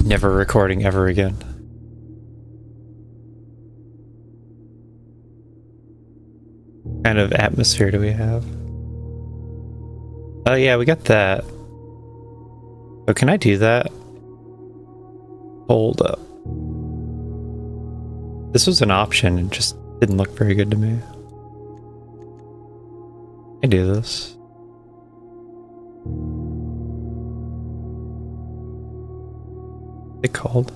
Never recording ever again. What kind of atmosphere do we have? Oh yeah, we got that. Oh, can I do that? Hold up. This was an option, it just didn't look very good to me. I do this. What's it called?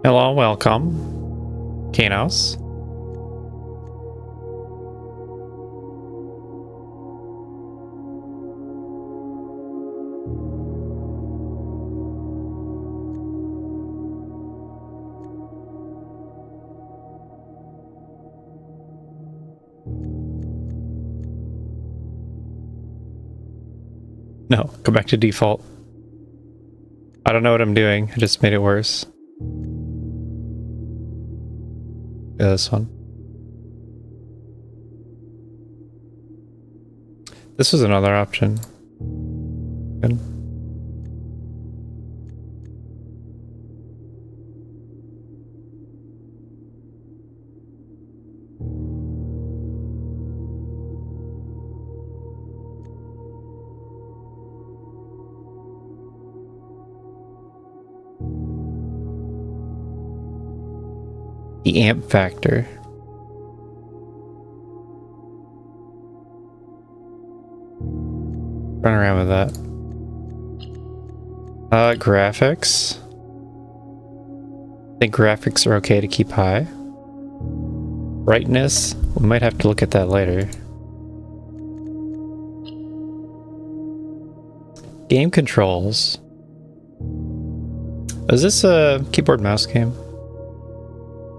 Hello, welcome. Kanos. No, go back to default. I don't know what I'm doing, I just made it worse. This one. This was another option. Good. The amp factor. Run around with that. Graphics. I think graphics are okay to keep high. Brightness, we might have to look at that later. Game controls. Is this a keyboard mouse game?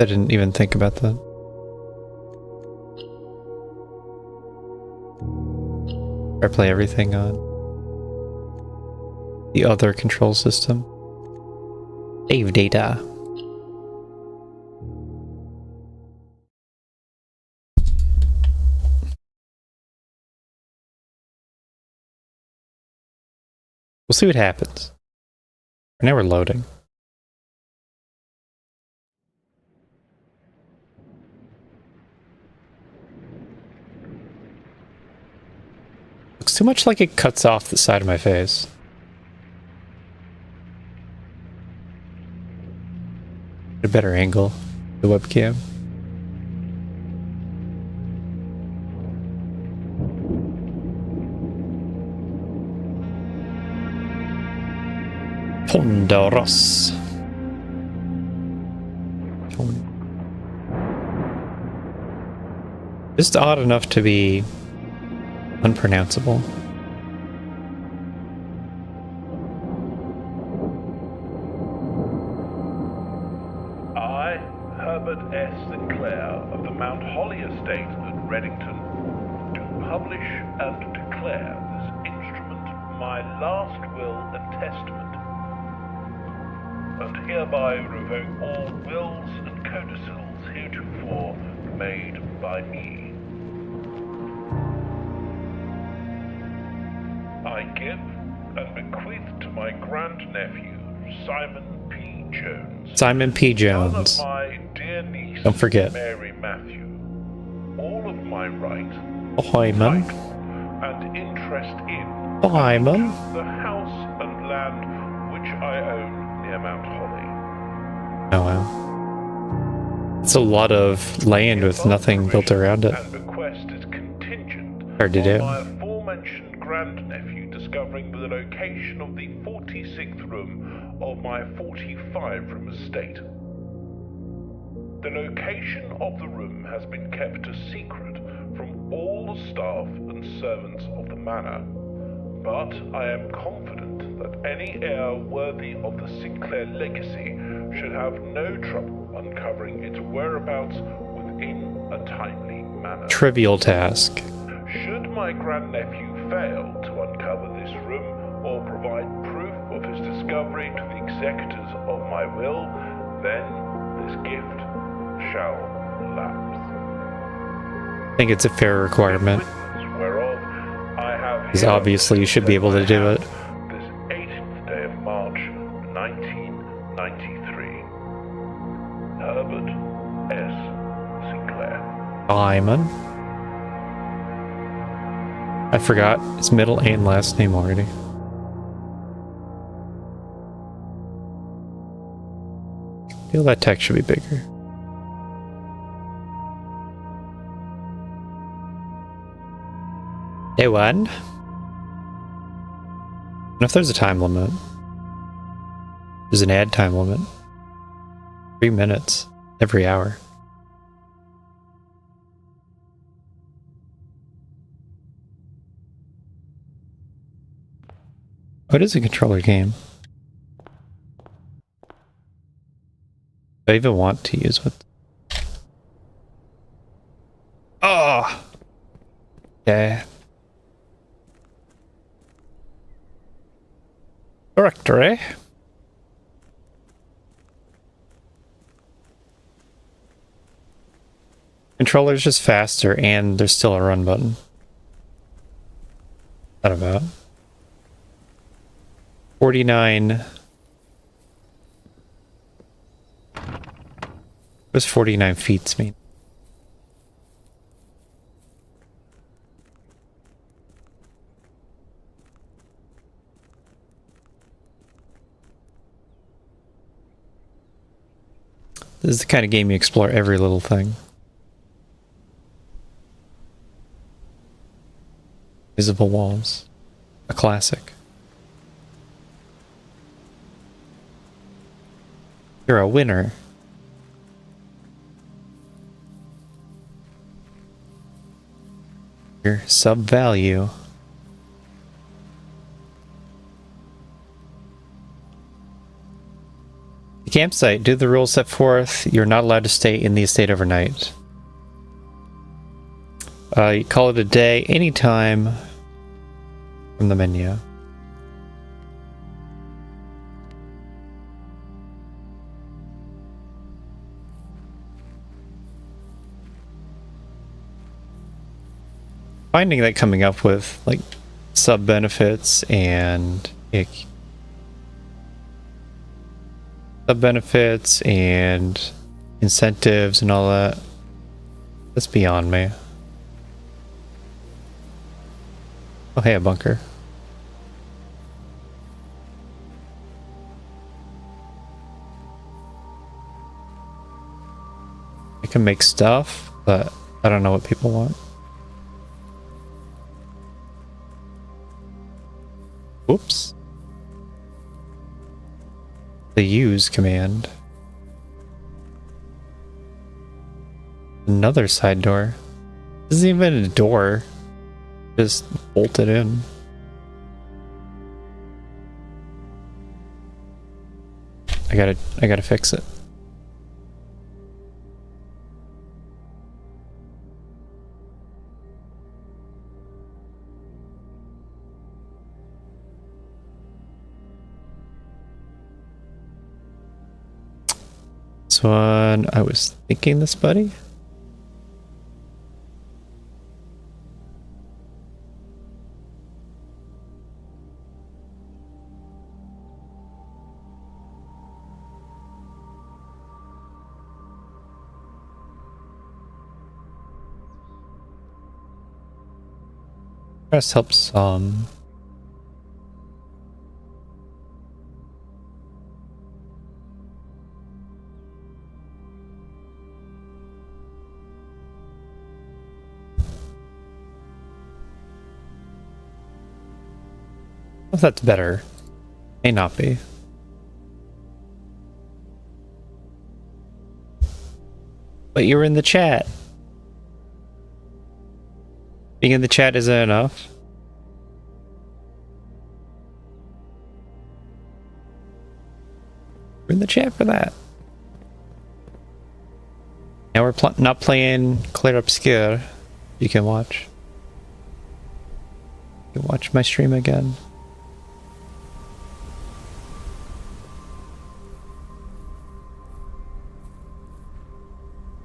I didn't even think about that. I play everything on the other control system. Save data. We'll see what happens. Now we're loading. Looks too much like it cuts off the side of my face. A better angle, the webcam. Ponderos. Just odd enough to be unpronounceable. I, Herbert S. Sinclair of the Mount Holly Estate at Reddington, do publish and declare this instrument my last will and testament, and hereby revoke all wills and codicils heretofore made by me. I give and bequeath to my grandnephew, Simon P. Jones. Simon P. Jones. Son of my dear niece, Don't forget. Mary Matthew, all of my right, Hyman. title, and interest in Hyman. the house and land which I own near Mount Holly. Oh wow. It's a lot of land with nothing built around it. And bequest is contingent Hard to do. on my aforementioned grandnephew discovering the location of the 46th room of my 45-room estate. The location of the room has been kept a secret from all the staff and servants of the manor, but I am confident that any heir worthy of the Sinclair legacy should have no trouble uncovering its whereabouts within a timely manner. Trivial task. Should my grandnephew fail to uncover this room or provide proof of his discovery to the executors of my will, then this gift shall lapse. I think it's a fair requirement. Whereof I have Because obviously you should be able to do it. this 18th day of March, 1993. Herbert S. Sinclair. Simon. I forgot his middle and last name already. I feel that text should be bigger. Day one. And if there's a time limit, there's an ad time limit. 3 minutes every hour. Oh, it is a controller game. Do I even want to use what? Oh! Okay. Directory. Controller's just faster and there's still a run button. Not about. 49. What does 49 feet mean? This is the kind of game you explore every little thing. Visible walls. A classic. You're a winner. Your sub value. The campsite. Do the rules set forth. You're not allowed to stay in the estate overnight. You call it a day anytime from the menu. Finding that coming up with like sub benefits and sub benefits and incentives and all that, that's beyond me. Oh hey, a bunker. I can make stuff, but I don't know what people want. Whoops. The use command. Another side door. This isn't even a door. Just bolt it in. I gotta fix it. This one, I was thinking this, buddy. Press helps some. If that's better. May not be. But you're in the chat. Being in the chat isn't enough. We're in the chat for that. Now we're not playing Clair Obscur. You can watch. You can watch my stream again.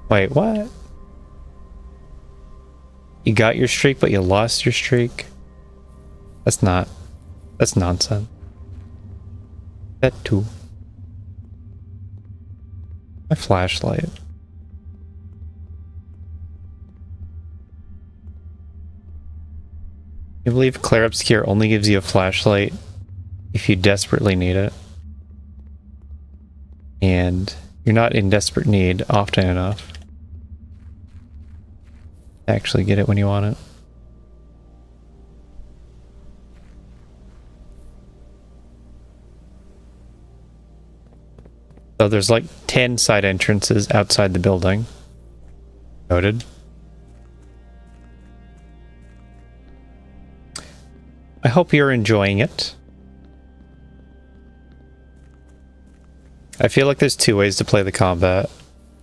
Wait, what? You got your streak, but you lost your streak? That's nonsense. That too. My flashlight. You believe Clair Obscur only gives you a flashlight if you desperately need it? And you're not in desperate need often enough to actually get it when you want it. So there's like 10 side entrances outside the building. Noted. I hope you're enjoying it. I feel like there's two ways to play the combat,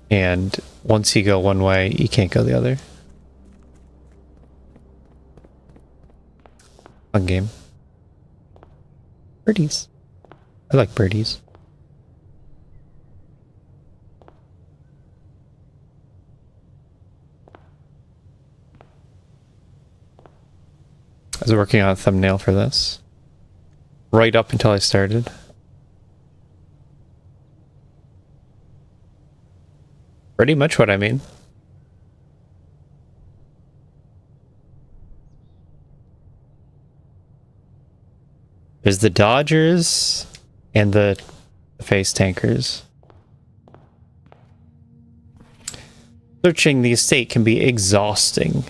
and once you go one way, you can't go the other. Fun game. Birdies. I like birdies. I was working on a thumbnail for this. Right up until I started. Pretty much what I mean. There's the Dodgers and the face tankers. Searching the estate can be exhausting.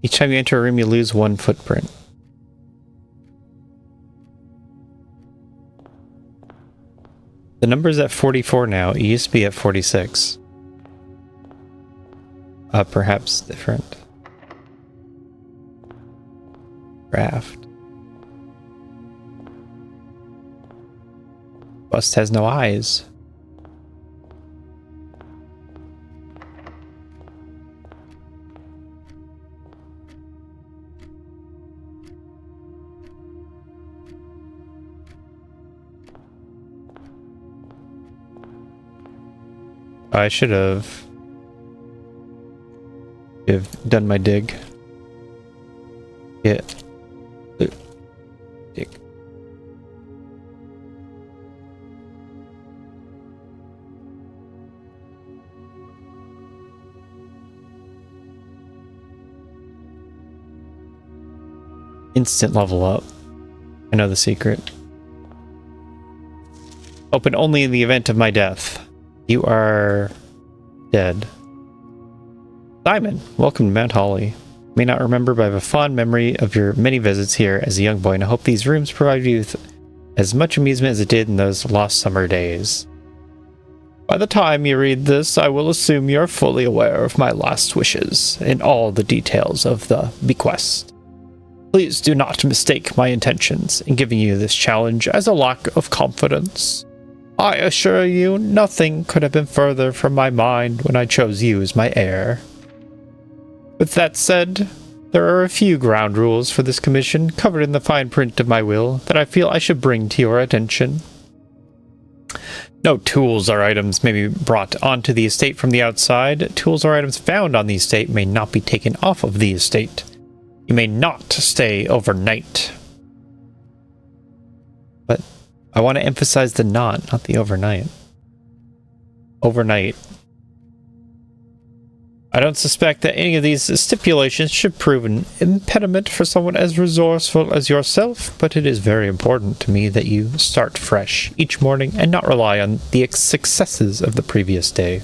Each time you enter a room, you lose one footprint. The number's at 44 now. It used to be at 46. Perhaps different. Craft. Bust has no eyes. I should have done my dig. Yeah. Dig. Instant level up. I know the secret. Open only in the event of my death. You are dead. Simon, welcome to Mount Holly. May not remember, but I have a fond memory of your many visits here as a young boy, and I hope these rooms provide you with as much amusement as it did in those lost summer days. By the time you read this, I will assume you're fully aware of my last wishes and all the details of the bequest. Please do not mistake my intentions in giving you this challenge as a lack of confidence. I assure you, nothing could have been further from my mind when I chose you as my heir. With that said, there are a few ground rules for this commission covered in the fine print of my will that I feel I should bring to your attention. No tools or items may be brought onto the estate from the outside. Tools or items found on the estate may not be taken off of the estate. You may not stay overnight. But I want to emphasize the not the overnight. Overnight. I don't suspect that any of these stipulations should prove an impediment for someone as resourceful as yourself, but it is very important to me that you start fresh each morning and not rely on the successes of the previous day.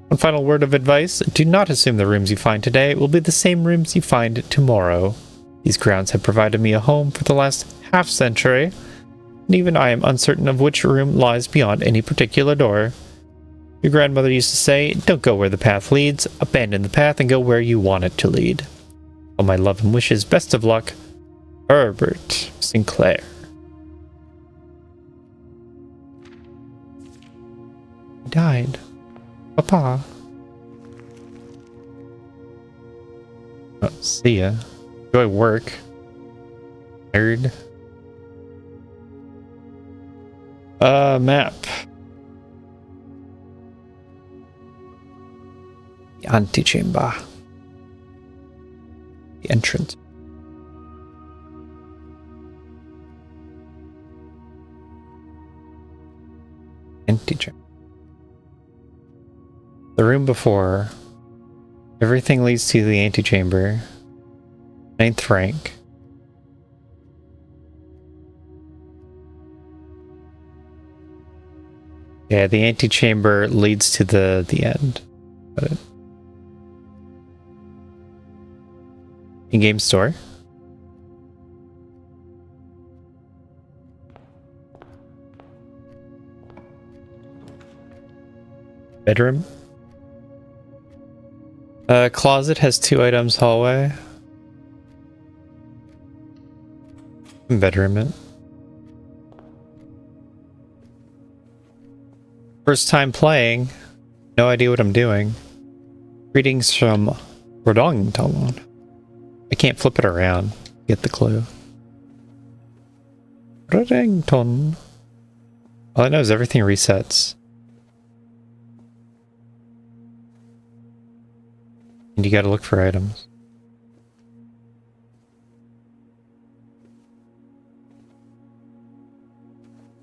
One final word of advice, do not assume the rooms you find today will be the same rooms you find tomorrow. These grounds have provided me a home for the last half-century, and even I am uncertain of which room lies beyond any particular door. Your grandmother used to say, don't go where the path leads, abandon the path and go where you want it to lead. All my love and wishes, best of luck, Herbert Sinclair. He died. Papa. Oh, see ya. Enjoy work. Nerd. Map. The antechamber. The entrance. Antechamber. The room before. Everything leads to the antechamber. 9th rank. Yeah, the antechamber leads to the end. Got it. In-game store. Bedroom. Closet has 2 items. Hallway. Bedroom it. First time playing. No idea what I'm doing. Greetings from Rodongton. I can't flip it around. Get the clue. Rodongton. All I know is everything resets. And you gotta look for items.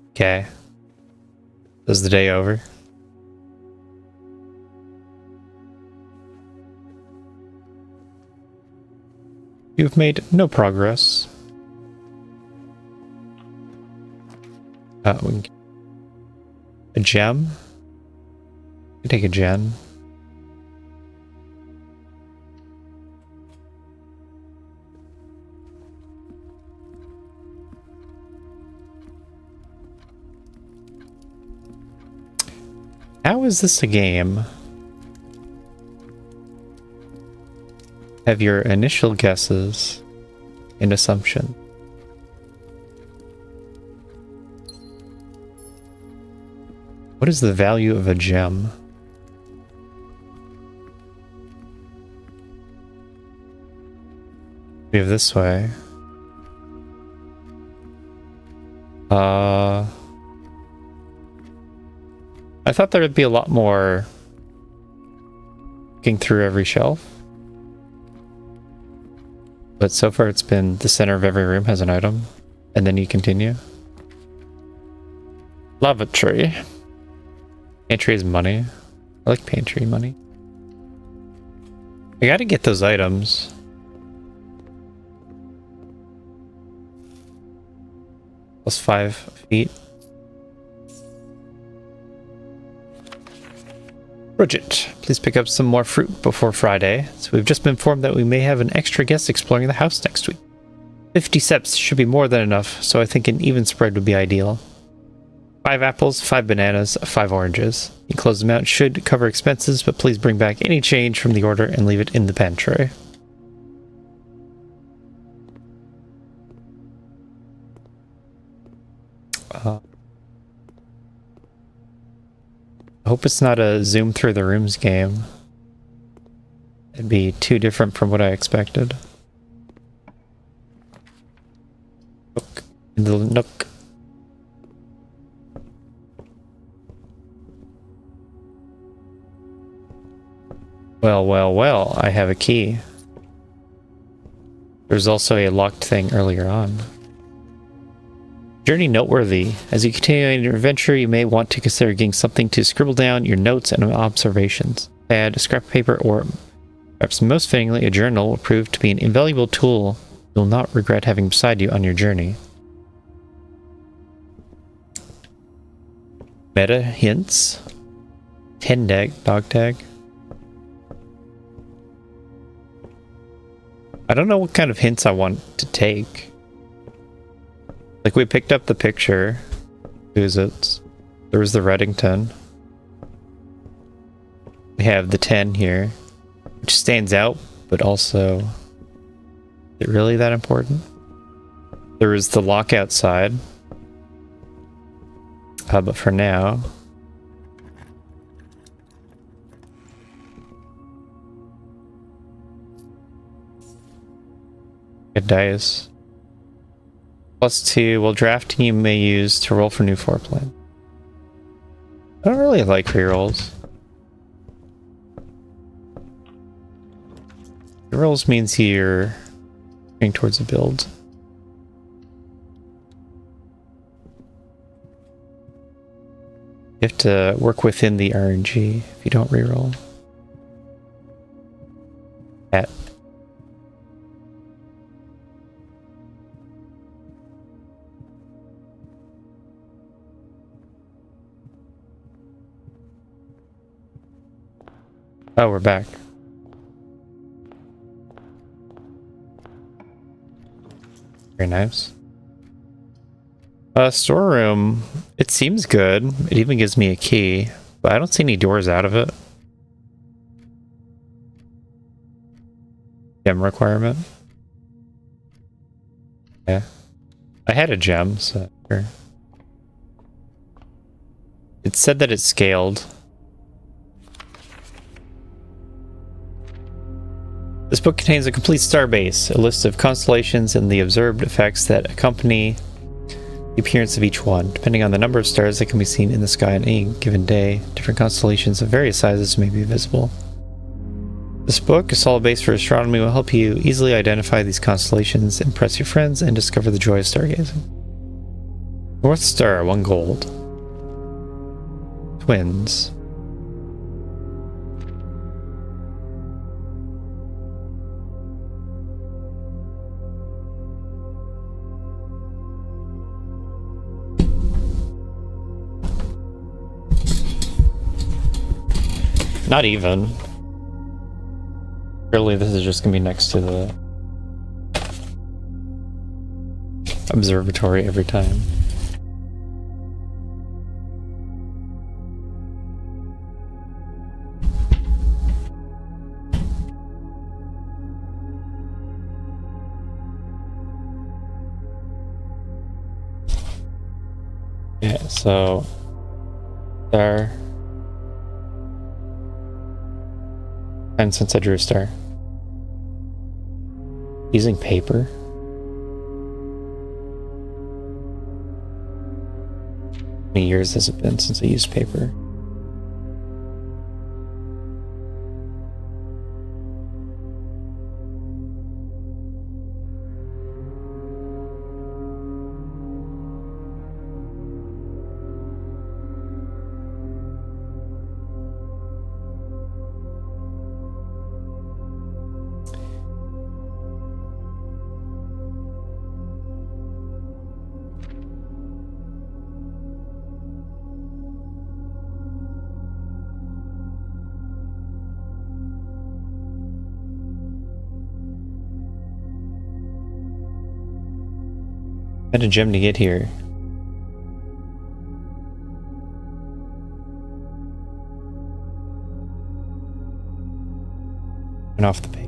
Okay. Is the day over? You've made no progress. A gem? I can take a gem. How is this a game? Have your initial guesses and assumption. What is the value of a gem? We have this way. I thought there would be a lot more looking through every shelf. But so far it's been the center of every room has an item. And then you continue. Lavatory. Pantry is money. I like pantry money. I gotta get those items. Plus 5 feet. Bridget, please pick up some more fruit before Friday. So we've just been informed that we may have an extra guest exploring the house next week. 50 steps should be more than enough, so I think an even spread would be ideal. 5 apples, 5 bananas, 5 oranges. The enclosed amount should cover expenses, but please bring back any change from the order and leave it in the pantry. I hope it's not a zoom through the rooms game. It'd be too different from what I expected. Look in the nook. Well, well, well, I have a key. There's also a locked thing earlier on. Journey noteworthy. As you continue on your adventure, you may want to consider getting something to scribble down your notes and observations. Add a scrap of paper or, perhaps most fittingly, a journal will prove to be an invaluable tool you'll not regret having beside you on your journey. Meta hints. 10 dog tag. I don't know what kind of hints I want to take. Like, we picked up the picture. Who's it? There was the Reddington. We have the 10 here, which stands out, but also, is it really that important? There was the lock outside. But for now, Good dice. +2. While drafting, you may use to roll for new floor plan. I don't really like rerolls. Rerolls means you're going towards a build. You have to work within the RNG if you don't reroll. At oh, we're back. Very nice. Storeroom. It seems good. It even gives me a key, but I don't see any doors out of it. Gem requirement. Yeah. I had a gem, so sure. It said that it scaled. This book contains a complete star base, a list of constellations and the observed effects that accompany the appearance of each one. Depending on the number of stars that can be seen in the sky on any given day, different constellations of various sizes may be visible. This book, a solid base for astronomy, will help you easily identify these constellations, impress your friends, and discover the joy of stargazing. North Star, 1 gold. Twins. Not even. Surely this is just gonna be next to the observatory every time. Yeah, so there. And since I drew a star. Using paper? How many years has it been since I used paper? I had a gem to get here. And off the page.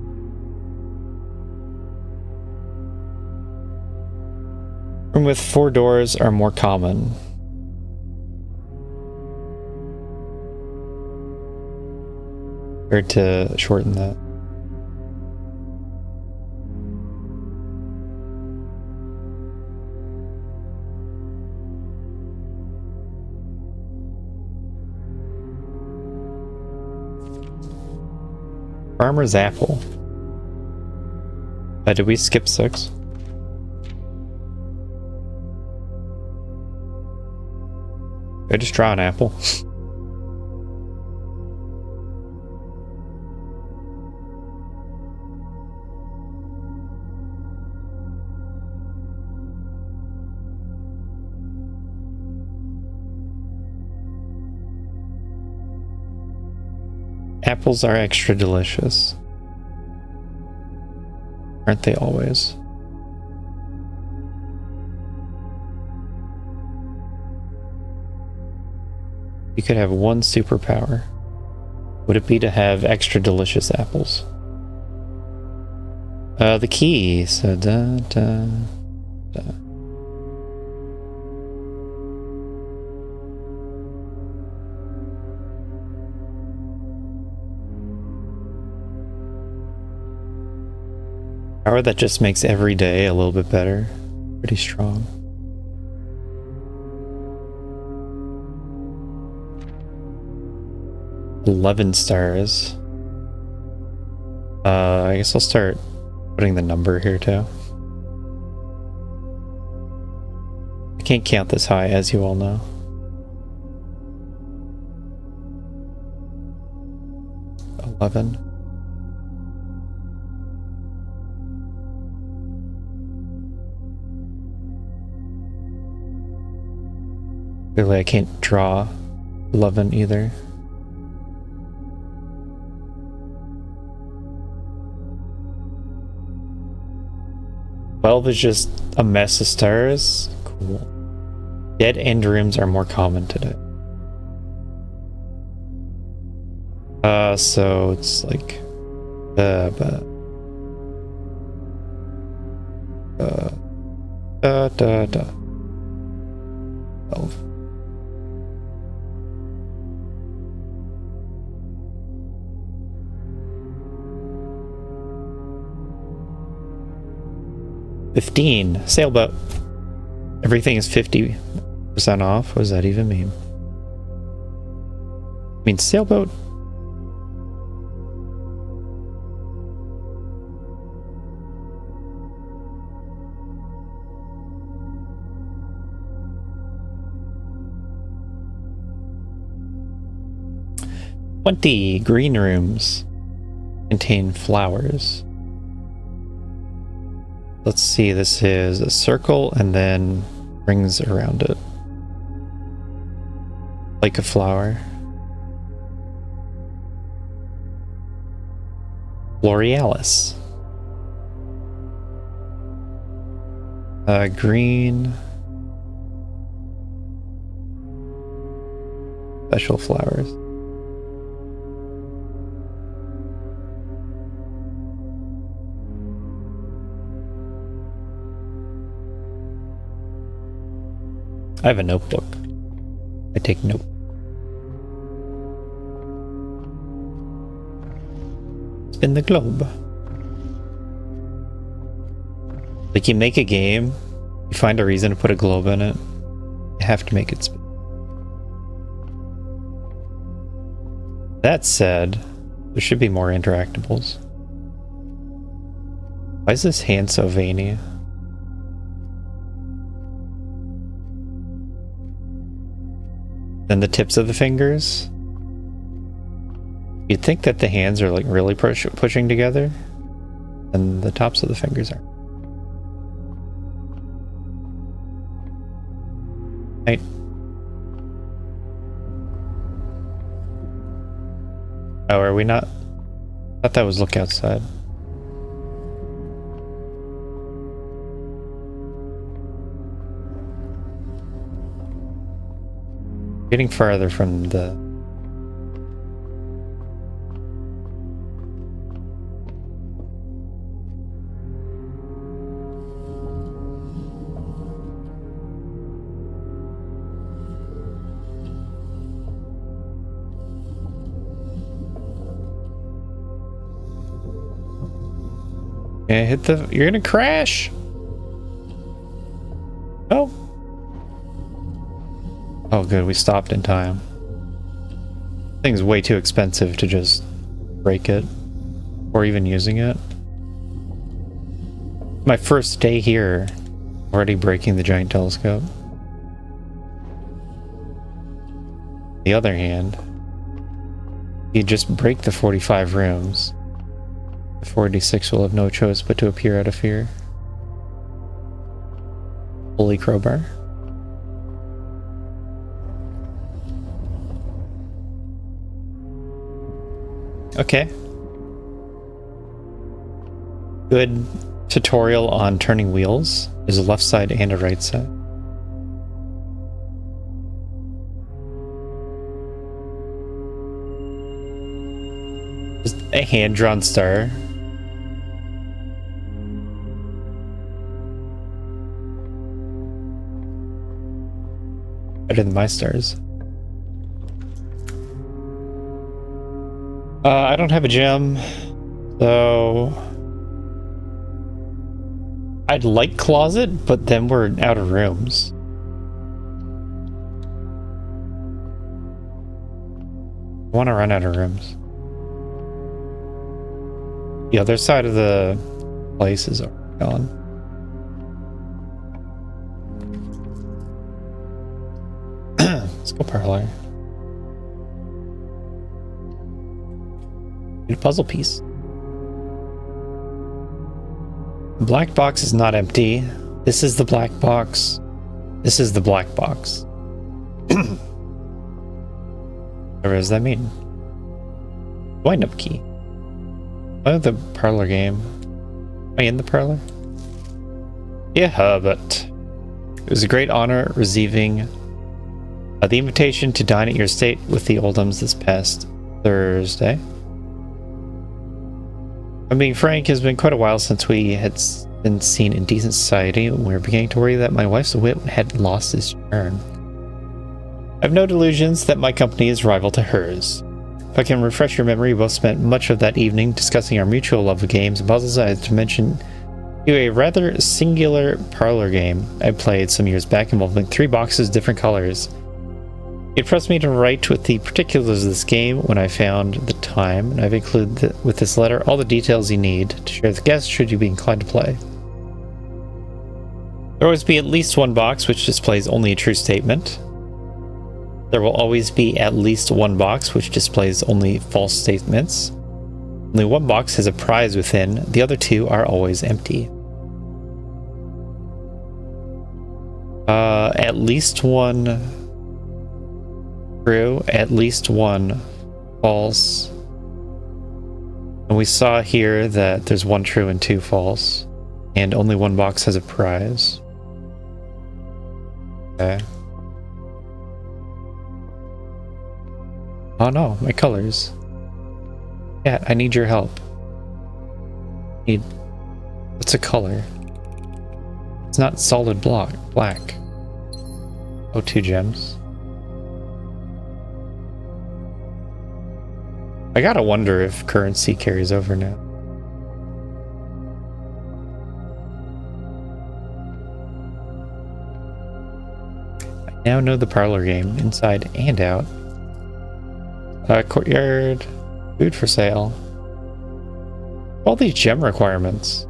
Room with 4 doors are more common. Or to shorten that. Farmer's apple. Did we skip 6? Did I just draw an apple? Apples are extra delicious. Aren't they always? You could have one superpower. Would it be to have extra delicious apples? The key. So da. Power that just makes every day a little bit better. Pretty strong. $11 stars. I guess I'll start putting the number here too. I can't count this high, as you all know. $11. Clearly I can't draw 11 either. $12 is just a mess of stars. Cool. Dead end rooms are more common today. So it's like da. 12. $15. Sailboat. Everything is 50% off. What does that even mean? I mean, sailboat. $20. Green rooms contain flowers. Let's see, this is a circle and then rings around it. Like a flower. Florealis. Green. Special flowers. I have a notebook. I take note. Spin the globe. Like, you make a game, you find a reason to put a globe in it, you have to make it spin. That said, there should be more interactables. Why is this hand so veiny? Then the tips of the fingers. You'd think that the hands are like really pushing together, and the tops of the fingers are. Right. Oh, are we not? I thought that was look outside. Getting farther from the... Yeah, hit the... You're gonna crash! Oh! Oh good, we stopped in time. Thing's way too expensive to just break it. Or even using it. My first day here, already breaking the giant telescope. On the other hand, you just break the 45 rooms. The 46 will have no choice but to appear out of fear. Holy crowbar. Okay. Good tutorial on turning wheels. There's a left side and a right side. Just a hand-drawn star. Better than my stars. I don't have a gem, so I'd like closet, but then we're out of rooms. I want to run out of rooms. The other side of the place is gone. Let's go parlor. Need a puzzle piece. The black box is not empty. This is the black box. This is the black box. Whatever does that mean? Wind-up key. Oh, the parlor game. Am I in the parlor? Yeah, but it was a great honor receiving the invitation to dine at your estate with the Oldhams this past Thursday. I'm being frank, it's been quite a while since we had been seen in decent society, and we were beginning to worry that my wife's wit had lost its charm. I have no delusions that my company is rival to hers. If I can refresh your memory, we both spent much of that evening discussing our mutual love of games and puzzles. I had to mention you a rather singular parlor game I played some years back involving 3 boxes, different colors. It pressed me to write with the particulars of this game when I found the time, and I've included with this letter all the details you need to share with guests should you be inclined to play. There will always be at least one box which displays only a true statement. There will always be at least one box which displays only false statements. Only one box has a prize within, the other 2 are always empty. At least one true, at least one false. And we saw here that there's 1 true and 2 false, and only one box has a prize. Okay. Oh no, my colors. Yeah, I need your help. What's a color? It's not solid black. Oh, 2 gems. I gotta wonder if currency carries over now. I now know the parlor game, inside and out. Courtyard, food for sale. All these gem requirements.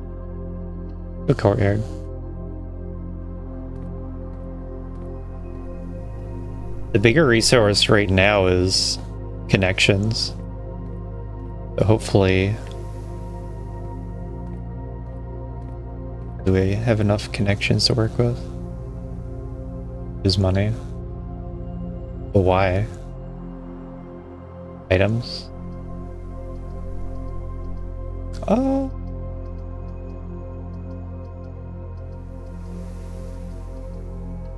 The courtyard. The bigger resource right now is connections. So hopefully do we have enough connections to work with? Use money. But why? Items. Oh.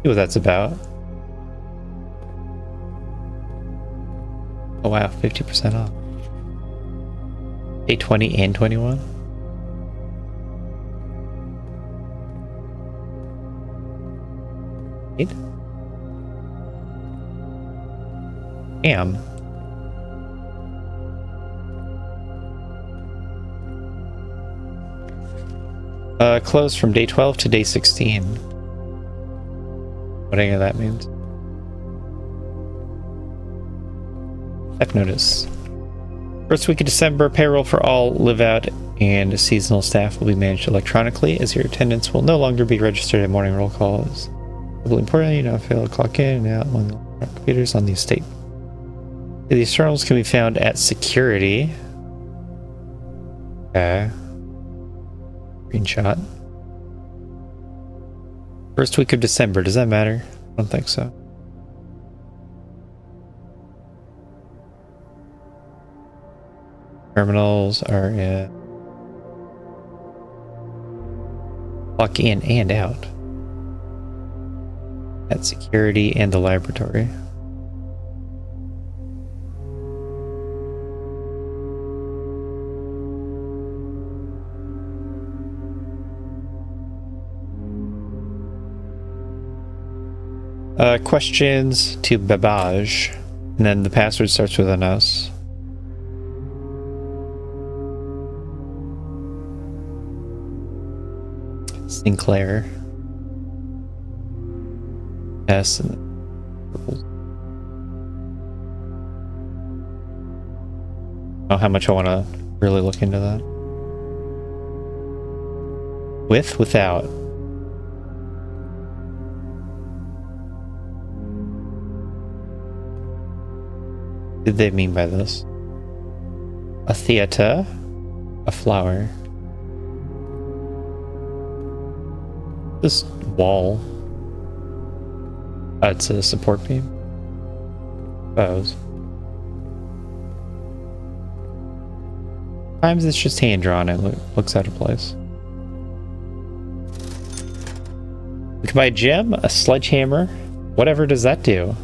See what that's about. Oh wow, 50% off. Day 20 and 21? Eight? Damn. Closed from day 12 to day 16. What any of that means. I've noticed. First week of December, payroll for all live-out and seasonal staff will be managed electronically, as your attendance will no longer be registered at morning roll calls. Really important, you know, fail to clock in and out on the computers on the estate. The externals can be found at security. Okay. Screenshot. First week of December, does that matter? I don't think so. Terminals are in. Clock in and out. At security and the laboratory. Questions to Babbage, and then the password starts with an S. Sinclair. S and purples. I don't know how much I want to really look into that. With, without. What did they mean by this? A theater, a flower. This wall. It's a support beam. Suppose. Sometimes it's just hand drawn and looks out of place. We can buy a gem, a sledgehammer. Whatever does that do?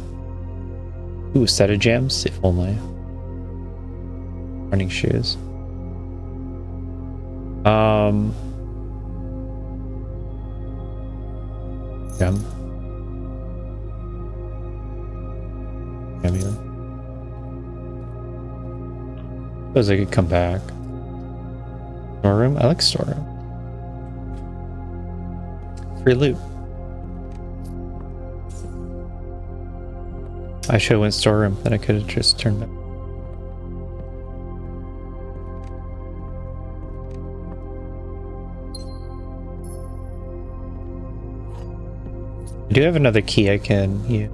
Ooh, a set of gems, if only. Running shoes. Gem. Either. Suppose I could come back. Storeroom? I like storeroom. Free loot. I should have went storeroom, then I could have just turned back. I do have another key I can use.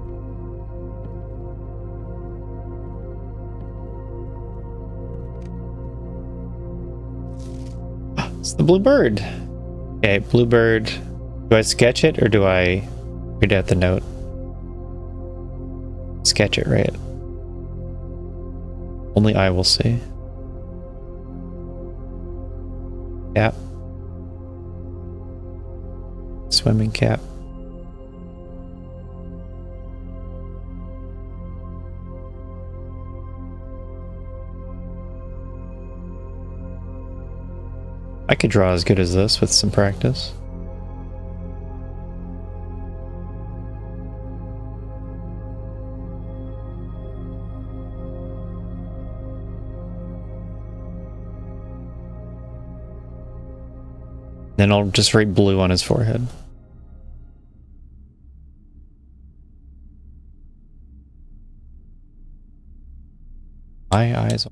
It's the blue bird. Okay, blue bird. Do I sketch it or do I read out the note? Sketch it, right? Only I will see. Cap. Swimming cap. I could draw as good as this with some practice. Then I'll just write blue on his forehead. My eyes.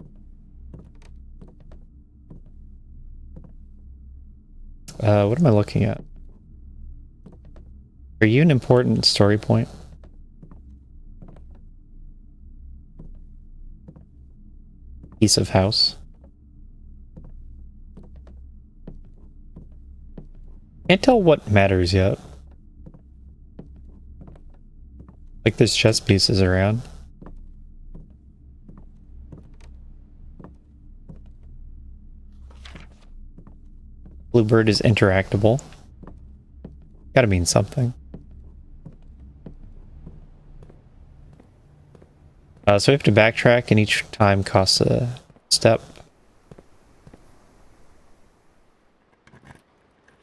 What am I looking at? Are you an important story point? Piece of house. Can't tell what matters yet. Like there's chess pieces around. Bluebird is interactable. Gotta mean something. So we have to backtrack and each time costs a step. I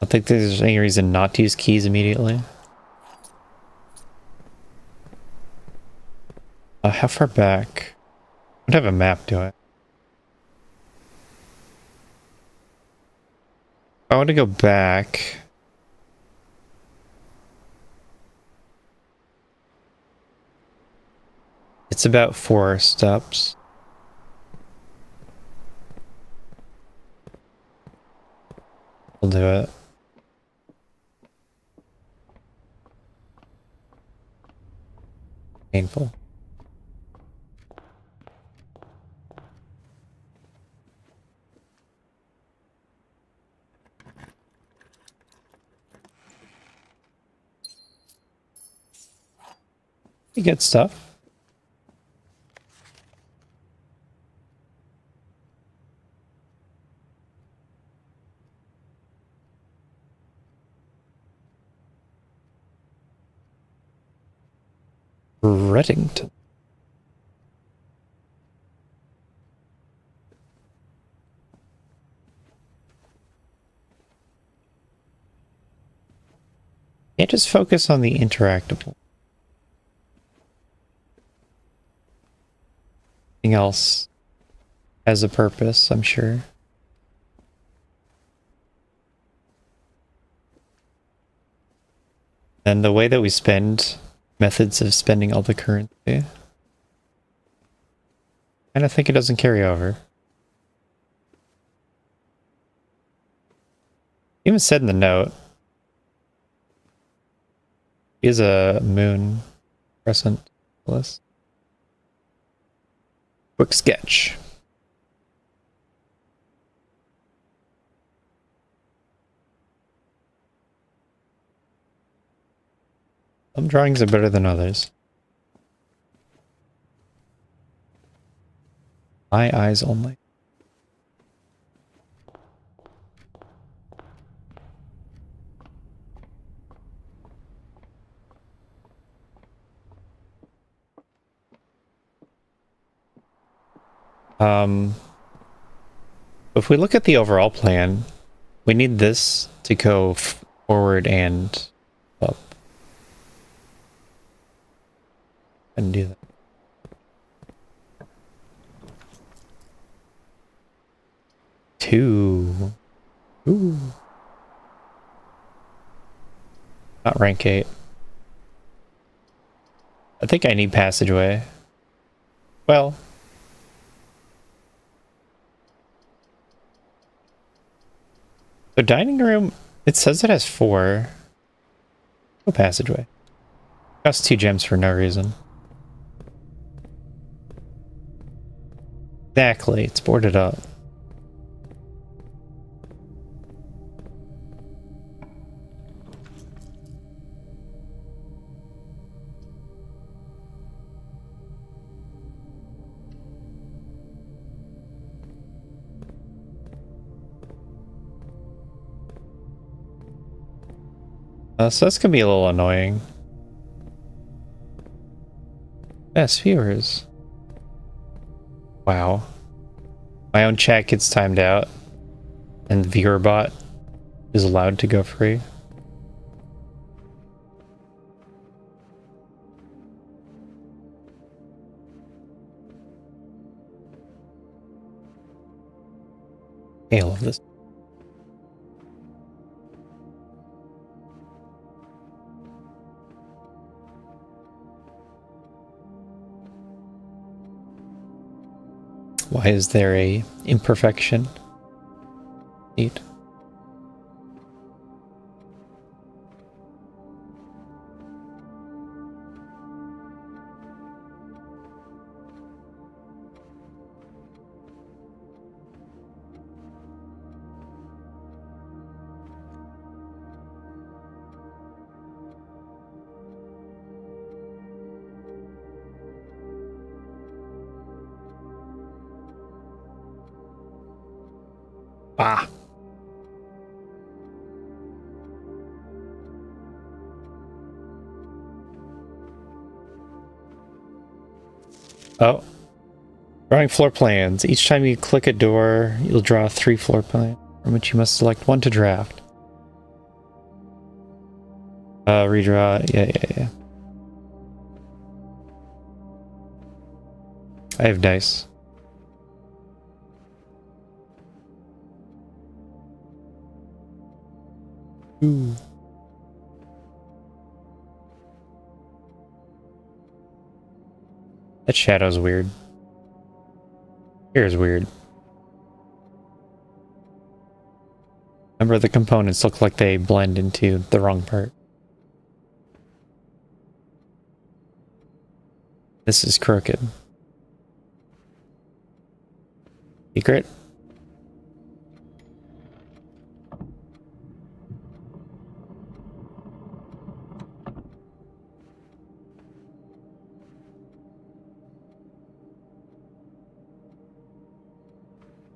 don't think there's any reason not to use keys immediately. How far back? I don't have a map, do I? I want to go back. It's about 4 steps. We'll do it. Painful. You get stuff. Reddington. Can't just focus on the interactable. Anything else has a purpose, I'm sure. And the way that we spend, methods of spending all the currency, and I think it doesn't carry over. Even said in the note, is a moon crescent list. Quick sketch. Some drawings are better than others. My eyes only. If we look at the overall plan, we need this to go forward and up. And do that. Two. Ooh. Not rank 8. I think I need passageway. Well. The dining room, it says it has 4. No passageway. Costs 2 gems for no reason. Exactly, it's boarded up. So that's gonna be a little annoying. Best viewers. Wow. My own chat gets timed out, and the viewer bot is allowed to go free. I love this. Why is there a imperfection? Neat. Ah. Oh. Drawing floor plans. Each time you click a door, you'll draw 3 floor plans, from which you must select 1 to draft. Redraw. Yeah. I have dice. Ooh. That shadow's weird. Here's weird. Remember, the components look like they blend into the wrong part. This is crooked. Secret?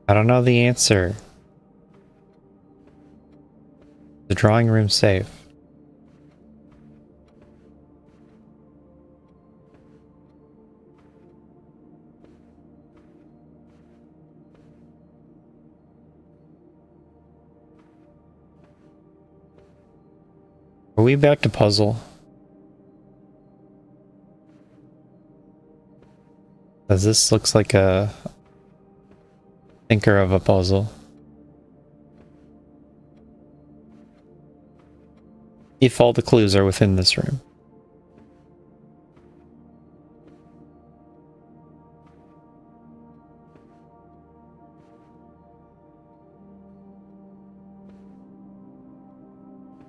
I don't know the answer. The drawing room safe. Are we about to puzzle? Because this looks like a thinker of a puzzle. If all the clues are within this room.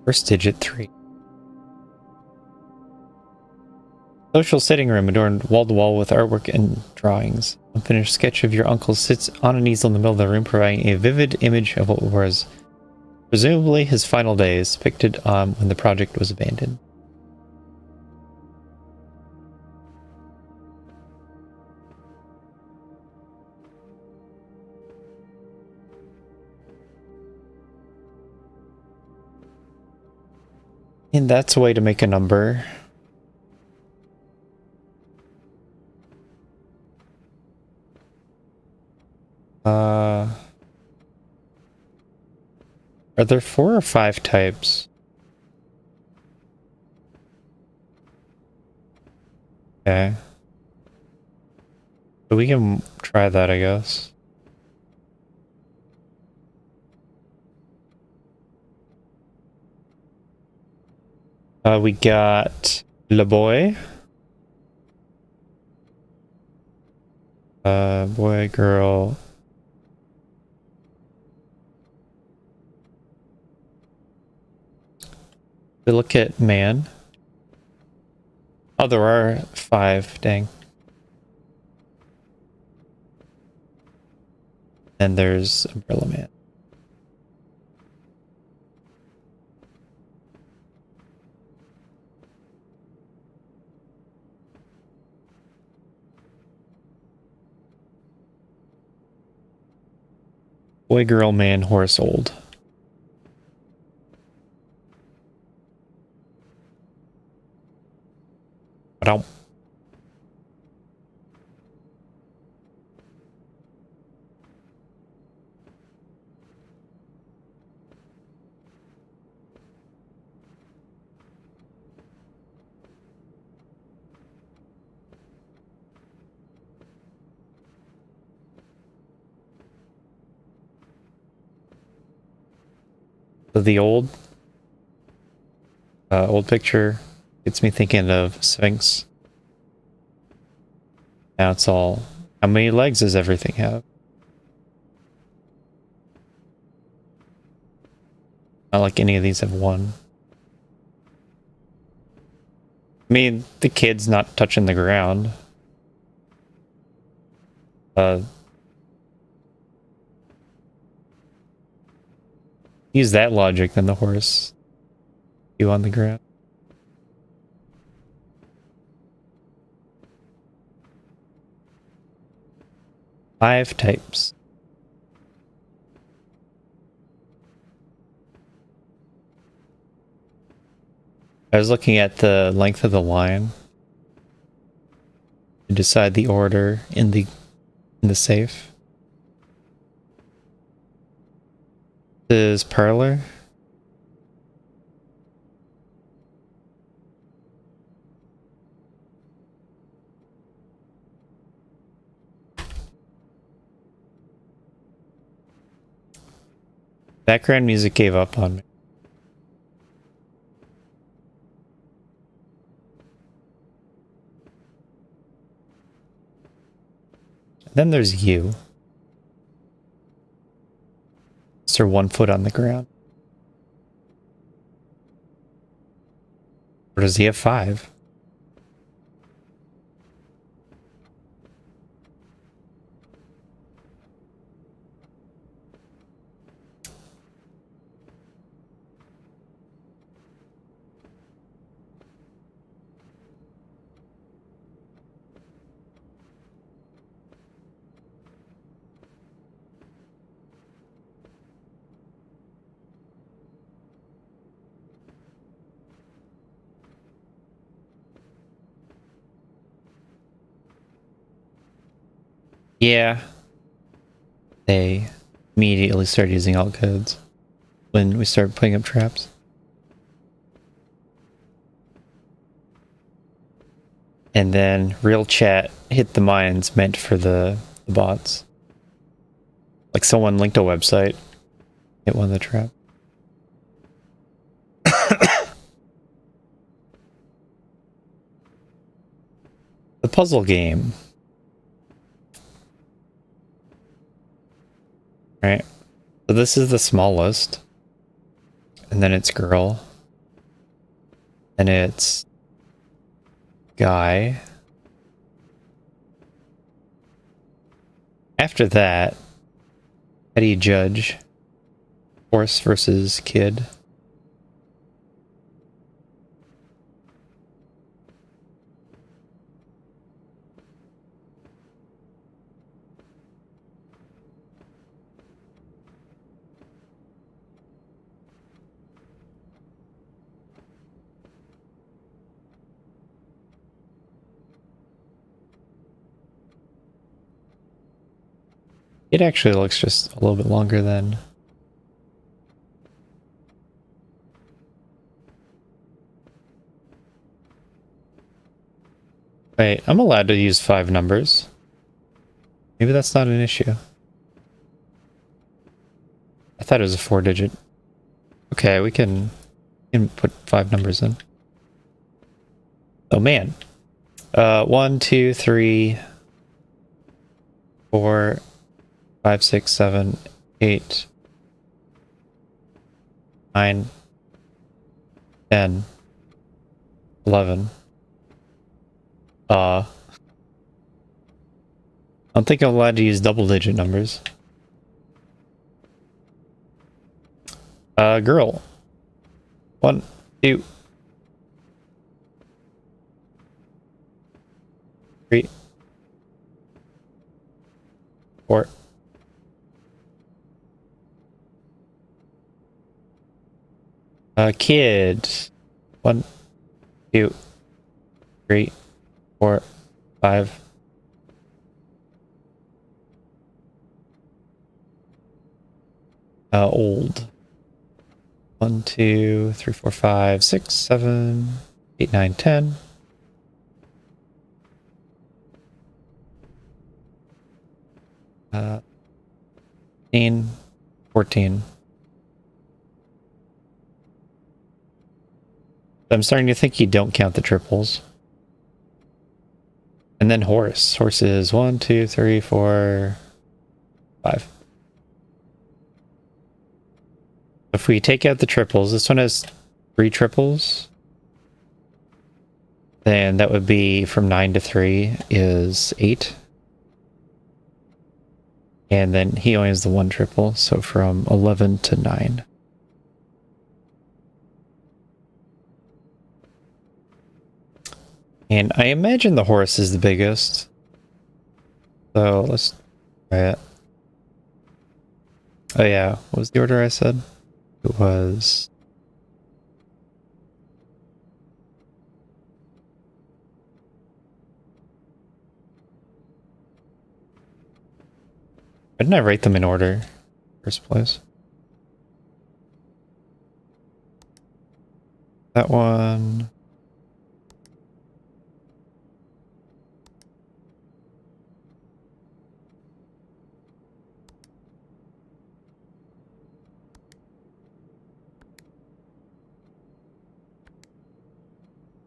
First digit 3. Social sitting room adorned wall to wall with artwork and drawings. A finished sketch of your uncle sits on an easel in the middle of the room, providing a vivid image of what was presumably his final days, depicted when the project was abandoned. And that's a way to make a number. Are there 4 or 5 types? Okay. So we can try that, I guess. We got Le Boy. Boy, girl. We look at man. Oh, there are 5, dang. And there's Umbrella Man. Boy, girl, man, horse, old. Ba-dum. So the old picture gets me thinking of Sphinx. Now it's all, how many legs does everything have? Not like any of these have one. I mean, the kid's not touching the ground. Use that logic, then the horse. You on the ground. Five types. I was looking at the length of the line to decide the order in the safe. This is parlor. Background music gave up on me. Then there's you. Sir, 1 foot on the ground. Or does he have 5? Yeah. They immediately started using alt codes when we started putting up traps. And then real chat hit the mines meant for the bots. Like someone linked a website, hit one of the traps. The puzzle game. Right. So this is the smallest. And then it's girl. And it's guy. After that, how do you judge horse versus kid? It actually looks just a little bit longer than... Wait, I'm allowed to use 5 numbers. Maybe that's not an issue. I thought it was a 4-digit. Okay, we can put 5 numbers in. Oh man. 1, 2, 3, 4, 5, 6, 7, 8, 9, 10, 11. I don't think I'm allowed to use double-digit numbers. Girl. 1, 2, 3, 4. Kid. 1, 2, 3, 4, 5. Old. 1, 2, 3, 4, 5, 6, 7, 8, 9, 10. Uh, 15, 14. I'm starting to think you don't count the triples. And then horse. Horse is 1, 2, 3, 4, 5. If we take out the triples, this one has 3 triples. Then that would be from 9 to 3 is 8. And then he only has the 1 triple, so from 11 to 9. And I imagine the horse is the biggest. So let's try it. Oh yeah, what was the order I said? It was... Why didn't I write them in order? First place. That one...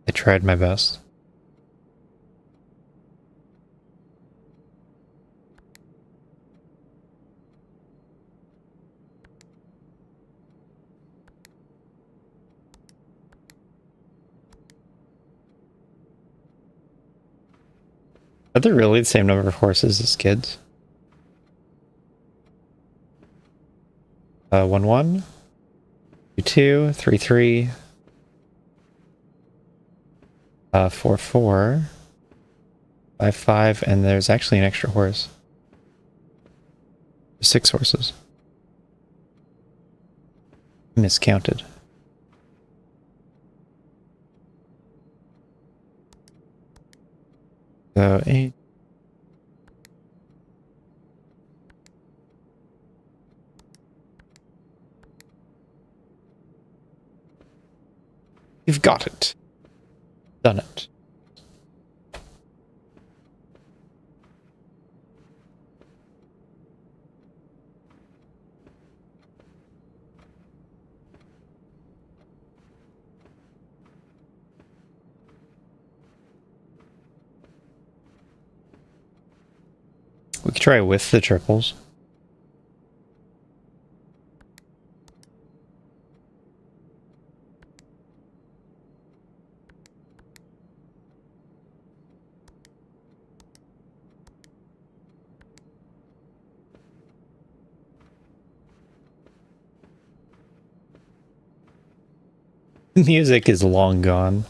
I tried my best. Are there really the same number of horses as kids? 1, 1, 2, 2, 3, 3, 4, 4, 5, 5, and there's actually an extra horse. 6 horses. Miscounted. So 8. You've got it. Done it. try with the triples. Music is long gone.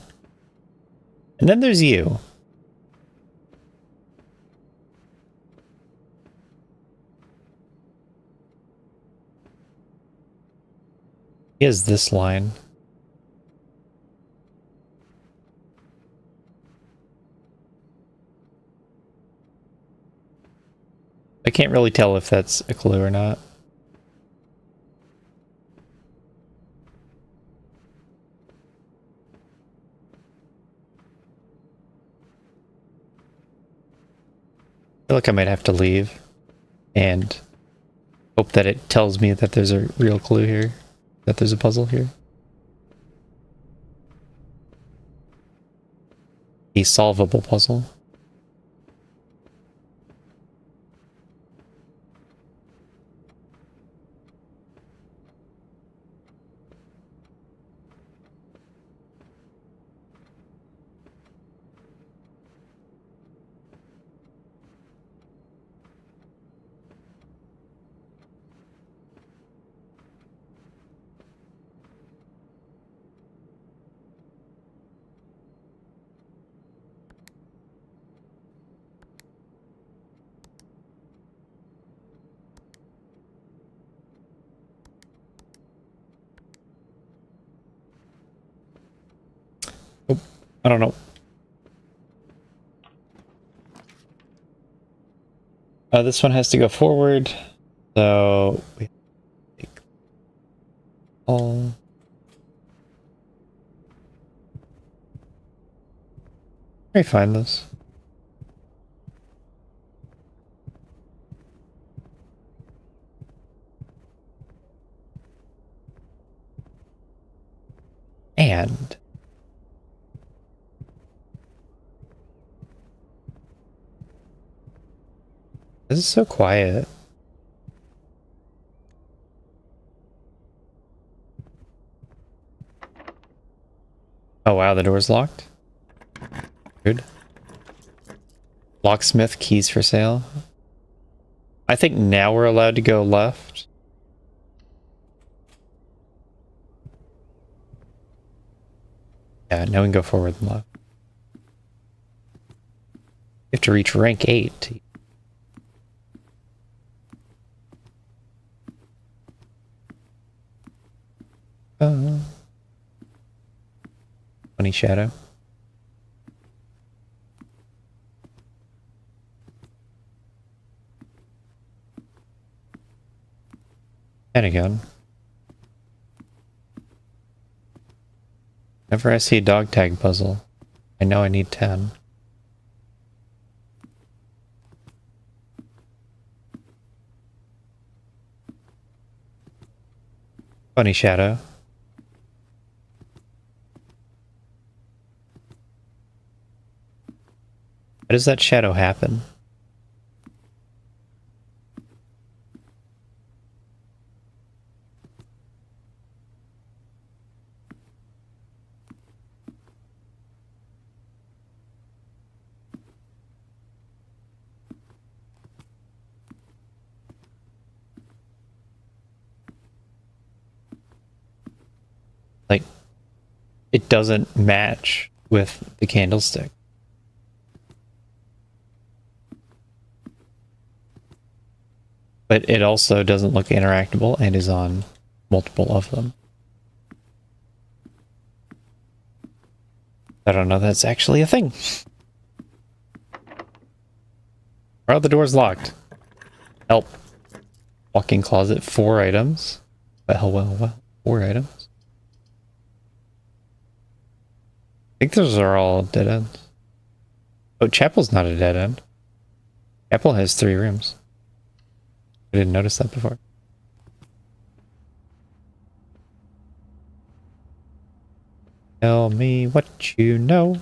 And then there's you. He has this line. I can't really tell if that's a clue or not. I feel like I might have to leave and hope that it tells me that there's a real clue here, that there's a puzzle here. A solvable puzzle. Oh, I don't know. This one has to go forward, so we take all. Let me find this. And this is so quiet. Oh wow, the door's locked. Good. Locksmith, keys for sale. I think now we're allowed to go left. Yeah, now we can go forward and left. You have to reach rank 8. Funny shadow. And again. Whenever I see a dog tag puzzle, I know I need 10. Funny shadow. How does that shadow happen? Like, it doesn't match with the candlestick. But it also doesn't look interactable and is on multiple of them. I don't know that's actually a thing. Why are the doors locked? Help. Walk-in closet, 4 items. Well, 4 items. I think those are all dead ends. Oh, chapel's not a dead end. Chapel has 3 rooms. I didn't notice that before. Tell me what you know.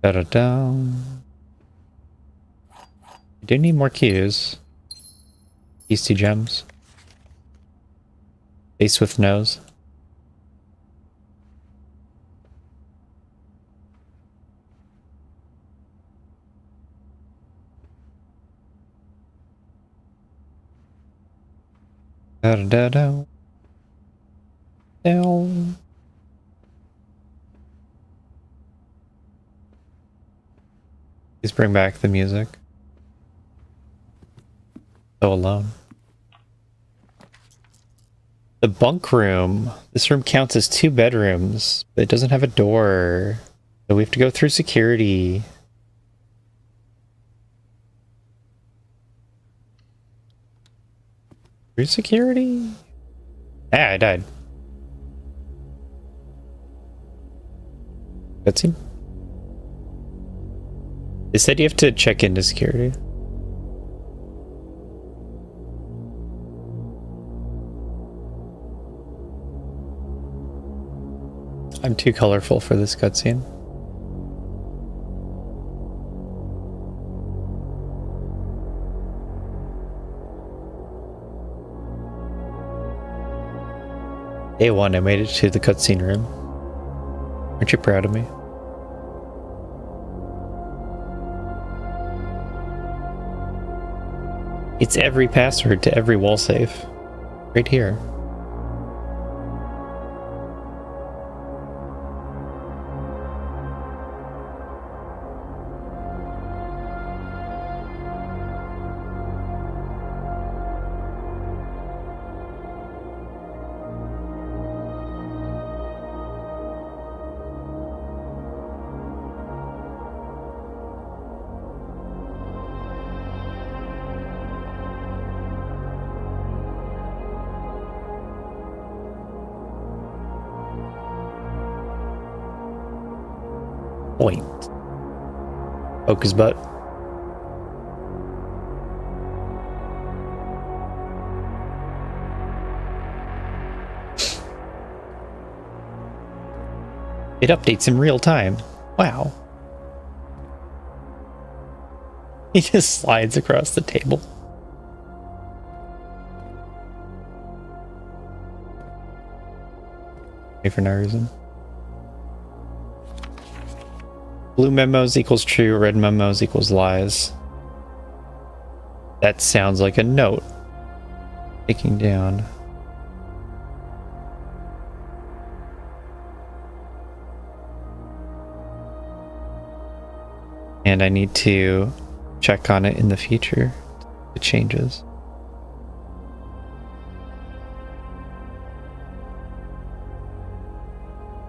Da-da-da. I do need more keys. Keys to gems. Face with nose. Da-da-da-da. Down. Please bring back the music. So alone. The bunk room. This room counts as 2 bedrooms, but it doesn't have a door. So we have to go through security. Through security? Ah, I died. Cutscene? They said you have to check into security. I'm too colorful for this cutscene. Day 1, I made it to the cutscene room. Aren't you proud of me? It's every password to every wall safe. Right here. Point. Poke his butt. It updates in real time. Wow. He just slides across the table. For no reason. Blue memos equals true, red memos equals lies. That sounds like a note. Taking down. And I need to check on it in the future. It changes.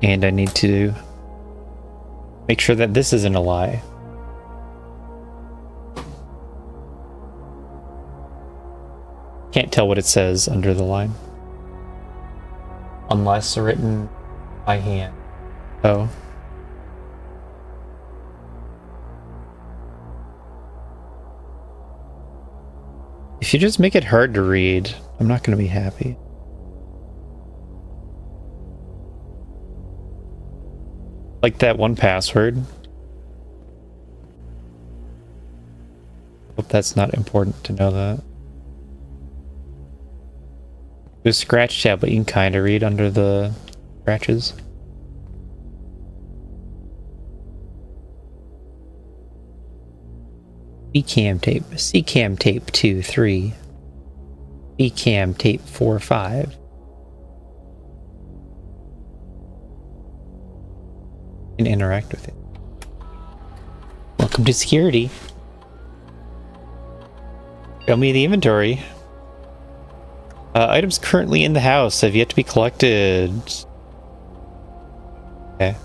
And I need to make sure that this isn't a lie. Can't tell what it says under the line. Unless written by hand. Oh. If you just make it hard to read, I'm not going to be happy. Like that one password. Hope that's not important to know that. It was scratched out, but you can kind of read under the scratches. Bcam tape, Ccam tape 2-3, Bcam tape 4-5. And interact with it. Welcome to security. Show me the inventory. Items currently in the house have yet to be collected. Okay.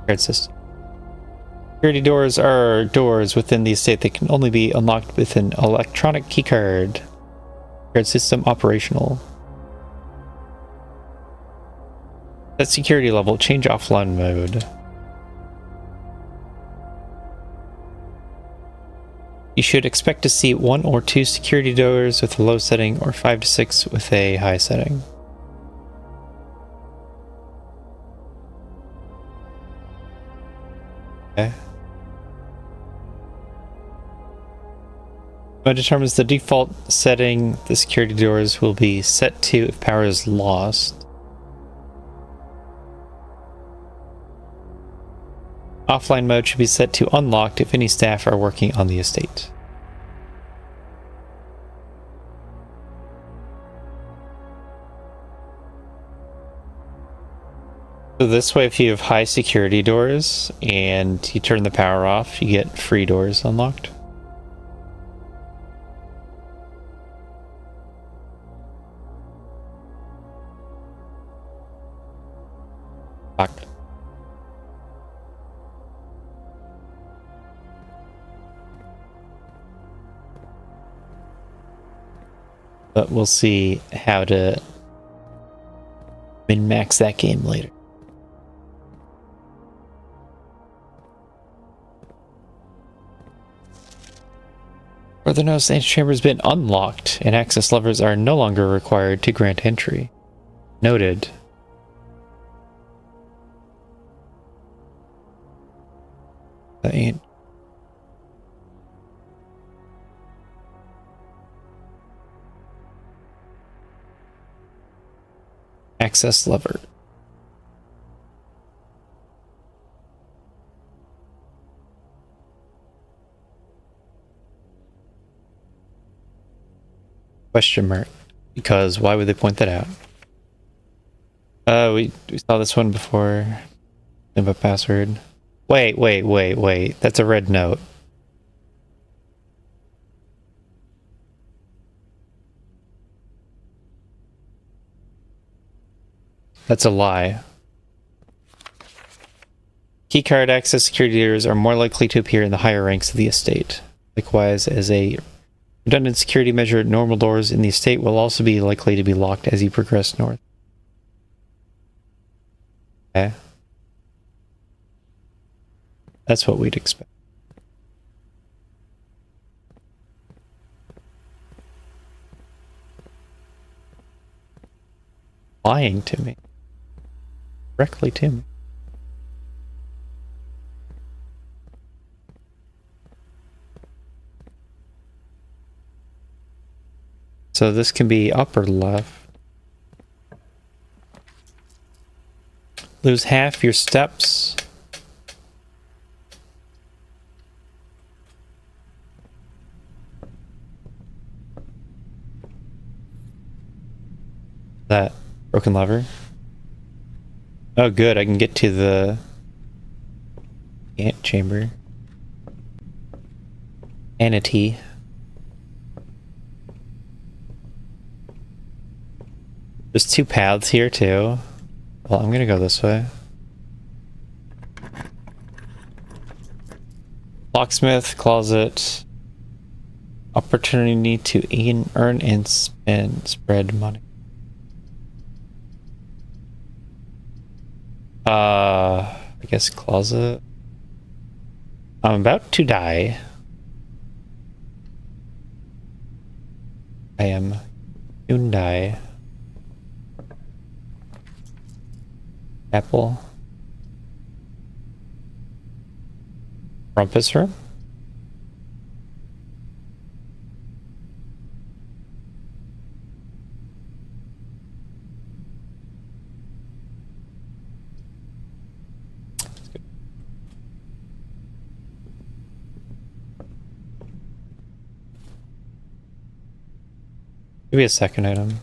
Card system. Security doors are doors within the estate that can only be unlocked with an electronic keycard. Card system operational. Set security level, change offline mode. You should expect to see 1 or 2 security doors with a low setting or 5 to 6 with a high setting. Okay. It determines the default setting. The security doors will be set to if power is lost. Offline mode should be set to unlocked if any staff are working on the estate. So this way, if you have high security doors and you turn the power off, you get free doors unlocked. Locked. But we'll see how to min-max that game later. Further notice, the antechamber has been unlocked, and access levers are no longer required to grant entry. Noted. That ain't. Access lever. Question mark. Because why would they point that out? We saw this one before. Have a password. Wait. That's a red note. That's a lie. Keycard access security doors are more likely to appear in the higher ranks of the estate. Likewise, as a redundant security measure, normal doors in the estate will also be likely to be locked as you progress north. Okay. That's what we'd expect. Lying to me. Directly to me. So this can be up or left. Lose half your steps. That broken lever. Oh good, I can get to the ant chamber. Anity. There's two paths here too. Well, I'm gonna go this way. Locksmith, closet. Opportunity to earn and spend, spread money. I guess closet. I'm about to die. I am soon die. Apple. Rumpus room? Give me a second item.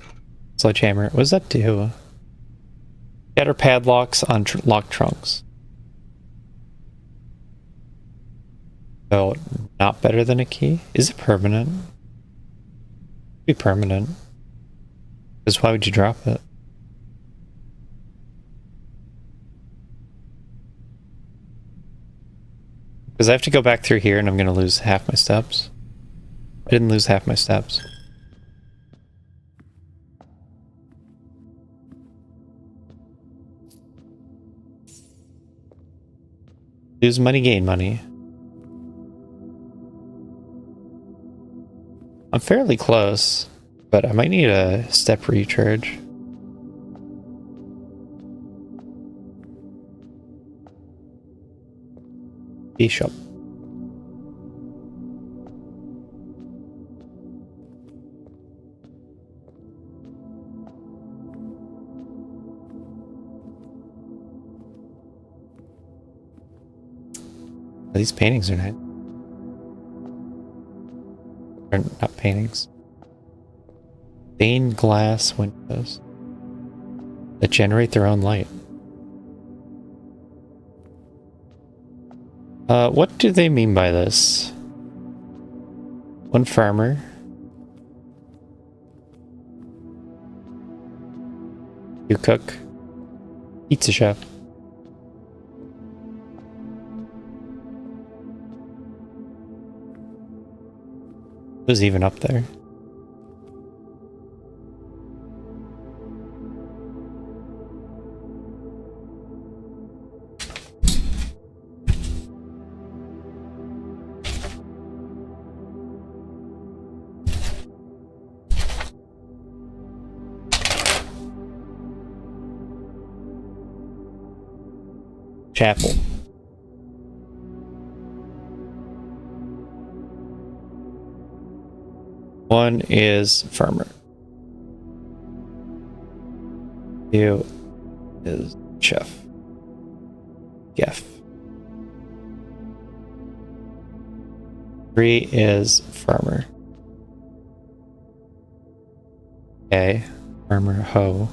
Sledgehammer. What does that do? Shatter padlocks on lock trunks. So, not better than a key? Is it permanent? Be permanent. Because why would you drop it? Because I have to go back through here and I'm going to lose half my steps. I didn't lose half my steps. Lose money, gain money. I'm fairly close, but I might need a step recharge. Bishop. These paintings are nice. Or not paintings. Stained glass windows that generate their own light. What do they mean by this? One farmer. You cook. Pizza chef. Who's even up there? Chapel. One is farmer. Two is chef. Geff. 3 is farmer. Okay. Farmer hoe.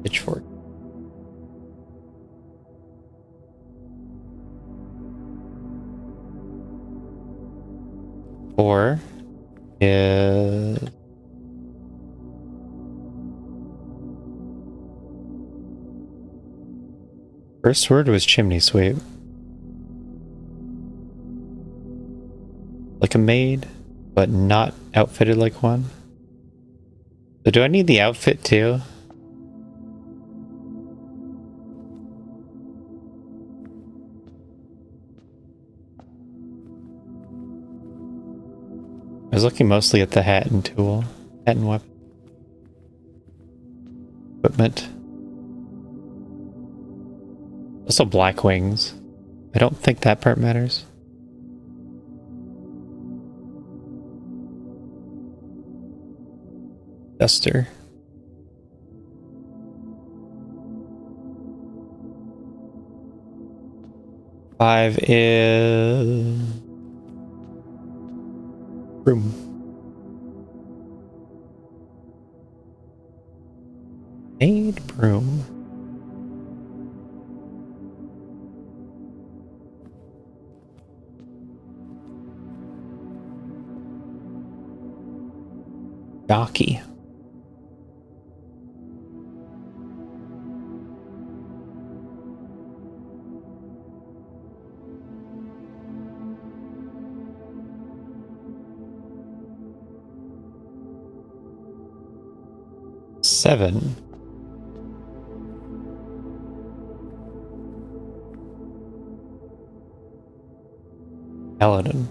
Pitchfork. Four is first word was chimney sweep. Like a maid, but not outfitted like one. So do I need the outfit too? I was looking mostly at the hat and tool. Hat and weapon. Equipment. Also black wings. I don't think that part matters. Duster. Five is broom. Maid broom. Jockey. Seven. Paladin.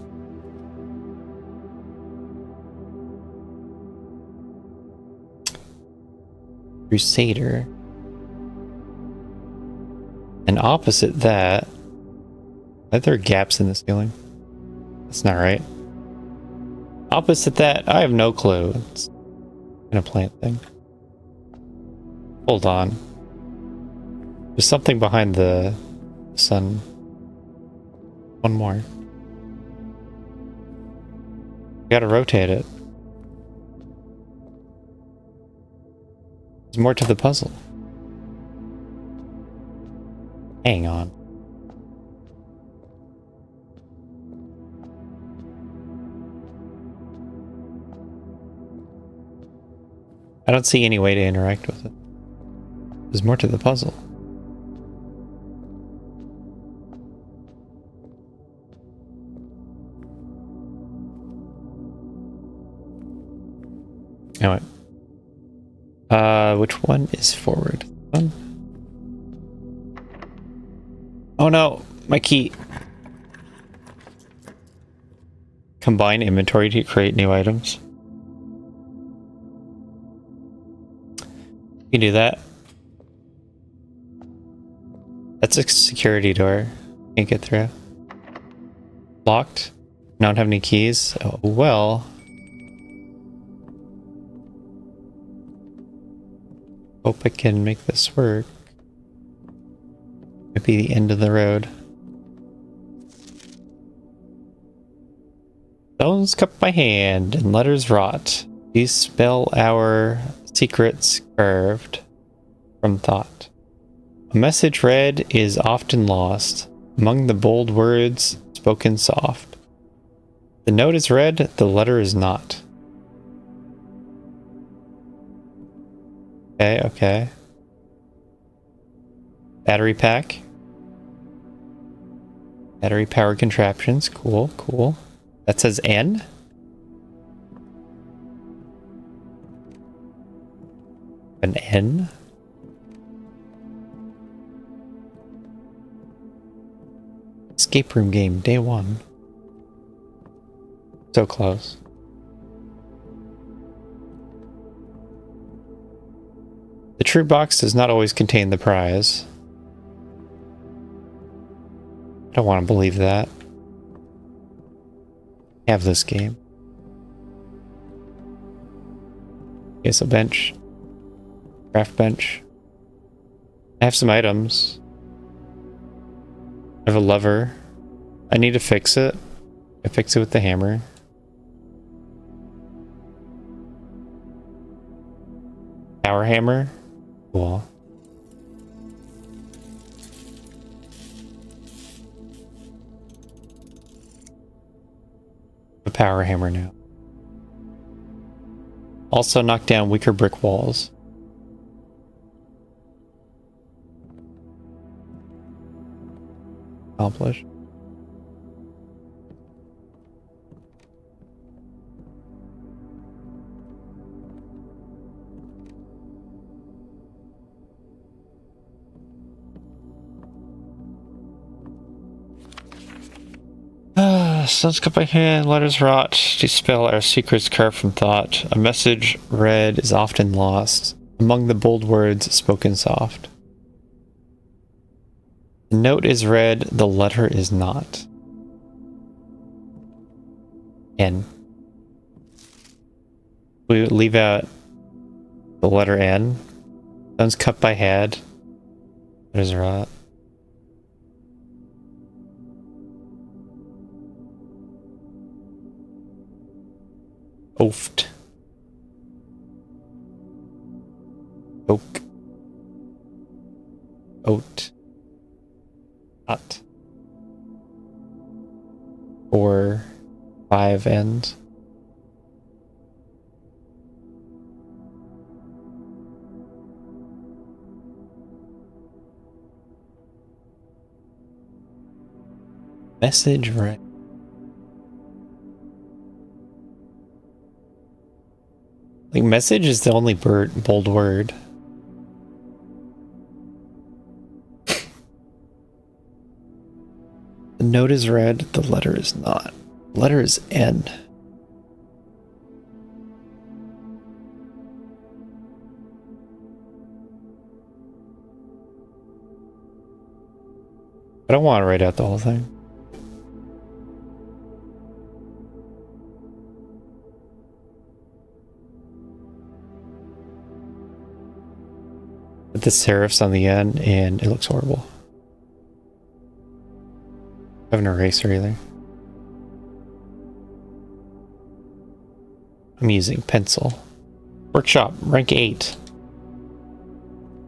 Crusader. And opposite that, are there gaps in the ceiling? That's not right. Opposite that, I have no clue. It's a plant thing. Hold on. There's something behind the sun. One more. Gotta rotate it. There's more to the puzzle. Hang on. I don't see any way to interact with it. There's more to the puzzle. Anyway. Which one is forward? One? Oh no, my key. Combine inventory to create new items. You can do that. That's a security door. Can't get through. Locked. Don't have any keys. Oh, well. Hope I can make this work. Might be the end of the road. Stones cup by hand and letters wrought. These spell our secrets carved from thought. A message read is often lost among the bold words spoken soft. The note is read, the letter is not. Okay, okay. Battery pack. Battery power contraptions. Cool, cool. That says N. An N. Escape room game, day 1. So close. The true box does not always contain the prize. I don't want to believe that. Have this game. Here's a bench. Craft bench. I have some items. I have a lever. I need to fix it. I fix it with the hammer. Power hammer. Cool. A power hammer now. Also knock down weaker brick walls. Accomplish. Stones cut by hand, letters wrought to spell our secrets carved from thought. A message read is often lost among the bold words spoken soft. The note is read, the letter is not. N. We leave out the letter N. Stones cut by hand, letters wrought. Oft. Oak. Oat. Hot. 4, 5 ends. Message right. Like, message is the only bold word. The note is read, the letter is not. The letter is N. I don't want to write out the whole thing. With the serifs on the end, and it looks horrible. I have an eraser either. I'm using pencil. Workshop, rank 8.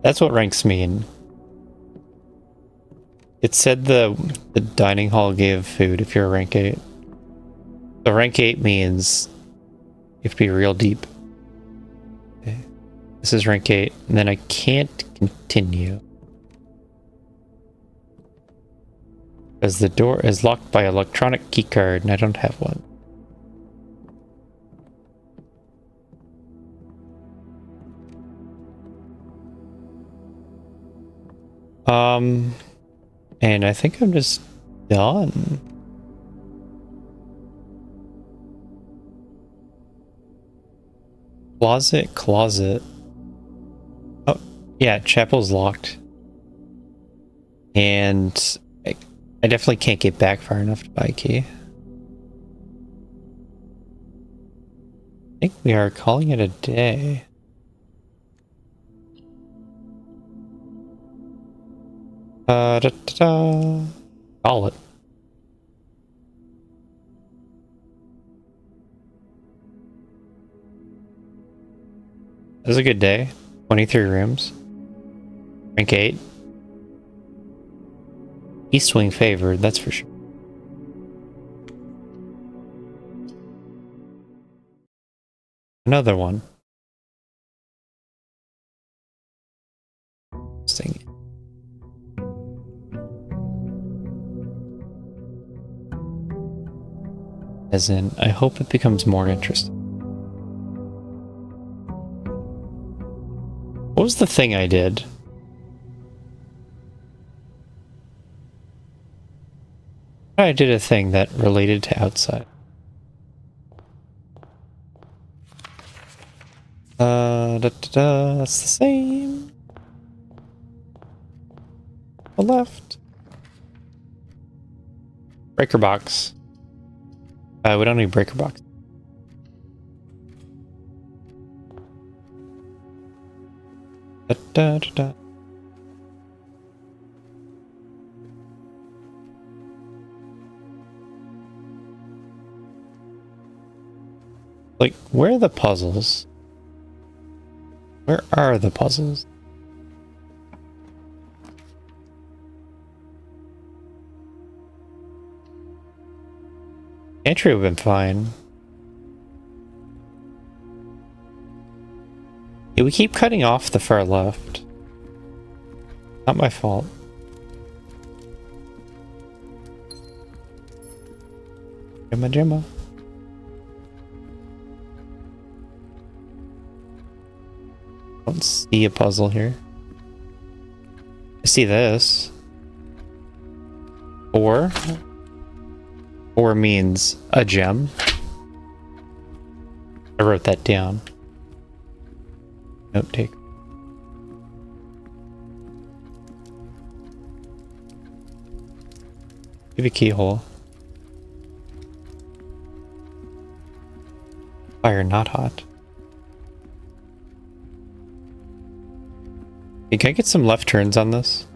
That's what ranks mean. It said the dining hall gave food if you're a rank 8. So rank 8 means you have to be real deep. Okay. This is rank 8, and then I can't continue. Because the door is locked by electronic keycard, and I don't have one. And I think I'm just done. Closet. Oh, Yeah, chapel's locked. And I definitely can't get back far enough to buy a key. I think we are calling it a day. Call it. It was a good day. 23 rooms. Rank 8. East Wing favored, that's for sure. Another one. Interesting. As in, I hope it becomes more interesting. What was the thing I did? I did a thing that related to outside. That's the same. The left. Breaker box. We don't need breaker box. Like, where are the puzzles? Where are the puzzles? Entry would have been fine. Yeah, we keep cutting off the far left. Not my fault. Gemma. Don't see a puzzle here. I see this. Four means a gem. I wrote that down. Note take. Give a keyhole. Fire not hot. Hey, can I get some left turns on this?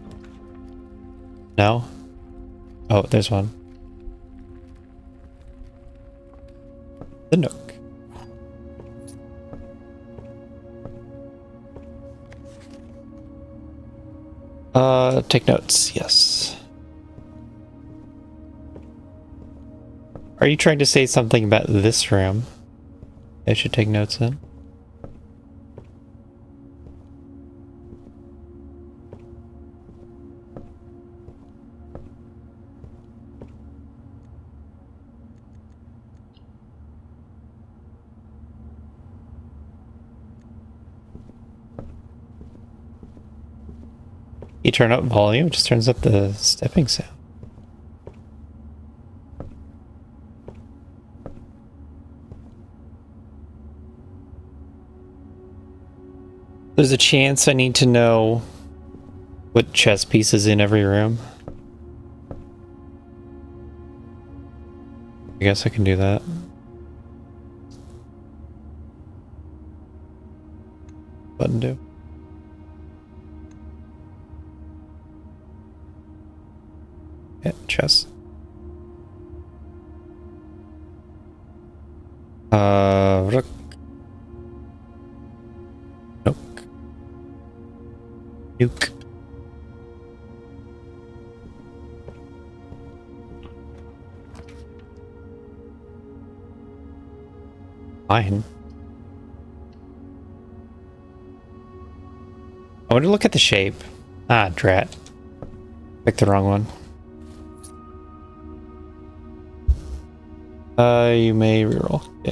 No? Oh, there's one. The Nook. Take notes, yes. Are you trying to say something about this room I should take notes in? You turn up volume, it just turns up the stepping sound. There's a chance I need to know what chess piece is in every room. I guess I can do that. Button do. Yeah, chess. Rook. Nook. Nuke. Fine. I want to look at the shape. Ah, drat. Picked the wrong one. You may reroll. Yeah.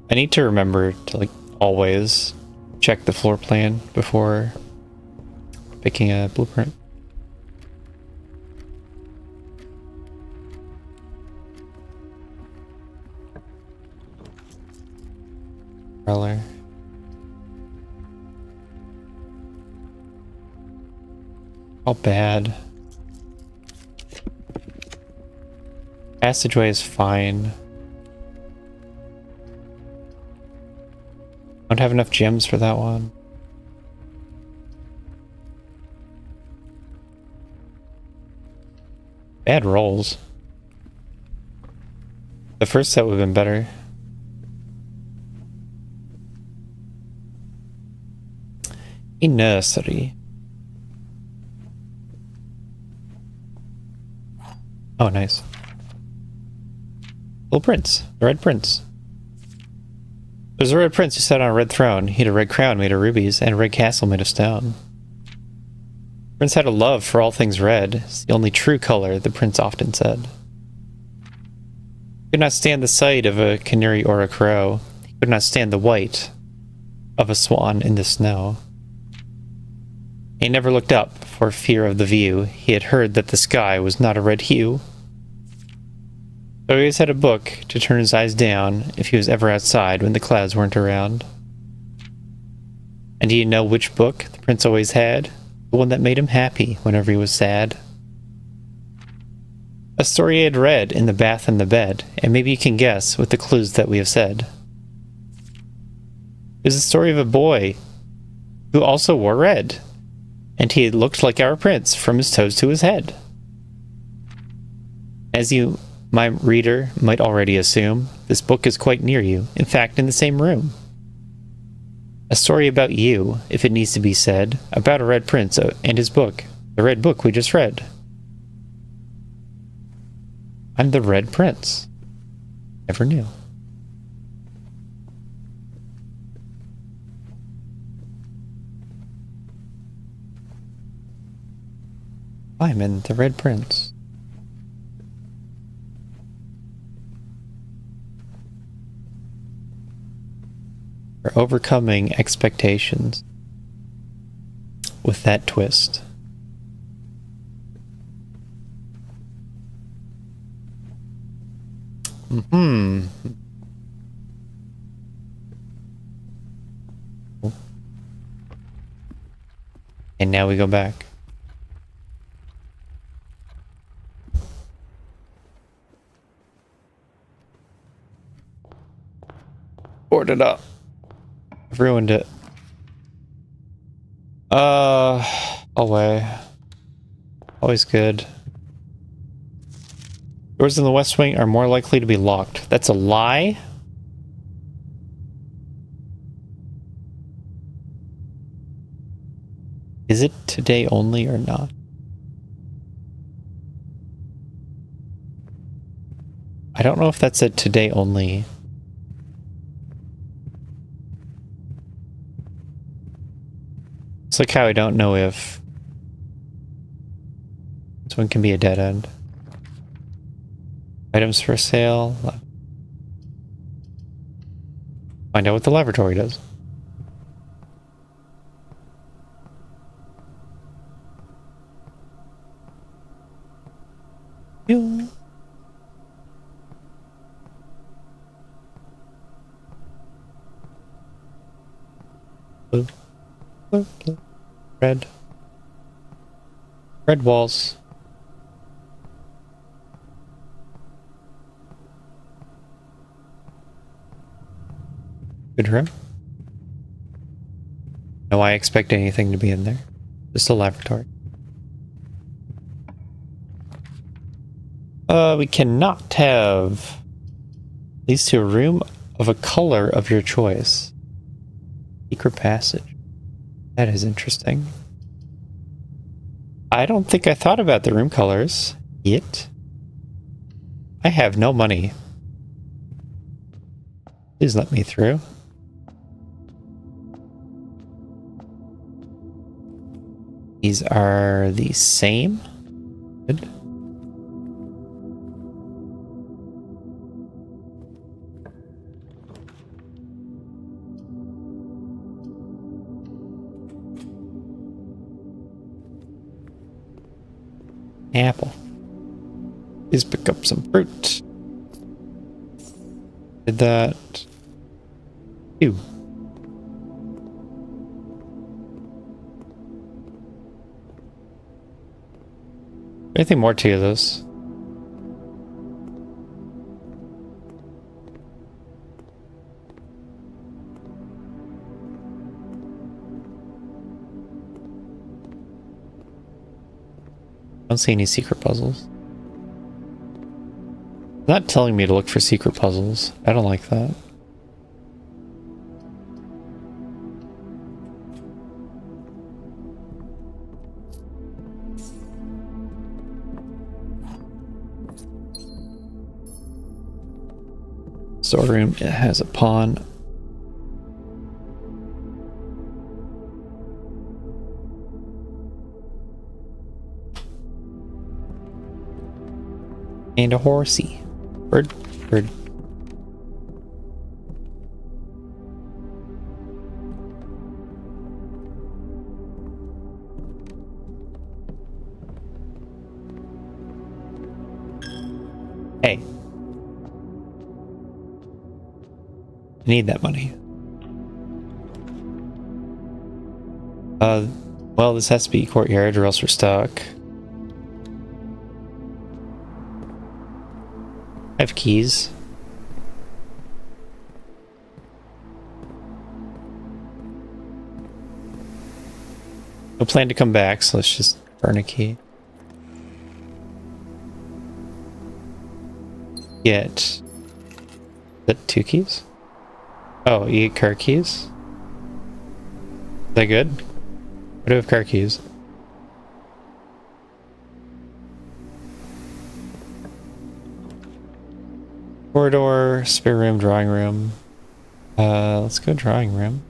I need to remember to, like, always check the floor plan before picking a blueprint. Color. How bad? Passageway is fine. Don't have enough gems for that one. Bad rolls. The first set would have been better. A nursery. Oh, nice. Little prince. The Red Prince. There's a red prince who sat on a red throne. He had a red crown made of rubies and a red castle made of stone. The prince had a love for all things red. It's the only true color, the prince often said. He could not stand the sight of a canary or a crow. He could not stand the white of a swan in the snow. He never looked up for fear of the view. He had heard that the sky was not a red hue. So he always had a book to turn his eyes down if he was ever outside when the clouds weren't around. And do you know which book the prince always had? The one that made him happy whenever he was sad. A story he had read in the bath and the bed, and maybe you can guess with the clues that we have said. It was the story of a boy who also wore red, and he looked like our prince from his toes to his head. As you, my reader, might already assume, this book is quite near you, in fact in the same room. A story about you, if it needs to be said, about a red prince and his book, the red book we just read. I'm the Red Prince. Never knew. Simon, the Red Prince. For overcoming expectations with that twist. And now we go back. Board it up. I've ruined it. Away. Always good. Doors in the West Wing are more likely to be locked. That's a lie? Is it today only or not? I don't know if that's a today only. It's like how I don't know if this one can be a dead end. Items for sale. Find out what the laboratory does. Pew. Blue. Blue, blue. Red. Red walls. Good room. No, I expect anything to be in there. Just a laboratory. We cannot have leads to a room of a color of your choice. Secret passage. That is interesting. I don't think I thought about the room colors yet. I have no money. Please let me through. These are the same. Good. Apple. Please pick up some fruit. Did that. Ew. Anything more to this? I don't see any secret puzzles. It's not telling me to look for secret puzzles. I don't like that. Storeroom, it has a pawn. And a horsey. Bird. Hey. I need that money. Well, this has to be courtyard or else we're stuck. I have keys. No plan to come back, so let's just burn a key. Get... Is that 2 keys? Oh, you get car keys? Is that good? I do have car keys. Corridor, spare room, drawing room. Let's go drawing room.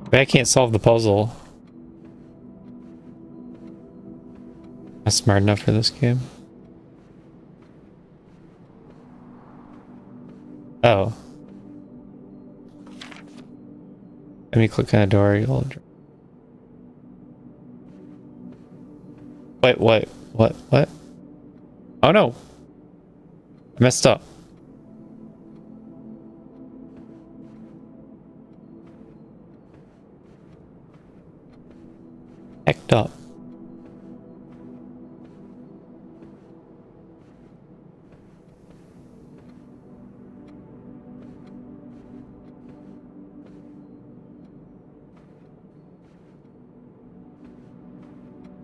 But I can't solve the puzzle. Not smart enough for this game. Oh. Let me click on a door. Wait, what? Oh no! I messed up. Hecked up.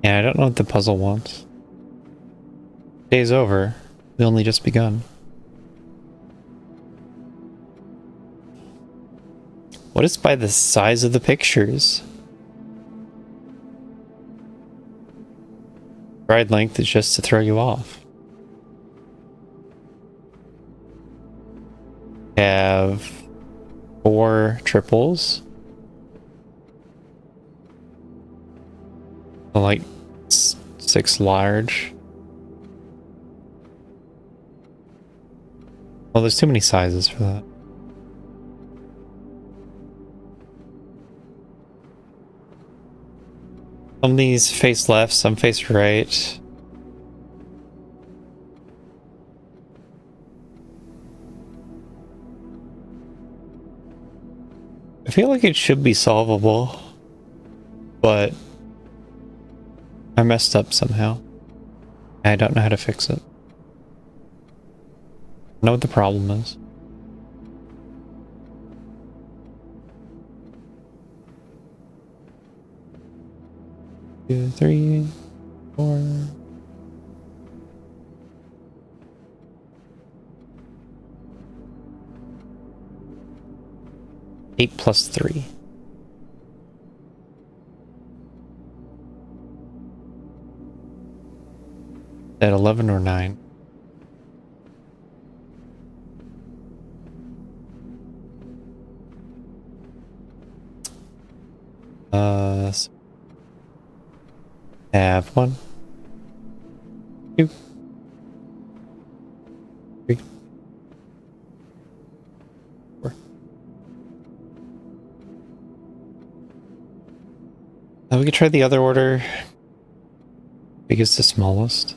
Yeah, I don't know what the puzzle wants. Day's over. We only just begun. What is by the size of the pictures? Ride length is just to throw you off. Have 4 triples. Like 6 large. Well, there's too many sizes for that. Some of these face left, some face right. I feel like it should be solvable, but I messed up somehow. I don't know how to fix it. I know what the problem is. Two, 3, 4. Eight plus 3. At 11 or 9. Have 1, 2, 3, 4. We could try the other order. Biggest to smallest.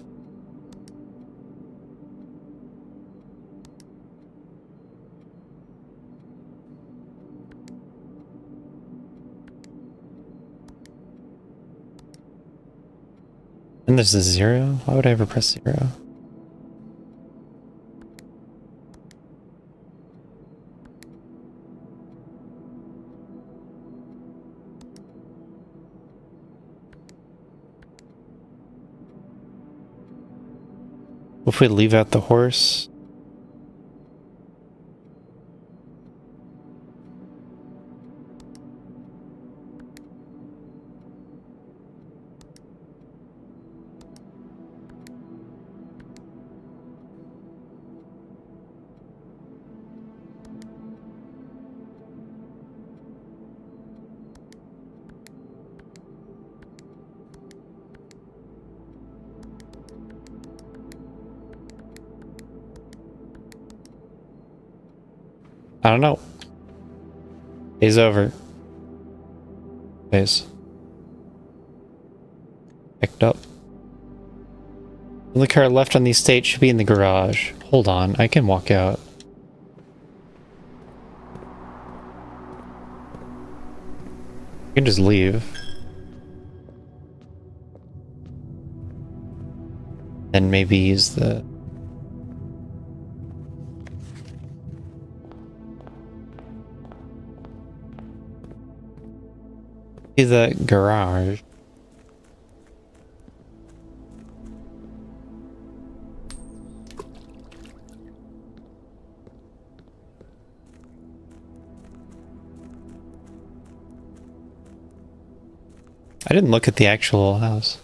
And this is 0? Why would I ever press 0? If we leave out the horse. I don't know. Day's over. Days. Picked up. The only car left on the estate should be in the garage. Hold on, I can walk out. I can just leave. Then maybe use the... the garage. I didn't look at the actual house.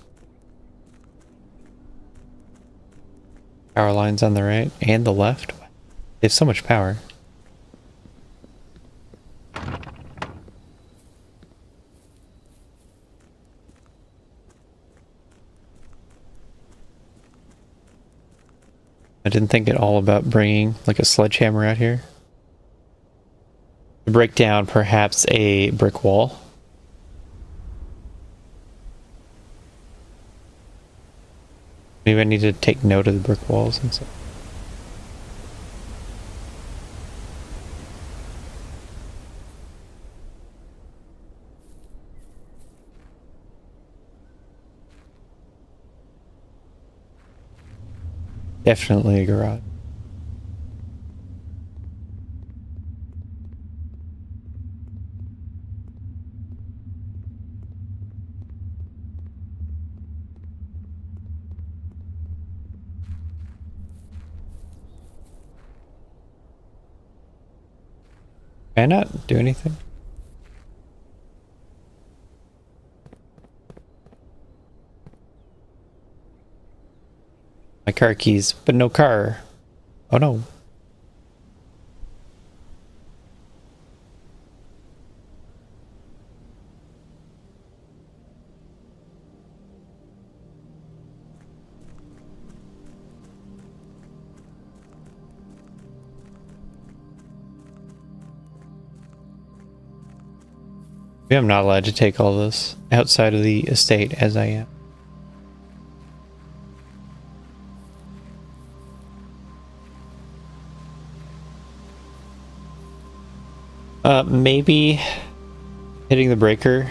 Power lines on the right and the left. They have so much power. I didn't think at all about bringing like a sledgehammer out here to break down perhaps a brick wall. Maybe I need to take note of the brick walls and stuff. Definitely a garage. Can I not do anything? My car keys, but no car. Oh no. Maybe I'm not allowed to take all this outside of the estate as I am. Maybe hitting the breaker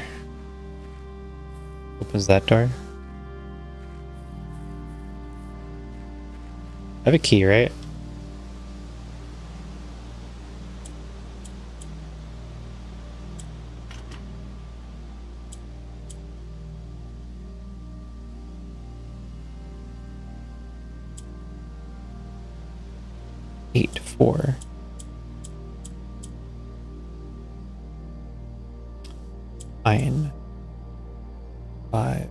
opens that door. I have a key, right? Eight, 4. Nine. 5.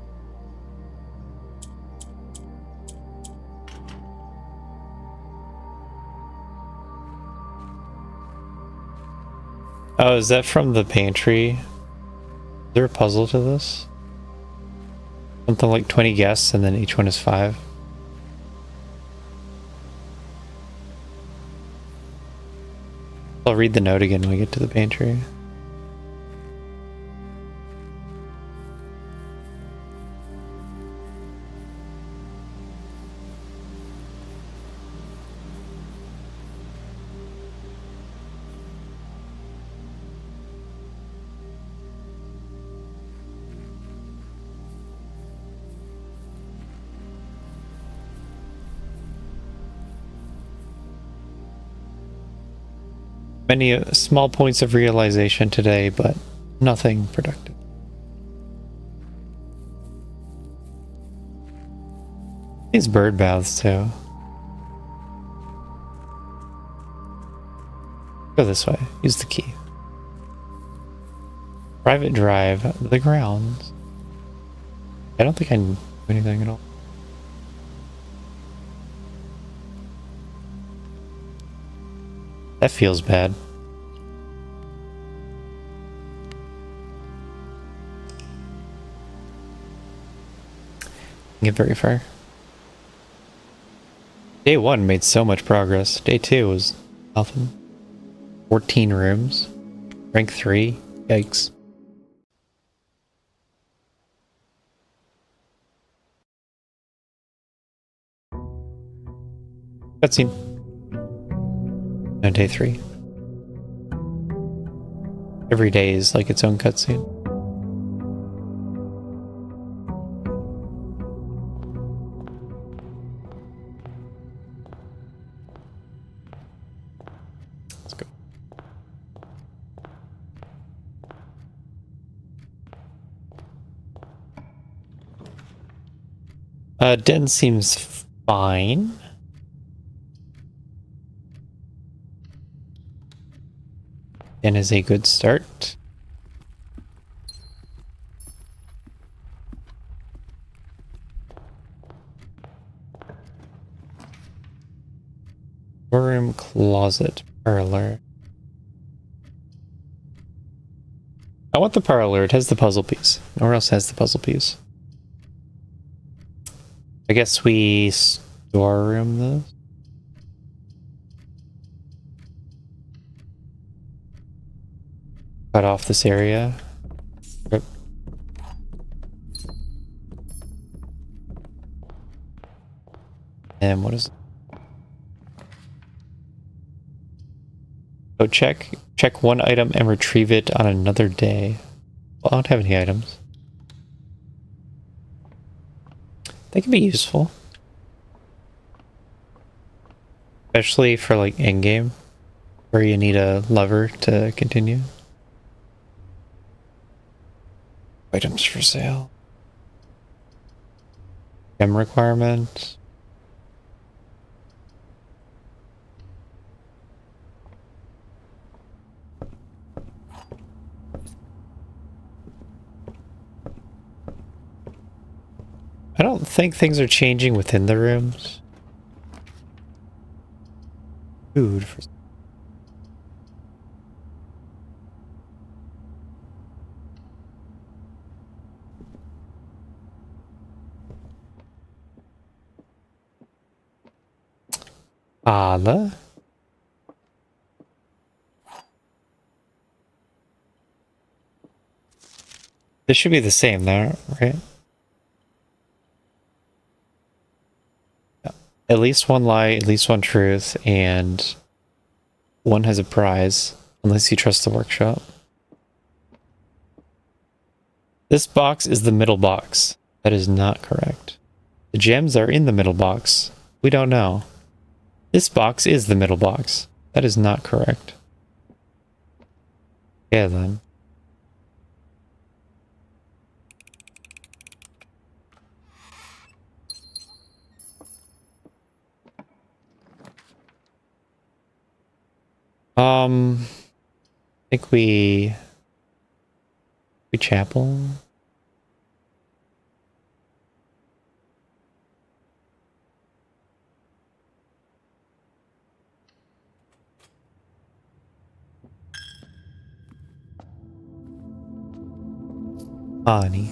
Oh, is that from the pantry? Is there a puzzle to this? Something like 20 guests and then each one is 5. I'll read the note again when we get to the pantry. Many small points of realization today, but nothing productive. These bird baths too. Go this way. Use the key. Private drive, the grounds. I don't think I do anything at all. That feels bad. Get very far. Day 1 made so much progress. Day 2 was nothing. 14 rooms. Rank 3. Yikes. Cutscene. No, day 3. Every day is like its own cutscene. Let's go. Den seems fine. Den is a good start. Room, closet, parlor. I want the parlor. It has the puzzle piece. Nowhere else has the puzzle piece. I guess we storeroom this. Cut off this area. Rip. And what is it? So check one item and retrieve it on another day. Well, I don't have any items. They can be useful. Especially for like endgame, where you need a lever to continue. Items for sale. Gem requirement. I don't think things are changing within the rooms. Food for... Father? This should be the same there, right? At least one lie, at least one truth, and one has a prize, unless you trust the workshop. This box is the middle box. That is not correct. The gems are in the middle box. We don't know. This box is the middle box. That is not correct. Yeah, then. I think we chapel. Honey.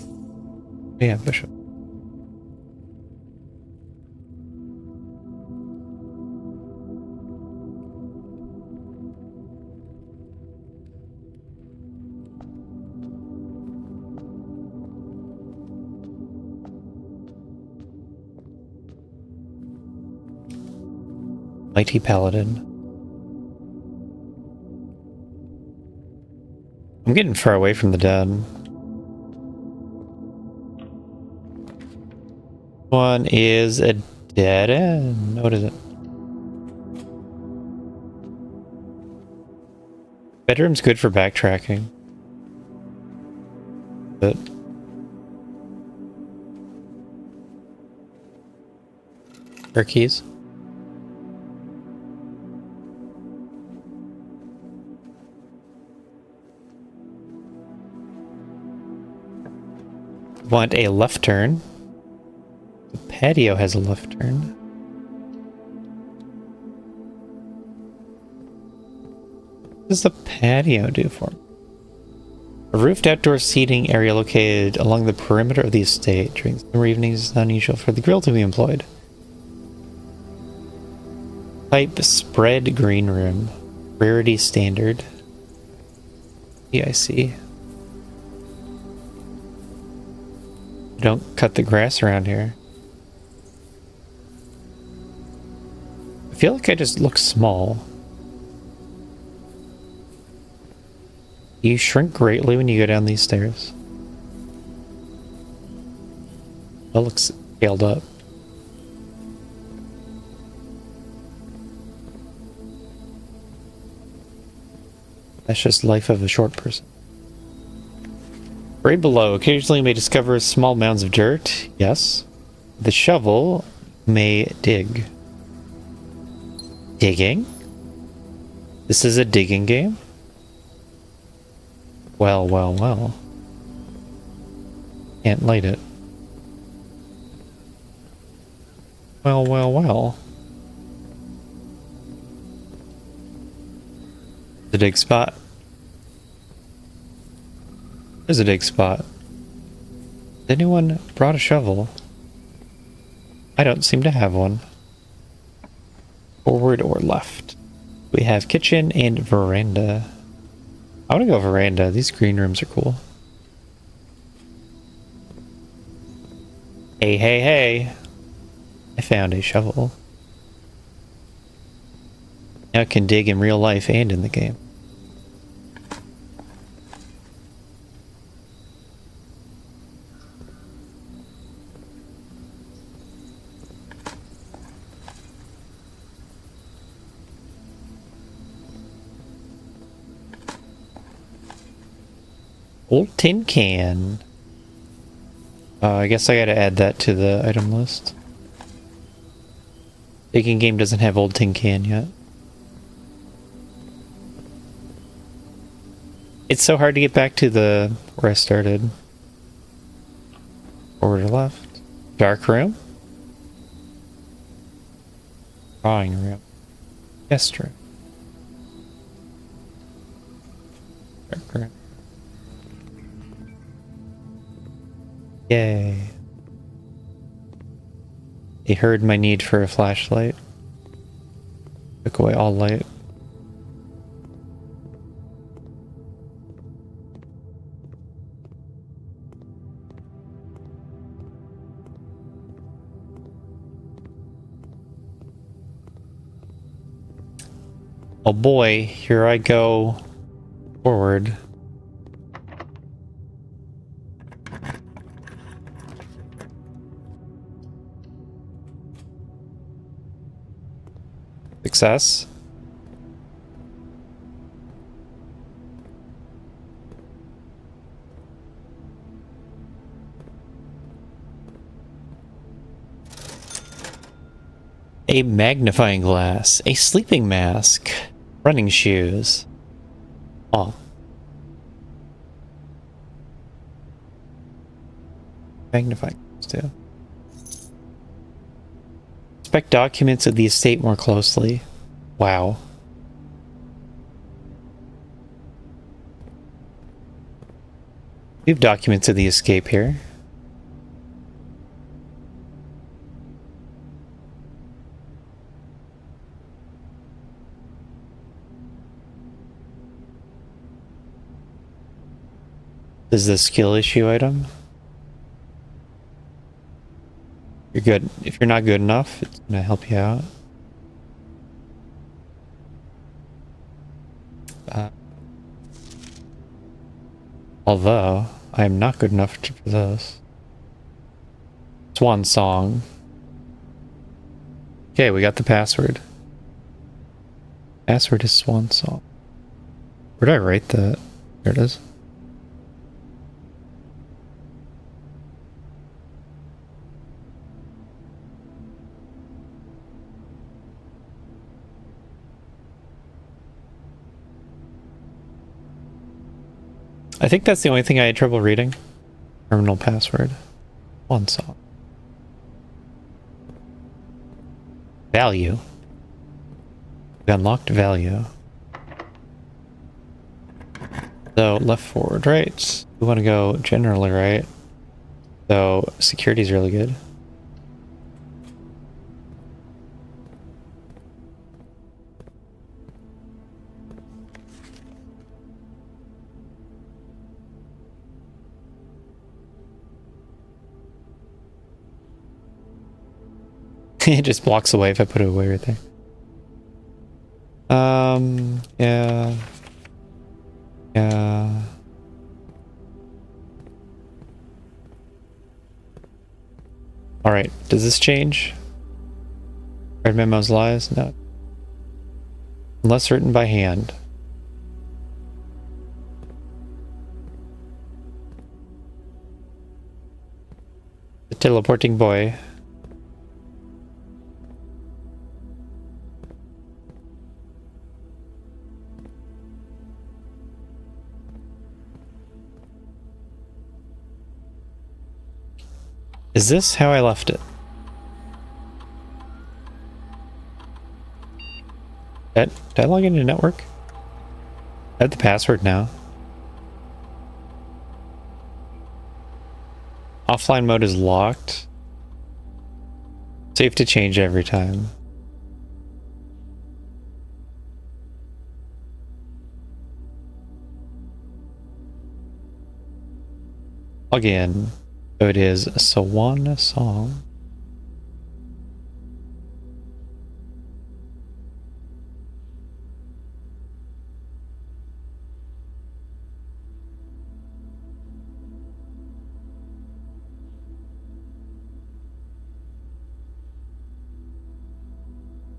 Yeah, Bishop. Mighty Paladin. I'm getting far away from the den. One is a dead end. What is it? Bedroom's good for backtracking. But our keys. Want a left turn. The patio has a left turn. What does the patio do for me? A roofed outdoor seating area located along the perimeter of the estate. During summer evenings, it's unusual for the grill to be employed. Type spread green room. Rarity standard. PIC. Don't cut the grass around here. I feel like I just look small. You shrink greatly when you go down these stairs. That looks scaled up. That's just life of a short person. Right below, occasionally you may discover small mounds of dirt. Yes. The shovel may dig. Digging? This is a digging game? Well, well, well. Can't light it. Well, well, well. The dig spot. There's a dig spot. Has anyone brought a shovel? I don't seem to have one. Forward or left? We have kitchen and veranda. I want to go veranda. These green rooms are cool. Hey, hey, hey. I found a shovel. Now I can dig in real life and in the game. Old tin can. I guess I gotta add that to the item list. Digging game doesn't have old tin can yet. It's so hard to get back to the where I started. Forward or left? Dark room? Drawing room. Guest room. Dark room. Yay. They heard my need for a flashlight. Took away all light. Oh boy, here I go. Forward. Success. A magnifying glass, a sleeping mask, running shoes. Oh. Magnifying glass too. Inspect documents of the estate more closely. Wow. We have documents of the escape here. This is the skill issue item. You're good. If you're not good enough, it's gonna help you out. Although I am not good enough for this. Swan song. Okay, we got the password. Password is swan song. Where did I write that? There it is. I think that's the only thing I had trouble reading. Terminal password. One song. Value. We unlocked value. So left, forward, right. We want to go generally right. So security is really good. It just blocks away if I put it away right there. Yeah. Yeah. Alright, does this change? Red memos lies? No. Unless written by hand. The teleporting boy. Is this how I left it? Did I log into network? I have the password now. Offline mode is locked. Safe to change every time. Log in. So it is a Swan song.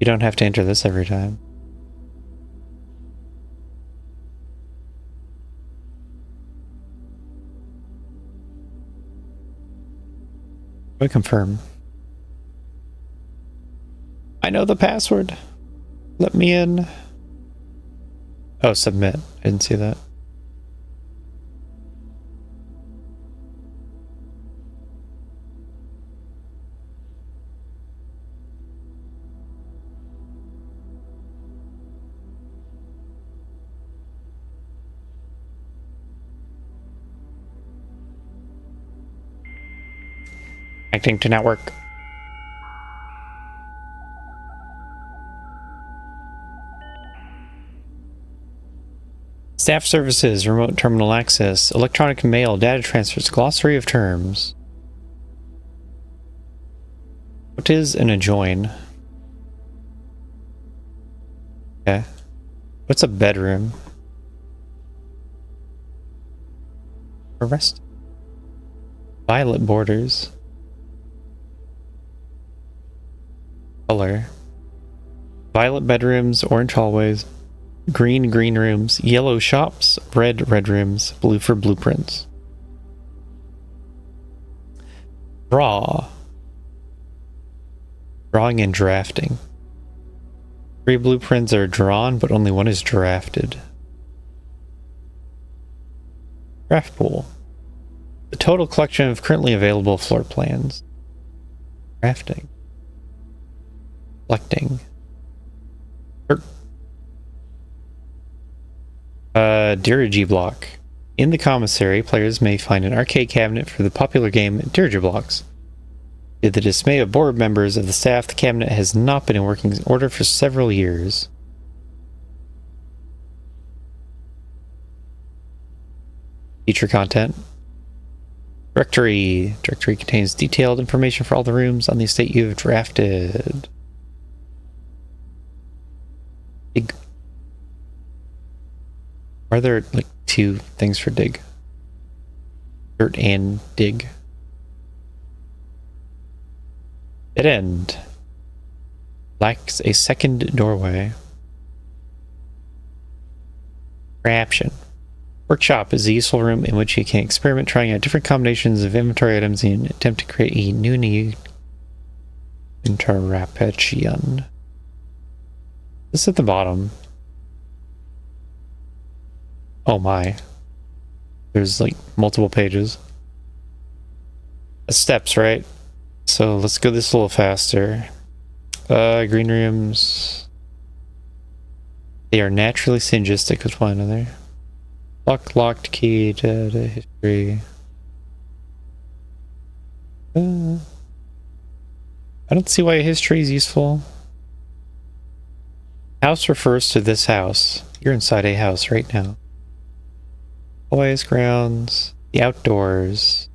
You don't have to enter this every time. We confirm. I know the password. Let me in. Oh, submit. I didn't see that. Connecting to network. Staff services, remote terminal access, electronic mail, data transfers, glossary of terms. What is an adjoin? Okay. What's a bedroom? Arrest. Violet borders. Color. Violet bedrooms, orange hallways, green rooms, yellow shops, red rooms, blue for blueprints. Draw. Drawing and drafting. 3 blueprints are drawn, but only 1 is drafted. Draft pool. The total collection of currently available floor plans. Drafting. Collecting. Dirigy block. In the commissary, players may find an arcade cabinet for the popular game Dirigy Blocks. To the dismay of board members of the staff, the cabinet has not been in working order for several years. Feature content. Directory. Directory contains detailed information for all the rooms on the estate you have drafted. Dig. Are there like 2 things for dig? Dirt and dig. Dead end. Lacks a second doorway. Craption. Workshop is a useful room in which you can experiment trying out different combinations of inventory items in an attempt to create a new interrapation. This is at the bottom. Oh my. There's like multiple pages. Steps, right? So let's go this a little faster. Green rooms. They are naturally synergistic with one another. Locked key to history. I don't see why history is useful. House refers to this house. You're inside a house right now. Hallways, grounds, the outdoors.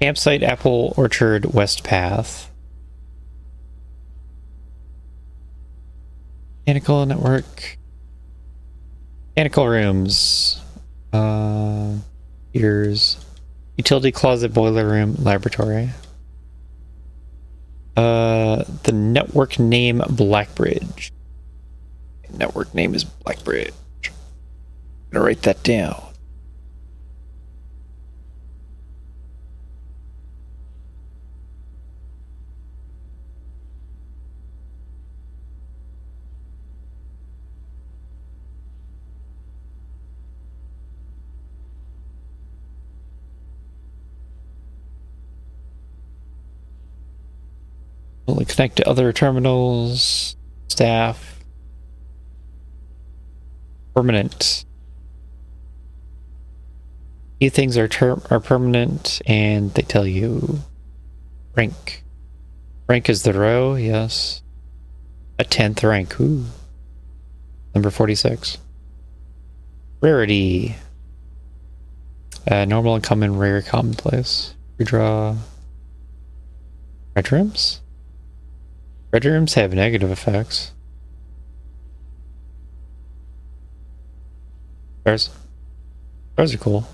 Campsite, apple orchard, west path. Mechanical network. Mechanical rooms. Here's utility closet, boiler room, laboratory. The network name Blackbridge. Network name is Blackbridge. I'm gonna write that down. Only connect to other terminals, staff, permanent. Few things are permanent, and they tell you rank. Rank is the row, yes. A 10th rank, ooh. Number 46. Rarity. Normal, uncommon, rare, commonplace. Redraw. Red rooms? Red rooms have negative effects. Stars. Stars are cool.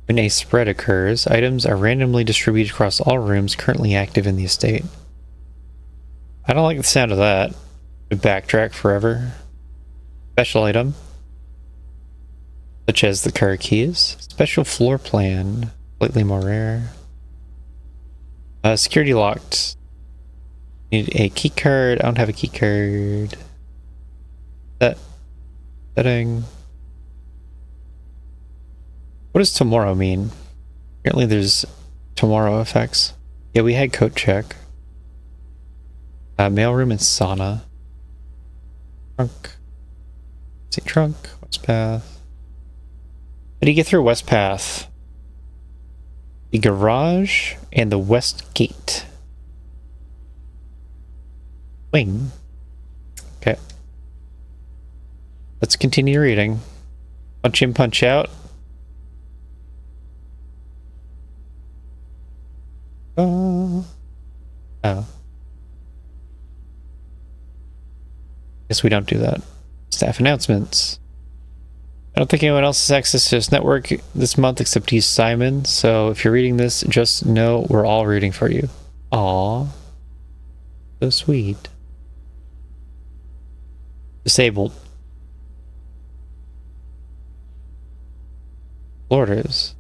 When a spread occurs, items are randomly distributed across all rooms currently active in the estate. I don't like the sound of that. To backtrack forever. Special item. Such as the car keys. Special floor plan. Slightly more rare. Security locked. Need a key card. I don't have a key card. Setting. What does tomorrow mean? Apparently there's tomorrow effects. Yeah, we had coat check. Mailroom and sauna. Trunk. See, trunk. West path. How do you get through West path? The garage and the west gate. Wing. Okay. Let's continue reading. Punch in, punch out. Oh. Guess we don't do that. Staff announcements. I don't think anyone else has access to this network this month except you, Simon. So if you're reading this, just know we're all rooting for you. Aww. So sweet. Disabled. Orders.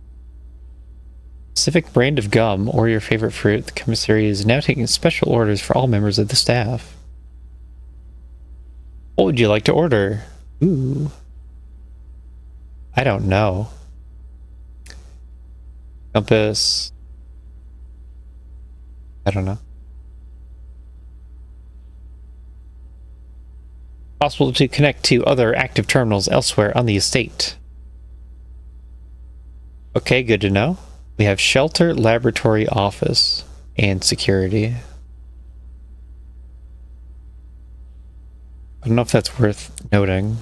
Specific brand of gum or your favorite fruit, the commissary is now taking special orders for all members of the staff. What would you like to order? Ooh. I don't know. Compass. I don't know. Possible to connect to other active terminals elsewhere on the estate. Okay, good to know. We have shelter, laboratory, office, and security. I don't know if that's worth noting.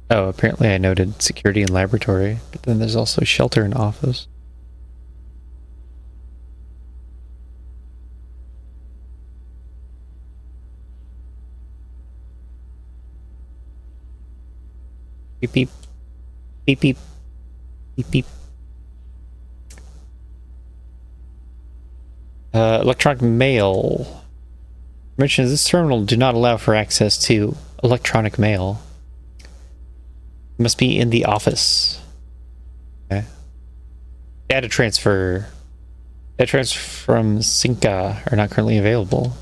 Oh, apparently I noted security and laboratory, but then there's also shelter and office. Beep beep. Beep beep. Beep beep. Electronic mail. Mentions this terminal do not allow for access to electronic mail. It must be in the office. Okay. Data transfer. Data transfer from Cinca are not currently available.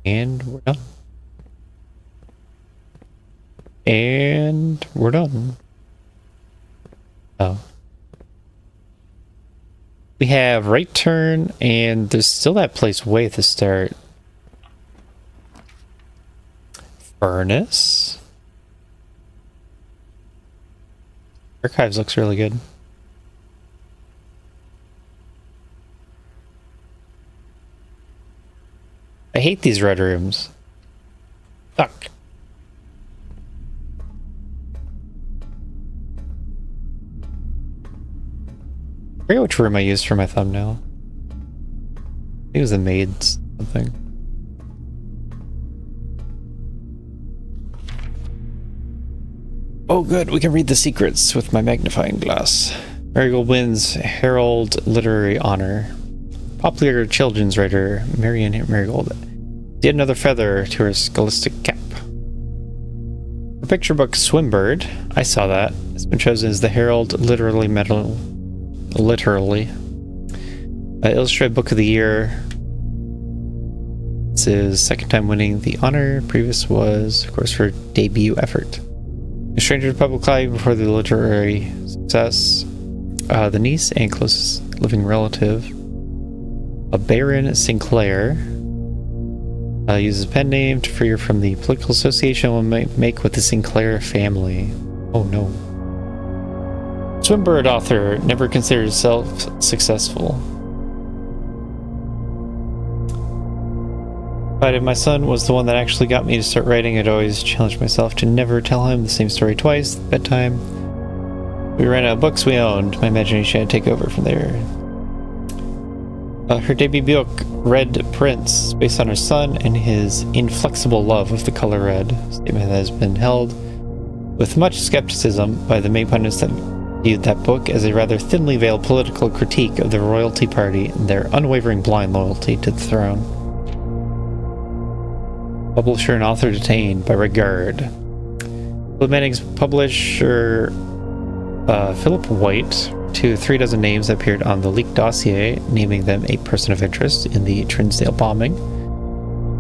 And we're done. And we're done. Oh. We have right turn, and there's still that place way at the start. Furnace. Archives looks really good. I hate these red rooms. Fuck. I forget which room I used for my thumbnail. I think it was the maid's something. Oh good, we can read the secrets with my magnifying glass. Marigold wins Herald Literary Honor. Popular children's writer Marion Marigold. Yet another feather to her scholastic cap. Her picture book Swimbird, I saw that. It's been chosen as the Herald Literary Medal. Illustrated Book of the Year. This is second time winning the honor. Previous was, of course, her debut effort. A stranger to public eye before the literary success. The niece and closest living relative. A Baron Sinclair. Uses a pen name to free her from the political association will make with the Sinclair family. Oh no. Swimbird author never considered herself successful. But if my son was the one that actually got me to start writing, I'd always challenge myself to never tell him the same story twice at bedtime. We ran out of books we owned. My imagination had to take over from there. Her debut book, Red Prince, based on her son and his inflexible love of the color red. A statement that has been held with much skepticism by the main pundits that viewed that book as a rather thinly veiled political critique of the royalty party and their unwavering blind loyalty to the throne. Publisher and author detained by regard. Philip Manning's publisher, Philip White, to 36 names that appeared on the leaked dossier, naming them a person of interest in the Trinsdale bombing.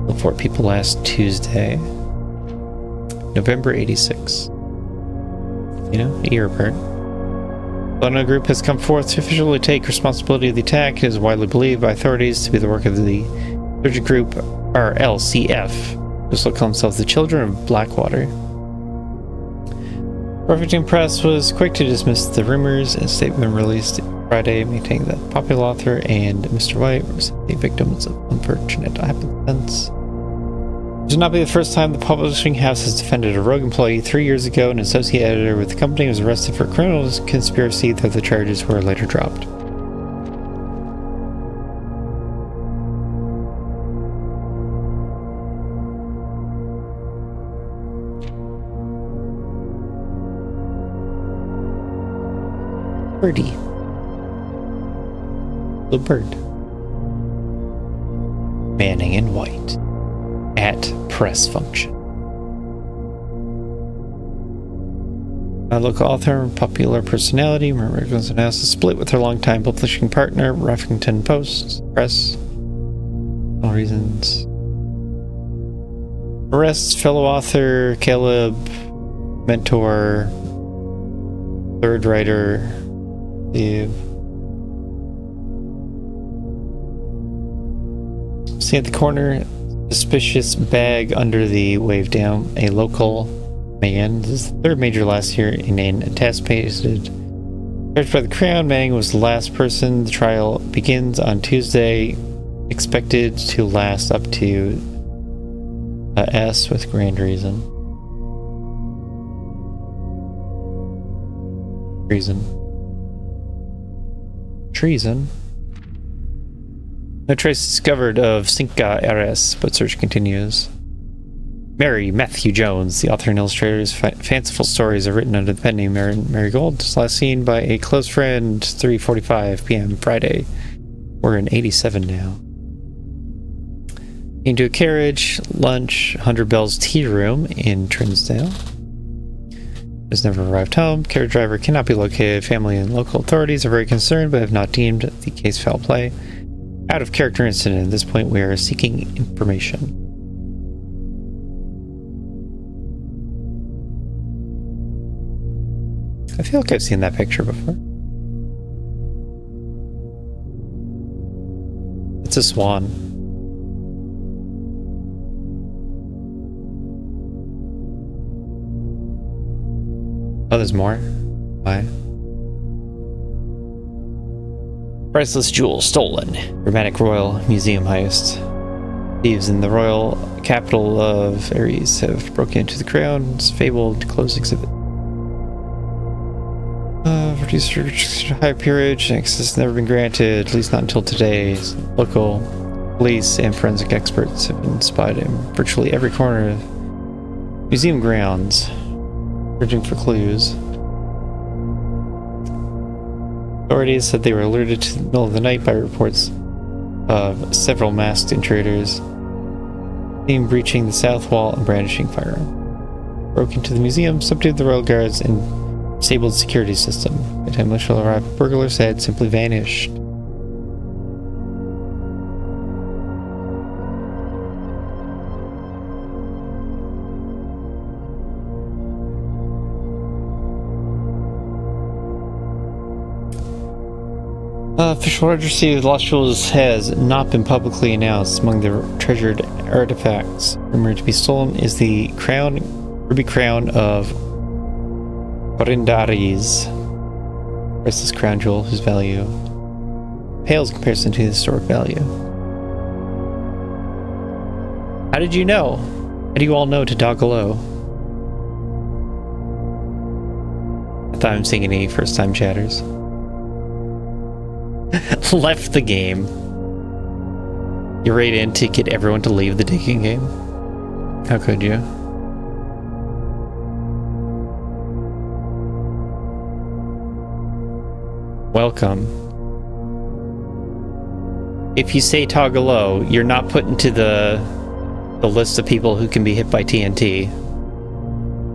The 4 people last Tuesday, November 86. You know, a year apart. The London group has come forth to officially take responsibility of the attack. It is widely believed by authorities to be the work of the Surgeon Group, or LCF, which will call themselves the Children of Blackwater. Buffington Press was quick to dismiss the rumors, and a statement released Friday maintaining that the popular author and Mr. White were simply victims of unfortunate happenstance. It should not be the first time the publishing house has defended a rogue employee. 3 years ago, an associate editor with the company was arrested for criminal conspiracy, though the charges were later dropped. Birdie. The bird. Manning and White. At press function. A local author and popular personality, Maria Gonzalez is split with her longtime publishing partner, Huffington Post Press. All reasons. Arrests fellow author Caleb, mentor, third writer, Steve. See at the corner, suspicious bag under the wave down. A local man. This is the third major last year in an anticipated. Charged by the Crown, Manning was the last person. The trial begins on Tuesday, expected to last up to S with grand reason. Treason. No trace discovered of Cinca RS, but search continues. Mary Matthew Jones, the author and illustrator's fanciful stories are written under the pen name Marigold, last seen by a close friend, 3:45 p.m. Friday. We're in 87 now. Into a carriage, lunch, 100 Bells tea room in Trinsdale. Has never arrived home. Carriage driver cannot be located. Family and local authorities are very concerned, but have not deemed the case foul play. Out of character incident. At this point, we are seeking information. I feel like I've seen that picture before. It's a swan. Oh, there's more? Why? Priceless jewel stolen. Dramatic Royal Museum heist. Thieves in the royal capital of Ares have broken into the crown's fabled closed exhibit. Reduced high peerage and access has never been granted, at least not until today. Local police and forensic experts have been spotted in virtually every corner of museum grounds, searching for clues. Authorities said they were alerted to the middle of the night by reports of several masked intruders seen breaching the south wall and brandishing firearm. Broke into the museum, subdued the royal guards, and disabled security system. By the time Mitchell arrived, burglars had simply vanished. Official registry of Lost Jewels has not been publicly announced. Among the treasured artifacts rumored to be stolen is the ruby crown of Orindaris, priceless crown jewel whose value pales in comparison to the historic value. How did you know? How do you all know to dog hello? I thought I'm seeing any first-time chatters. Left the game. You raid in to get everyone to leave the digging game? How could you? Welcome. If you say Togolo, you're not put into the list of people who can be hit by TNT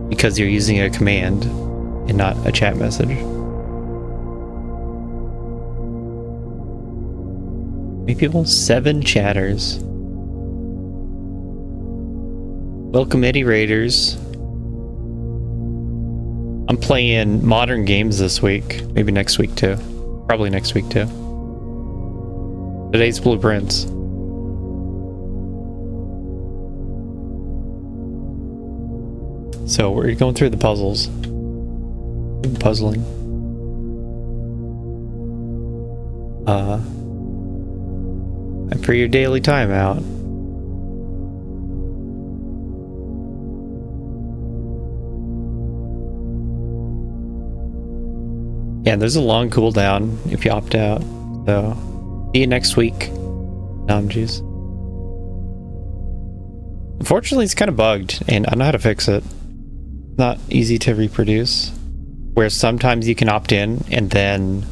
because you're using a command and not a chat message. Many people? 7 chatters. Welcome, Eddie Raiders. I'm playing modern games this week. Maybe next week too. Probably next week too. Today's Blueprints. So we're going through the puzzles. Puzzling. And for your daily timeout. Yeah, there's a long cooldown if you opt out. So, see you next week. Namjis. Unfortunately, it's kind of bugged, and I know how to fix it. Not easy to reproduce. Where sometimes you can opt in, and then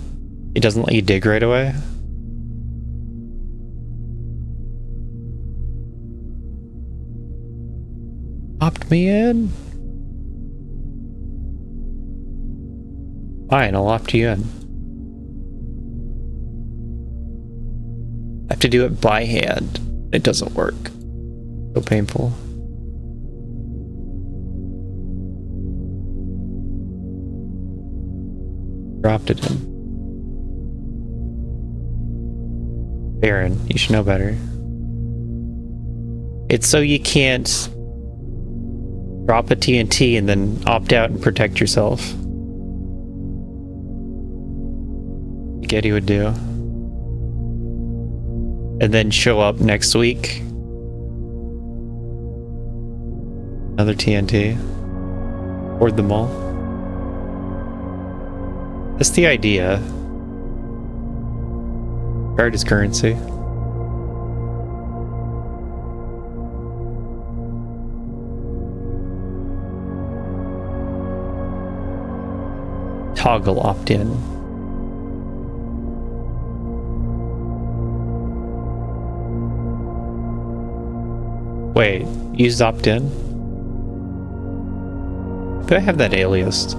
it doesn't let you dig right away. Opt me in? Fine, I'll opt you in. I have to do it by hand. It doesn't work. So painful. Dropped it in. Baron, you should know better. It's so you can't drop a TNT and then opt out and protect yourself. Like Eddie would do. And then show up next week. Another TNT. Hoard them all. That's the idea. Guard is currency. Toggle opt-in. Wait, used opt-in? Do I have that aliased?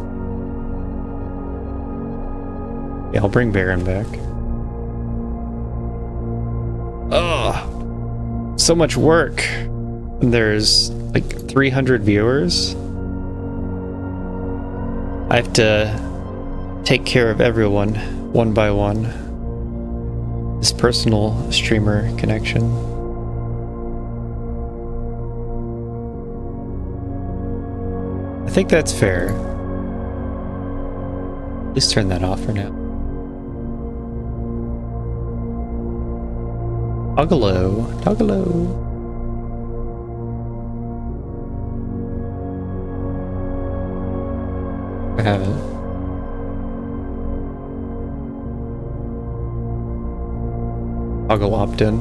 Yeah, I'll bring Baron back. Ugh! So much work! There's like 300 viewers. I have to take care of everyone, one by one. This personal streamer connection. I think that's fair. Let's turn that off for now. Toggalo, toggalo. I have it. Toggle opt-in.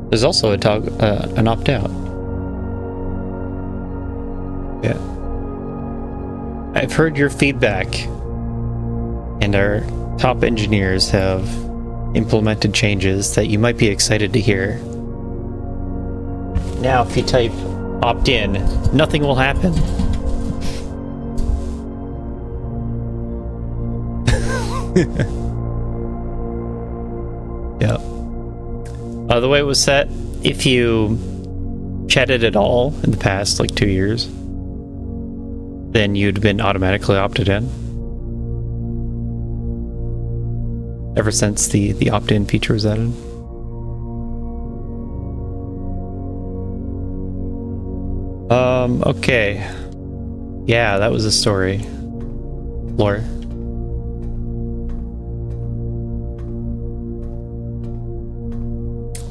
There's also a an opt-out. Yeah. I've heard your feedback, and our top engineers have implemented changes that you might be excited to hear. Now, if you type opt-in, nothing will happen. Yep. The way it was set, if you chatted at all in the past, like 2 years, then you'd been automatically opted in. Ever since the opt-in feature was added. Okay. Yeah, that was a story. Lore.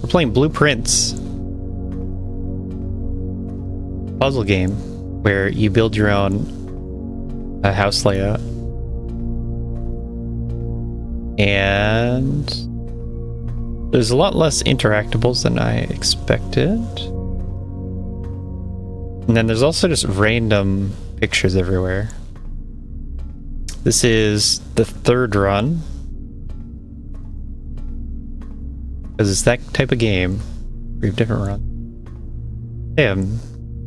We're playing Blueprints. Puzzle game where you build your own house layout. And there's a lot less interactables than I expected. And then there's also just random pictures everywhere. This is the third run. Because it's that type of game. We have different runs. Yeah, I'm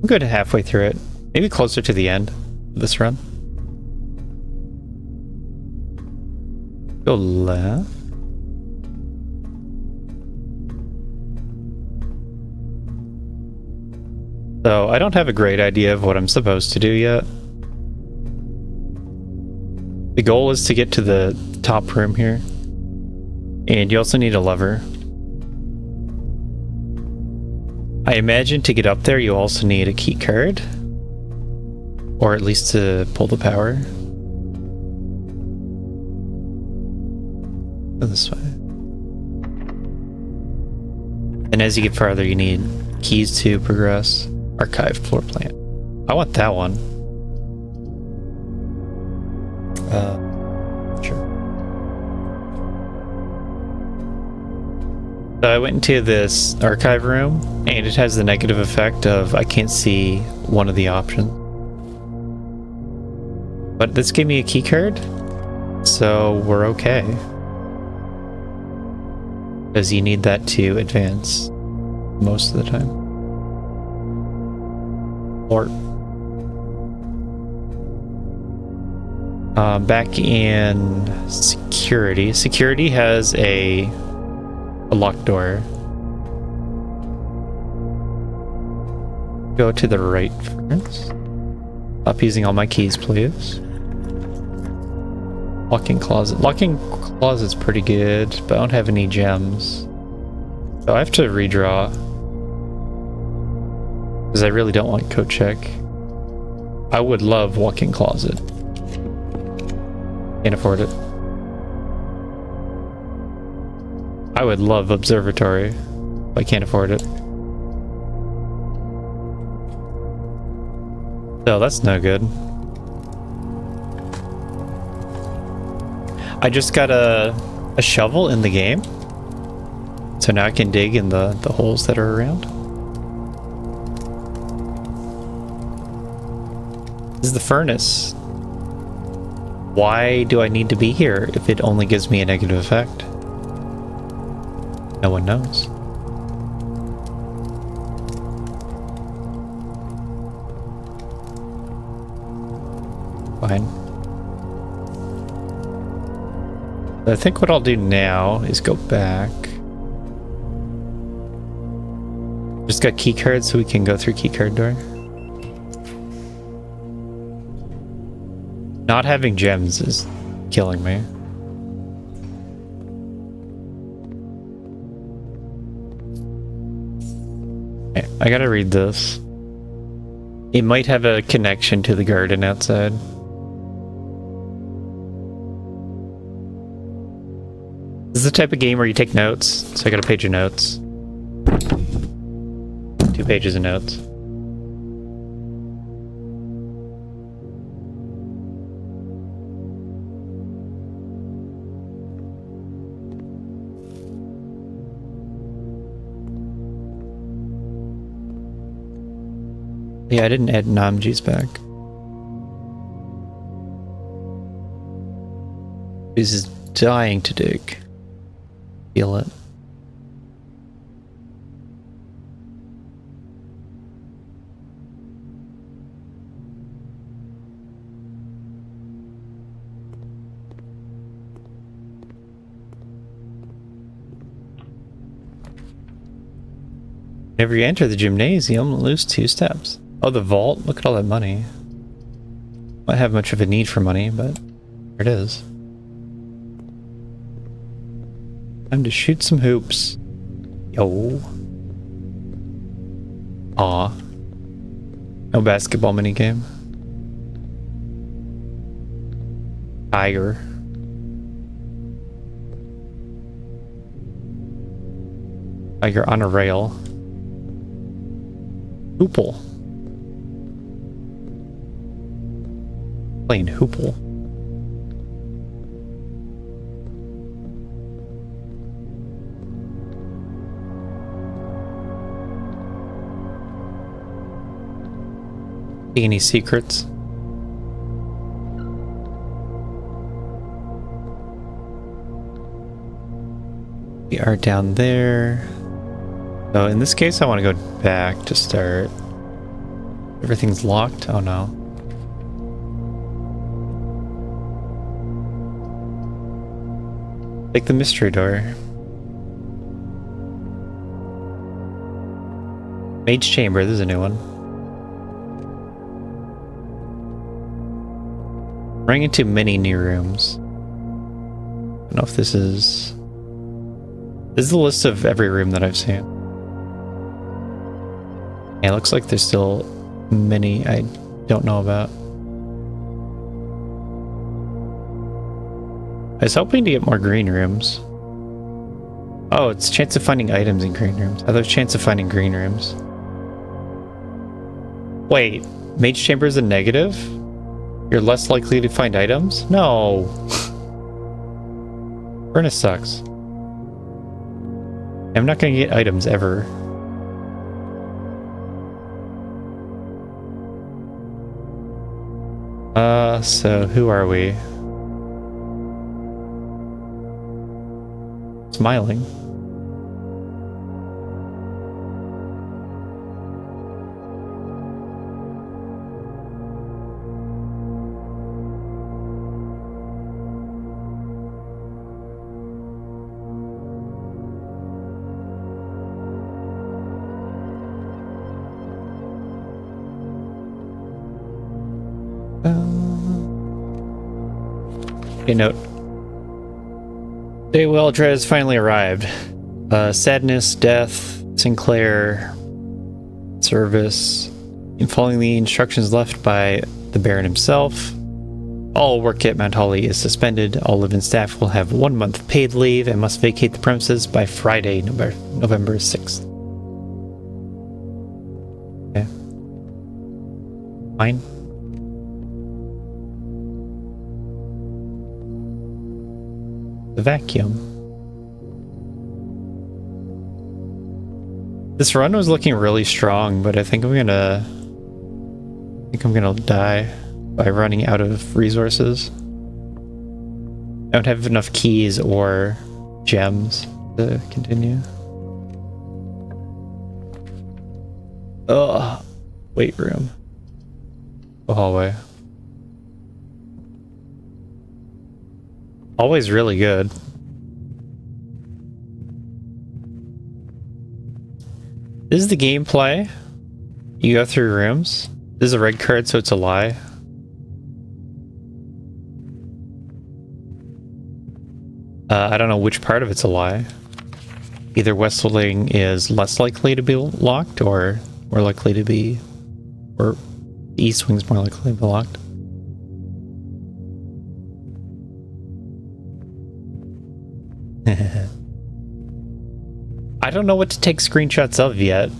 good halfway through it. Maybe closer to the end of this run. Go left. So I don't have a great idea of what I'm supposed to do yet. The goal is to get to the top room here. And you also need a lever. I imagine to get up there you also need a key card. Or at least to pull the power. Go this way. And as you get farther you need keys to progress. Archived floor plan. I want that one. Sure. So I went into this archive room, and it has the negative effect of I can't see one of the options. But this gave me a key card, so we're okay. Because you need that to advance most of the time. Or back in security. Security has a locked door. Go to the right first. Stop using all my keys, please. Walk-in closet. Walk-in closet's pretty good, but I don't have any gems. So I have to redraw. Because I really don't want coat check. I would love walk-in closet. Can't afford it. I would love observatory. But I can't afford it. So that's no good. I just got a shovel in the game. So now I can dig in the holes that are around. This is the furnace. Why do I need to be here if it only gives me a negative effect? No one knows. Fine. I think what I'll do now is go back. Just got key cards so we can go through key card door. Not having gems is killing me. Okay, I gotta read this. It might have a connection to the garden outside. This is the type of game where you take notes, so I got a page of notes. 2 pages of notes. Yeah, I didn't add Namji's back. This is dying to dig. Feel it. Whenever you enter the gymnasium, lose 2 steps. Oh, the vault? Look at all that money. Might have much of a need for money, but there it is. Time to shoot some hoops. Yo. Aw. No basketball minigame. Tiger. Tiger on a rail. Hoople. Playing Hoople. See any secrets? We are down there. So in this case, I want to go back to start. Everything's locked? Oh no. Take the mystery door. Mage Chamber, this is a new one. Running into many new rooms. I don't know if this is... This is the list of every room that I've seen. Yeah, it looks like there's still many I don't know about. I was hoping to get more green rooms. Oh, it's chance of finding items in green rooms. I thought it was chance of finding green rooms. Wait, Mage Chamber is a negative? You're less likely to find items? No! Furnace sucks. I'm not gonna get items ever. So who are we? Smiling. Okay, note. Daywell has finally arrived. Sadness, death, Sinclair, service. In following the instructions left by the Baron himself, all work at Mount Holly is suspended. All live-in staff will have 1 month paid leave and must vacate the premises by Friday, November 6th. Okay. Fine. The vacuum. This run was looking really strong, but I think I'm gonna die by running out of resources. I don't have enough keys or gems. To continue. Ugh. Weight room. The hallway. Always really good. This is the gameplay. You go through rooms. This is a red card, so it's a lie. I don't know which part of it's a lie. Either West Wing is less likely to be locked, or more likely to be, or the East Wing's more likely to be locked. I don't know what to take screenshots of yet.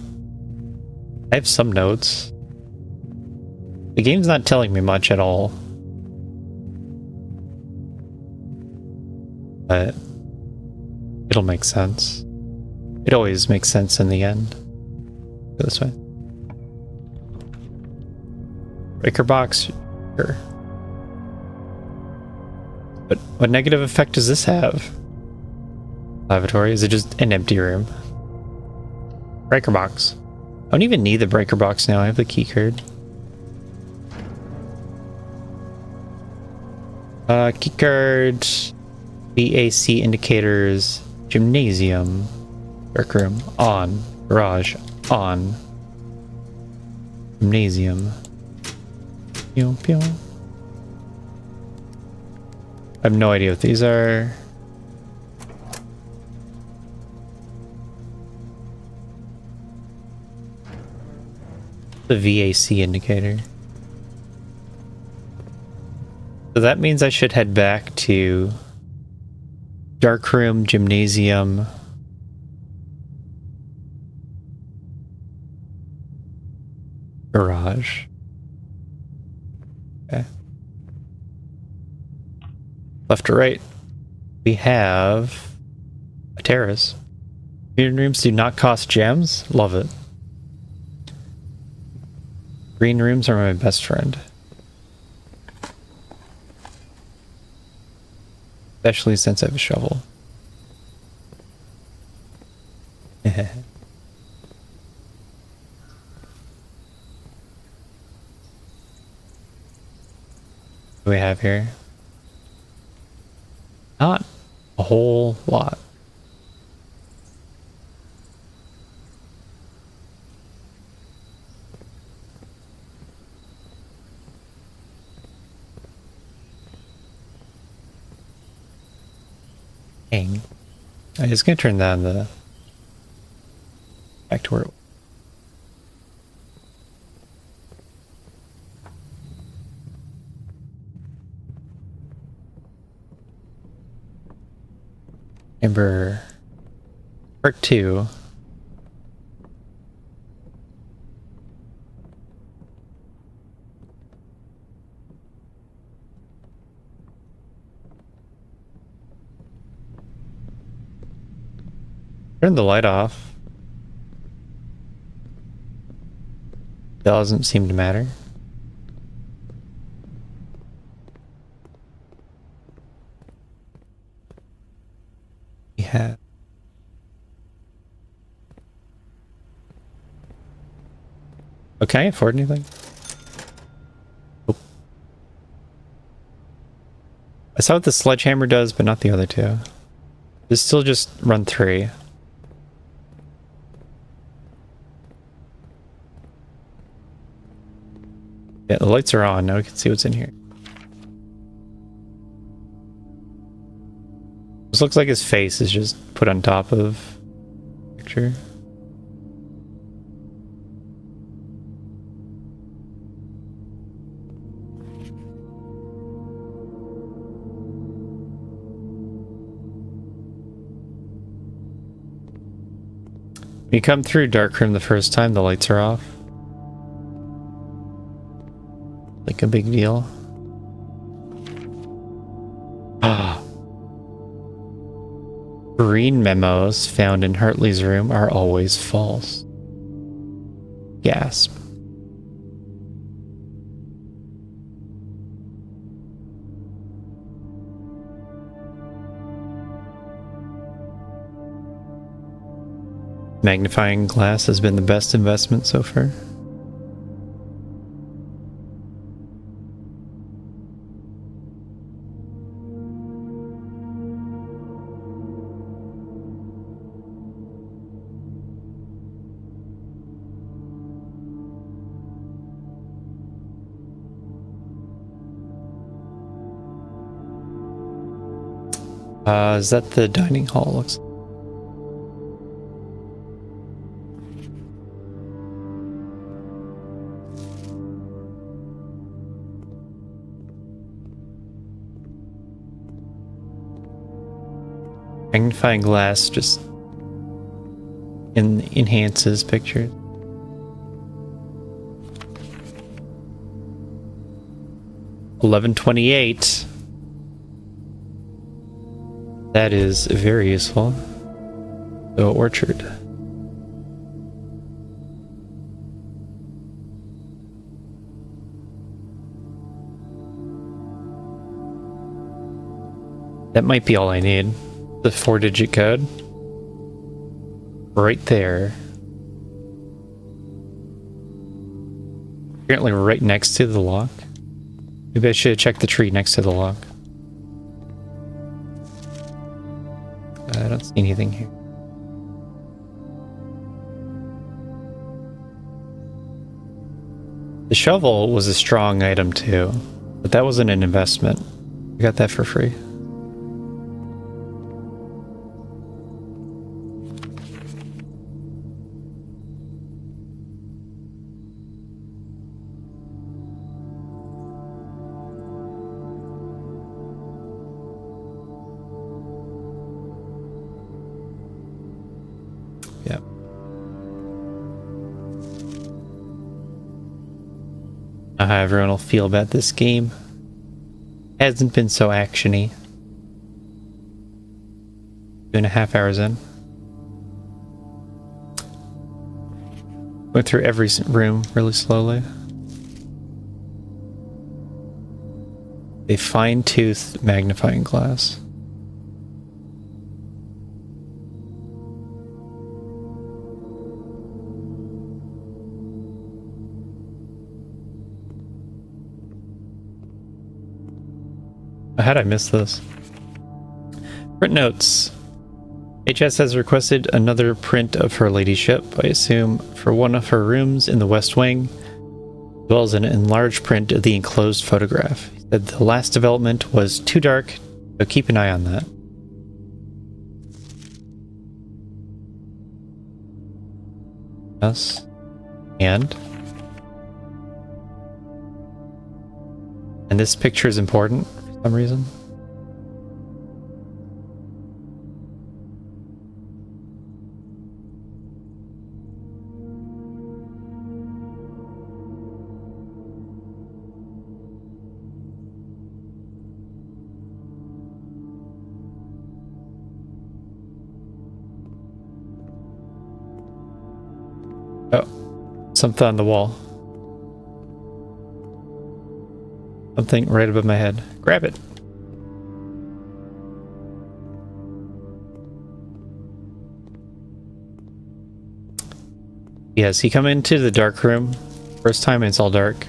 I have some notes. The game's not telling me much at all. But it'll make sense. It always makes sense in the end. Go this way. Breaker box. Sure. But what negative effect does this have? Lavatory? Is it just an empty room? Breaker box. I don't even need the breaker box now. I have the key card. Key card. BAC indicators. Gymnasium. Dark room. On. Garage. On. Gymnasium. Pew, pew. I have no idea what these are. The VAC indicator. So that means I should head back to dark room, gymnasium, garage. Okay. Left to right, we have a terrace. Green rooms do not cost gems. Love it. Green rooms are my best friend. Especially since I have a shovel. What do we have here? Not a whole lot. Dang. I'm just gonna turn down the back to where it was. Number part 2. Turn the light off. Doesn't seem to matter. We have oh, can I afford anything? Oh. I saw what the sledgehammer does, but not the other two. This still just run 3. Yeah, the lights are on. Now we can see what's in here. This looks like his face is just put on top of the picture. When you come through Darkroom the first time, the lights are off. Like a big deal. Ah. Green memos found in Hartley's room are always false. Gasp. magnifying glass has been the best investment so far. Is that the dining hall? Looks. Magnifying glass just enhances pictures. $11.28. That is very useful. So orchard. That might be all I need. The 4-digit code. Right there. Apparently right next to the lock. Maybe I should have checked the tree next to the lock. I don't see anything here. The shovel was a strong item too, but that wasn't an investment. I got that for free. Yep. How everyone will feel about this game. Hasn't been so actiony. 2.5 hours in. Went through every room really slowly. A fine-toothed magnifying glass. How did I miss this? Print notes. HS has requested another print of Her Ladyship, I assume, for one of her rooms in the West Wing, as well as an enlarged print of the enclosed photograph. He said the last development was too dark, so keep an eye on that. Yes. And this picture is important for some reason. Oh, something on the wall. Something right above my head. Grab it. Yes, he come into the dark room. First time it's all dark.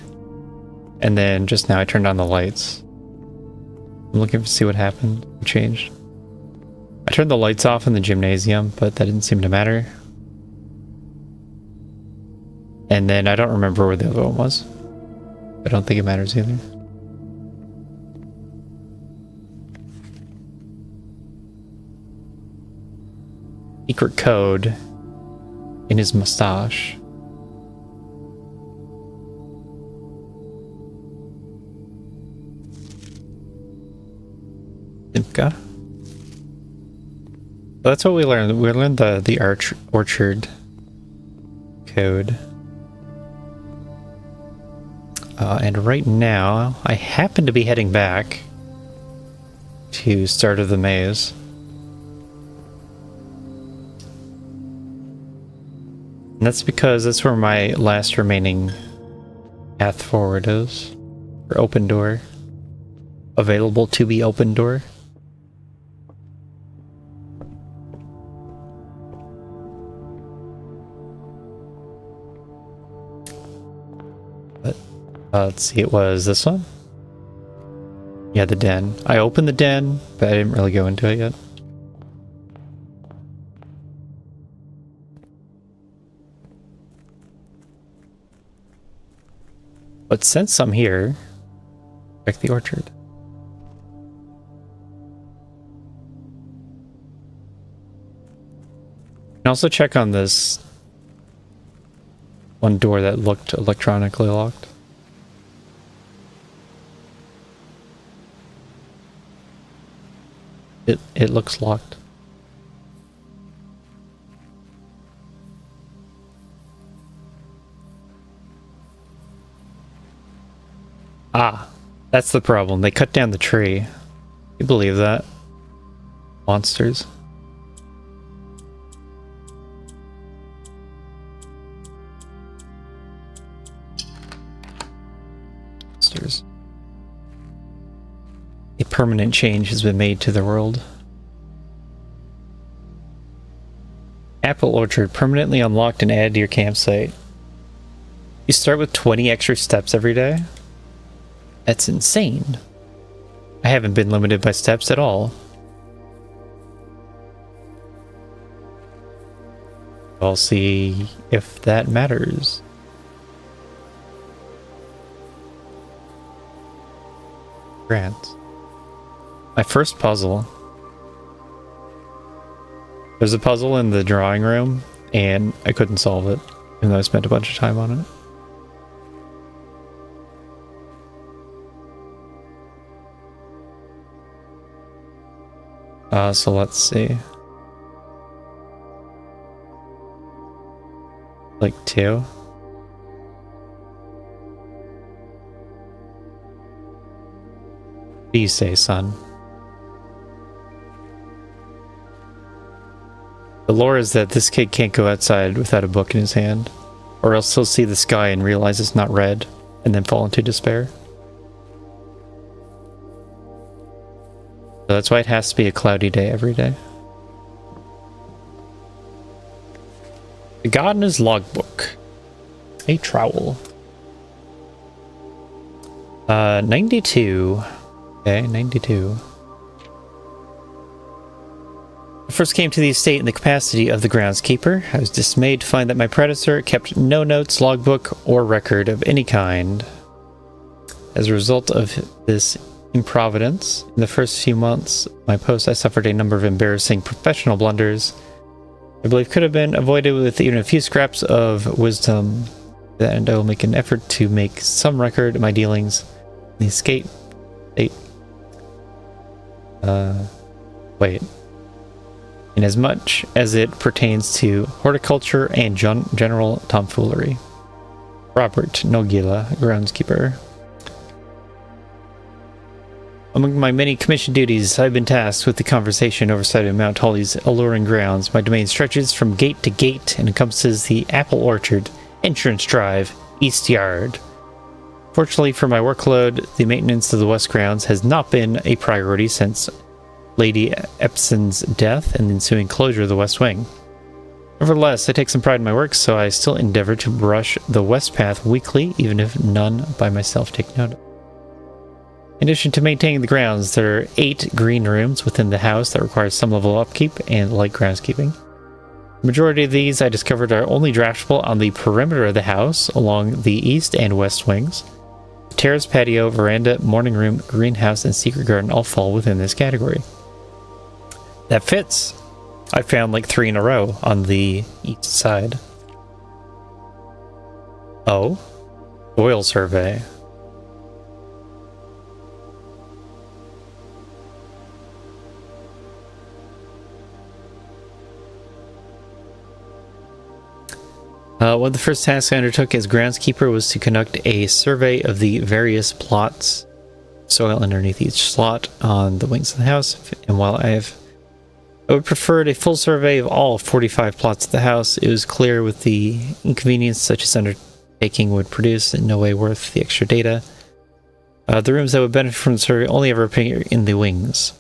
And then just now I turned on the lights. I'm looking to see what happened. What changed. I turned the lights off in the gymnasium, but that didn't seem to matter. And then I don't remember where the other one was. I don't think it matters either. Secret code in his mustache. Simka. Well, that's what we learned. We learned the orchard code. And right now, I happen to be heading back to start of the maze. And that's because that's where my last remaining path forward is. For open door. Available to be open door. But let's see, it was this one. Yeah, the den. I opened the den, but I didn't really go into it yet. But since I'm here, check the orchard. You can also check on this one door that looked electronically locked. It looks locked. Ah, that's the problem. They cut down the tree. You believe that? Monsters. Monsters. A permanent change has been made to the world. Apple orchard permanently unlocked and added to your campsite. You start with 20 extra steps every day? That's insane. I haven't been limited by steps at all. I'll see if that matters. Grants. My first puzzle. There's a puzzle in the drawing room, and I couldn't solve it, even though I spent a bunch of time on it. So let's see. Like 2. What do you say, son? The lore is that this kid can't go outside without a book in his hand, or else he'll see the sky and realize it's not red, and then fall into despair. So that's why it has to be a cloudy day every day. The Gardener's Logbook. A trowel. 92. Okay, 92. I first came to the estate in the capacity of the groundskeeper. I was dismayed to find that my predecessor kept no notes, logbook, or record of any kind. As a result of this improvidence, in the first few months of my post, I suffered a number of embarrassing professional blunders I believe could have been avoided with even a few scraps of wisdom. And I will make an effort to make some record of my dealings in the estate. Wait. Inasmuch as it pertains to horticulture and general tomfoolery. Robert Nogila, groundskeeper. Among my many commission duties, I've been tasked with the conversation oversight of Mount Holly's alluring grounds. My domain stretches from gate to gate and encompasses the Apple Orchard, Entrance Drive, East Yard. Fortunately for my workload, the maintenance of the West grounds has not been a priority since Lady Epson's death and the ensuing closure of the West Wing. Nevertheless, I take some pride in my work, so I still endeavor to brush the West Path weekly, even if none by myself take note. In addition to maintaining the grounds, there are 8 green rooms within the house that require some level of upkeep and light groundskeeping. The majority of these I discovered are only draftable on the perimeter of the house along the east and west wings. The terrace, patio, veranda, morning room, greenhouse, and secret garden all fall within this category. That fits. I found like 3 in a row on the east side. Oh, soil survey. One of the first tasks I undertook as groundskeeper was to conduct a survey of the various plots, soil underneath each slot on the wings of the house, and while I would prefer a full survey of all 45 plots of the house, it was clear with the inconvenience such as undertaking would produce in no way worth the extra data. The rooms that would benefit from the survey only ever appear in the wings.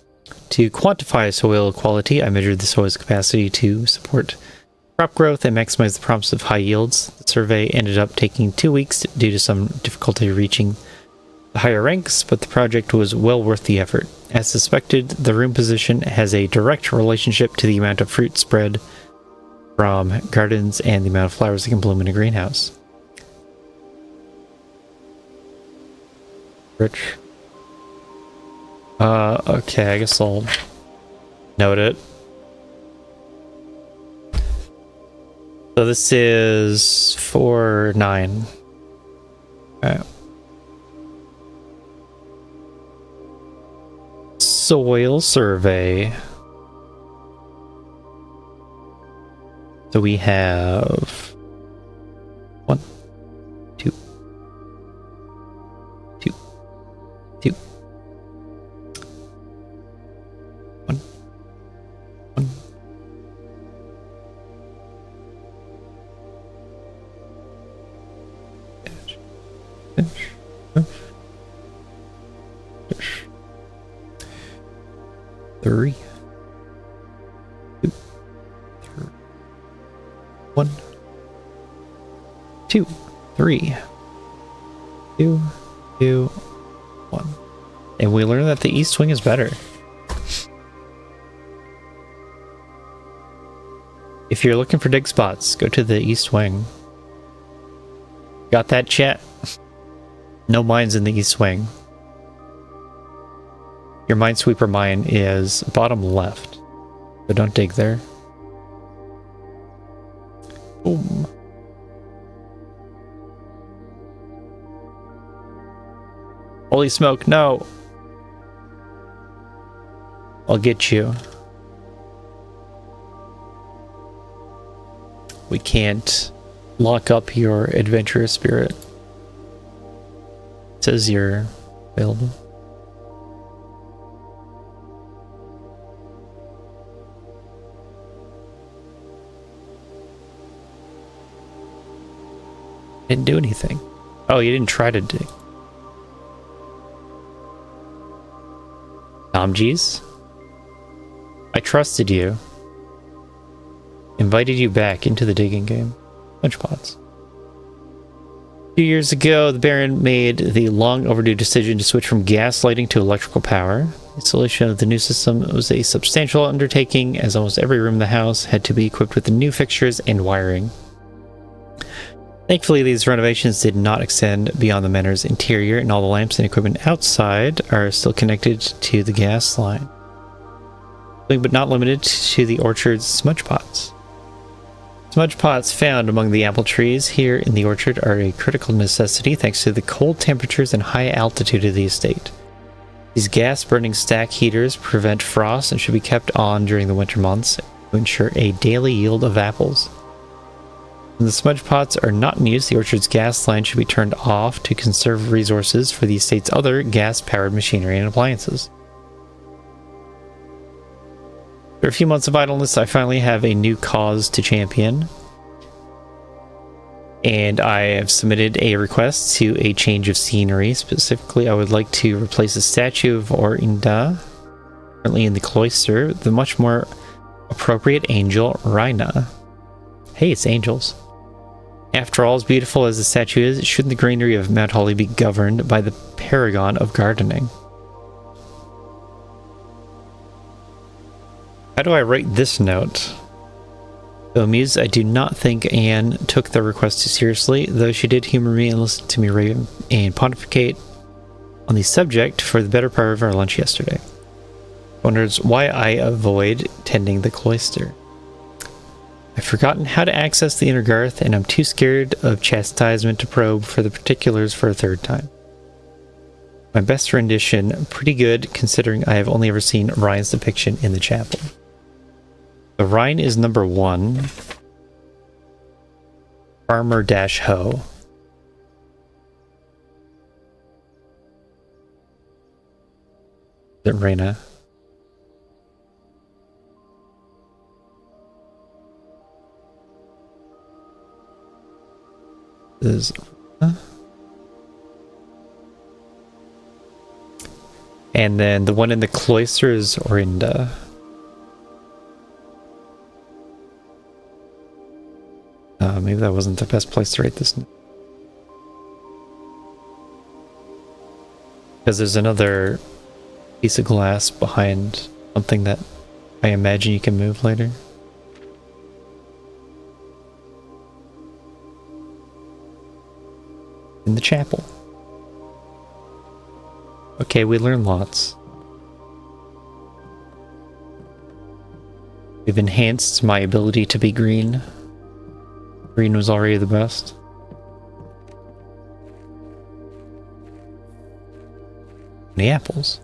To quantify soil quality, I measured the soil's capacity to support crop growth and maximize the promise of high yields. The survey ended up taking 2 weeks due to some difficulty reaching the higher ranks, but the project was well worth the effort. As suspected, the room position has a direct relationship to the amount of fruit spread from gardens and the amount of flowers that can bloom in a greenhouse. Rich. Okay, I guess I'll note it. So this is 4-9. Okay. Soil survey. So we have 1, 2, 2, 2, 1, 1. Three, 2, 1, 2, 3, 2, 2, 1. And we learned that the east wing is better. If you're looking for dig spots, go to the east wing. Got that, chat? No mines in the east wing. Your minesweeper mine is bottom left, so don't dig there. Boom. Holy smoke, no! I'll get you. We can't lock up your adventurous spirit. It says you're available. Didn't do anything. Oh, you didn't try to dig. Nomgees? I trusted you. Invited you back into the digging game. Lunchpots. 2 years ago, the Baron made the long overdue decision to switch from gas lighting to electrical power. The installation of the new system was a substantial undertaking, as almost every room in the house had to be equipped with the new fixtures and wiring. Thankfully, these renovations did not extend beyond the manor's interior, and all the lamps and equipment outside are still connected to the gas line. But not limited to the orchard's smudge pots. Smudge pots found among the apple trees here in the orchard are a critical necessity thanks to the cold temperatures and high altitude of the estate. These gas-burning stack heaters prevent frost and should be kept on during the winter months to ensure a daily yield of apples. When the smudge pots are not in use, the orchard's gas line should be turned off to conserve resources for the estate's other gas-powered machinery and appliances. After a few months of idleness, I finally have a new cause to champion. And I have submitted a request to a change of scenery. Specifically, I would like to replace the statue of Orinda, currently in the cloister, with the much more appropriate angel, Rhina. Hey, it's angels. After all, as beautiful as the statue is, shouldn't the greenery of Mount Holly be governed by the paragon of gardening? How do I write this note? Though amused, I do not think Anne took the request too seriously, though she did humor me and listen to me rave and pontificate on the subject for the better part of our lunch yesterday. Wonders why I avoid tending the cloister. I've forgotten how to access the inner garth, and I'm too scared of chastisement to probe for the particulars for a third time. My best rendition, pretty good considering I have only ever seen Ryan's depiction in the chapel. The Rhine is number 1. Farmer-Ho. Is it Reyna? Is and then the one in the cloister is Orinda. Maybe that wasn't the best place to rate this. Because there's another piece of glass behind something that I imagine you can move later. In the chapel. Okay, we learned lots. We've enhanced my ability to be green. Green was already the best. The apples.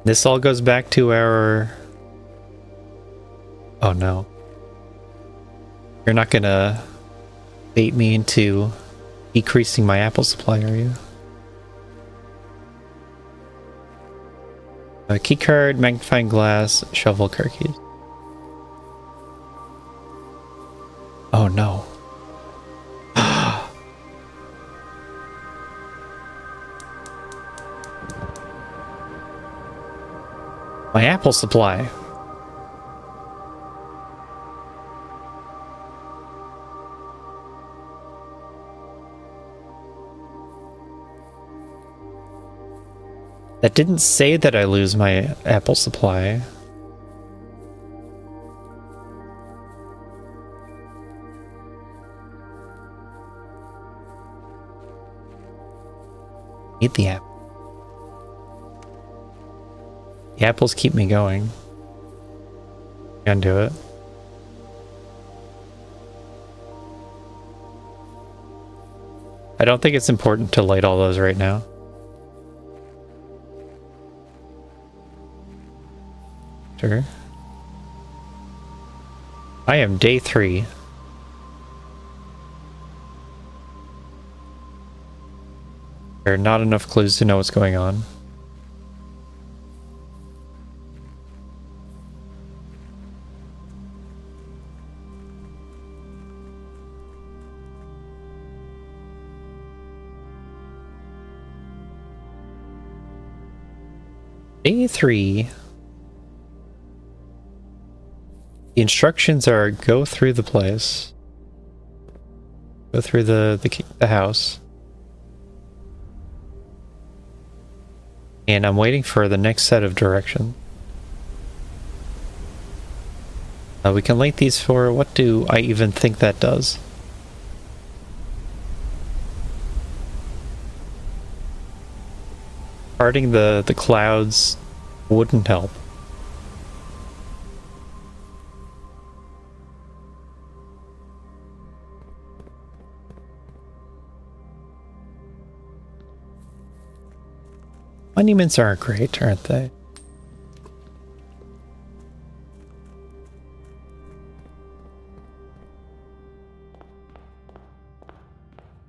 This all goes back to our... Oh no. You're not gonna bait me into decreasing my apple supply, are you? A key card, magnifying glass, shovel, car keys. Oh no. My apple supply. That didn't say that I lose my apple supply. Eat the apple. The apples keep me going. Can do it. I don't think it's important to light all those right now. Sure. I am day 3. There are not enough clues to know what's going on. Day 3. The instructions are go through the place. Go through the house. And I'm waiting for the next set of directions. We can light these for... What do I even think that does? Parting the clouds wouldn't help. Monuments aren't great, aren't they?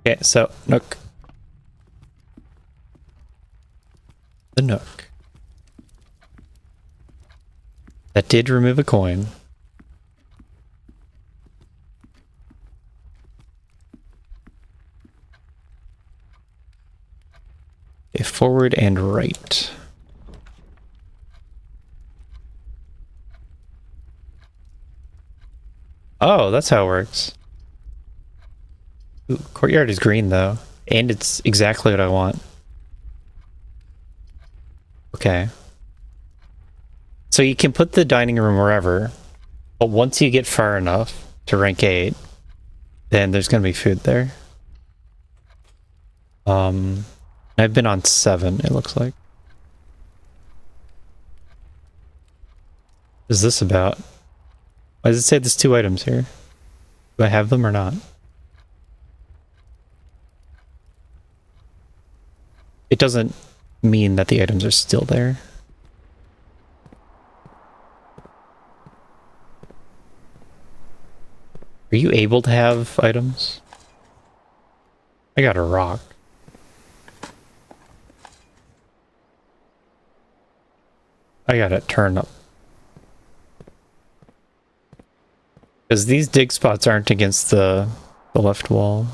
Okay, so Nook. The Nook. That did remove a coin. Okay, forward and right. Oh, that's how it works. Ooh, courtyard is green though, and it's exactly what I want. Okay. So you can put the dining room wherever, but once you get far enough to rank 8, then there's gonna be food there. I've been on 7, it looks like. What is this about? Why does it say there's 2 items here? Do I have them or not? It doesn't mean that the items are still there. Are you able to have items? I got a rock. I got a turnip. Because these dig spots aren't against the left wall.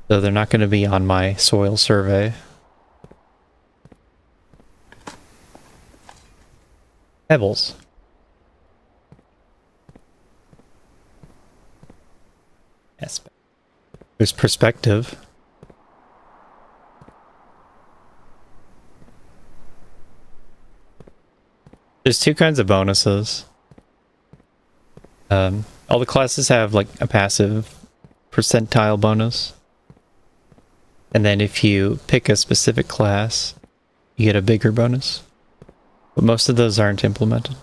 So they're not going to be on my soil survey. Pebbles. Yes. There's perspective. There's two kinds of bonuses. All the classes have like a passive percentile bonus. And then if you pick a specific class, you get a bigger bonus. But most of those aren't implemented.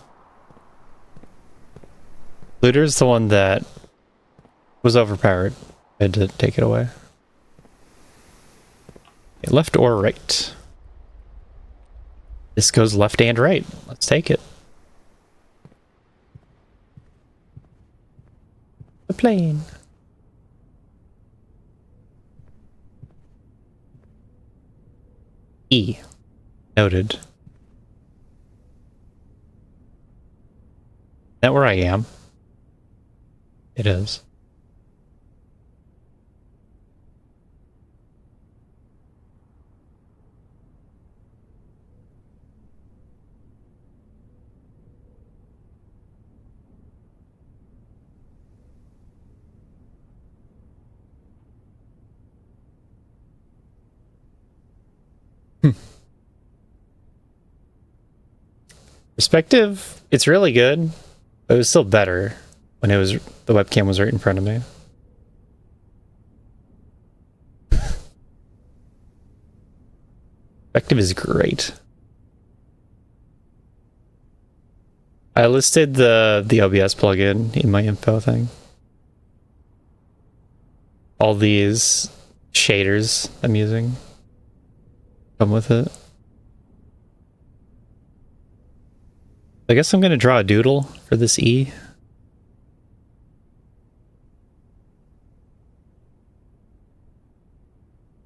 Looter's the one that was overpowered. I had to take it away. Okay, left or right? This goes left and right. Let's take it. The plane. E. Noted. Is that where I am? It is. Perspective, it's really good, but it was still better when it was the webcam was right in front of me. Perspective is great. I listed the OBS plugin in my info thing. All these shaders I'm using come with it. I guess I'm going to draw a doodle for this E.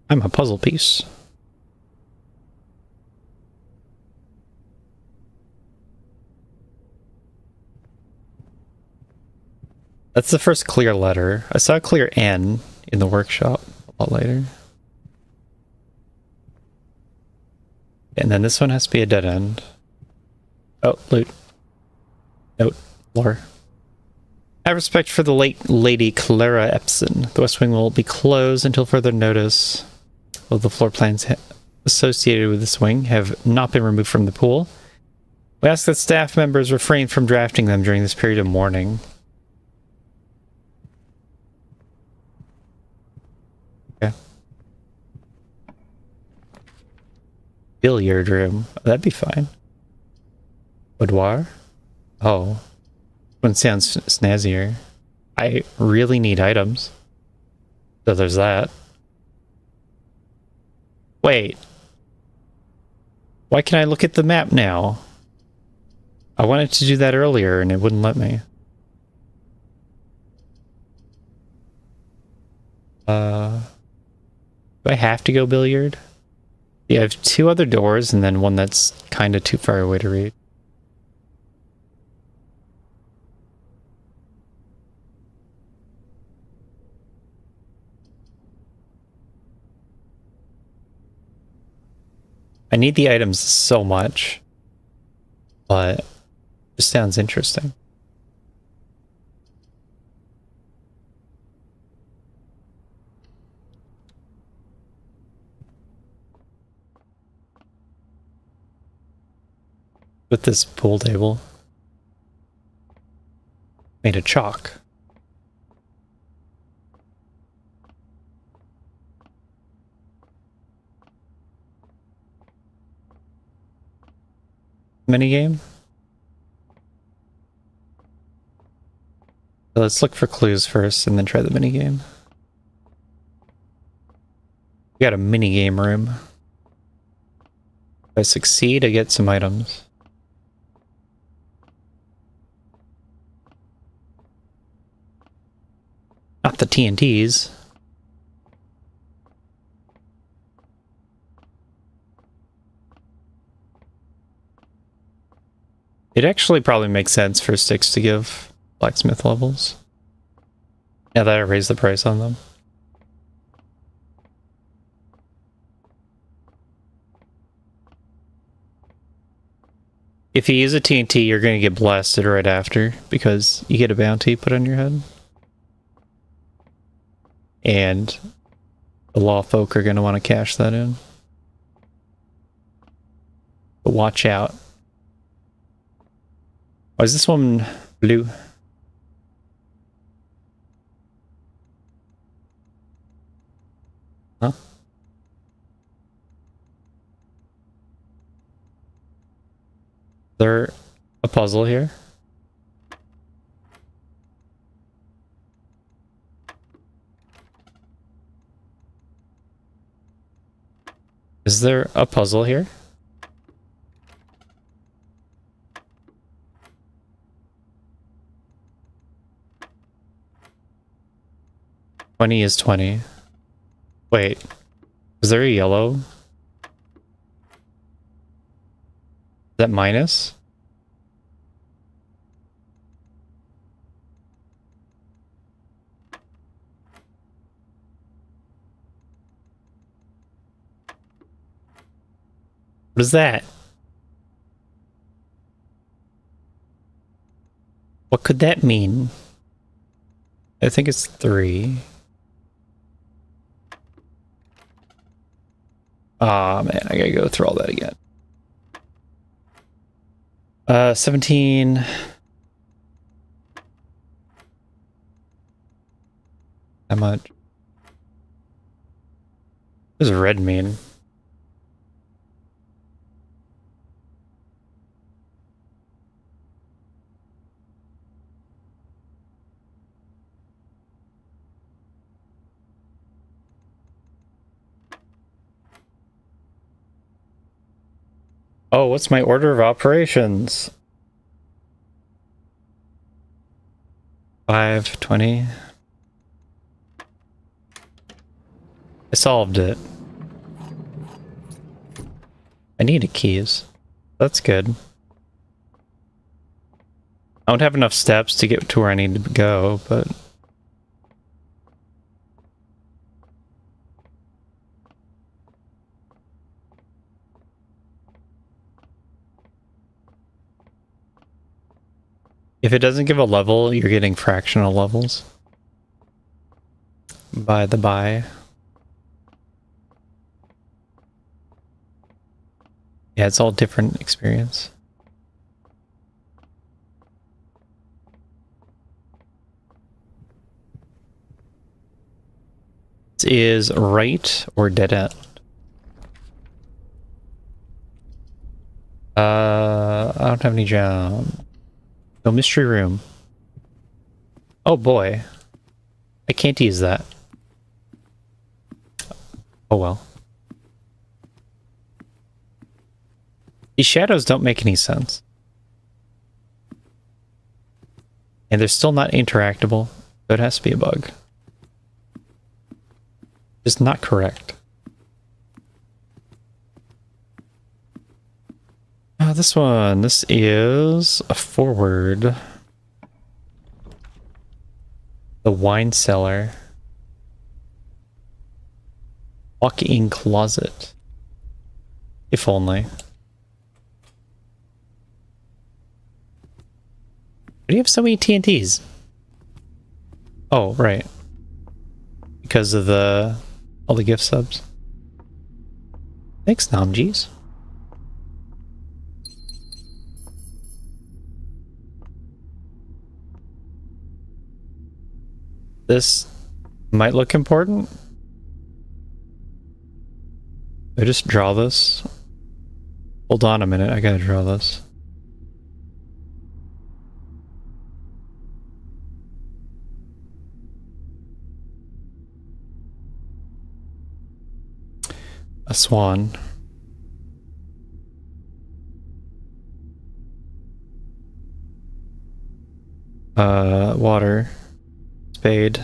I'm a puzzle piece. That's the first clear letter. I saw a clear N in the workshop a lot later. And then this one has to be a dead end. Oh, loot. Note, lore. I have respect for the late Lady Clara Epson. The West Wing will be closed until further notice. Well, the floor plans associated with this wing have not been removed from the pool. We ask that staff members refrain from drafting them during this period of mourning. Okay. Billiard room. That'd be fine. Boudoir? Oh. One sounds snazzier. I really need items. So there's that. Wait. Why can I look at the map now? I wanted to do that earlier and it wouldn't let me. Do I have to go billiard? Yeah, I have two other doors and then one that's kind of too far away to reach. I need the items so much, but it just sounds interesting. With this pool table made of chalk. Minigame? So let's look for clues first and then try the minigame. We got a minigame room. If I succeed, I get some items. Not the TNTs. It actually probably makes sense for sticks to give blacksmith levels. Yeah, that I raised the price on them. If you use a TNT, you're going to get blasted right after because you get a bounty put on your head. And the law folk are going to want to cash that in. But watch out. Oh, is this one blue? Huh? Is there a puzzle here? Is there a puzzle here? $20 is 20. Wait, is there a yellow? Is that minus? What is that? What could that mean? I think it's 3. Ah, man, I gotta go through all that again. 17. How much? What does red mean? Oh, what's my order of operations? 5, 20. I solved it. I needed keys. That's good. I don't have enough steps to get to where I need to go, but... if it doesn't give a level, you're getting fractional levels. By the by. Yeah, it's all different experience. This is right or dead end. I don't have any jam. No mystery room. Oh boy. I can't use that. Oh well. These shadows don't make any sense. And they're still not interactable, so it has to be a bug. Just not correct. This one. This is a forward. The wine cellar. Walk-in closet. If only. Why do you have so many TNTs? Oh, right. Because of all the gift subs. Thanks, Namjees. This might look important. I just draw this. Hold on a minute, I gotta draw this. A swan. Water. Spade.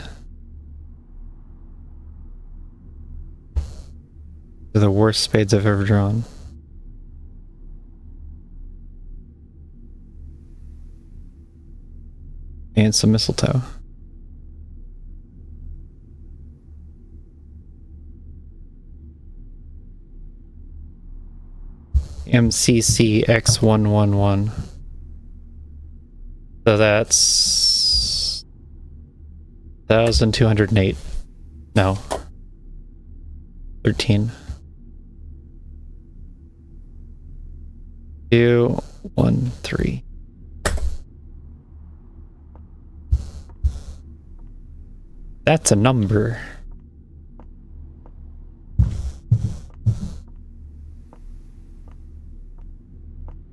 They're the worst spades I've ever drawn. And some mistletoe. MCCX111. So that's 1,208. No. 13. 2, 1, 3. That's a number.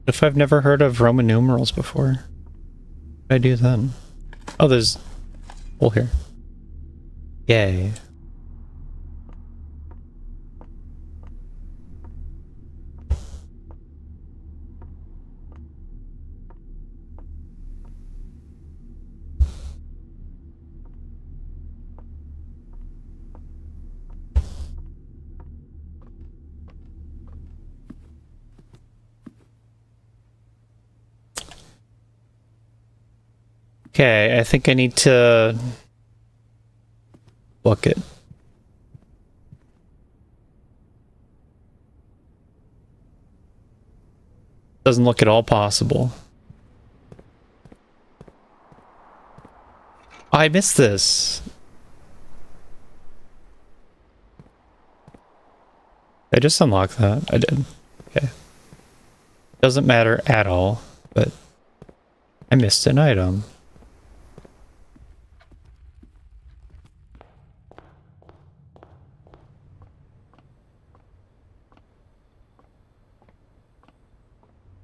If I've never heard of Roman numerals before, what do I do then? Oh, there's a hole here. Yay. Okay, I think I need to book it. Doesn't look at all possible. I missed this. I just unlocked that. I did. Okay. Doesn't matter at all, but I missed an item.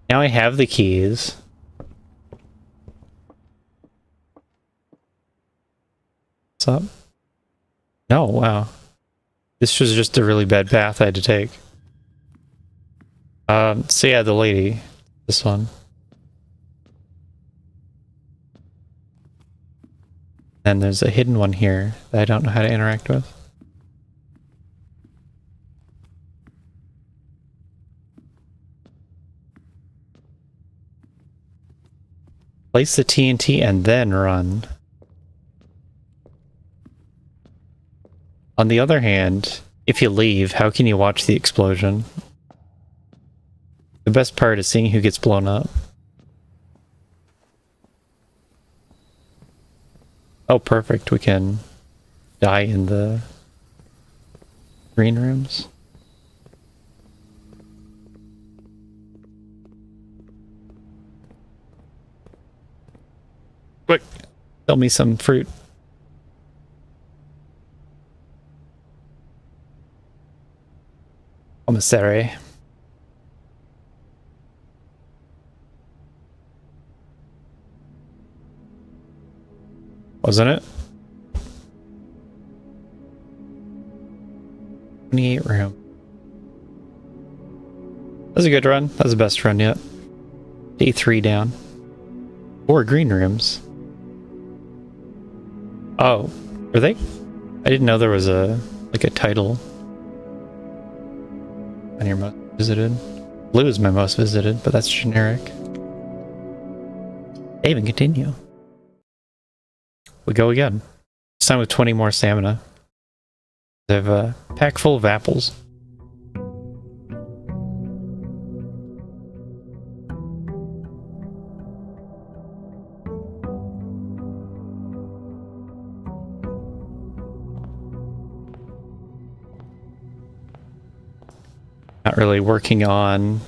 Now I have the keys. What's up? No, wow. This was just a really bad path I had to take. So yeah, the lady. This one. And there's a hidden one here that I don't know how to interact with. Place the TNT and then run. On the other hand, if you leave, how can you watch the explosion? The best part is seeing who gets blown up. Oh, perfect. We can die in the green rooms. Quick, sell me some fruit. Commissary. Wasn't it? 28 room. That was a good run. That was the best run yet. Day 3 down. 4 green rooms. Oh, were they? I didn't know there was a title on your most visited. Blue is my most visited, but that's generic. Save and continue. We go again. This time with 20 more stamina. I have a pack full of apples. Not really working on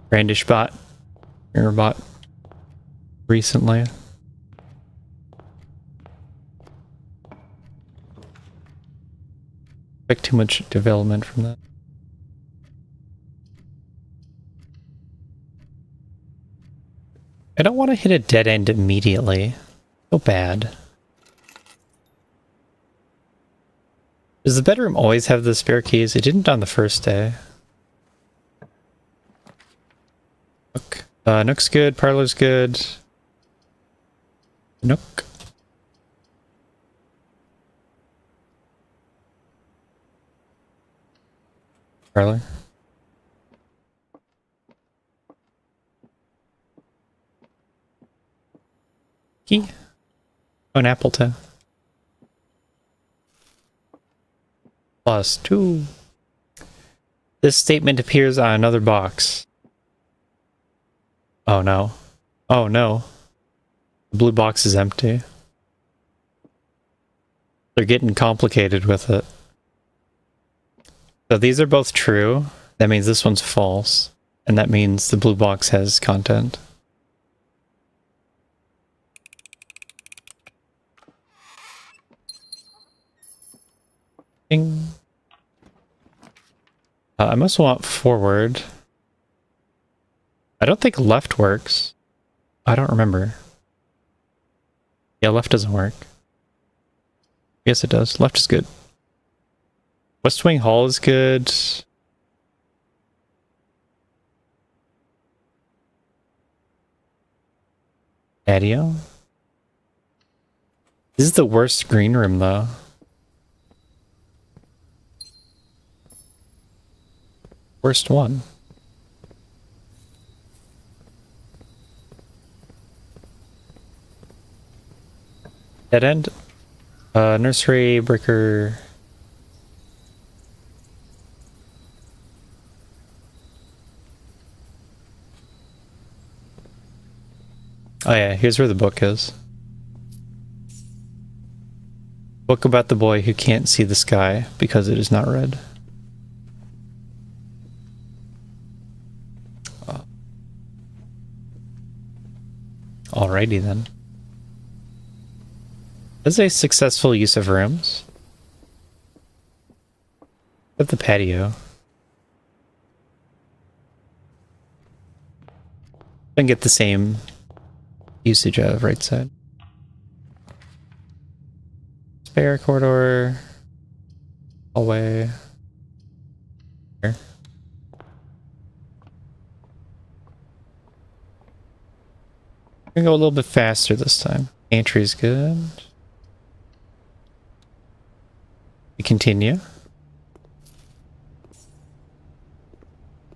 Brandish bot, Mirror bot recently. Expect too much development from that. I don't want to hit a dead end immediately. So bad. Does the bedroom always have the spare keys? It didn't on the first day. Nook. Nook's good, Parlor's good. Nook. Parlor. Key. Oh, an Appleton. +2. This statement appears on another box. Oh no. Oh no. The blue box is empty. They're getting complicated with it. So these are both true. That means this one's false. And that means the blue box has content. Ding. I must want forward. I don't think left works. I don't remember. Yeah, left doesn't work. Yes, it does. Left is good. West Wing Hall is good. Patio? This is the worst green room, though. Worst one. Dead end? Nursery, breaker. Oh yeah, here's where the book is. Book about the boy who can't see the sky because it is not red. Alrighty then. That's a successful use of rooms. At the patio. And get the same usage out of right side. Spare corridor. Hallway. Here. I'm gonna go a little bit faster this time. Entry's good. We continue.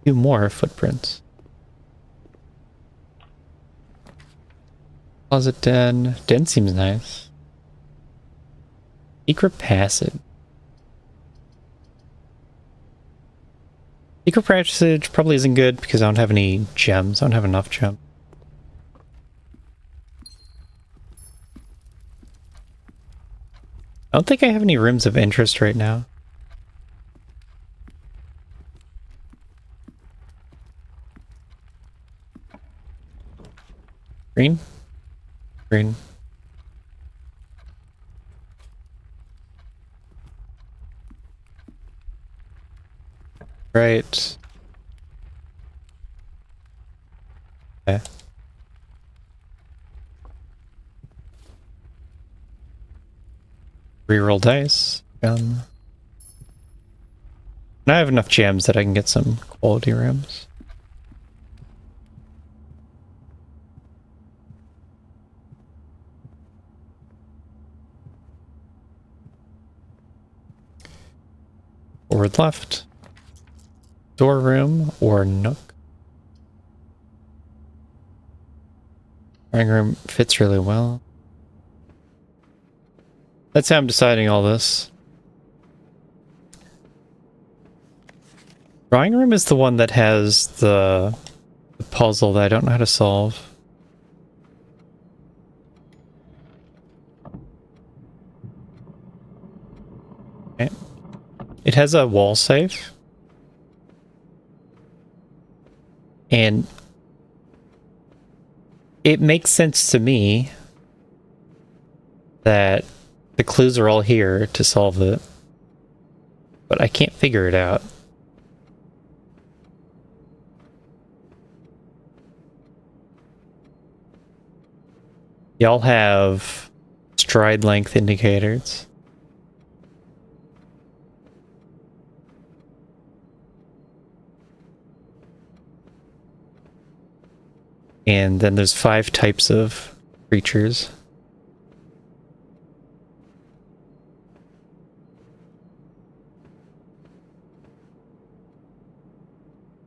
Few more footprints. Closet den. Den seems nice. Secret passage. Secret passage probably isn't good because I don't have any gems. I don't have enough gems. I don't think I have any rooms of interest right now. Green? Green. Right. Okay. Reroll dice. And I have enough gems that I can get some quality rooms. Forward left. Door room or nook. Drawing room fits really well. That's how I'm deciding all this. Drawing room is the one that has the puzzle that I don't know how to solve. Okay. It has a wall safe. And it makes sense to me that the clues are all here to solve it, but I can't figure it out. Y'all have stride length indicators. And then there's 5 types of creatures.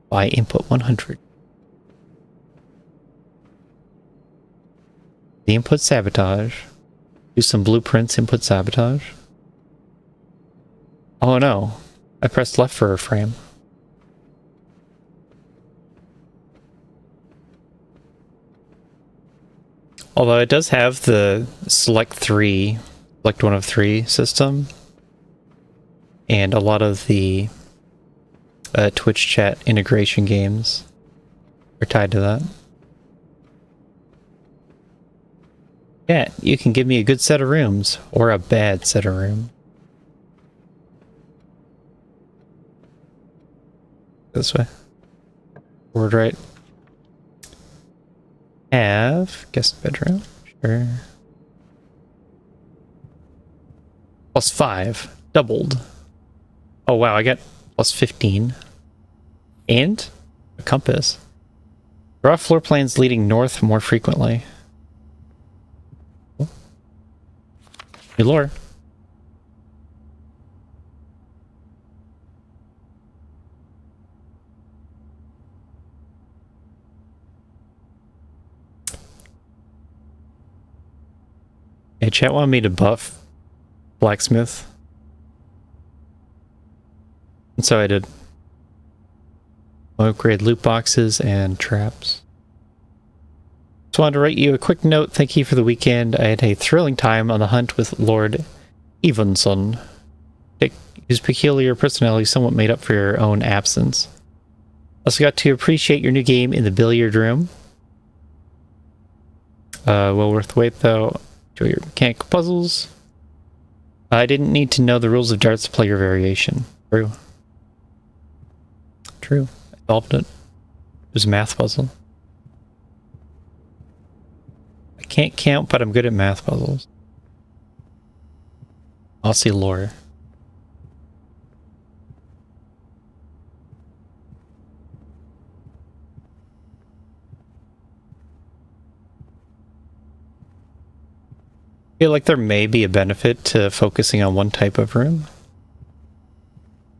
By input 100. The input sabotage. Do some blueprints, input sabotage. Oh no. I pressed left for a frame. Although it does have the select one of three system. And a lot of the Twitch chat integration games are tied to that. Yeah, you can give me a good set of rooms or a bad set of rooms. This way. Forward right. Have guest bedroom. Sure. +5. Doubled. Oh wow, I got +15. And a compass. Draw floor plans leading north more frequently. New lore. Hey, chat wanted me to buff blacksmith. And so I did. I'll upgrade loot boxes and traps. Just wanted to write you a quick note. Thank you for the weekend. I had a thrilling time on the hunt with Lord Evanson. His peculiar personality somewhat made up for your own absence. Also got to appreciate your new game in the billiard room. Well worth the wait though. Enjoy your mechanical puzzles. I didn't need to know the rules of darts to play your variation. True. True. I solved it. It was a math puzzle. I can't count, but I'm good at math puzzles. Aussie lore. I feel like there may be a benefit to focusing on one type of room.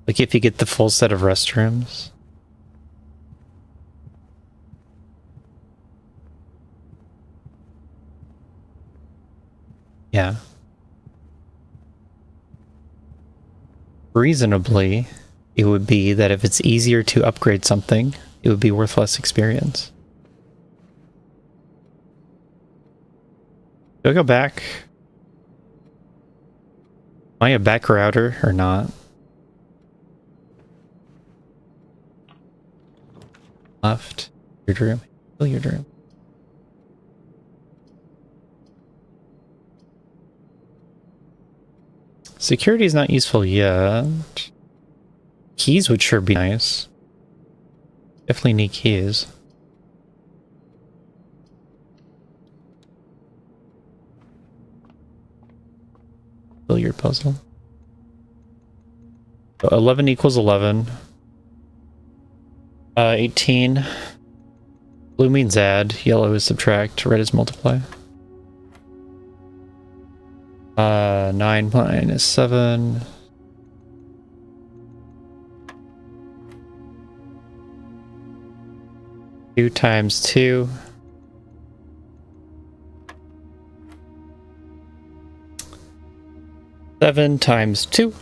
Like if you get the full set of restrooms. Yeah. Reasonably, it would be that if it's easier to upgrade something, it would be worth less experience. Do I go back? Am I a back router or not? Left. Your room. Your room. Security is not useful yet. Keys would sure be nice. Definitely need keys. Billiard puzzle. So 11 equals 11. 18. Blue means add. Yellow is subtract. Red is multiply. 9 minus 7. Two times 2. Seven times 2.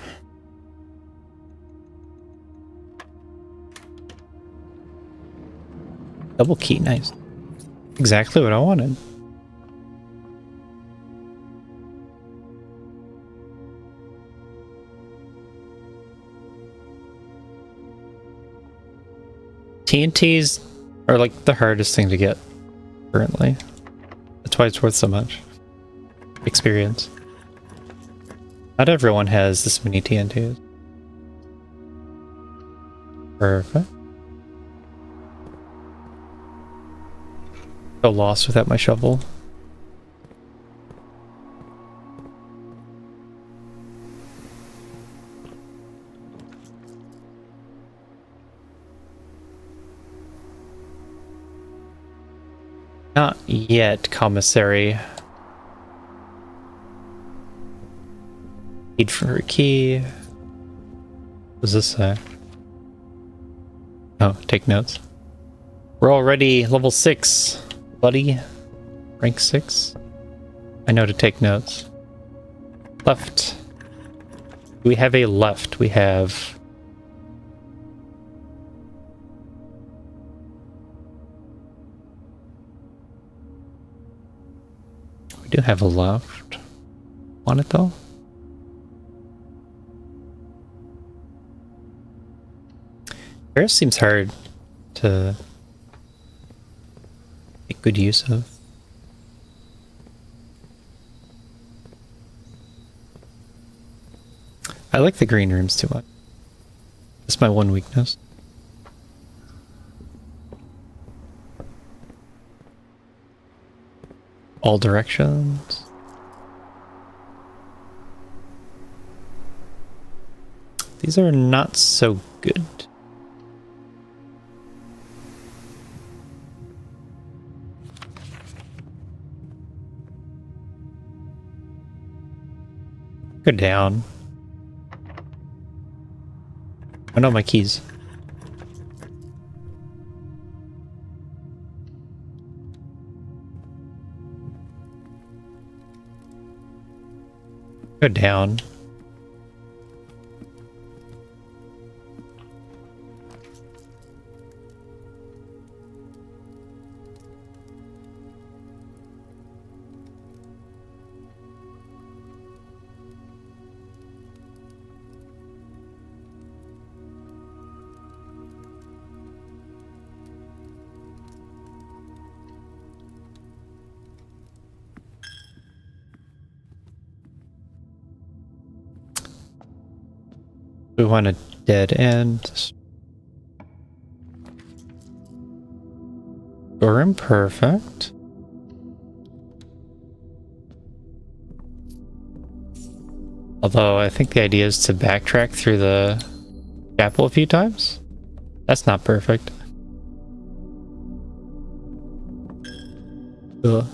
Double key, nice. Exactly what I wanted. TNTs are like the hardest thing to get currently. That's why it's worth so much. Experience. Not everyone has this many TNTs. Perfect. So lost without my shovel. Not yet, commissary. Need for a key. What does this say? Oh, take notes. We're already level 6, buddy. Rank 6. I know to take notes. Left. We have a left. We have... We do have a left. Want it though? Paris seems hard to make good use of. I like the green rooms too much. That's my one weakness. All directions. These are not so good. Go down. I know my keys. Go down. We want a dead end. Or imperfect. Although I think the idea is to backtrack through the chapel a few times. That's not perfect. Ugh.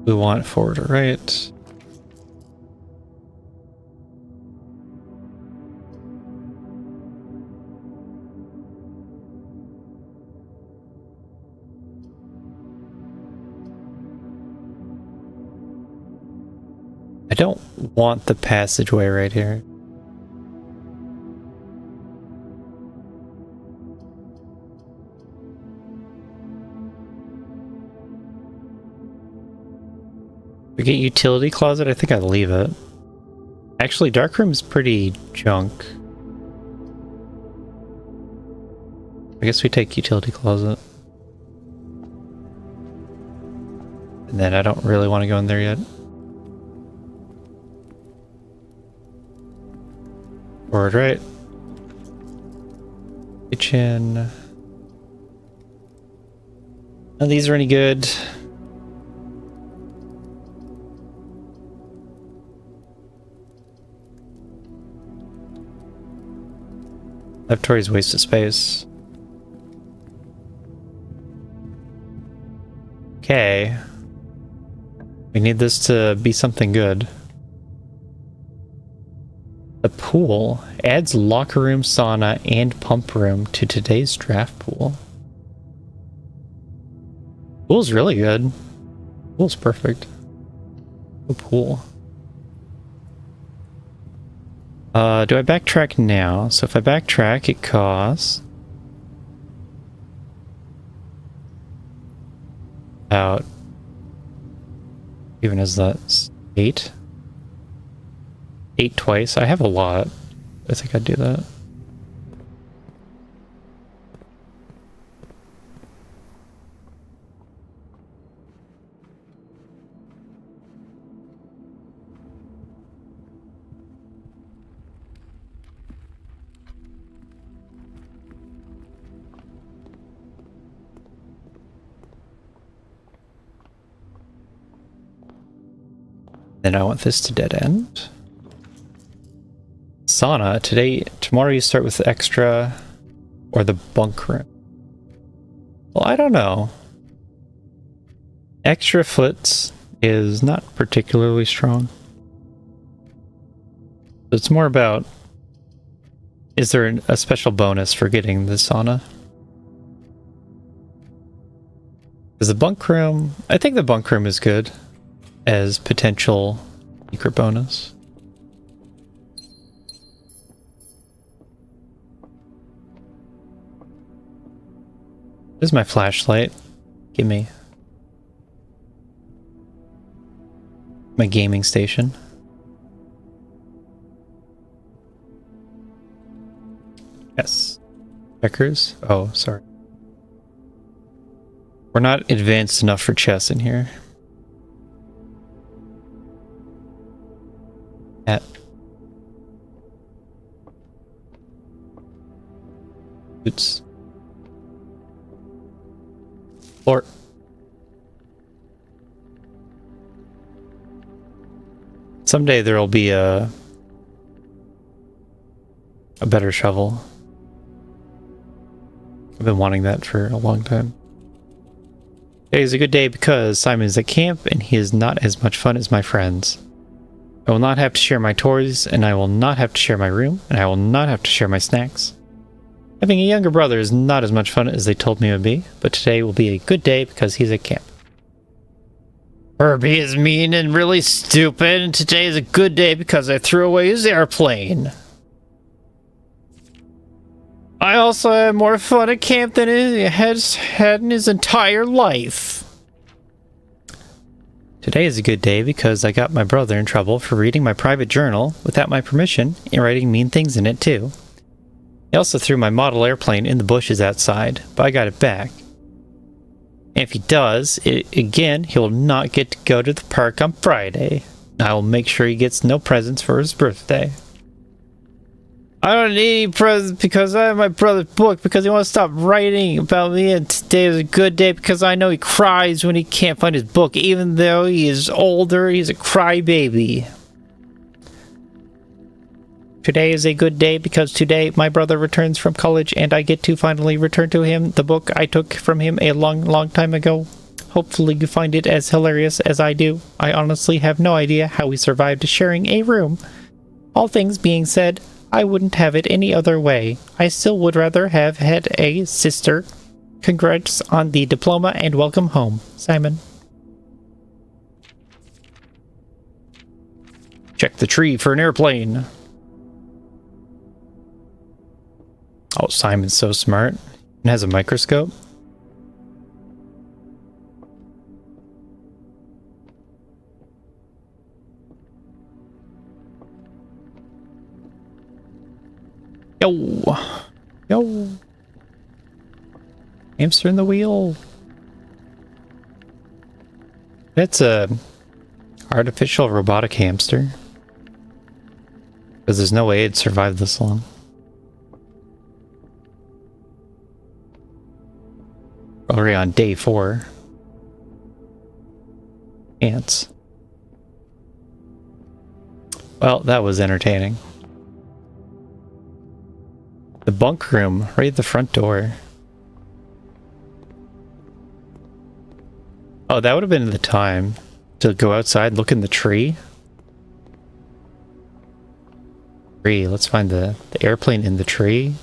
We want forward or right. I don't want the passageway right here. We get utility closet, I think I'd leave it. Actually, dark room's pretty junk. I guess we take utility closet. And then I don't really want to go in there yet. Forward right. Kitchen. None of these are any good. Lavatory's waste of space. Okay. We need this to be something good. The pool adds locker room, sauna, and pump room to today's draft pool. Pool's really good. Pool's perfect. The pool. Do I backtrack now? So if I backtrack, it costs about, even as that's 8? 8 twice. I have a lot. I think I'd do that. Then I want this to dead end. Sauna, tomorrow you start with the extra or the bunk room. Well, I don't know. Extra foots is not particularly strong. It's more about, is there a special bonus for getting the sauna? Because the bunk room, I think the bunk room is good as potential Secret bonus. This is my flashlight. Give me my gaming station. Yes. Checkers? Oh, sorry. We're not advanced enough for chess in here. At Boots. Floor. Someday there'll be a better shovel. I've been wanting that for a long time. Today is a good day because Simon is at camp and he is not as much fun as my friends. I will not have to share my toys, and I will not have to share my room, and I will not have to share my snacks. Having a younger brother is not as much fun as they told me it would be, but today will be a good day because he's at camp. Herbie is mean and really stupid, and today is a good day because I threw away his airplane. I also had more fun at camp than he has had in his entire life. Today is a good day because I got my brother in trouble for reading my private journal without my permission and writing mean things in it too. He also threw my model airplane in the bushes outside, but I got it back. And if he does it again, he will not get to go to the park on Friday. I will make sure he gets no presents for his birthday. I don't need any presents because I have my brother's book because he wants to stop writing about me, and today is a good day because I know he cries when he can't find his book. Even though he is older, he's a crybaby. Today is a good day because today my brother returns from college and I get to finally return to him the book I took from him a long time ago. Hopefully you find it as hilarious as I do. I honestly have no idea how we survived sharing a room. All things being said, I wouldn't have it any other way. I still would rather have had a sister. Congrats on the diploma and welcome home, Simon. Check the tree for an airplane. Oh, Simon's so smart. And has a microscope. Yo! Yo! Hamster in the wheel! That's a artificial robotic hamster. Because there's no way it'd survive this long. Already on day 4. Ants. Well, that was entertaining. The bunk room, right at the front door. Oh, that would have been the time to go outside and look in the tree. Let's find the airplane in the tree.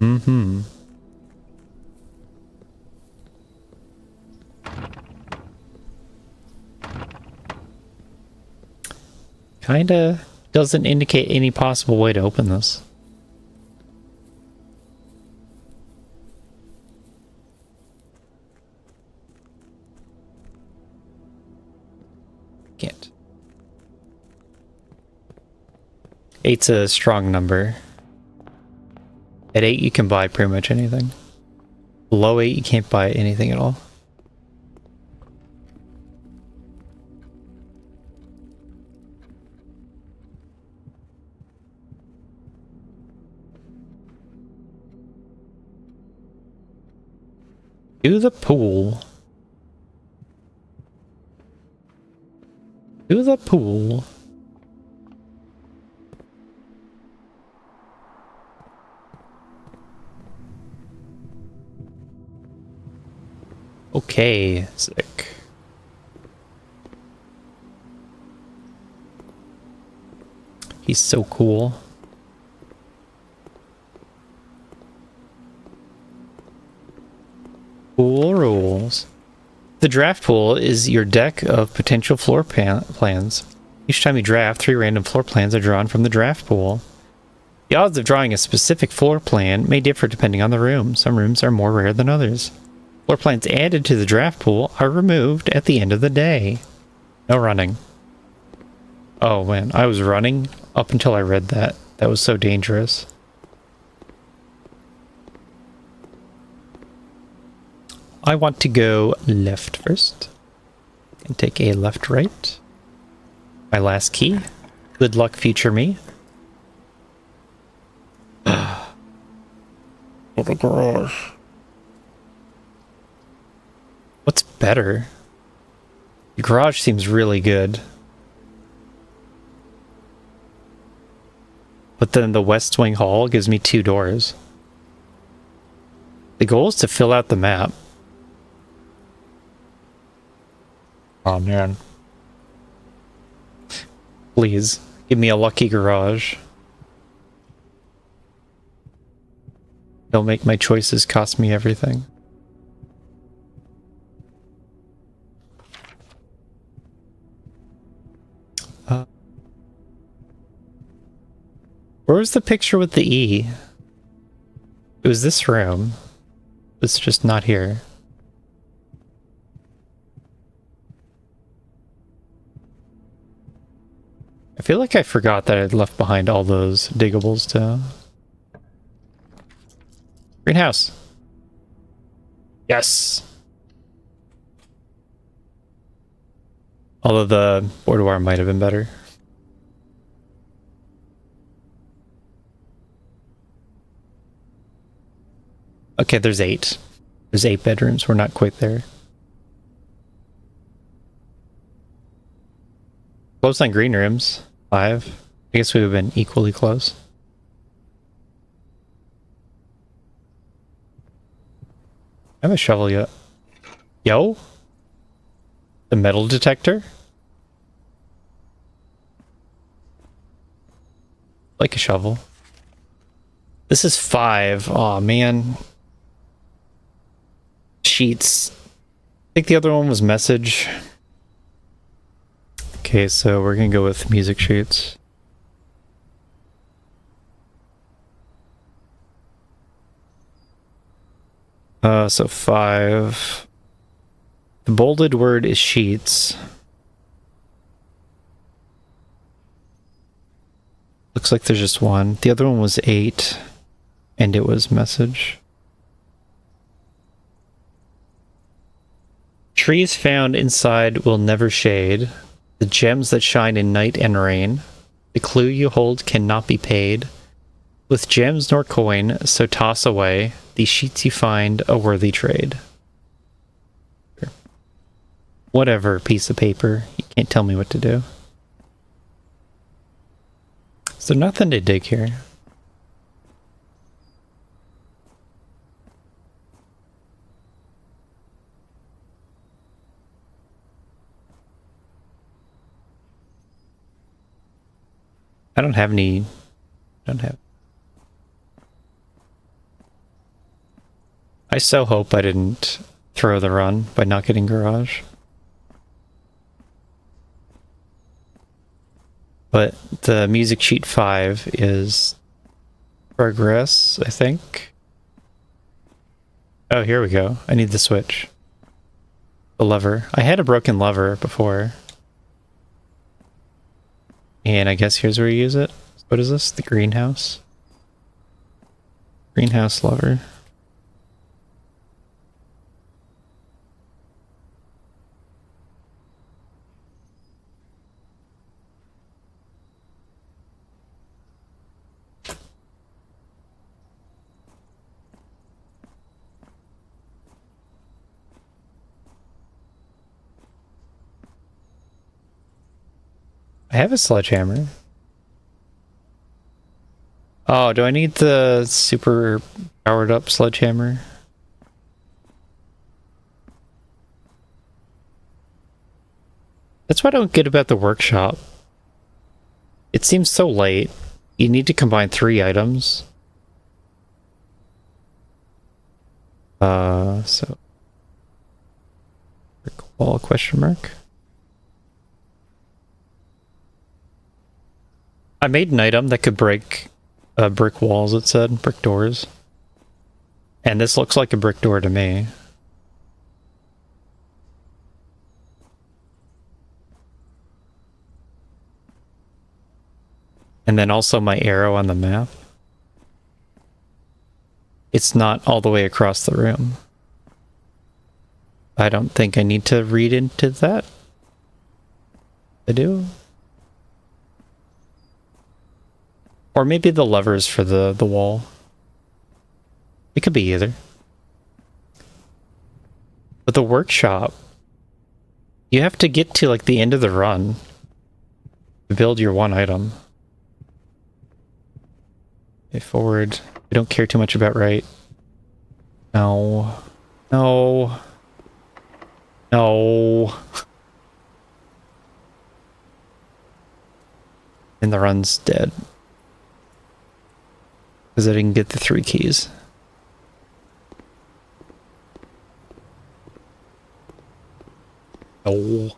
Mm-hmm. Kinda doesn't indicate any possible way to open this. Can't. 8's a strong number. At 8 you can buy pretty much anything. Below 8 you can't buy anything at all. To the pool. To the pool. Okay, sick. He's so cool. Cool rules. The draft pool is your deck of potential floor plans. Each time you draft, 3 random floor plans are drawn from the draft pool. The odds of drawing a specific floor plan may differ depending on the room. Some rooms are more rare than others. Floor plans added to the draft pool are removed at the end of the day. No running. Oh man, I was running up until I read that. That was so dangerous. I want to go left first. And take a left right. My last key. Good luck, future me. Oh, the garage. What's better? The garage seems really good. But then the West Wing Hall gives me 2 doors. The goal is to fill out the map. Oh man. Please, give me a lucky garage. Don't make my choices cost me everything. Where was the picture with the E? It was this room. It's just not here. I feel like I forgot that I'd left behind all those diggables too. Greenhouse. Yes. Although the boudoir might have been better. Okay, there's 8. There's 8 bedrooms. We're not quite there. Close on green rooms. 5. I guess we would have been equally close. I have a shovel yet. Yo? The metal detector? Like a shovel. This is 5. Aw, man. Sheets. I think the other one was message. Okay, so we're gonna go with music sheets. So 5. The bolded word is sheets. Looks like there's just 1. The other one was 8, and it was message. Trees found inside will never shade. The gems that shine in night and rain. The clue you hold cannot be paid. With gems nor coin, so toss away. These sheets you find a worthy trade. Whatever, piece of paper. You can't tell me what to do. Is there nothing to dig here? I don't have any... I so hope I didn't throw the run by not getting garage. But the music sheet 5 is progress, I think. Oh, here we go. I need the switch. The lever. I had a broken lever before. And I guess here's where you use it. What is this? The greenhouse? Greenhouse lever. I have a sledgehammer. Oh, do I need the super powered up sledgehammer? That's what I don't get about the workshop. It seems so late. You need to combine 3 items. So wall, question mark. I made an item that could break brick walls, it said. Brick doors. And this looks like a brick door to me. And then also my arrow on the map. It's not all the way across the room. I don't think I need to read into that. I do. Or maybe the levers for the wall. It could be either. But the workshop, you have to get to like the end of the run to build your one item. Okay, forward. I don't care too much about right. No. No. No. And the run's dead. Because I didn't get the 3 keys. No.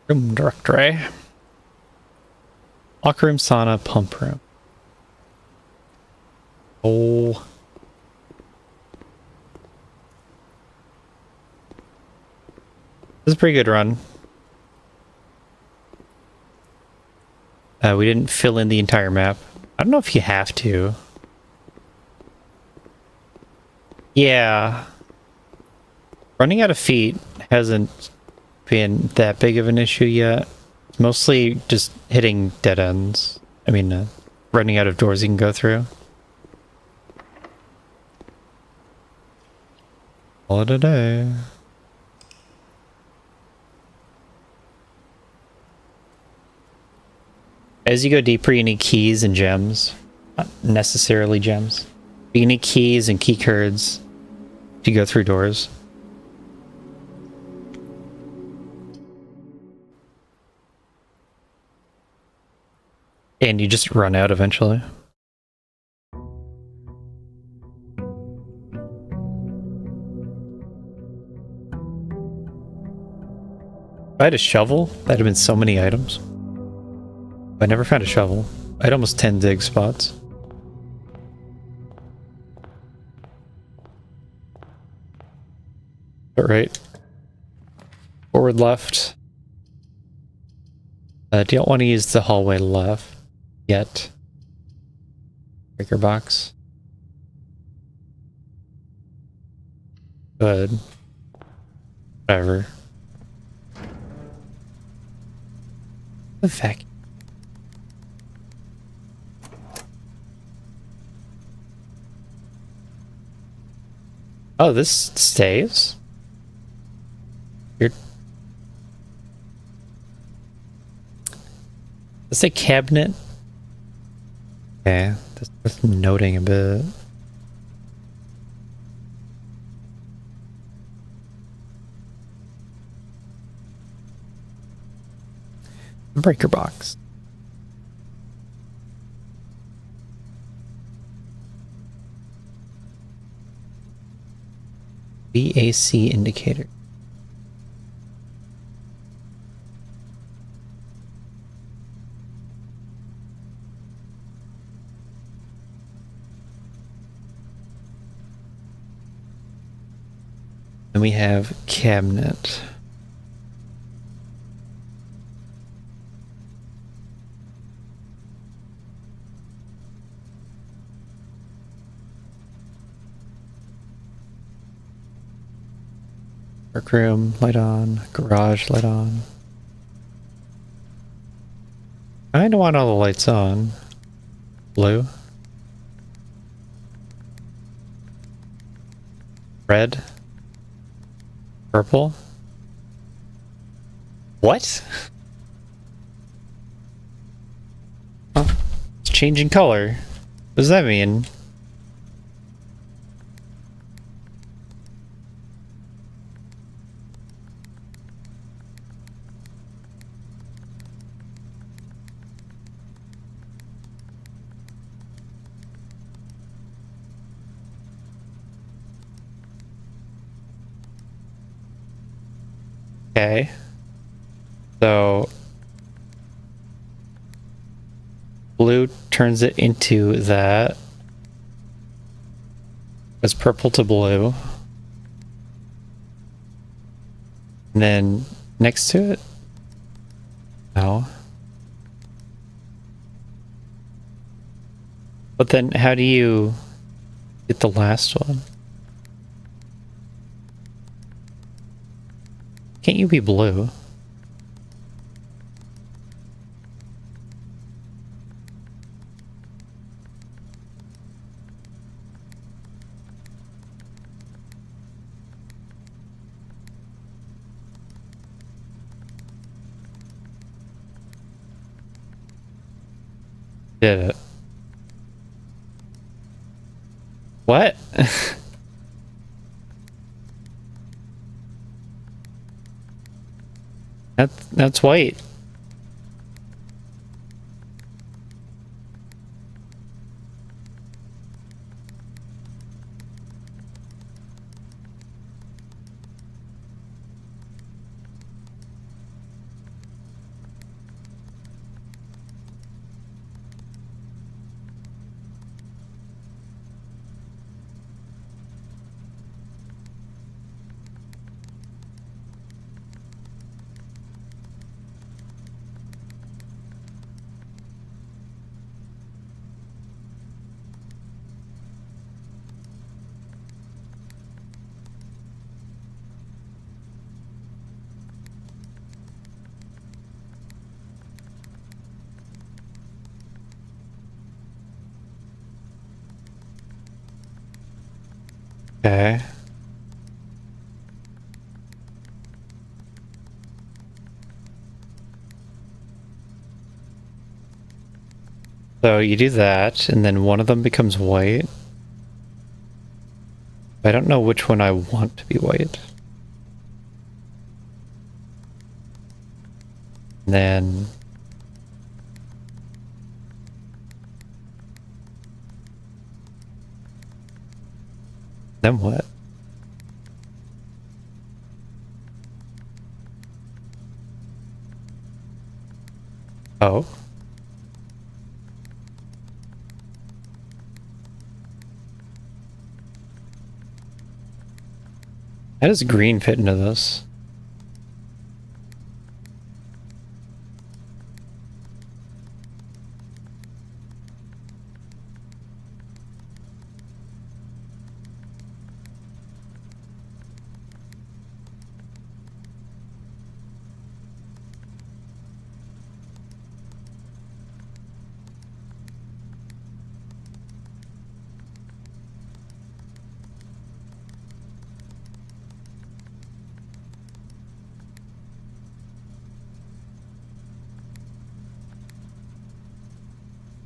Room directory. Locker room, sauna, pump room. Oh. This is a pretty good run. We didn't fill in the entire map. I don't know if you have to. Yeah. Running out of feet hasn't been that big of an issue yet. It's mostly just hitting dead ends. I mean, running out of doors you can go through. Call it a day. As you go deeper, you need keys and gems. Not necessarily gems. But you need keys and key cards to go through doors. And you just run out eventually. If I had a shovel, that'd have been so many items. I never found a shovel. I had almost 10 dig spots. But right. Forward left. Don't want to use the hallway left yet. Breaker box. Good. Whatever. The vacuum. Oh, this stays? Weird. Let's say cabinet. Okay, that's worth noting a bit. Breaker box. VAC indicator. Then we have cabinet. Workroom, light on. Garage, light on. I kinda want all the lights on. Blue. Red. Purple. What? Huh. It's changing color. What does that mean? Okay. So blue turns it into that. It's purple to blue. And then next to it? No. But then how do you get the last one? Can't you be blue? Did it. What? That's white. Okay. So you do that, and then one of them becomes white. I don't know which one I want to be white. And then what? Oh. How does green fit into this?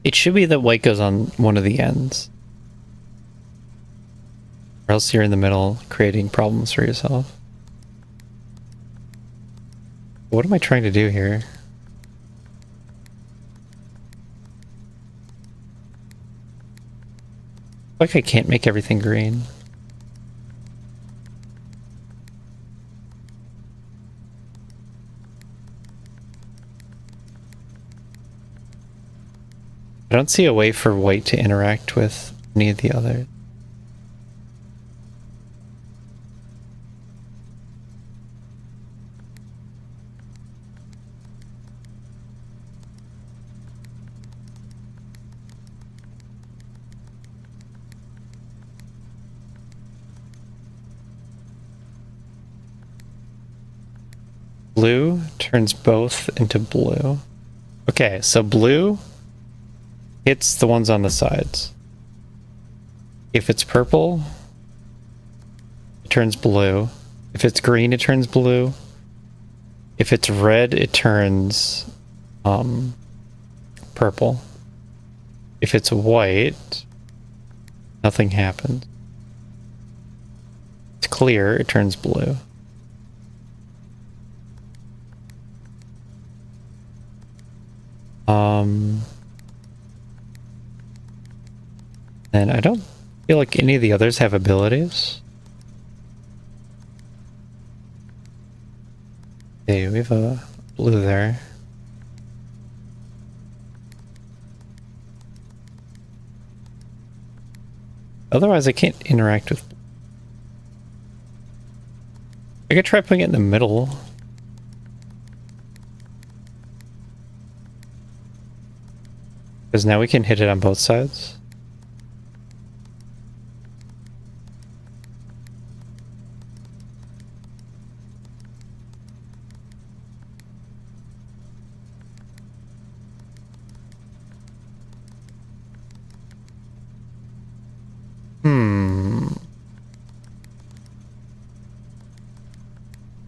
It should be that white goes on one of the ends. Or else you're in the middle creating problems for yourself. What am I trying to do here? Like I can't make everything green. I don't see a way for white to interact with any of the others. Blue turns both into blue. Okay, so blue hits the ones on the sides. If it's purple, it turns blue. If it's green, it turns blue. If it's red, it turns purple. If it's white, nothing happens. It's clear, it turns blue. And I don't feel like any of the others have abilities. Okay, we have a blue there. Otherwise, I can't interact with... I could try putting it in the middle. Because now we can hit it on both sides.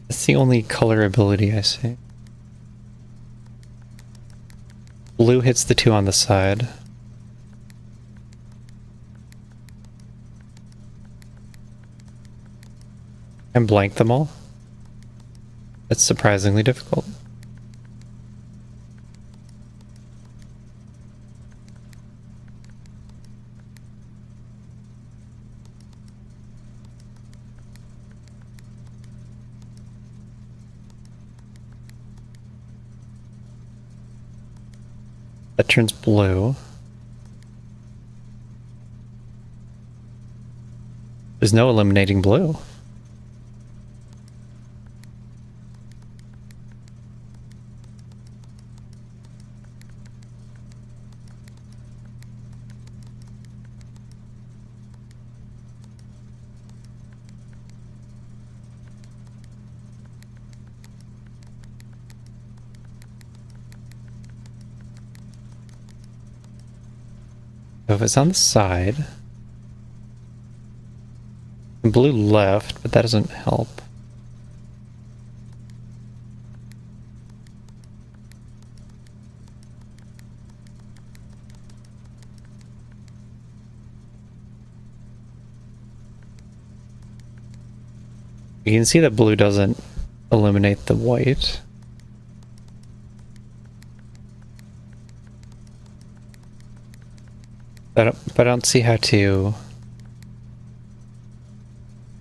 That's the only color ability I see. Blue hits the two on the side. And blank them all. That's surprisingly difficult. That turns blue. There's no eliminating blue. So if it's on the side, blue left, but that doesn't help. You can see that blue doesn't eliminate the white. But I don't see how to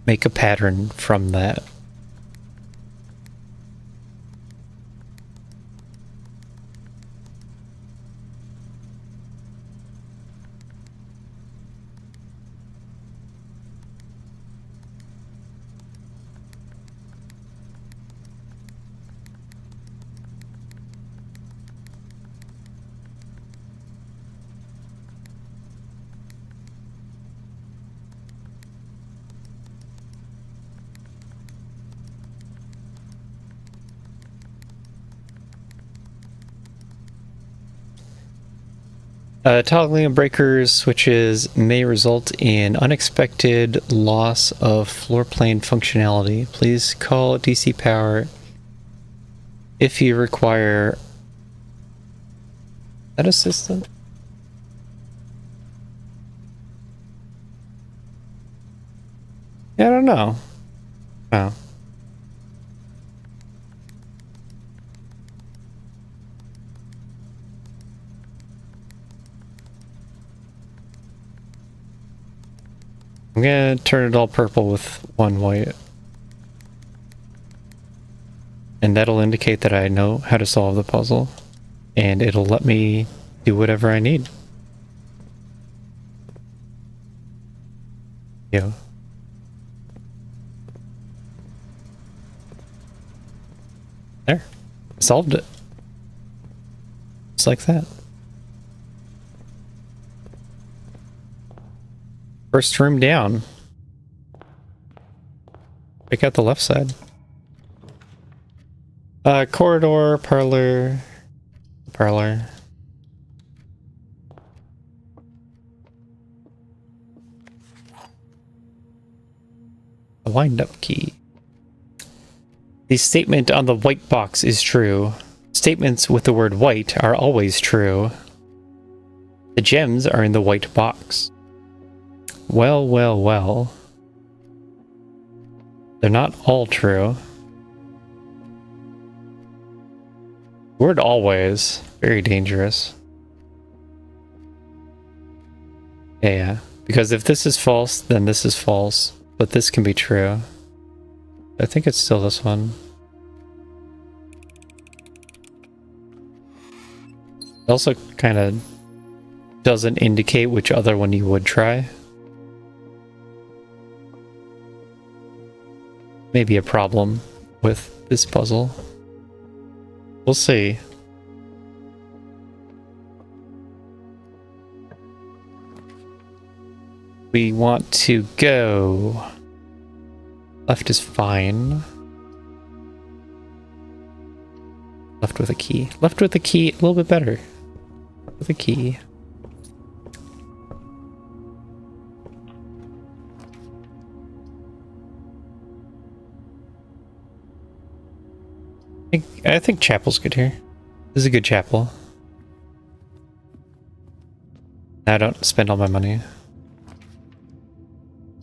make a pattern from that. Toggling of breakers switches may result in unexpected loss of floor plane functionality. Please call DC power if you require that assistant. Yeah, I don't know. Oh. I'm gonna turn it all purple with one white. And that'll indicate that I know how to solve the puzzle. And it'll let me do whatever I need. Yeah. There. Solved it. Just like that. First room down. Pick out the left side. Corridor, parlor. Parlor. A wind-up key. The statement on the white box is true. Statements with the word white are always true. The gems are in the white box. Well, well, well. They're not all true. Word always. Very dangerous. Yeah. Because if this is false, then this is false. But this can be true. I think it's still this one. It also kind of doesn't indicate which other one you would try. Maybe a problem with this puzzle. We'll see. We want to go. Left is fine. Left with a key. Left with a key, a little bit better. With a key. I think chapel's good here. This is a good chapel. I don't spend all my money.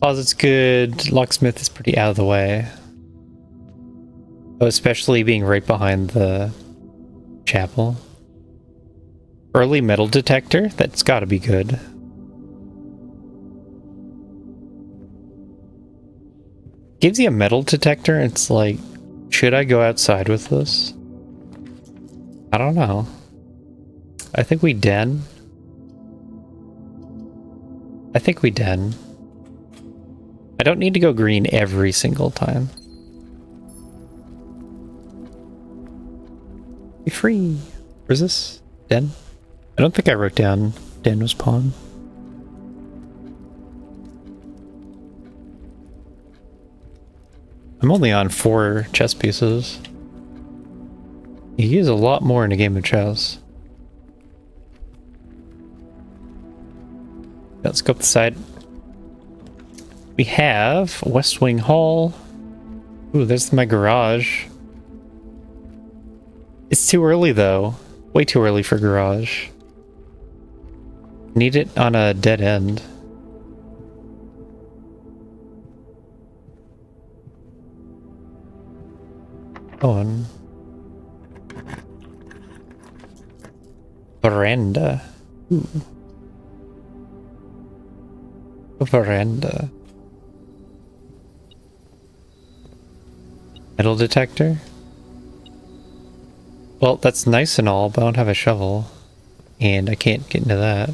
Closet's good. Locksmith is pretty out of the way. Oh, especially being right behind the chapel. Early metal detector? That's gotta be good. Gives you a metal detector, it's like, should I go outside with this? I don't know. I think we den. I think we den. I don't need to go green every single time. Be free. Where's this? Den? I don't think I wrote down den was pawn. I'm only on 4 chess pieces. You use a lot more in a game of chess. Let's go up the side. We have West Wing Hall. Ooh, there's my garage. It's too early though. Way too early for garage. Need it on a dead end. On veranda. Ooh. A veranda. Metal detector? Well, that's nice and all, but I don't have a shovel. And I can't get into that.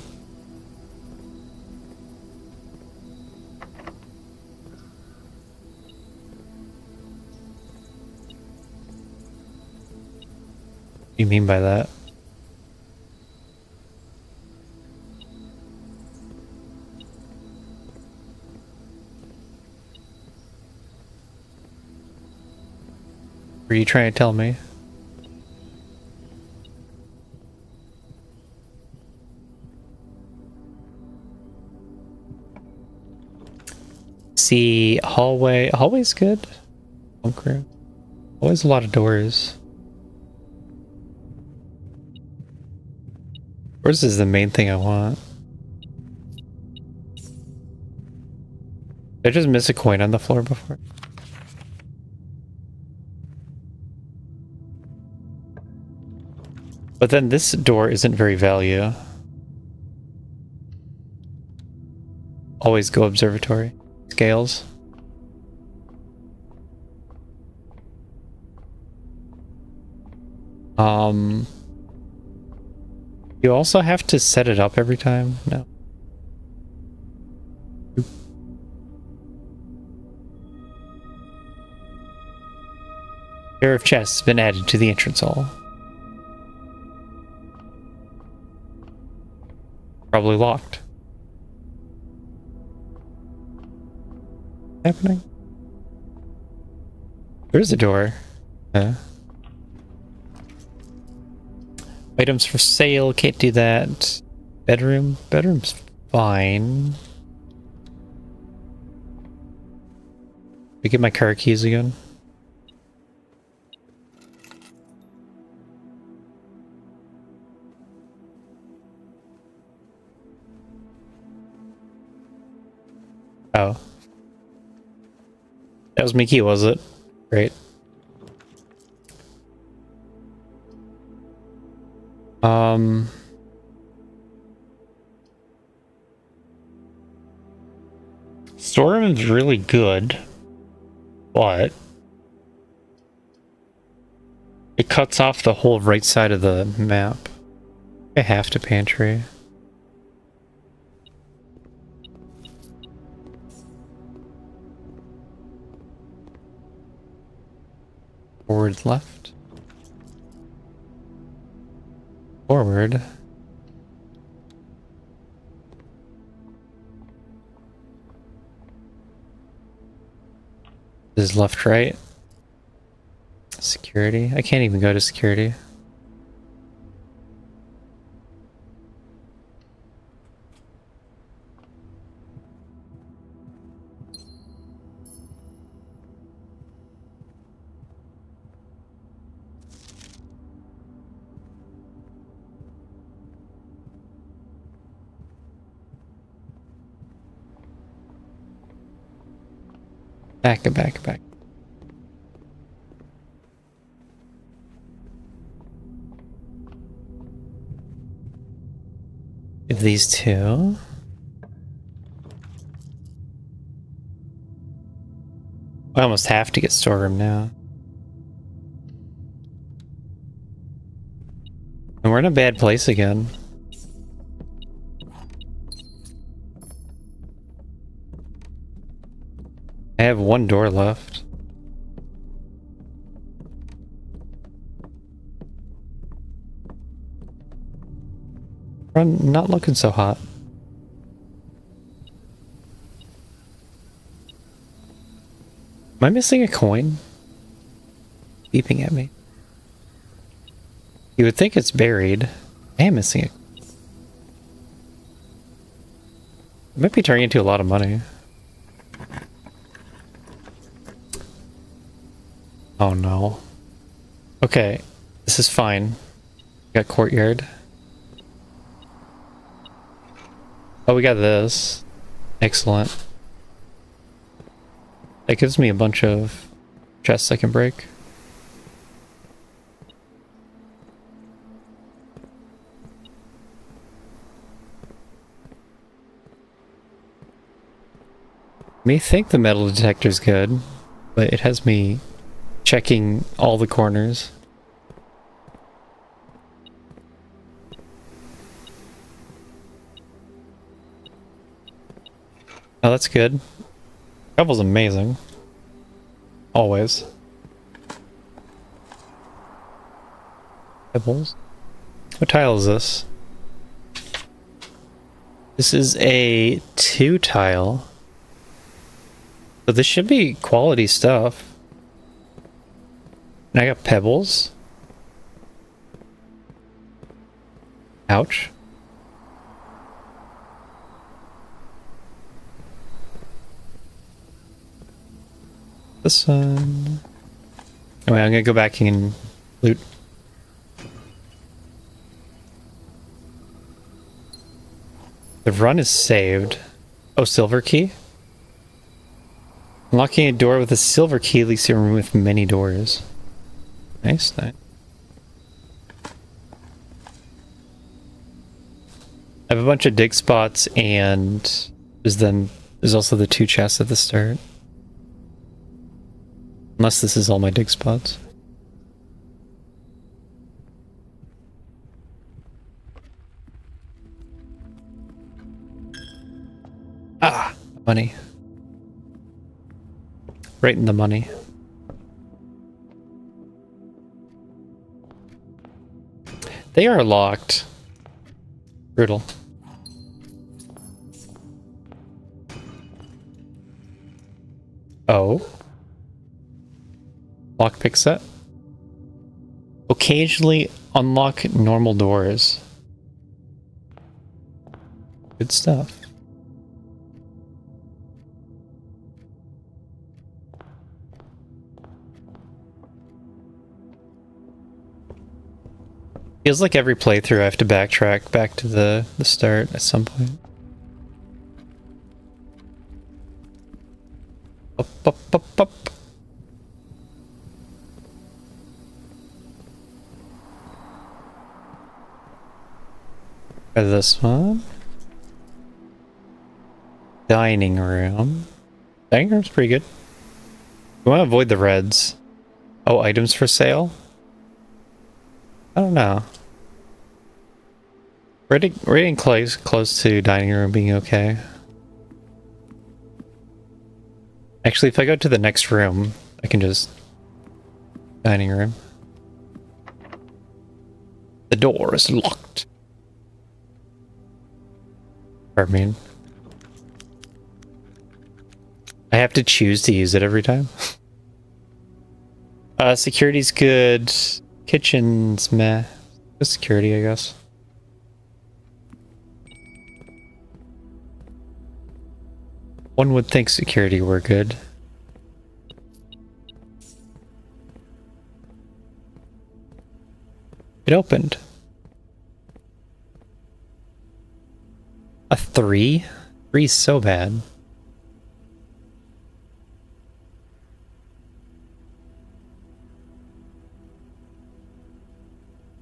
What do you mean by that? What are you trying to tell me? See, hallway. Hallway's good. Bunker. Always a lot of doors. Doors is the main thing I want. Did I just miss a coin on the floor before? But then this door isn't very value. Always go observatory. Scales. You also have to set it up every time? No. Pair of chests has been added to the entrance hall. Probably locked. What's happening? There's a door. Yeah. Items for sale, can't do that. Bedroom? Bedroom's fine. I get my car keys again. Oh. That was Mickey, was it? Great. Storeroom's really good, but it cuts off the whole right side of the map. I have to pantry. Forward, left. Forward. This is left, right. Security. I can't even go to security. Back. If these two. I almost have to get storeroom now. And we're in a bad place again. I have one door left. I'm not looking so hot. Am I missing a coin? Beeping at me. You would think it's buried. I am missing it. It might be turning into a lot of money. Oh no. Okay, this is fine. Got courtyard. Oh, we got this. Excellent. That gives me a bunch of chests I can break. May think the metal detector's good, but it has me checking all the corners. Oh, that's good. Cover's amazing. Always. Pebbles. What tile is this? This is a 2 tile. So this should be quality stuff. And I got pebbles. Ouch. This one. Oh, wait, I'm gonna go back and loot. The run is saved. Oh, silver key? Unlocking a door with a silver key leaves you a room with many doors. Nice. I have a bunch of dig spots, and there's also the 2 chests at the start. Unless this is all my dig spots. Ah, money. Right in the money. They are locked. Brutal. Oh. Lockpick set. Occasionally unlock normal doors. Good stuff. Feels like every playthrough I have to backtrack back to the start at some point. Up. Try this one. Dining room. Dining room's pretty good. We want to avoid the reds. Oh, items for sale? I don't know. We're getting close to dining room being okay. Actually, if I go to the next room, I can just... Dining room. The door is locked. I mean... I have to choose to use it every time. Security's good. Kitchen's meh. Just security, I guess. One would think security were good. It opened. A 3? 3's so bad.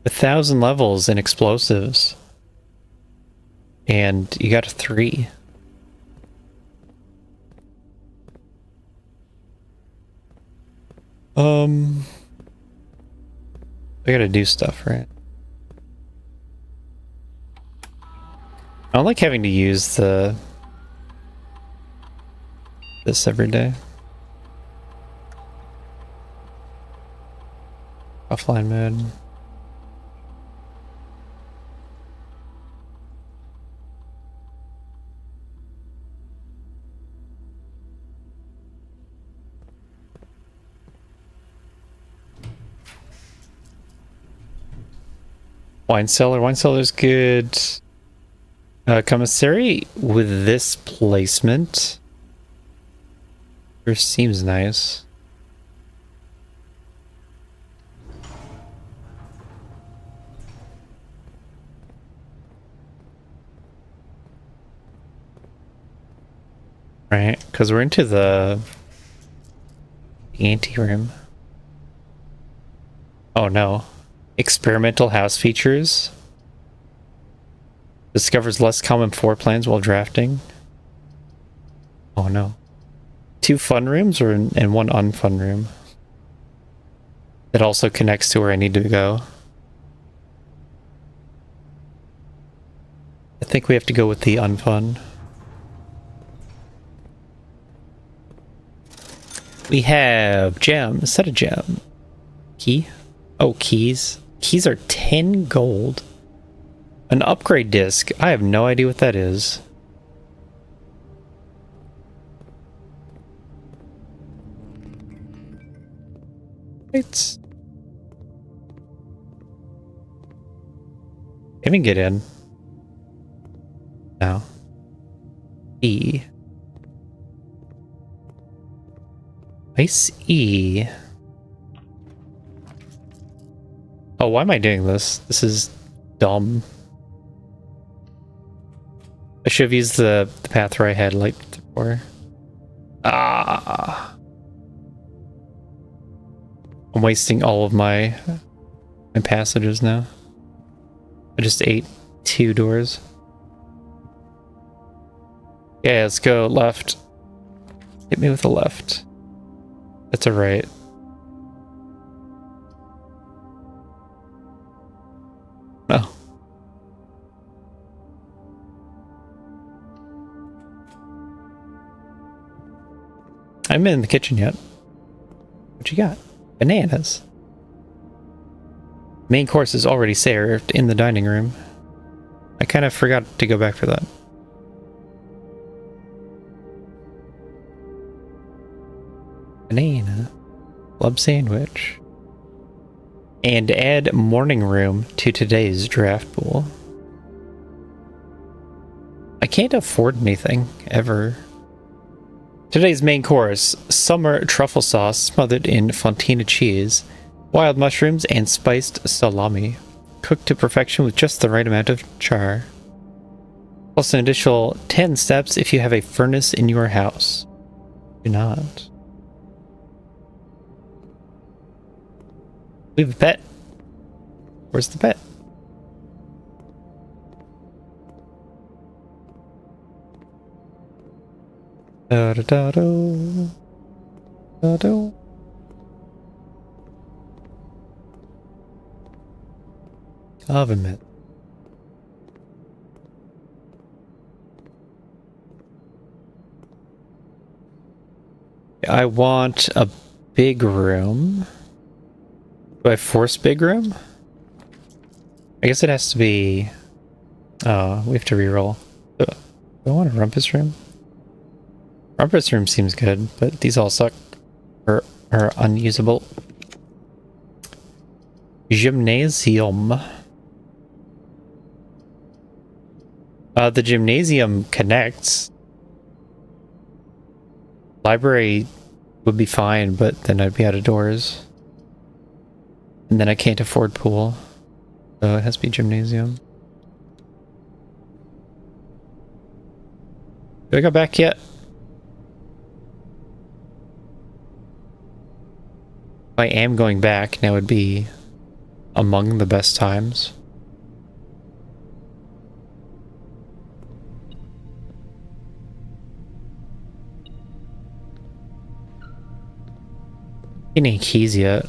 A 1,000 levels in explosives. And you got a 3. I gotta do stuff, right? I don't like having to use this every day. Offline mode. Wine cellar. Wine cellar's good. Commissary with this placement. Sure seems nice. Right, because we're into the anteroom. Oh no. Experimental house features. Discovers less common floor plans while drafting. Oh no. 2 fun rooms and 1 unfun room. That also connects to where I need to go. I think we have to go with the unfun. We have gem. Set a gem. Key. Oh, keys. Keys are 10 gold. An upgrade disc. I have no idea what that is. It's... Can we get in? No. E. Ice E. Oh, why am I doing this? This is dumb. I should have used the path where I had light before. Ah. I'm wasting all of my passages now. I just ate 2 doors. Yeah, let's go left. Hit me with a left. That's a right. Oh. I haven't been in the kitchen yet. What you got? Bananas. Main course is already served in the dining room. I kind of forgot to go back for that. Banana. Club sandwich. And add morning room to today's draft pool. I can't afford anything, ever. Today's main course, summer truffle sauce smothered in fontina cheese, wild mushrooms, and spiced salami. Cooked to perfection with just the right amount of char. Plus an additional 10 steps if you have a furnace in your house. Do not. We have a pet. Where's the pet? Da da da do. Da do. Oven mitt. I want a big room. Do I force big room? I guess it has to be... Oh, we have to reroll. Do I want a rumpus room? Rumpus room seems good, but these all suck. Or are unusable. Gymnasium. The gymnasium connects. Library would be fine, but then I'd be out of doors. And then I can't afford pool. So it has to be gymnasium. Do I go back yet? If I am going back, now would be among the best times. Any keys yet?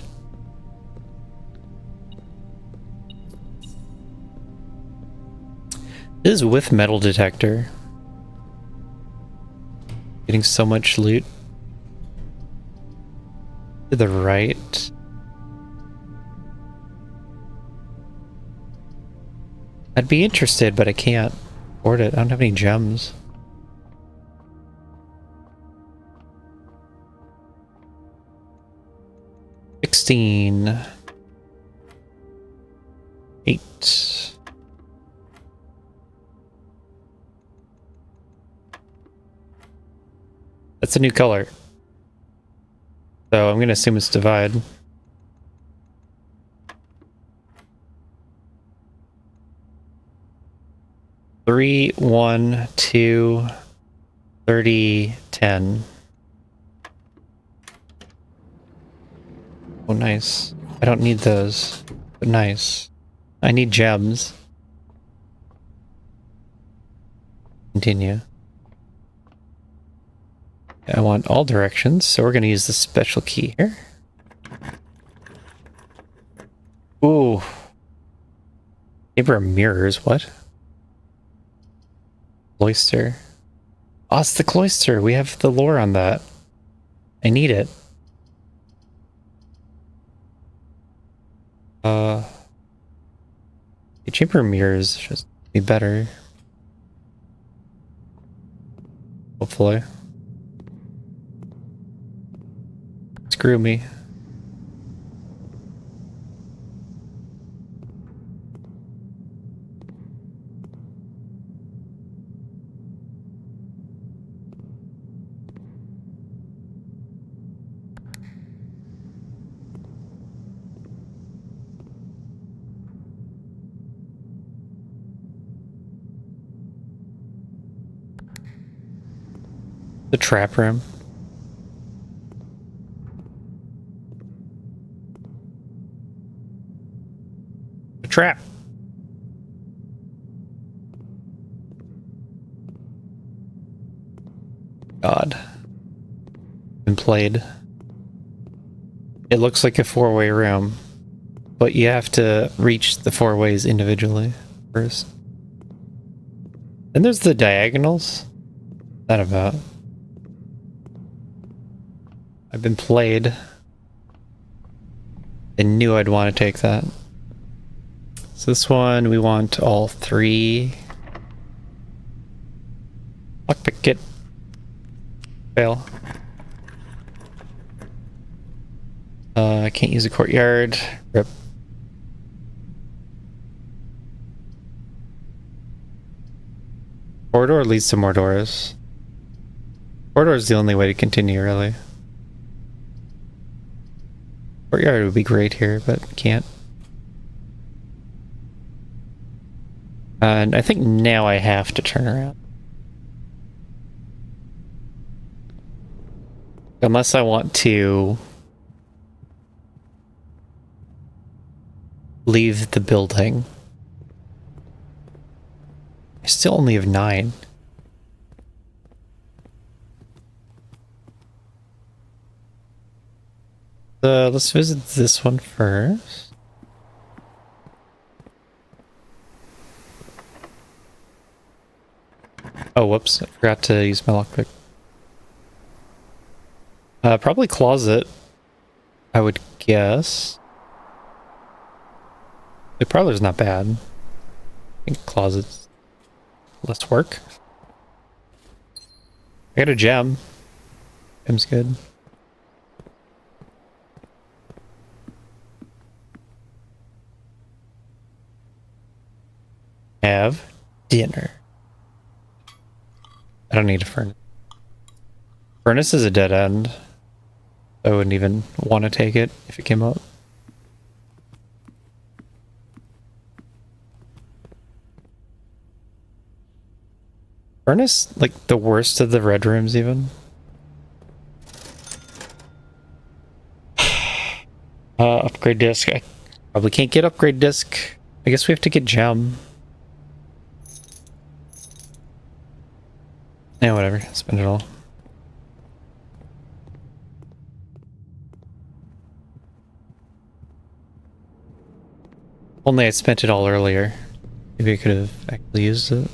This is with metal detector. Getting so much loot. To the right. I'd be interested, but I can't afford it. I don't have any gems. $16. 8. That's a new color. So I'm gonna assume it's divide. 3, 1, 2, 30, 10. Oh, nice. I don't need those, but nice. I need gems. Continue. I want all directions, so we're going to use the special key here. Ooh. Chamber of mirrors, what? Cloister. Oh, it's the cloister. We have the lore on that. I need it. The chamber of mirrors should be better. Hopefully. Screw me. The trap room. A trap. God. Been played. It looks like a four-way room, but you have to reach the four ways individually first. Then there's the diagonals. What's that about? I've been played. I knew I'd want to take that. So this one, we want all 3. Lockpick it. Fail. I can't use a courtyard. Rip. Corridor leads to more doors. Corridor is the only way to continue, really. Courtyard would be great here, but can't. And I think now I have to turn around. Unless I want to leave the building. I still only have 9. Let's visit this one first. Oh, whoops. I forgot to use my lockpick. Probably closet, I would guess. The parlor's not bad. I think closet's less work. I got a gem. Gem's good. Have dinner. I don't need a furnace. Furnace is a dead end. I wouldn't even want to take it if it came up. Furnace, like the worst of the red rooms even. Upgrade disc. I probably can't get upgrade disc. I guess we have to get gem. Yeah, whatever. Spend it all. Only I spent it all earlier. Maybe I could have actually used it.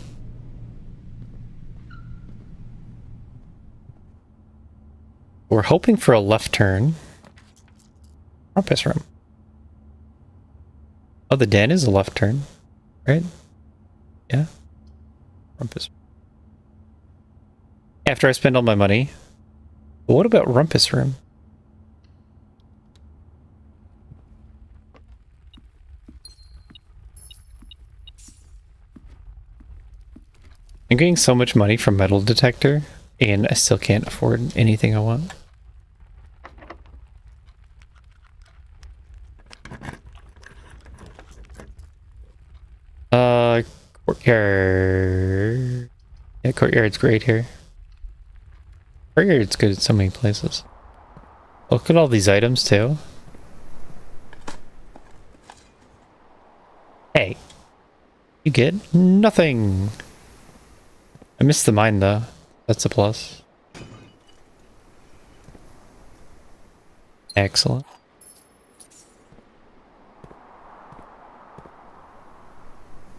We're hoping for a left turn. Rumpus room. Oh, the den is a left turn, right? Yeah. Rumpus. After I spend all my money. But what about Rumpus room? I'm getting so much money from metal detector, and I still can't afford anything I want. Courtyard. Yeah, courtyard's great here. Courtyard's good at so many places. Look at all these items too. Hey, you get nothing. I missed the mine though. That's a plus. Excellent.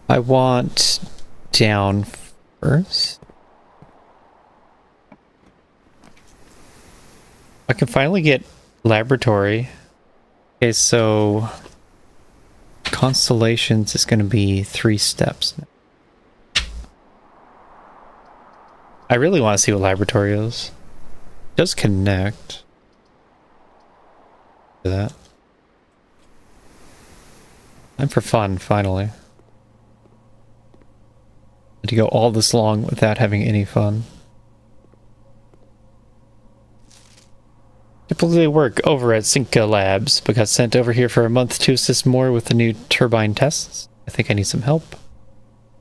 I want down first. I can finally get laboratory. Okay, so constellations is going to be 3 steps. I really want to see what laboratory is. It does connect to that. Time for fun, finally. To go all this long without having any fun. Typically work over at Sinka Labs, but got sent over here for a month to assist more with the new turbine tests. I think I need some help.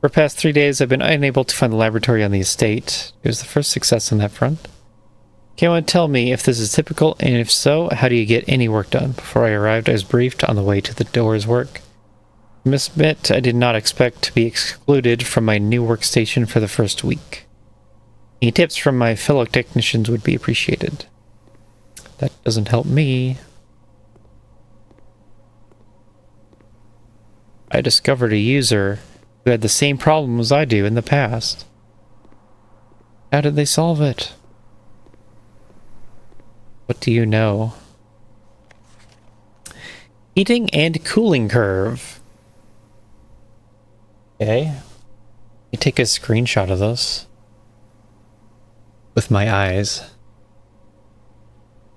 For the past 3 days, I've been unable to find the laboratory on the estate. It was the first success on that front. Can anyone tell me if this is typical, and if so, how do you get any work done? Before I arrived, I was briefed on the way to the door's work. I must admit, I did not expect to be excluded from my new workstation for the first week. Any tips from my fellow technicians would be appreciated. That doesn't help me. I discovered a user who had the same problem as I do in the past. How did they solve it? What do you know? Heating and cooling curve. Okay. Let me take a screenshot of this. With my eyes.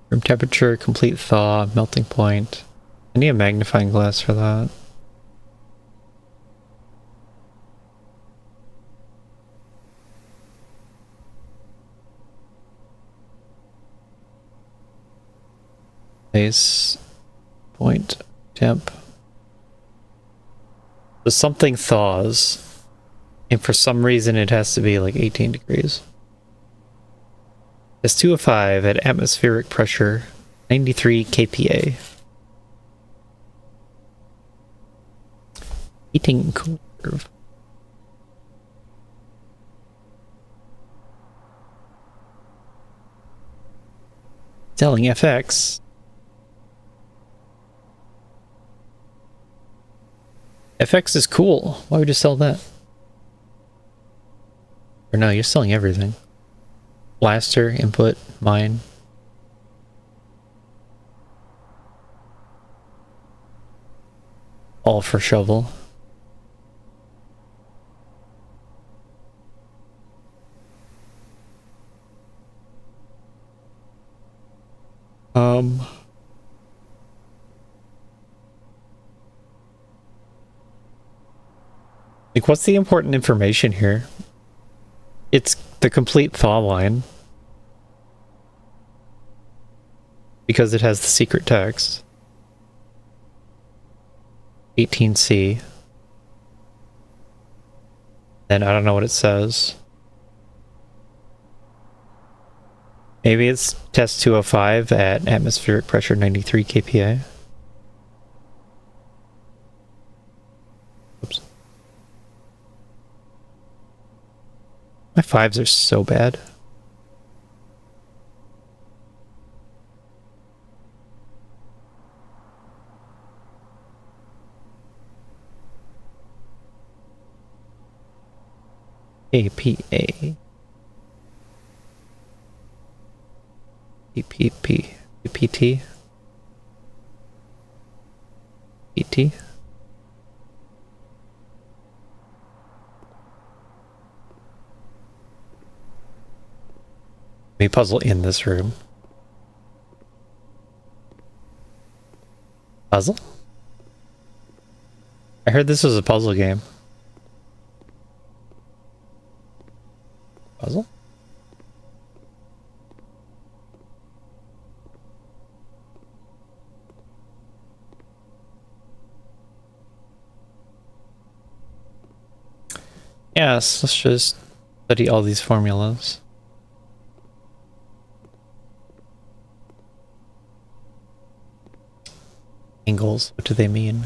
Room temperature, complete thaw, melting point. I need a magnifying glass for that. Base point temp. So something thaws, and for some reason it has to be like 18 degrees. It's 2 of 5 at atmospheric pressure, 93 kPa. Heating and cooling curve. Selling FX. FX is cool. Why would you sell that? Or no, you're selling everything. Blaster, input, mine. All for shovel. Like, what's the important information here? It's the complete thaw line. Because it has the secret text. 18C. And I don't know what it says. Maybe it's test 205 at atmospheric pressure 93 kPa. Oops. My fives are so bad. APA. EPP. EPT. ET. Maybe puzzle in this room. Puzzle? I heard this was a puzzle game. Puzzle? Yes, let's just study all these formulas. Angles, what do they mean?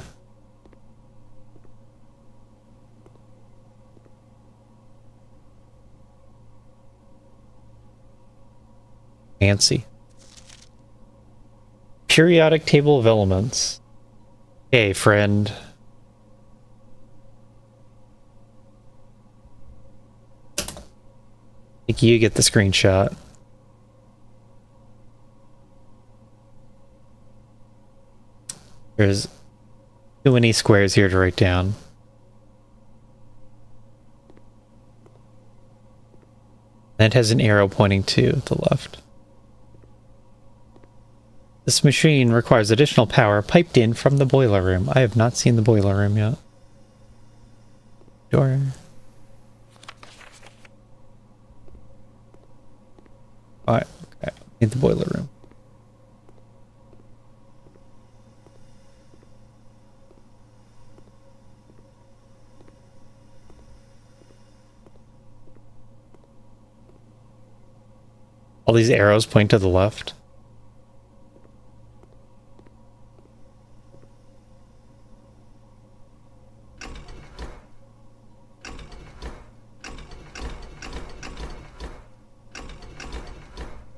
Fancy. Periodic table of elements. Hey, friend. I think you get the screenshot. There's too many squares here to write down. And it has an arrow pointing to the left. This machine requires additional power piped in from the boiler room. I have not seen the boiler room yet. Door. Alright, okay. Need the boiler room. All these arrows point to the left.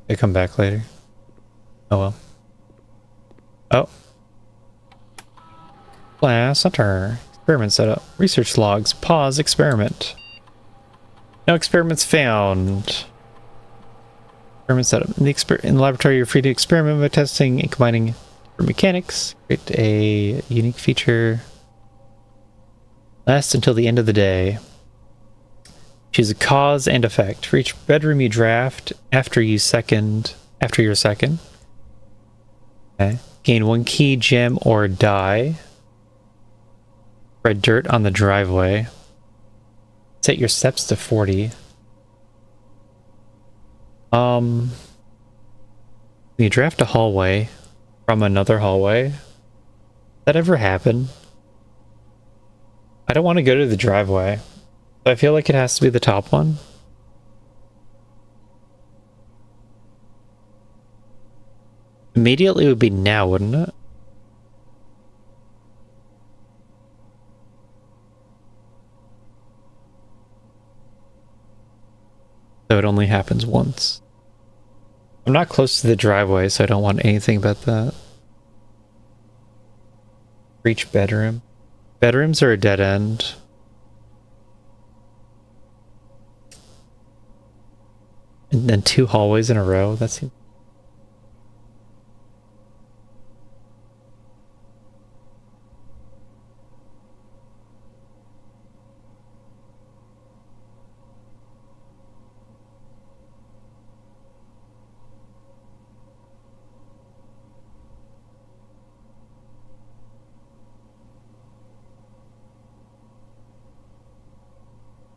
They come back later. Oh well. Oh. Class Center. Experiment setup. Research logs. Pause experiment. No experiments found. Experiment setup. In the laboratory, you're free to experiment by testing and combining mechanics. Create a unique feature. Last until the end of the day. Choose a cause and effect. For each bedroom you draft after your second. Okay. Gain 1 key, gem, or die. Spread dirt on the driveway. Set your steps to 40. You draft a hallway from another hallway. Does that ever happen? I don't want to go to the driveway. I feel like it has to be the top one. Immediately would be now, wouldn't it? So it only happens once. I'm not close to the driveway, so I don't want anything about that. Reach bedroom. Bedrooms are a dead end. And then 2 hallways in a row. That seems...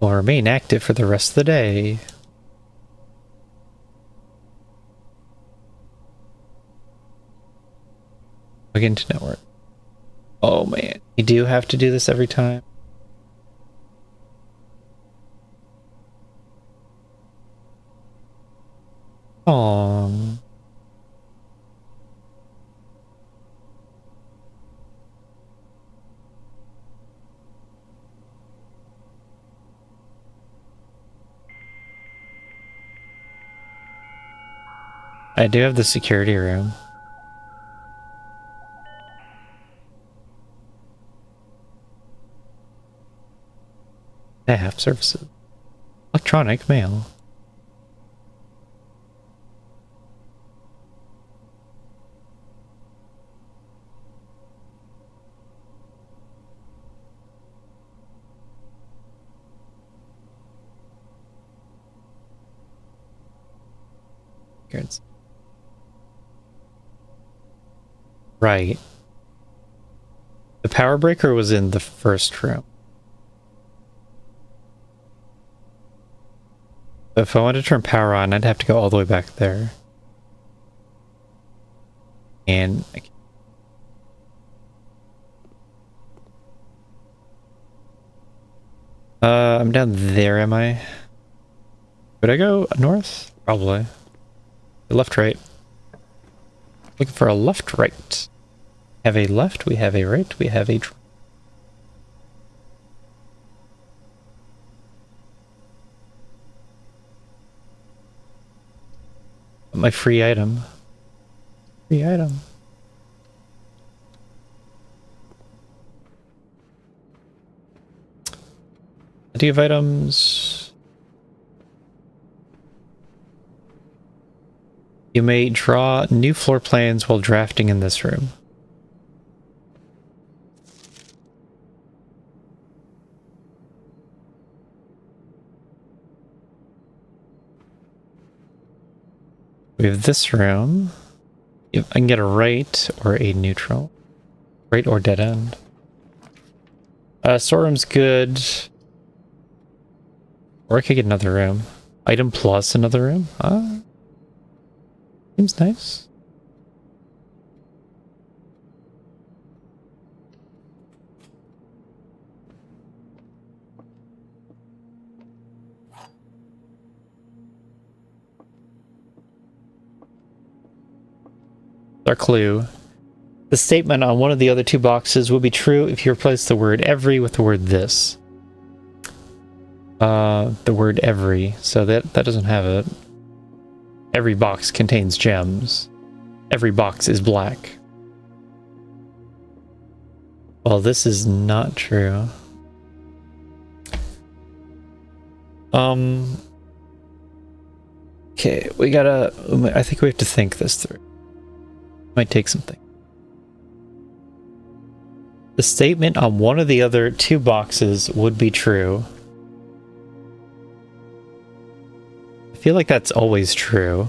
will remain active for the rest of the day. Log into network. Oh man, you do have to do this every time. Oh. I do have the security room. I have services. Electronic mail. Right. The power breaker was in the first room. If I wanted to turn power on, I'd have to go all the way back there. And I'm down there, am I? Would I go north? Probably. Left, right. Looking for a left, right. Have a left, we have a right, we have a... My free item. Free item. Do you have items? You may draw new floor plans while drafting in this room. We have this room. I can get a right or a neutral. Right or dead end. Storeroom's good. Or I could get another room. Item plus another room. Seems nice. Our clue. The statement on one of the other two boxes will be true if you replace the word every with the word this. The word every. So that doesn't have it. Every box contains gems. Every box is black. Well, this is not true. Okay, we gotta... I think we have to think this through. Might take something. The statement on one of the other two boxes would be true. I feel like that's always true.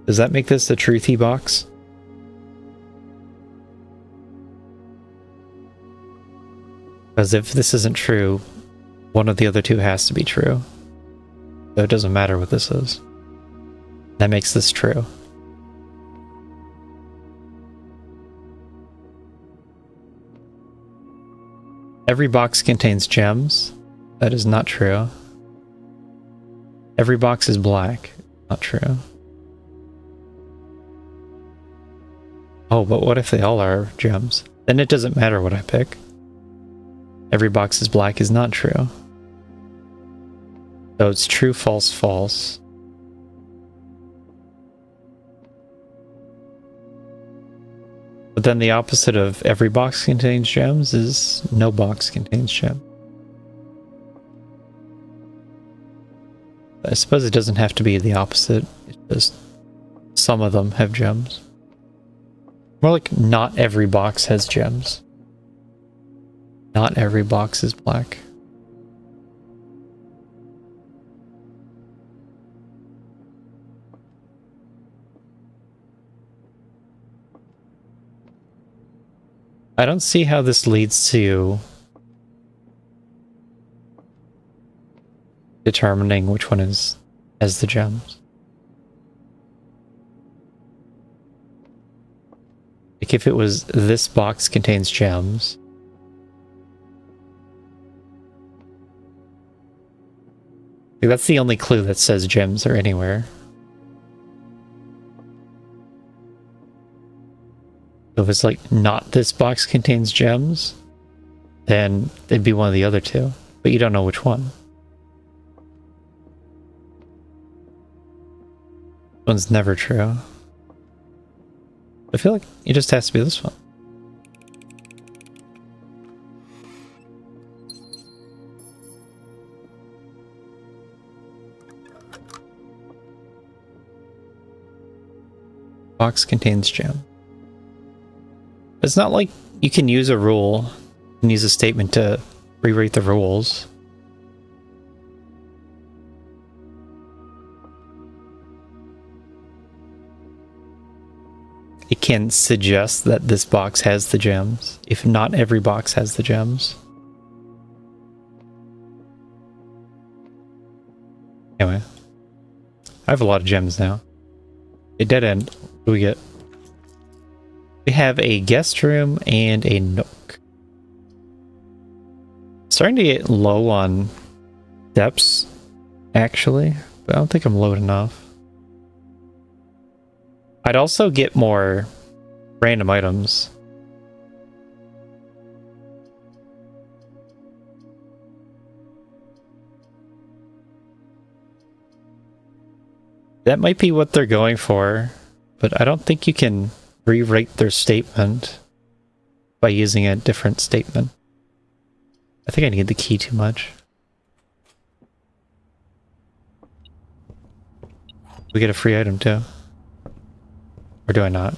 Does that make this a truthy box? Because if this isn't true, one of the other two has to be true. So it doesn't matter what this is. That makes this true. Every box contains gems. That is not true. Every box is black. Not true. Oh, but what if they all are gems? Then it doesn't matter what I pick. Every box is black is not true. So it's true, false, false. But then the opposite of every box contains gems is no box contains gems. I suppose it doesn't have to be the opposite. It's just some of them have gems. More like not every box has gems. Not every box is black. I don't see how this leads to determining which one has the gems. Like if it was this box contains gems. Like that's the only clue that says gems are anywhere. So if it's like not this box contains gems, then it'd be one of the other two, but you don't know which one. One's never true. I feel like it just has to be this one. Box contains gem. It's not like you can use a rule and use a statement to rewrite the rules. It can suggest that this box has the gems, if not every box has the gems. Anyway, I have a lot of gems now. A dead end. What do we get? We have a guest room and a nook. Starting to get low on depths, actually, but I don't think I'm low enough. I'd also get more random items. That might be what they're going for, but I don't think you can rewrite their statement by using a different statement. I think I need the key too much. We get a free item too. Or do I not?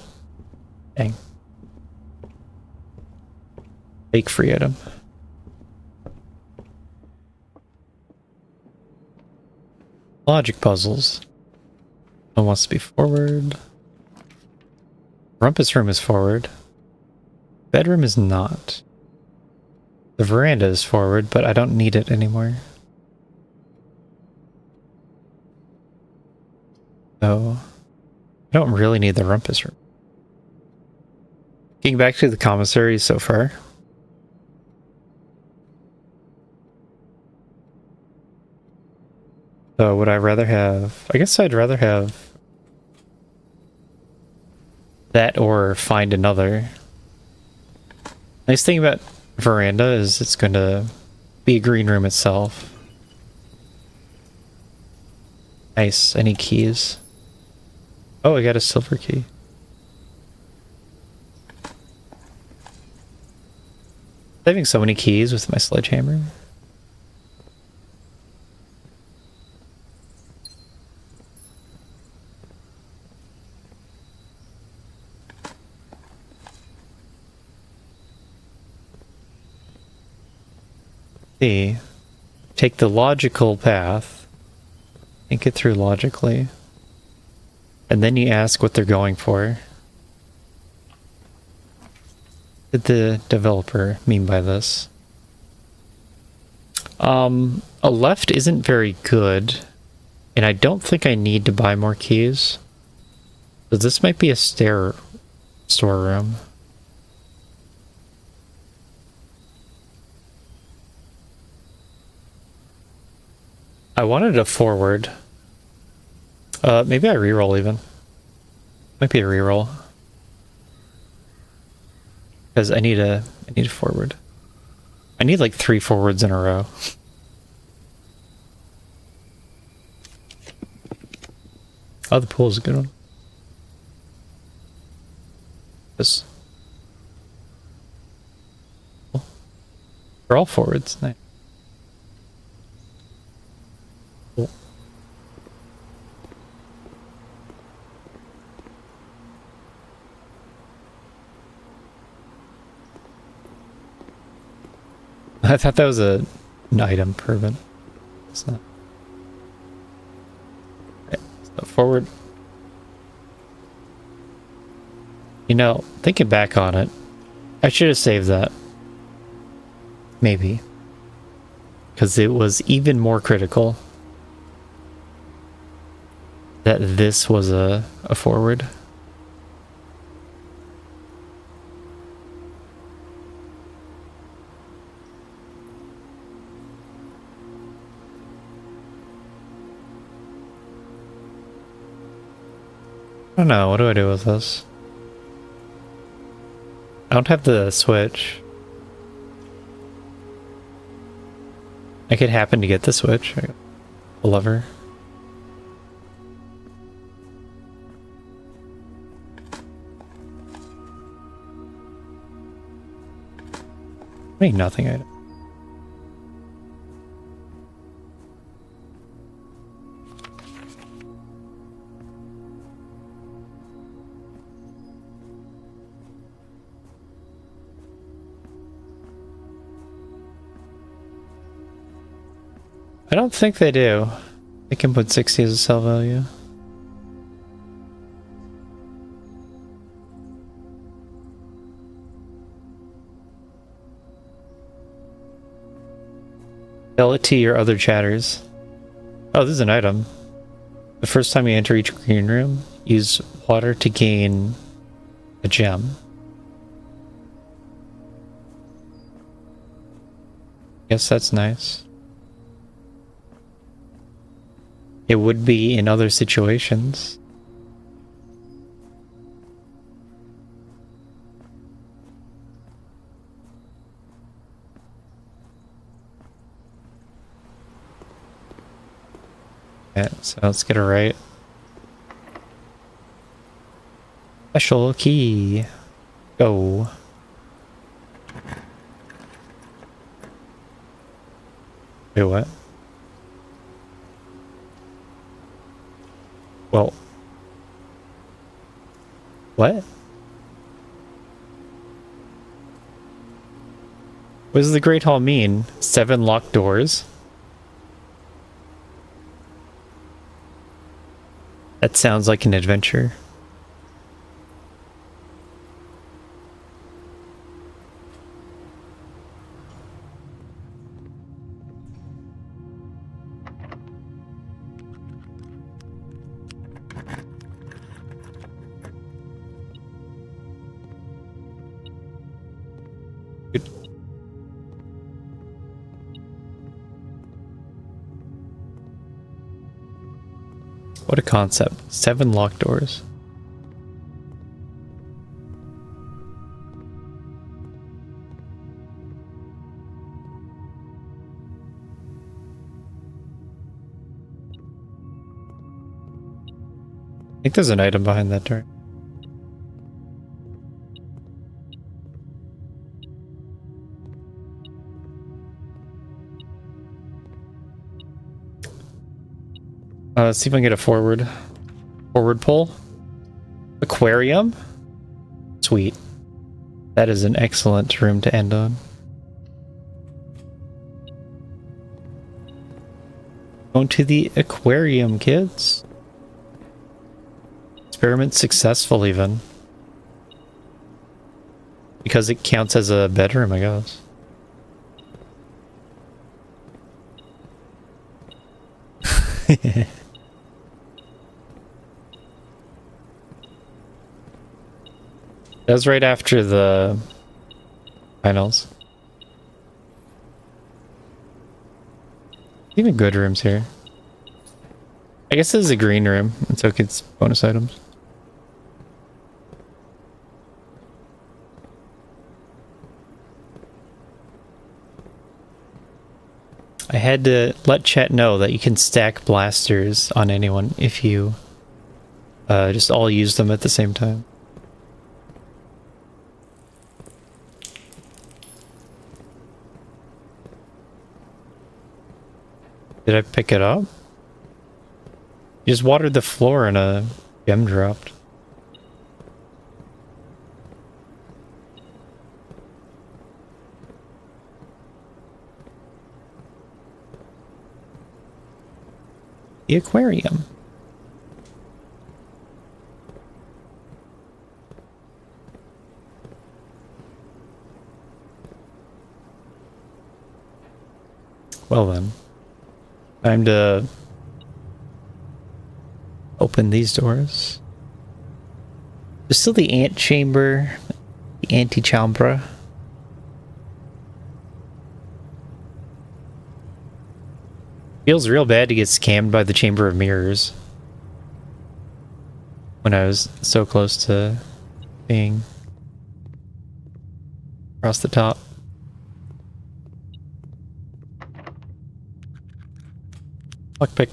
Dang. Fake free item. Logic puzzles. One wants to be forward. Rumpus room is forward. Bedroom is not. The veranda is forward, but I don't need it anymore. So, I don't really need the rumpus room. Getting back to the commissary so far. So would I rather have... I guess I'd rather have that or find another. Nice thing about veranda is it's going to be a green room itself. Nice. I need keys. Oh, I got a silver key. Saving so many keys with my sledgehammer. See, take the logical path, think it through logically, and then you ask what they're going for. What did the developer mean by this? A left isn't very good, and I don't think I need to buy more keys. So this might be a storeroom. I wanted a forward. Maybe I reroll even. Might be a reroll. Because I need a forward. I need like 3 forwards in a row. Oh, the pool is a good one. This. They're all forwards. Nice. Cool. I thought that was an item permit. It's not. Okay, so forward. You know, thinking back on it, I should have saved that. Maybe. Because it was even more critical that this was a forward. I don't know, what do I do with this? I don't have the switch. I could happen to get the switch. The lever. Wait, nothing item. I don't think they do. They can put 60 as a sell value. Sell it to your other chatters. Oh, this is an item. The first time you enter each green room, use water to gain a gem. Guess that's nice. It would be in other situations. Yeah, so let's get it right. Special key. Go. Wait, what? Well. What? What does the Great Hall mean? 7 locked doors? That sounds like an adventure. What a concept. 7 locked doors. I think there's an item behind that door. Let's see if I can get a forward pull. Aquarium? Sweet. That is an excellent room to end on. Going to the aquarium, kids. Experiment successful, even. Because it counts as a bedroom, I guess. That was right after the finals. Even good rooms here. I guess this is a green room, and so it gets bonus items. I had to let chat know that you can stack blasters on anyone if you just all use them at the same time. Did I pick it up? You just watered the floor and a gem dropped. The aquarium. Well then. Time to open these doors. There's still the ant chamber, the antechamber. Feels real bad to get scammed by the Chamber of Mirrors when I was so close to being across the top. Lockpick.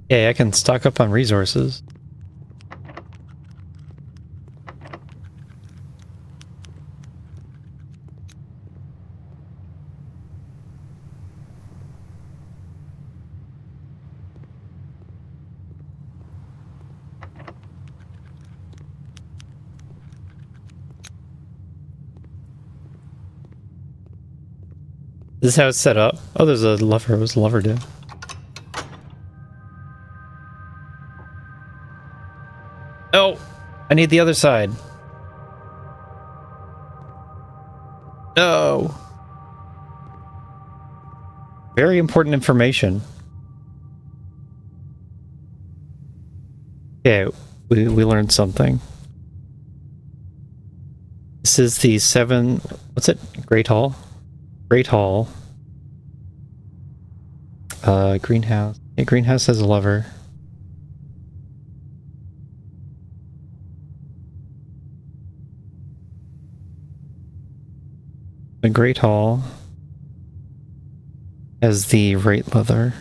Yeah, I can stock up on resources. This is how it's set up. Oh, there's a lever. What's the lever do? Oh, I need the other side. No. Very important information. Okay, we learned something. This is the what's it? Great Hall? Great Hall. Greenhouse. Yeah, greenhouse has a lever. The Great Hall has the right lever.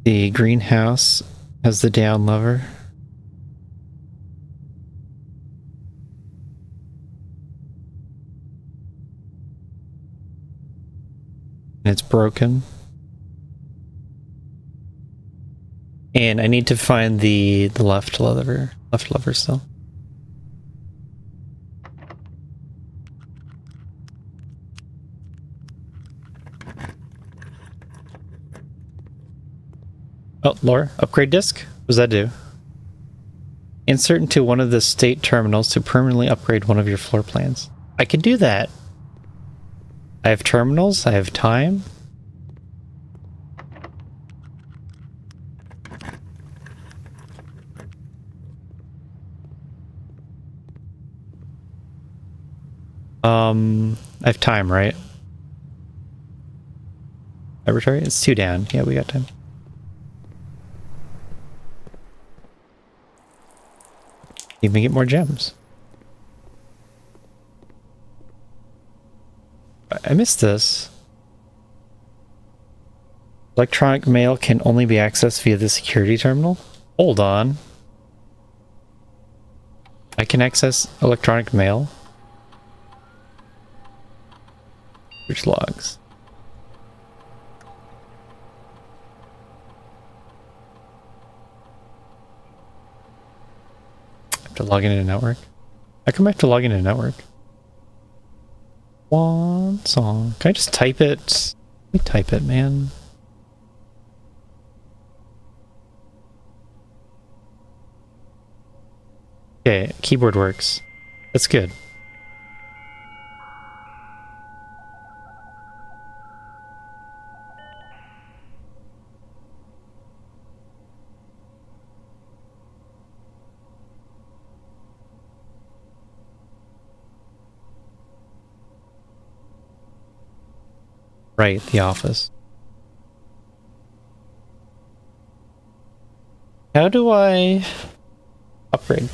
The greenhouse has the down lever. And it's broken. And I need to find the left lever still. Oh, lore. Upgrade disk? What does that do? Insert into one of the state terminals to permanently upgrade one of your floor plans. I can do that. I have terminals. I have time. I have time, right? Laboratory? It's 2 down. Yeah, we got time. Even get more gems. I missed this. Electronic mail can only be accessed via the security terminal? Hold on. I can access electronic mail? Which logs? I have to log into network? How come I have to log into network? One song. Can I just type it? Let me type it, man. Okay, keyboard works. That's good. Right, the office. How do I upgrade?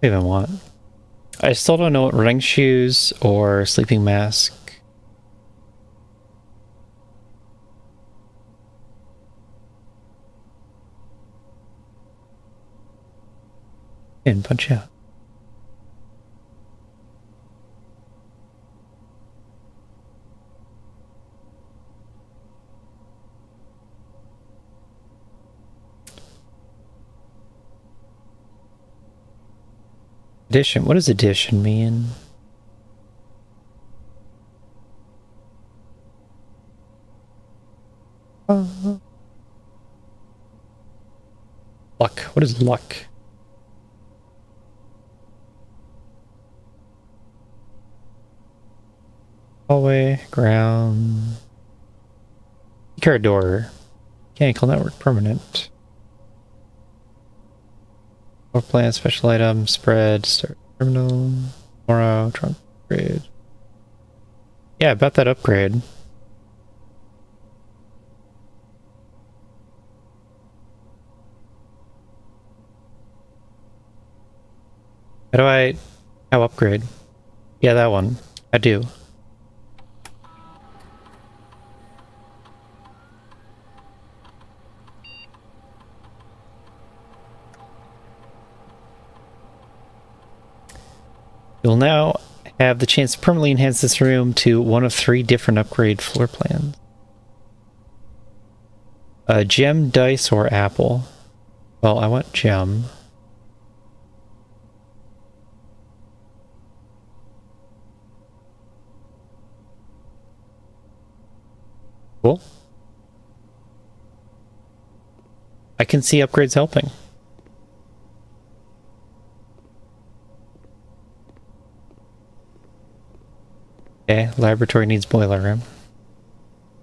I don't even want. I still don't know what running shoes or sleeping mask. And punch out. Addition. What does addition mean? Luck. What is luck? Hallway, ground. Card door. Mechanical network, permanent. Floor plan, special item, spread, start terminal, tomorrow, trunk upgrade. Yeah, about that upgrade. How upgrade? Yeah, that one. I do. You'll now have the chance to permanently enhance this room to one of 3 different upgrade floor plans. Gem, dice, or apple. Well, I want gem. Cool. I can see upgrades helping. Okay, laboratory needs boiler room.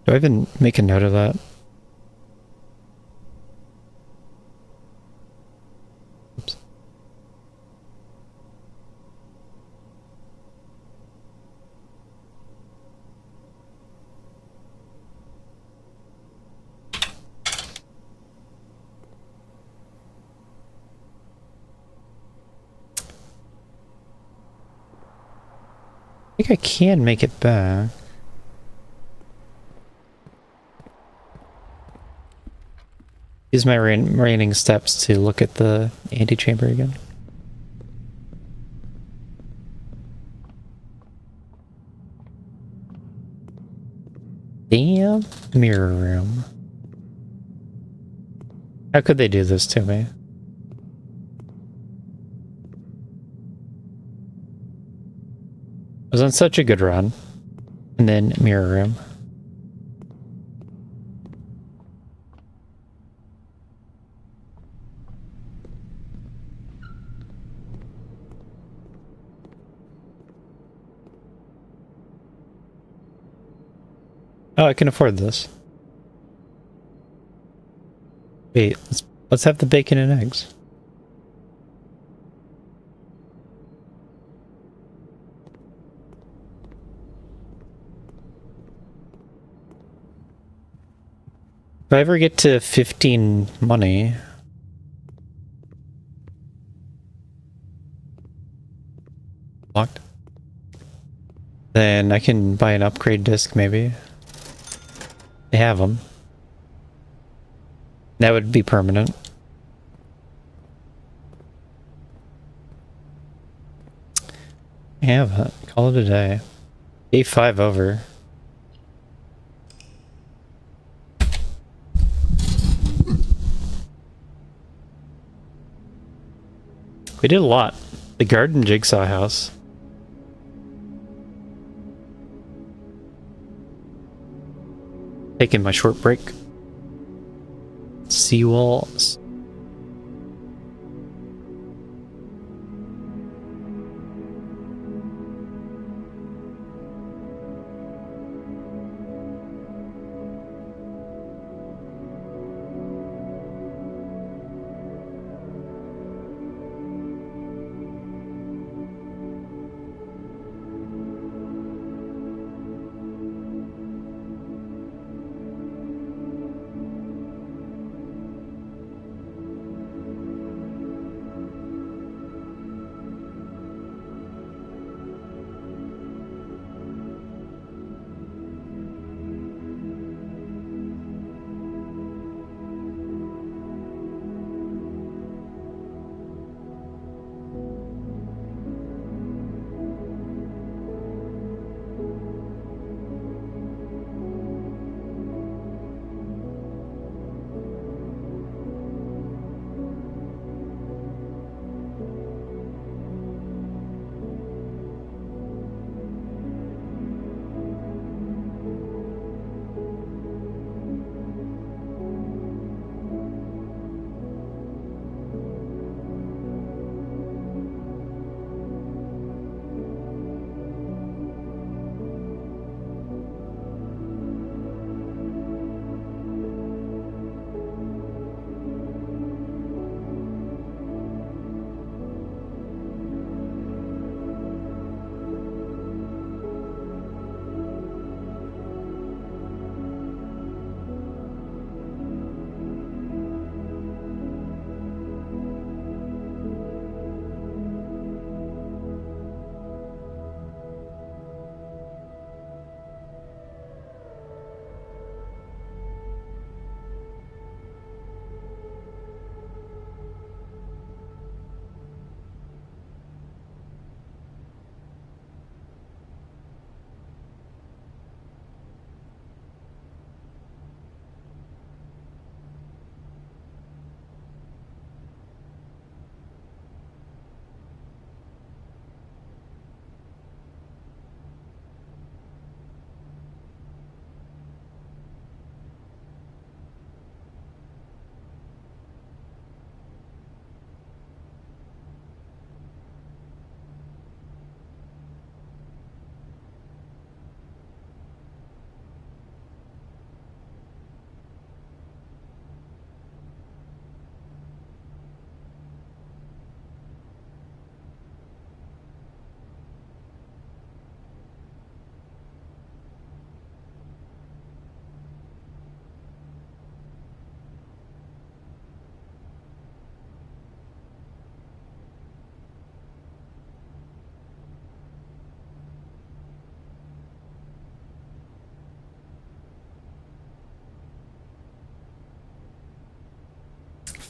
Do I even make a note of that? Oops. I think I can make it back. Use my remaining steps to look at the antechamber again. Damn mirror room. How could they do this to me? I was on such a good run. And then mirror room. Oh, I can afford this. Wait, let's have the bacon and eggs. If I ever get to 15 money... Locked? Then I can buy an upgrade disc, maybe. They have them. That would be permanent. I have it. Call it a day. Day 5 over. We did a lot. The garden jigsaw house. Taking my short break. Seawalls.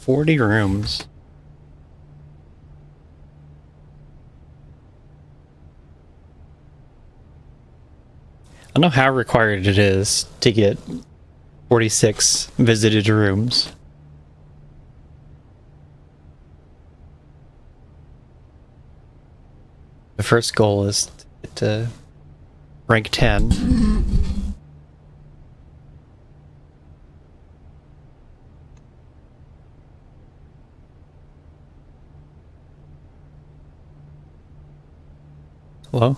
40 rooms. I don't know how required it is to get 46 visited rooms. The first goal is to get to rank 10. Hello?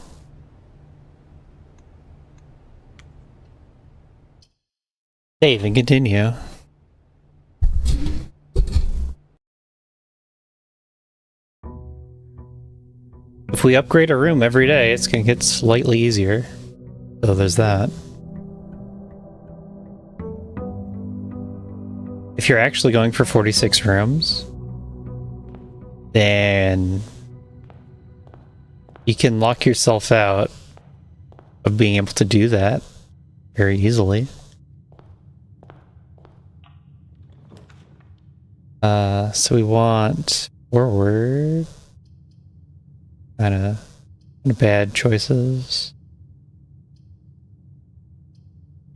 Save and continue. If we upgrade a room every day, it's going to get slightly easier. So there's that. If you're actually going for 46 rooms, then you can lock yourself out of being able to do that very easily. So we want forward. Kind of bad choices.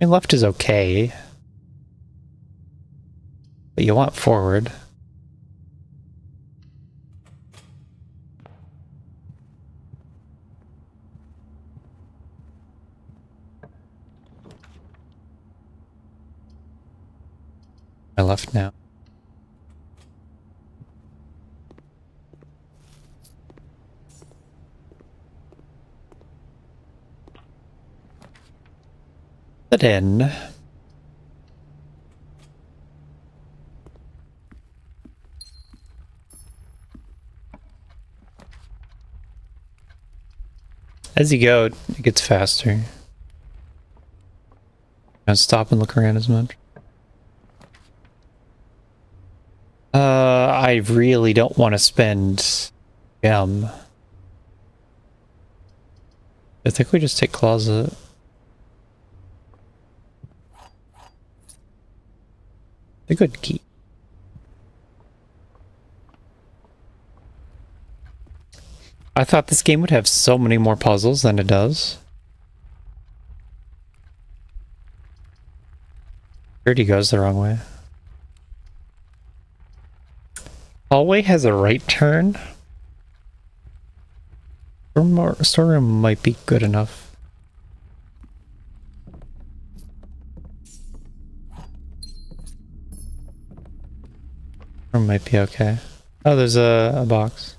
And left is okay. But you want forward. My left now. Put in. As you go, it gets faster. Don't stop and look around as much. I really don't want to spend gem. I think we just take closet. A good key. I thought this game would have so many more puzzles than it does. Here he goes the wrong way. Hallway has a right turn. Storeroom might be good enough. Or might be okay. Oh, there's a box.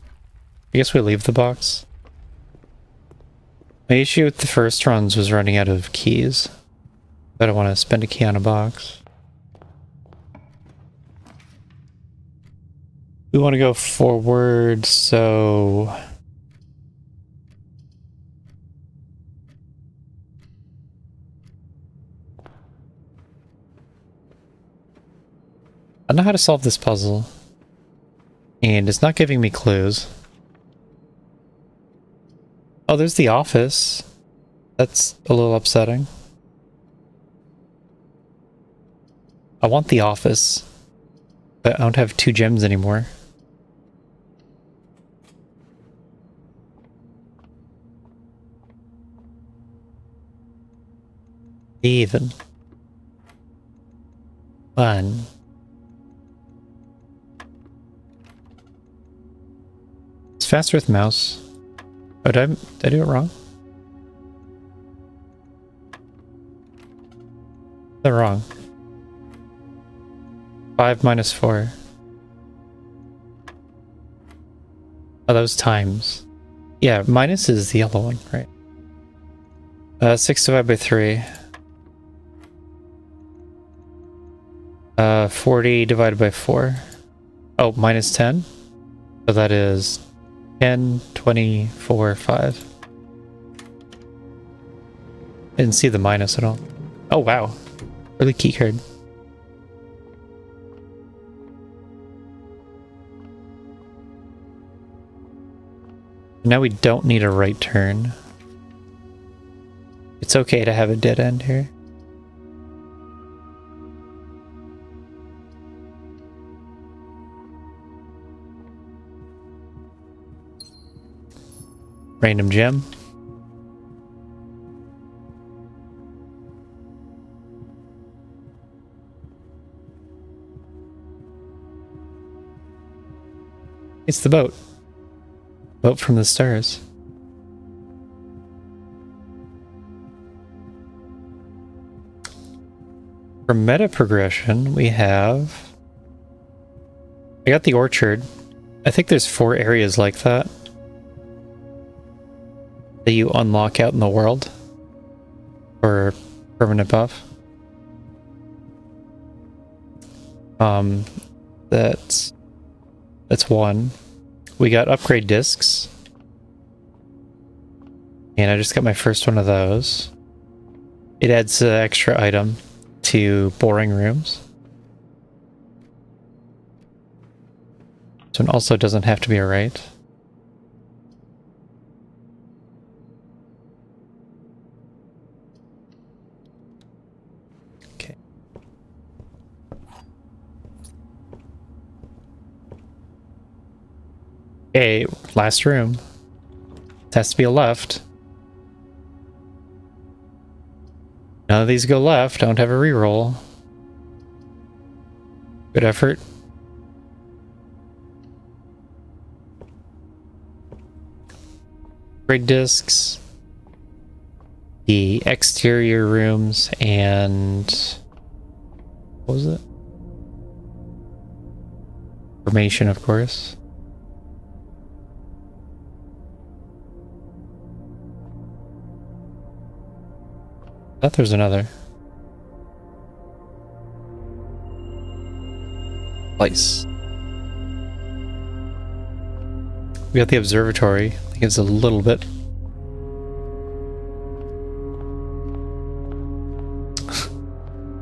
I guess we leave the box. My issue with the first runs was running out of keys. I don't want to spend a key on a box. We want to go forward, so... I don't know how to solve this puzzle. And it's not giving me clues. Oh, there's the office. That's a little upsetting. I want the office, but I don't have 2 gems anymore. Even. Fun. It's faster with mouse. Oh, did I do it wrong? They're wrong. 5 minus 4. Oh, those times. Yeah, minus is the yellow one, right? 6 divided by 3. 40 divided by 4. Oh, minus 10? So that is 10, 24, 5. Didn't see the minus at all. Oh, wow. Early key card. Now we don't need a right turn. It's okay to have a dead end here. Random gem. It's the boat. Boat from the stars. For meta progression, we have... I got the orchard. I think there's 4 areas like that that you unlock out in the world for permanent buff. That's one. We got upgrade discs. And I just got my first one of those. It adds an extra item to boring rooms. So it also doesn't have to be a right. Okay. Okay, last room. It has to be a left. None of these go left. Don't have a reroll. Good effort. Upgrade discs. The exterior rooms and... what was it? Formation, of course. I thought there's another. Place. We got the observatory. I think it's a little bit.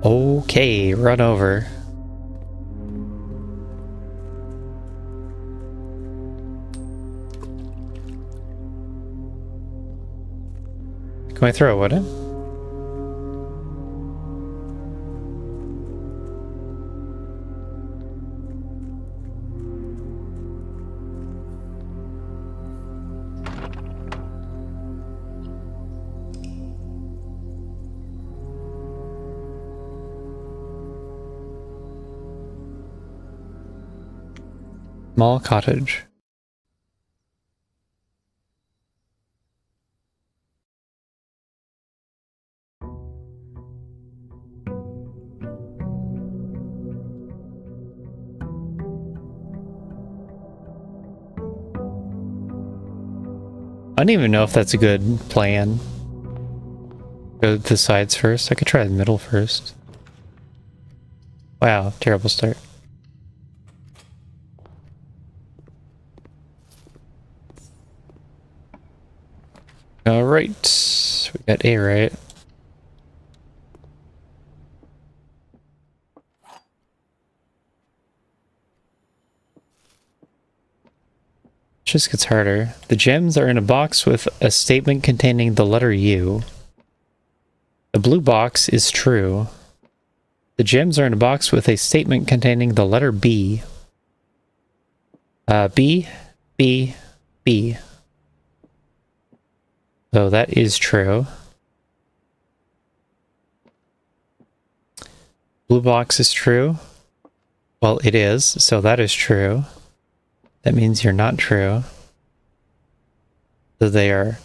Okay, run over. Can I throw a wood in? Small cottage. I don't even know if that's a good plan. Go to the sides first. I could try the middle first. Wow, terrible start. Alright, we got A right. Just gets harder. The gems are in a box with a statement containing the letter U. The blue box is true. The gems are in a box with a statement containing the letter B. B, B, B. So that is true. Blue box is true. Well, it is, so that is true. That means you're not true. So they are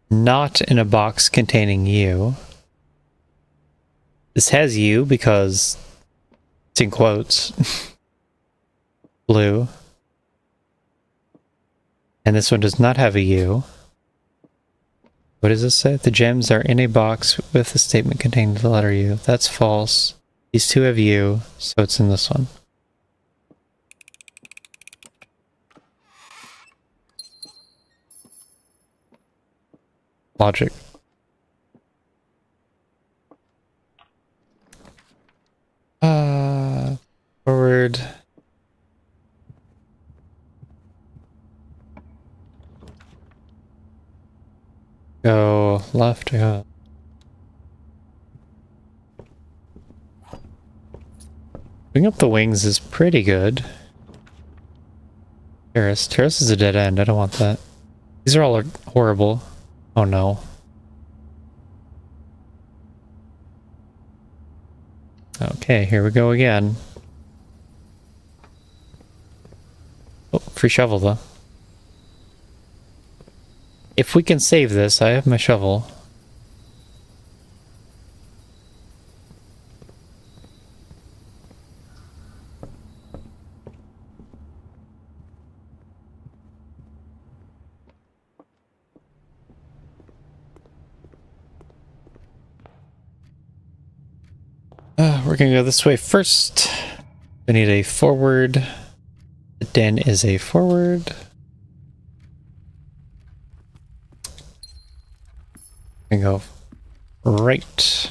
not in a box containing you. This has you because it's in quotes. Blue. And this one does not have a U. What does this say? The gems are in a box with a statement containing the letter U. That's false. These two have U, so it's in this one. Logic. Forward. Go left, go. Bring up the wings is pretty good. Terrace. Terrace is a dead end. I don't want that. These are all horrible. Oh no. Okay, here we go again. Oh, free shovel though. If we can save this, I have my shovel. We're gonna go this way first. We need a forward. The den is a forward. We go right.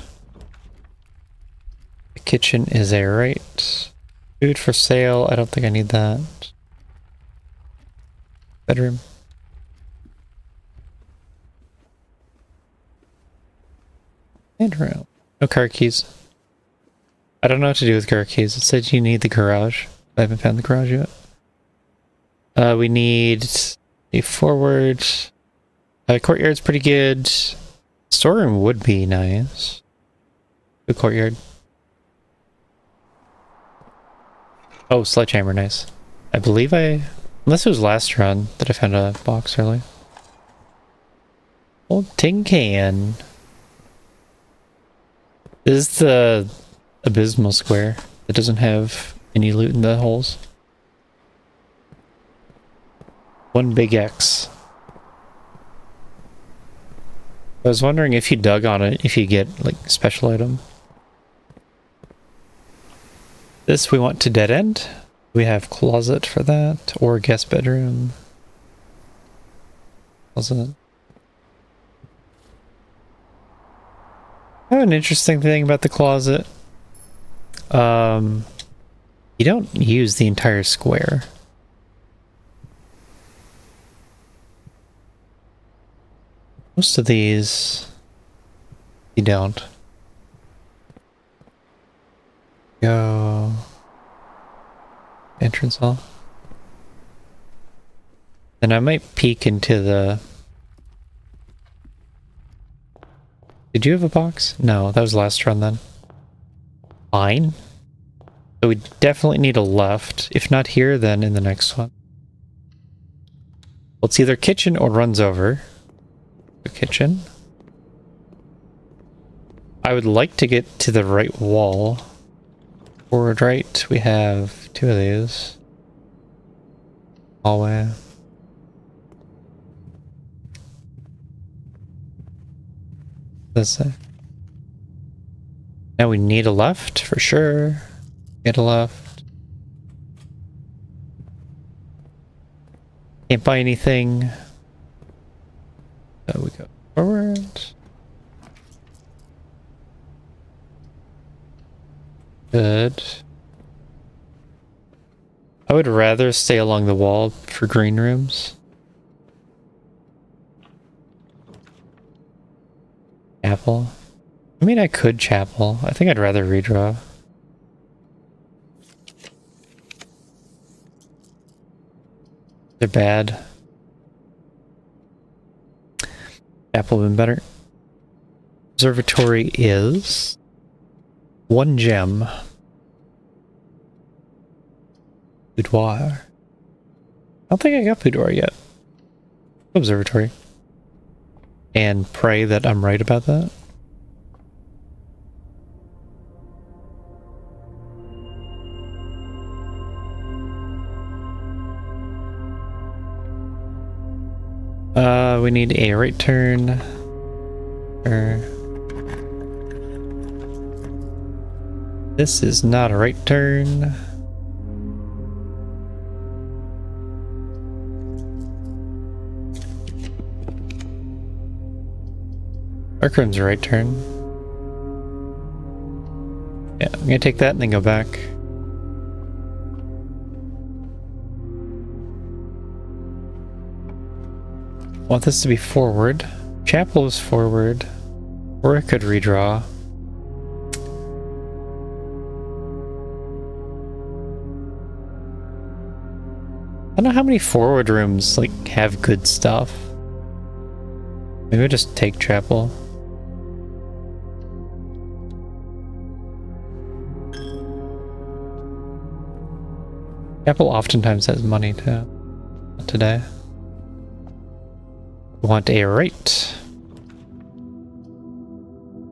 The kitchen is a right. Food for sale. I don't think I need that. Bedroom. Bedroom. No car keys. I don't know what to do with car keys. It said you need the garage. I haven't found the garage yet. We need a forward. Courtyard's pretty good. Storeroom would be nice. The courtyard. Oh, sledgehammer, nice. I believe unless it was last run that I found a box early. Old tin can. This is the abysmal square that doesn't have any loot in the holes. One big X. I was wondering if you dug on it, if you get like special item. This we want to dead end. We have closet for that, or guest bedroom. Closet. I have an interesting thing about the closet. You don't use the entire square. Most of these, you don't. Go. Entrance hall. Then I might peek into the... Did you have a box? No, that was last run then. Fine. So we definitely need a left. If not here, then in the next one. Well, it's either kitchen or runs over. The kitchen. I would like to get to the right wall. Forward right, we have two of these. Hallway. Let's say. Now we need a left for sure. Get a left. Can't buy anything. So we go forward. Good. I would rather stay along the wall for green rooms. Chapel. I mean, I could chapel. I think I'd rather redraw. They're bad. Chapel would been better. Observatory is 1 gem. Boudoir. I don't think I got boudoir yet. Observatory. And pray that I'm right about that. We need a right turn. This is not a right turn. Dark room's a right turn. Yeah, I'm gonna take that and then go back. Want this to be forward. Chapel is forward. Or I could redraw. I don't know how many forward rooms like have good stuff. Maybe I'll just take chapel. Chapel oftentimes has money too. Not today. Want a rate.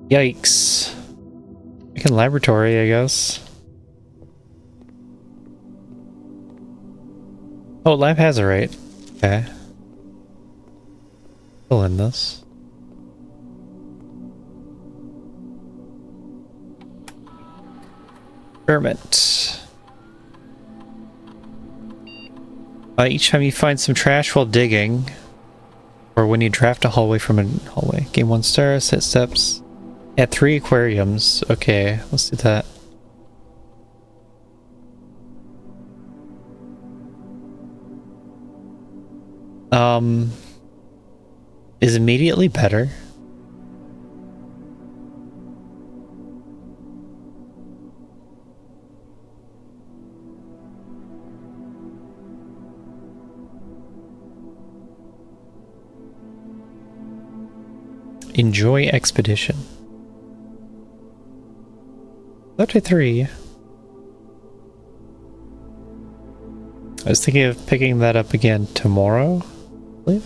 Yikes. Making laboratory, I guess. Oh, lab has a rate. Okay. Fill in this. Experiment. Each time you find some trash while digging, or when you draft a hallway from a hallway, gain 1 star, set steps. At 3 aquariums. Okay, let's do that. Is immediately better. Enjoy expedition. Up to 3. I was thinking of picking that up again tomorrow, I believe.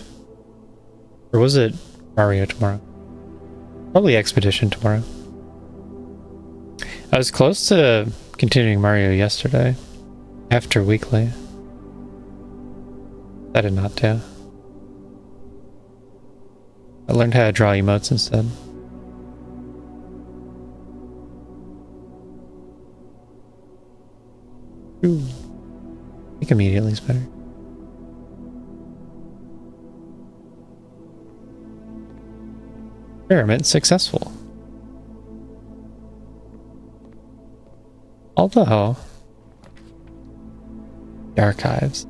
Or was it Mario tomorrow? Probably Expedition tomorrow. I was close to continuing Mario yesterday, after weekly. I did not do. I learned how to draw emotes instead. Ooh. I think immediately is better. Experiment successful. Although, the archives.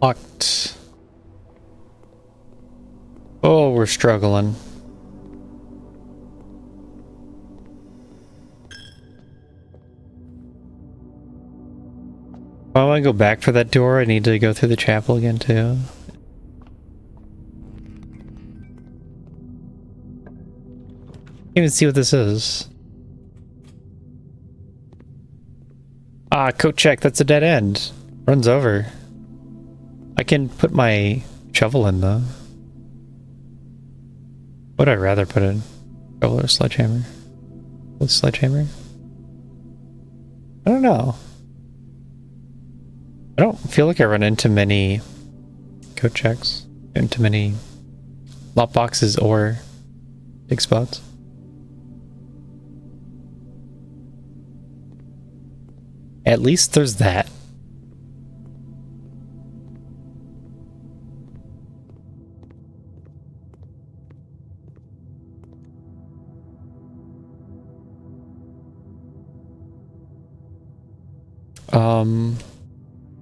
Locked. Oh, we're struggling. If I want to go back for that door, I need to go through the chapel again too. Can't even see what this is. Ah, coat check, that's a dead end. Runs over. I can put my shovel in though. What would I rather put in? Shovel or sledgehammer? With sledgehammer? I don't know. I don't feel like I run into many code checks, into many lot boxes or big spots. At least there's that.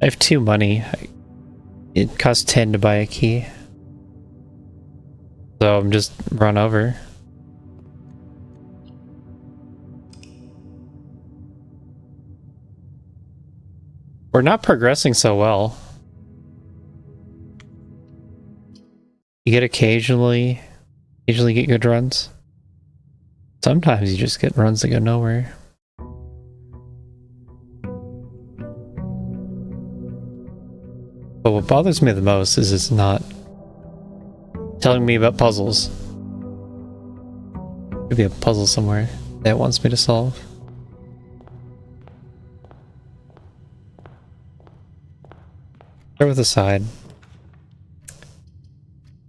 I have 2 money. It costs 10 to buy a key. So I'm just run over. We're not progressing so well. You get occasionally get good runs. Sometimes you just get runs that go nowhere. But what bothers me the most is it's not telling me about puzzles. Could be a puzzle somewhere that it wants me to solve. Start with the side.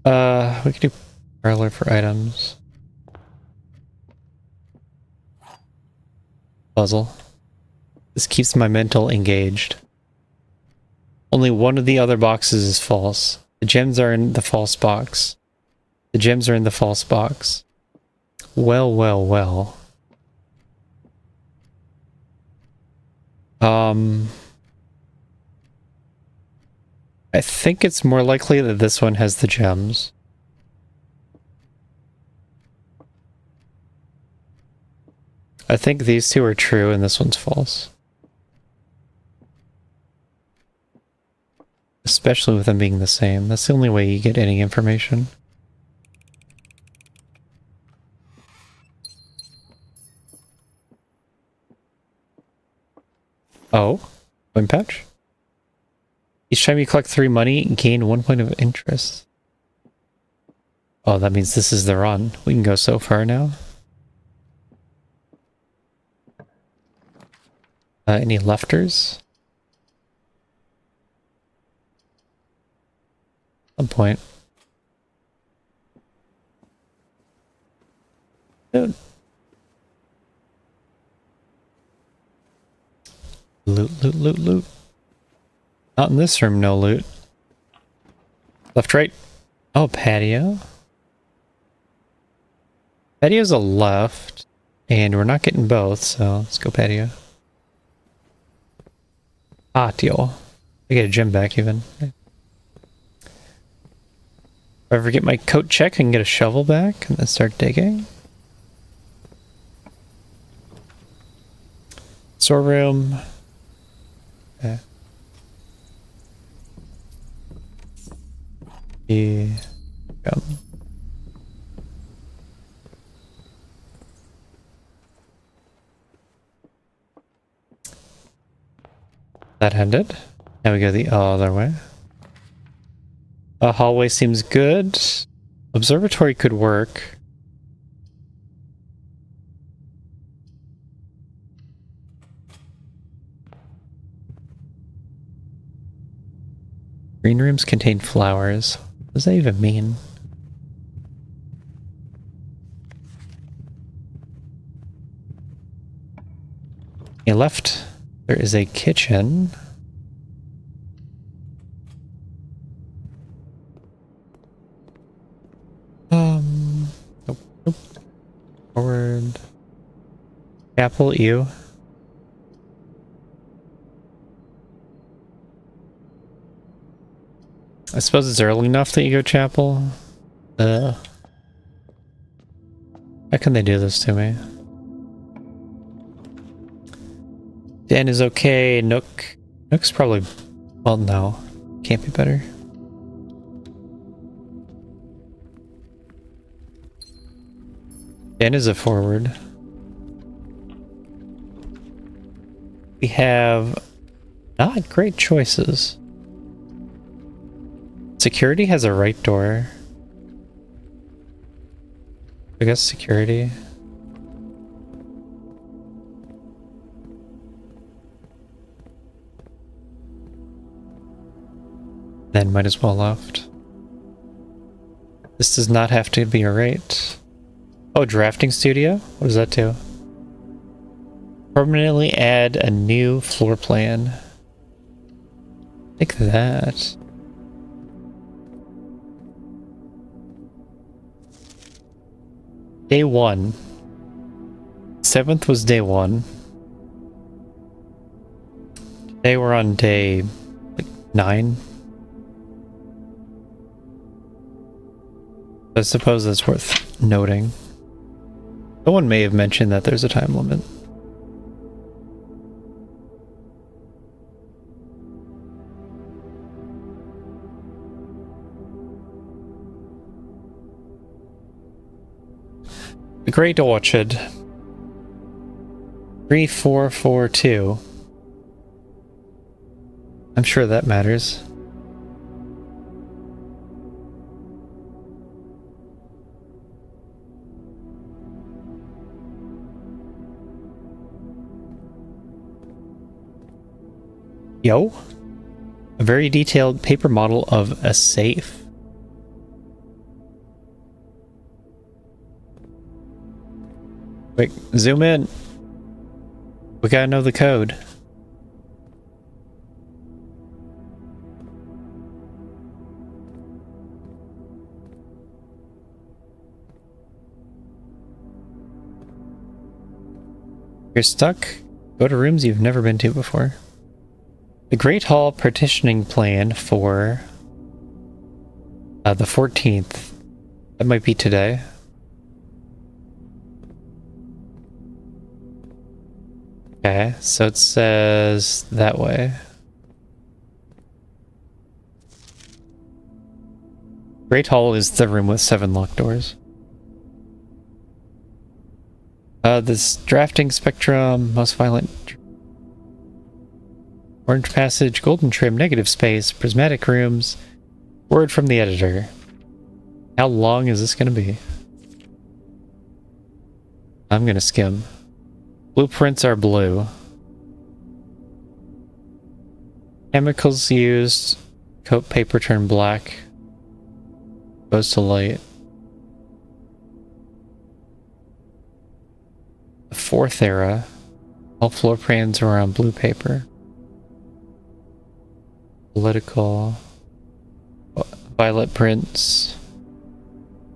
We could do parlor for items. Puzzle. This keeps my mental engaged. Only one of the other boxes is false. The gems are in the false box. The gems are in the false box. Well, well, well. I think it's more likely that this one has the gems. I think these two are true and this one's false. Especially with them being the same. That's the only way you get any information. Oh, coin pouch. Each time you collect 3 money, gain 1 point of interest. Oh, that means this is the run. We can go so far now. Any lefters? Some point. Dude. Loot, loot, loot, loot. Not in this room, no loot. Left, right. Oh, patio. Patio's a left, and we're not getting both, so let's go patio. Patio. I get a gem back even. If I ever get my coat check, I can get a shovel back and then start digging. Storeroom. Okay. That ended. Now we go the other way. A hallway seems good. Observatory could work. Green rooms contain flowers. What does that even mean? Okay, left, there is a kitchen. Nope, nope. Forward. Chapel, ew. I suppose it's early enough that you go chapel. How can they do this to me? Dan is okay. Nook. Nook's probably... Well, no. Can't be better. Dan is a forward. We have not great choices. Security has a right door. I guess security. Then might as well left. This does not have to be a right. Oh, drafting studio? What does that do? Permanently add a new floor plan. Take that. Day 1. 7th was day 1. Today we're on day, like, 9. I suppose that's worth noting. Someone may have mentioned that there's a time limit. The Great Orchard. 3442. I'm sure that matters. Yo, a very detailed paper model of a safe. Wait, zoom in. We gotta know the code. You're stuck? Go to rooms you've never been to before. The Great Hall partitioning plan for the 14th. That might be today. Okay, so it says that way. Great Hall is the room with 7 locked doors. This drafting spectrum, most violent. Orange passage, golden trim, negative space, prismatic rooms. Word from the editor. How long is this going to be? I'm going to skim. Blueprints are blue. Chemicals used. Coat paper turn black. Goes to light. The 4th era. All floor plans are on blue paper. Political. Violet prints.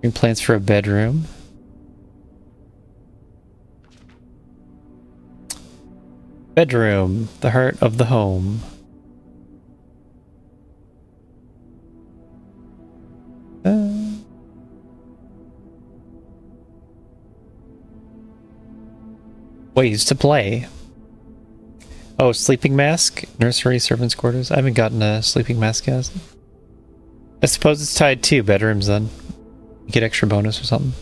Green plans for a bedroom. Bedroom, the heart of the home. Ways to play. Oh, sleeping mask? Nursery, servants' quarters? I haven't gotten a sleeping mask yet. I suppose it's tied to bedrooms then. You get extra bonus or something.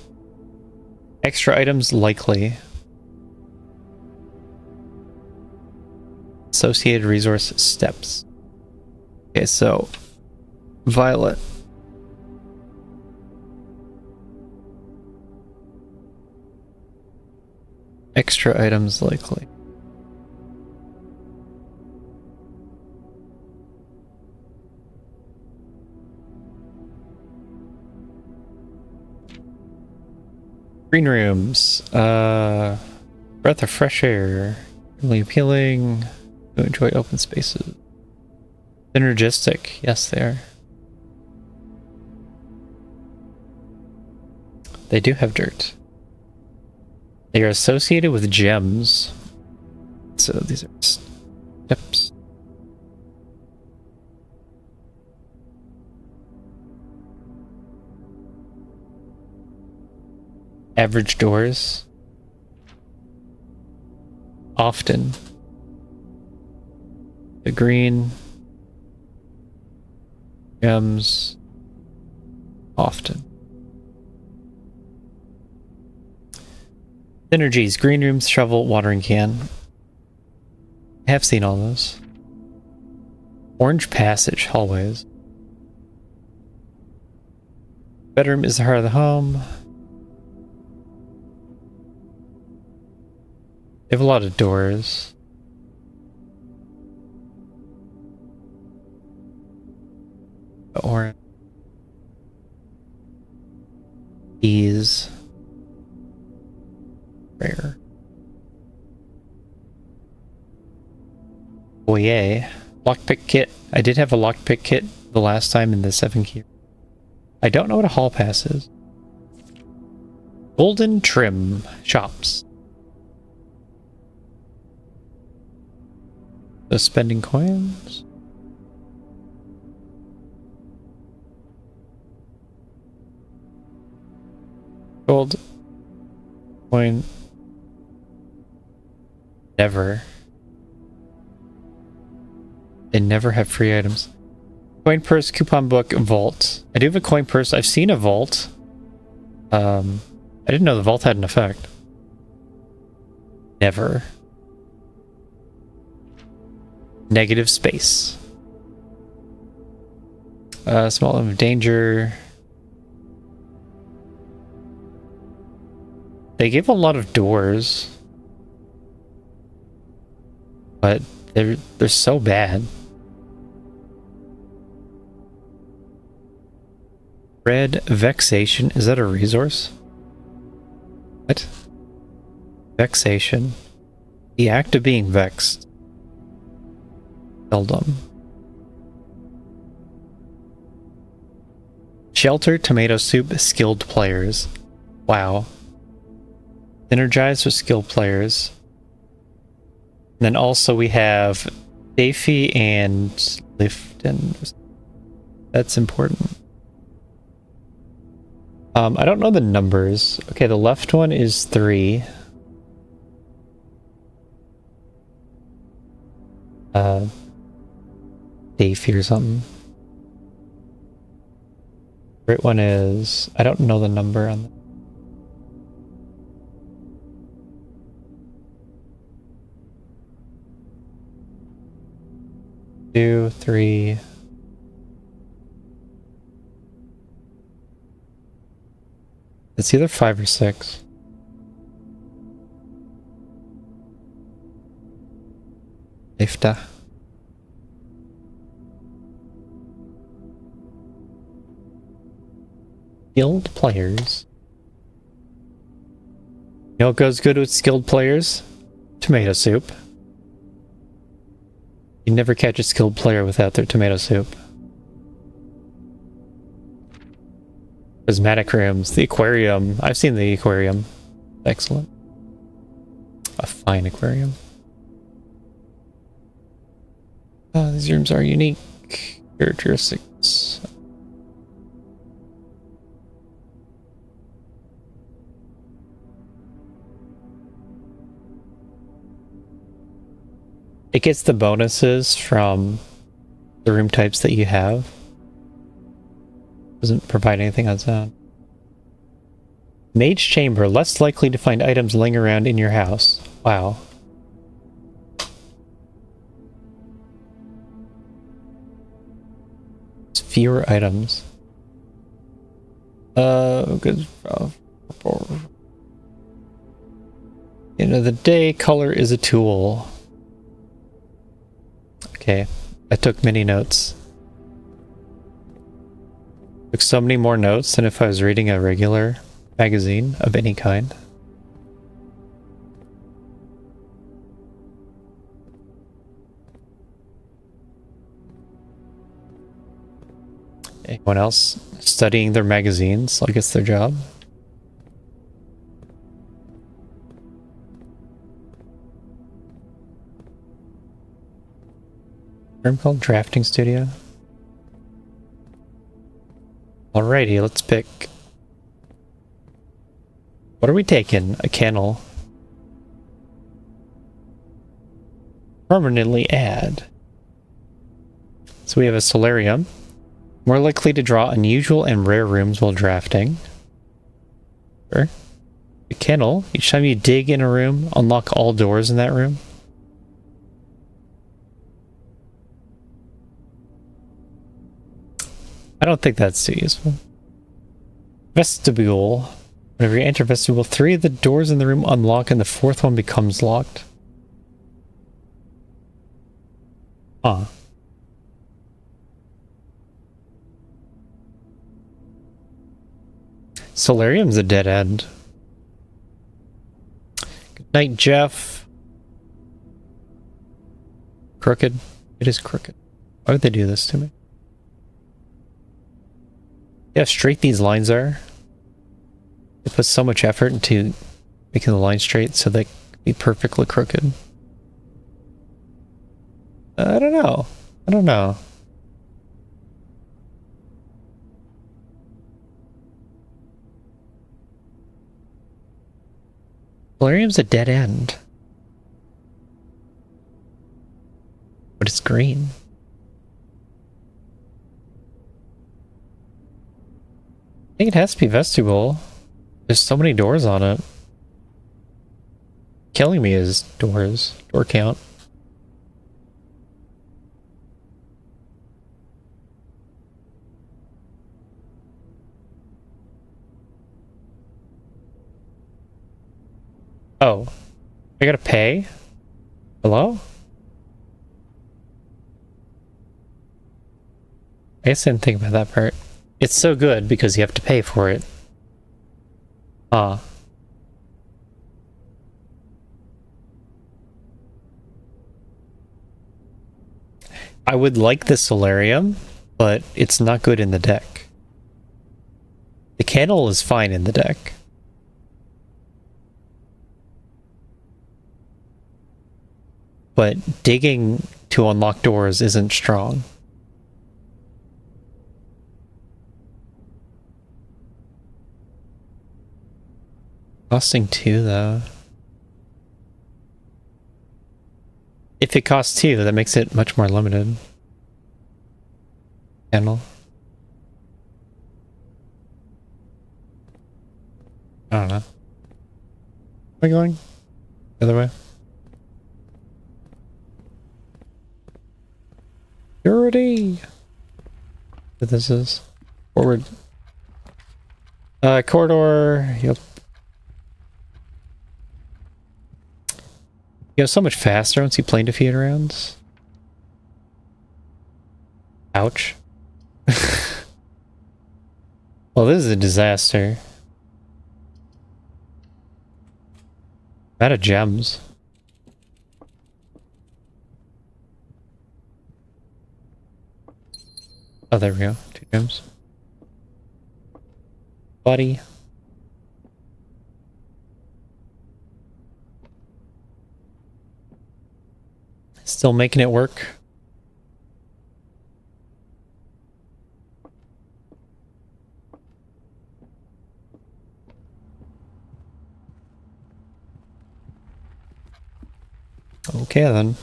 Extra items likely. Associated resource steps. Okay, so violet. Extra items likely. Green rooms. Breath of fresh air. Really appealing. To enjoy open spaces. Synergistic. Yes, they are. They do have dirt. They are associated with gems. So these are steps. Average doors. Often. The green. Gems. Often. Synergies. Green rooms, shovel, watering can. I have seen all those. Orange passage, hallways. Bedroom is the heart of the home. They have a lot of doors. Orange. Keys. Rare. Foyer. Lockpick kit. I did have a lockpick kit the last time in the 7 key. I don't know what a hall pass is. Golden trim. Shops. So spending coins. Gold. Coin. Never. They never have free items. Coin purse, coupon book, vault. I do have a coin purse. I've seen a vault. I didn't know the vault had an effect. Never. Negative space. Small limit of danger. They give a lot of doors. But they're so bad. Red vexation. Is that a resource? What? Vexation. The act of being vexed. Seldom. Shelter, tomato soup, skilled players. Wow. Synergize with skilled players. And then also we have Safety and Lifton. That's important. I don't know the numbers. Okay, the left one is 3. Davey or something. Right one is, I don't know the number on that. 2, 3. It's either 5 or 6. Ifta. Skilled players. You know what goes good with skilled players? Tomato soup. You never catch a skilled player without their tomato soup. Prismatic rooms. The aquarium. I've seen the aquarium. Excellent. A fine aquarium. These rooms are unique. Characteristics. It gets the bonuses from the room types that you have. Doesn't provide anything on its own. Mage Chamber, less likely to find items laying around in your house. Wow. It's fewer items. Good. End of the day, color is a tool. Okay, I took many notes. Took so many more notes than if I was reading a regular magazine of any kind. Anyone else studying their magazines like it's their job? Room called Drafting Studio. Alrighty, let's pick. What are we taking? A kennel. Permanently add. So we have a solarium. More likely to draw unusual and rare rooms while drafting. Sure. A kennel. Each time you dig in a room, unlock all doors in that room. I don't think that's too useful. Vestibule. Whenever you enter vestibule, 3 of the doors in the room unlock and the 4th one becomes locked. Huh. Solarium's a dead end. Good night, Jeff. Crooked. It is crooked. Why would they do this to me? Yeah, how straight these lines are. They put so much effort into making the line straight so they can be perfectly crooked. I don't know. I don't know. Solarium's a dead end. But it's green. I think it has to be vestibule. There's so many doors on it. Killing me is doors. Door count. Oh. I gotta pay? Hello? I guess I didn't think about that part. It's so good because you have to pay for it. Ah. I would like the solarium, but it's not good in the deck. The candle is fine in the deck. But digging to unlock doors isn't strong. Costing 2 though. if it costs 2, that makes it much more limited. Channel. I don't know. Am I going the other way? Security! What this is? Forward. Corridor. Yep. You go so much faster once you plane defeat rounds. Ouch. Well, this is a disaster. I'm out of gems. Oh, there we go. 2 gems. Buddy. Still making it work. Okay then.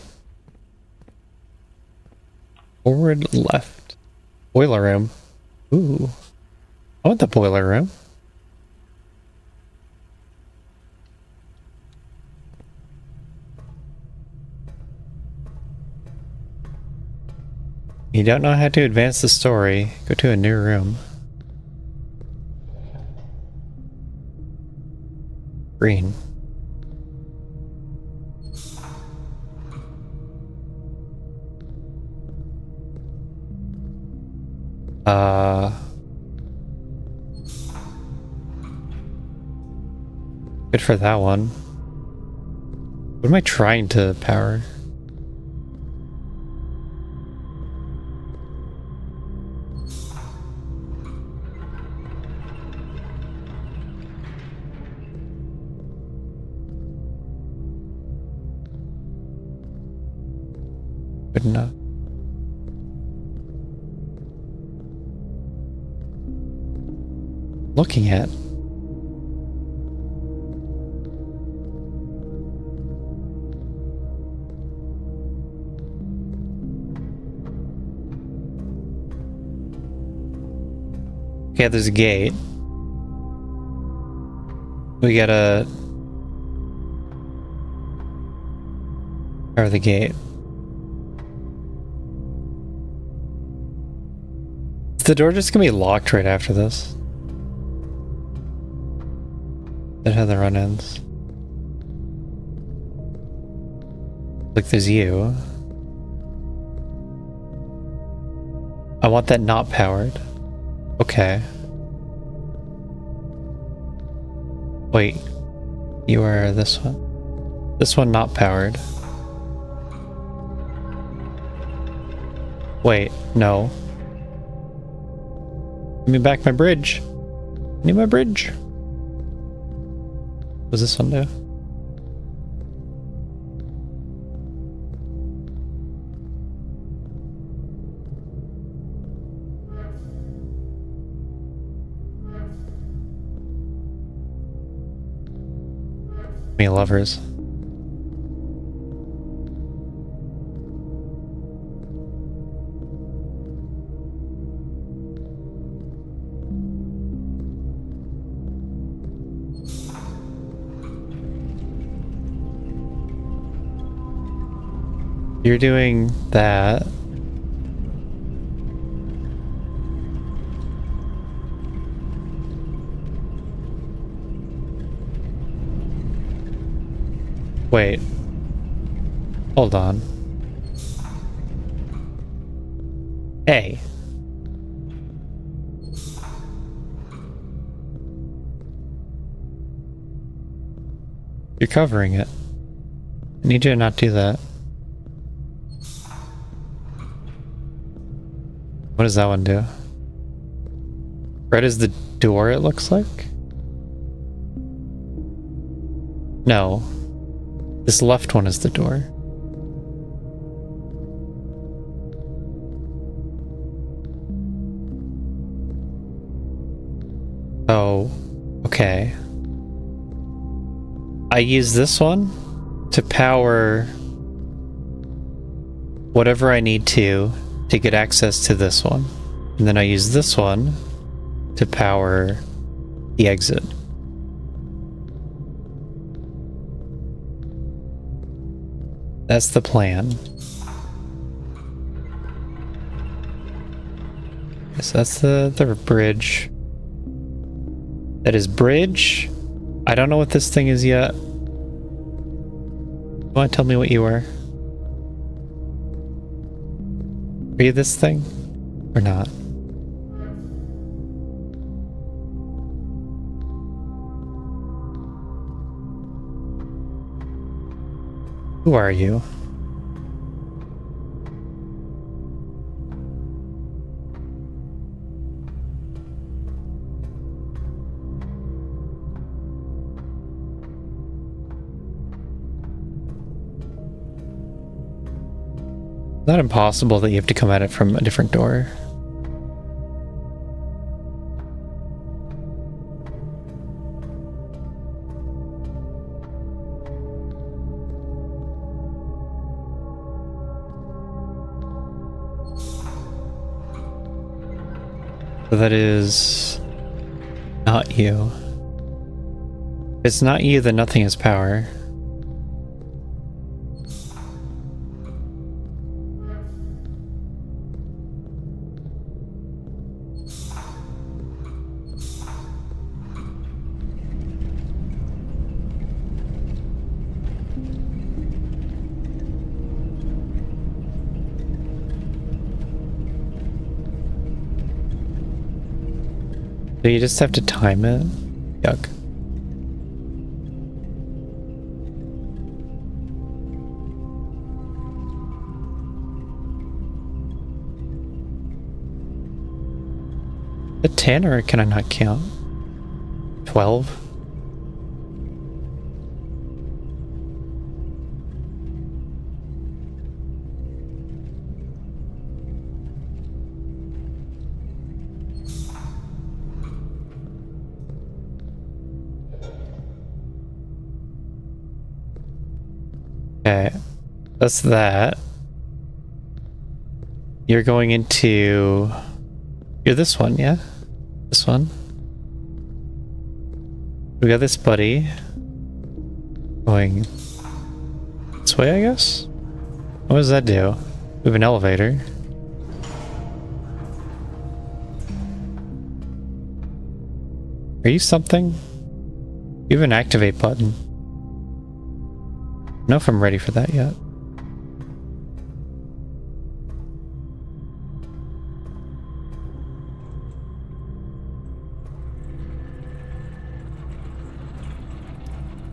Forward left. Boiler room. Ooh. I want the boiler room. You don't know how to advance the story. Go to a new room. Green. Good for that one. What am I trying to power? Good enough. Looking at. Okay, there's a gate. We gotta power the gate. Is the door just gonna be locked right after this? That how the run ends. Like there's you. I want that not powered. Okay. Wait. You are this one. This one not powered. Wait, no. Give me back my bridge. I need my bridge. What does this one do? Me lovers. You're doing that. Wait. Hold on. Hey. You're covering it. I need you to not do that. What does that one do? Red is the door, it looks like? No. This left one is the door. Oh, okay. I use this one to power whatever I need to get access to this one. And then I use this one to power the exit. That's the plan. So that's the bridge. That is bridge. I don't know what this thing is yet. You want to tell me what you are? Are you this thing? Or not? Who are you? It's not impossible that you have to come at it from a different door. So that is not you. If it's not you, then nothing has power. So you just have to time it? Yuck. The 10, or can I not count? 12? Okay, that's that. You're going into... You're this one, yeah? This one. We got this buddy. Going this way, I guess? What does that do? We have an elevator. Are you something? You have an activate button. I don't know if I'm ready for that yet.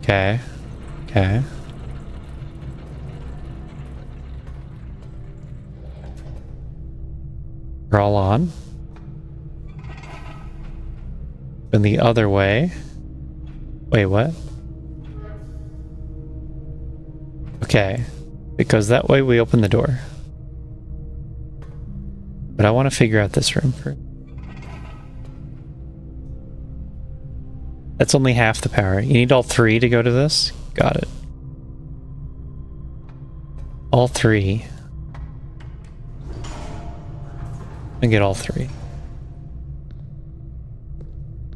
Okay. Okay. We're all on. And the other way. Wait, what? Okay. Because that way we open the door. But I want to figure out this room first. That's only half the power. You need all three to go to this? Got it. All three. And get all three.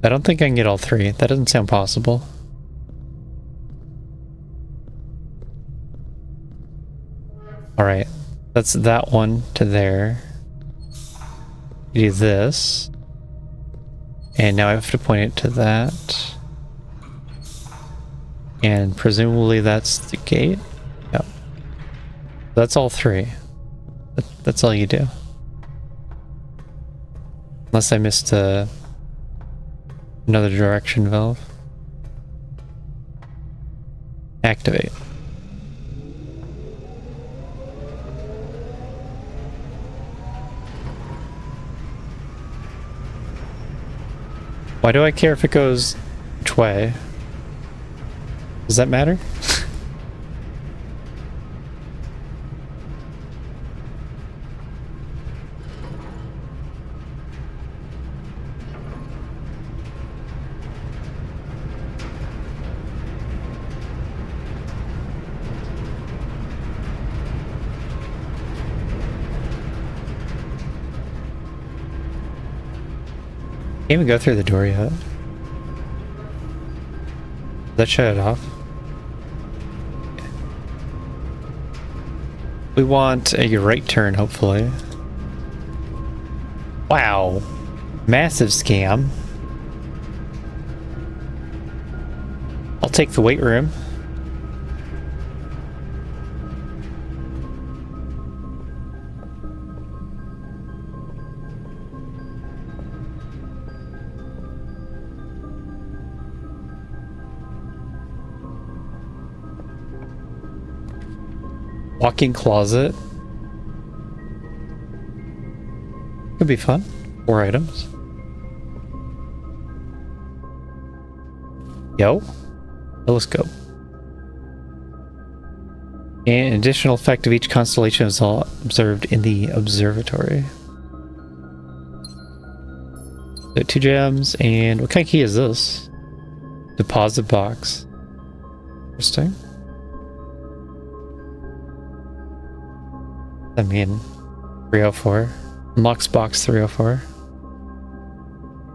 I don't think I can get all three. That doesn't sound possible. Alright. That's that one to there. You do this. And now I have to point it to that. And presumably that's the gate. Yep. That's all three. That's all you do. Unless I missed another direction valve. Activate. Why do I care if it goes which way? Does that matter? Can't even go through the door yet. Did that shut it off? We want a right turn, hopefully. Wow. Massive scam. I'll take the weight room. Walk-in closet. Could be fun. 4 items. Yo. Telescope. And additional effect of each constellation is all observed in the observatory. So 2 gems, and what kind of key is this? Deposit box. Interesting. I mean, 304. Unlocks box 304.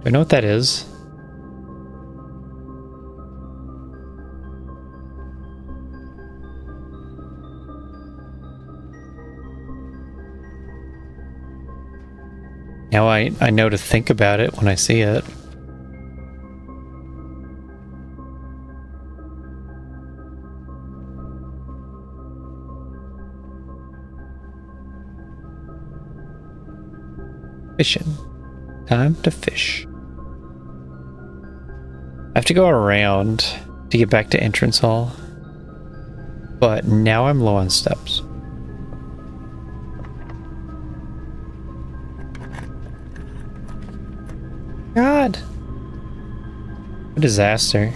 Do I know what that is? Now I know to think about it when I see it. Fishing. Time to fish. I have to go around to get back to entrance hall. But now I'm low on steps. God! What a disaster.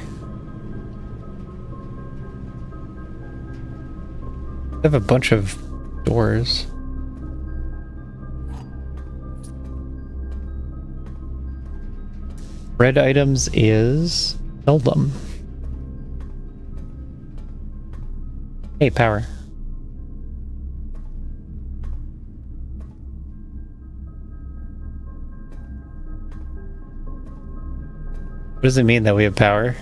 I have a bunch of doors. Red items is seldom. Hey, power. What does it mean that we have power?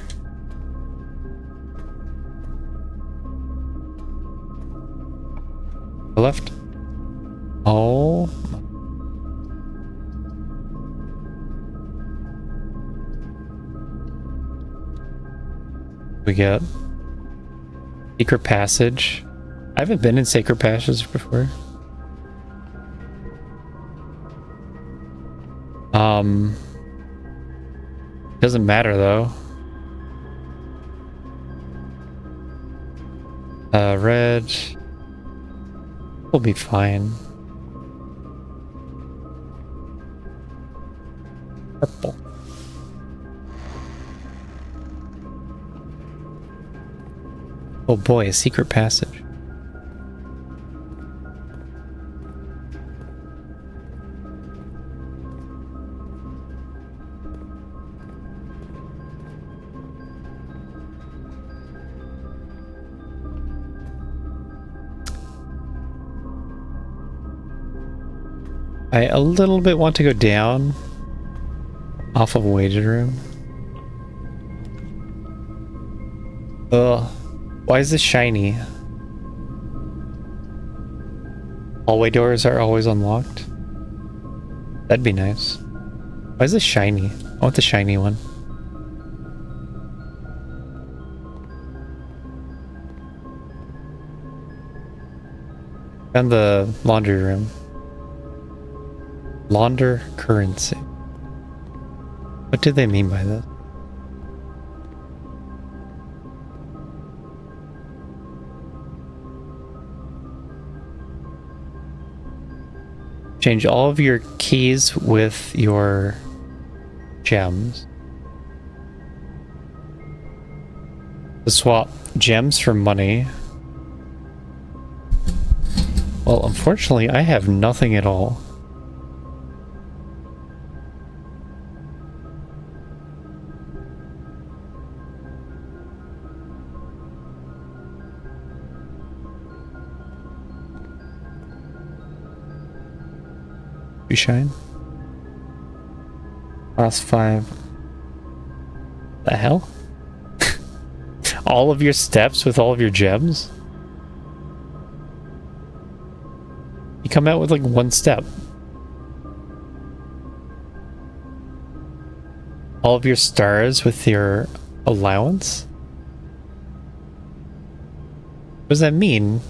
Left. Oh. We got secret passage. I haven't been in sacred passage before. Doesn't matter though. Red will be fine. Purple. Oh boy, a secret passage. I a little bit want to go down off of waiting room. Ugh. Why is this shiny? Hallway doors are always unlocked. That'd be nice. Why is this shiny? I want the shiny one. And the laundry room. Launder currency. What do they mean by that? Change all of your keys with your gems. To swap gems for money. Well, unfortunately, I have nothing at all. You shine? costs 5. The hell? All of your steps with all of your gems? You come out with like 1 step. All of your stars with your allowance? What does that mean?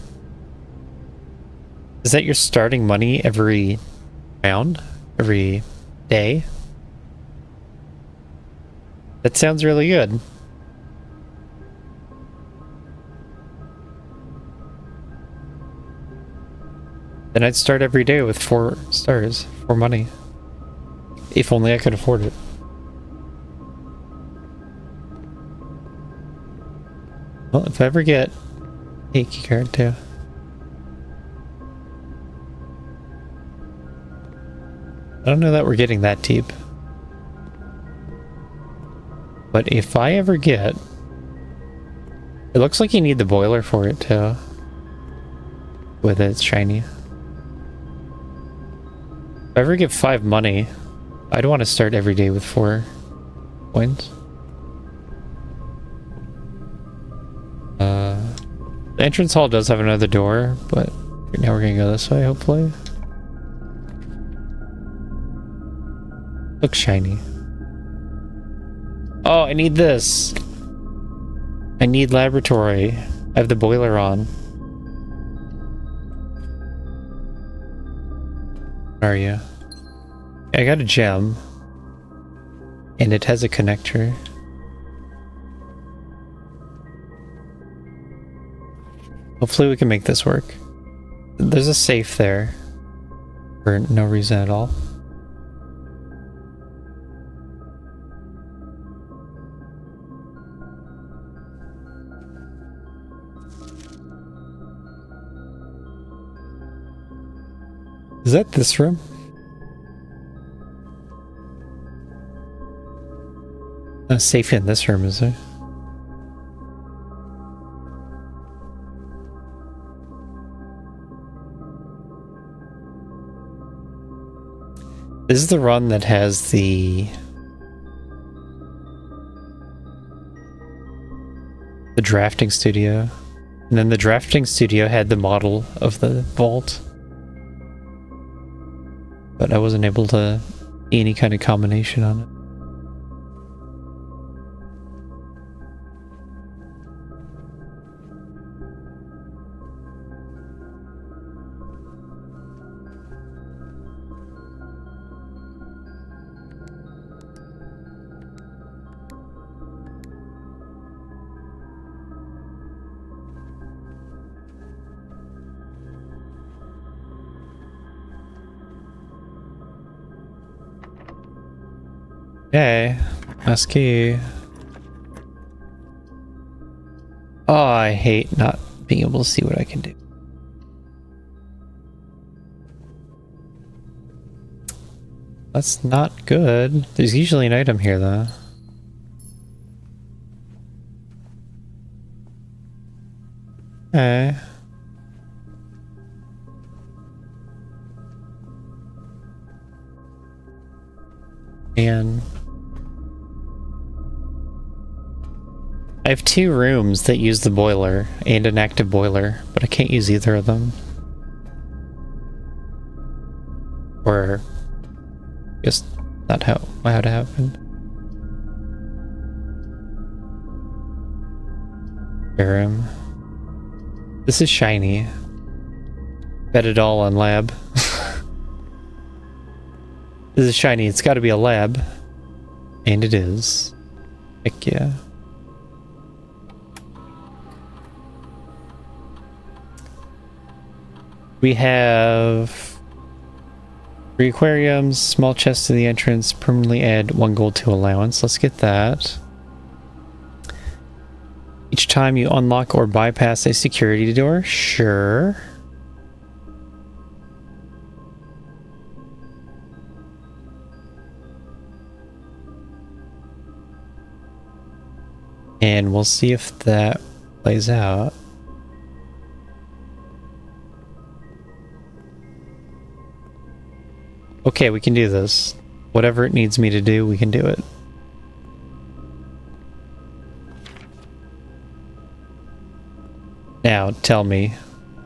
Is that your starting money every round? Every day? That sounds really good. Then I'd start every day with 4 stars, 4 money. If only I could afford it. Well, if I ever get a key card too. I don't know that we're getting that deep. But if I ever get... It looks like you need the boiler for it too. With it, it's shiny. If I ever get 5 money, I'd want to start every day with 4 coins. The entrance hall does have another door, but now we're gonna go this way, hopefully. Looks shiny. Oh, I need this. I need laboratory. I have the boiler on. Where are you? I got a gem. And it has a connector. Hopefully we can make this work. There's a safe there. For no reason at all. Is that this room? No safe in this room, is there? This is the run that has the drafting studio. And then the drafting studio had the model of the vault. But I wasn't able to see any kind of combination on it. Okay, last key. Oh, I hate not being able to see what I can do. That's not good. There's usually an item here, though. Okay. And I have 2 rooms that use the boiler and an active boiler, but I can't use either of them. Or just not how it happened. Room. This is shiny. Bet it all on lab. This is shiny. It's got to be a lab. And it is. Heck yeah. We have 3 aquariums, small chest to the entrance, permanently add 1 gold to allowance. Let's get that. Each time you unlock or bypass a security door, sure. And we'll see if that plays out. Okay, we can do this. Whatever it needs me to do, we can do it. Now, tell me,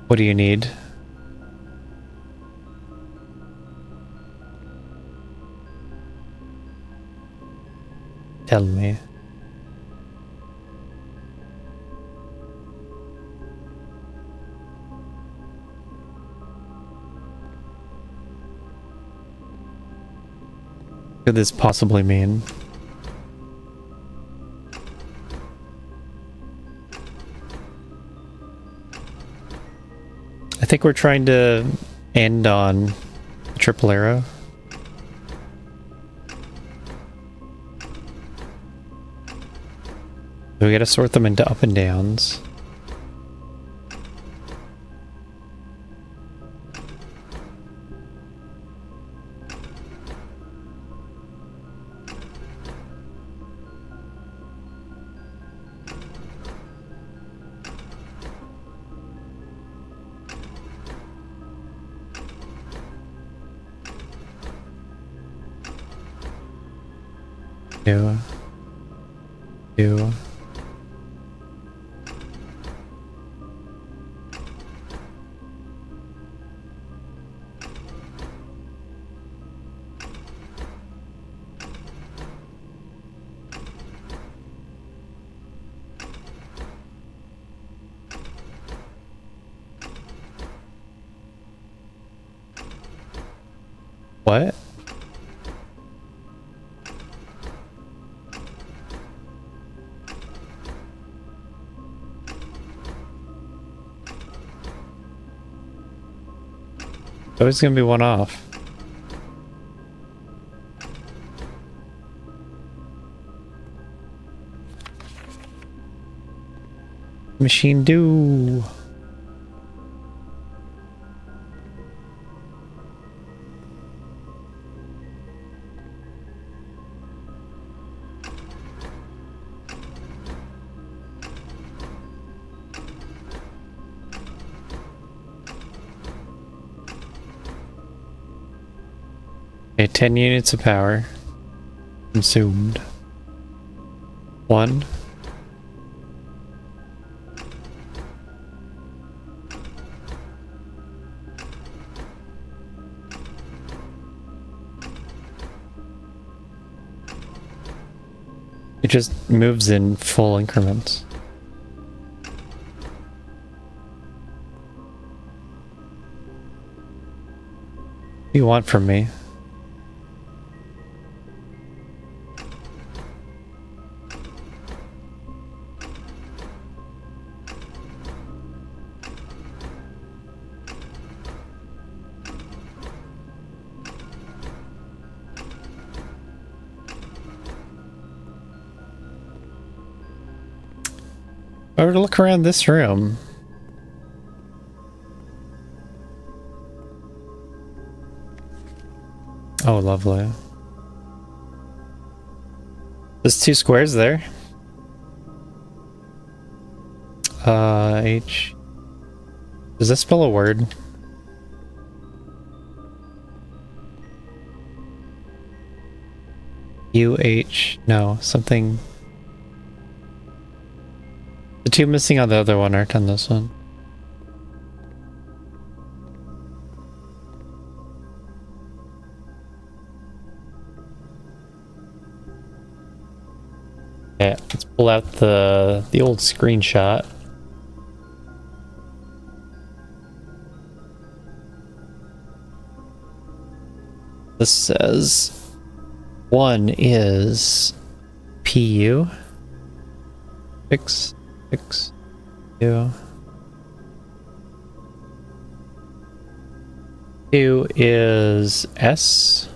what do you need? Tell me. What could this possibly mean? I think we're trying to end on a triple arrow. We gotta sort them into up and downs. Two. What? Always gonna be one off. Machine do. Okay, 10 units of power consumed. 1. It just moves in full increments. What do you want from me? If I were to look around this room, oh, lovely. There's 2 squares there. H. Does that spell a word? UH. No, something. The 2 missing on the other one aren't on this one. Yeah, let's pull out the old screenshot. This says 1 is PU. 6, 2. 2 is S.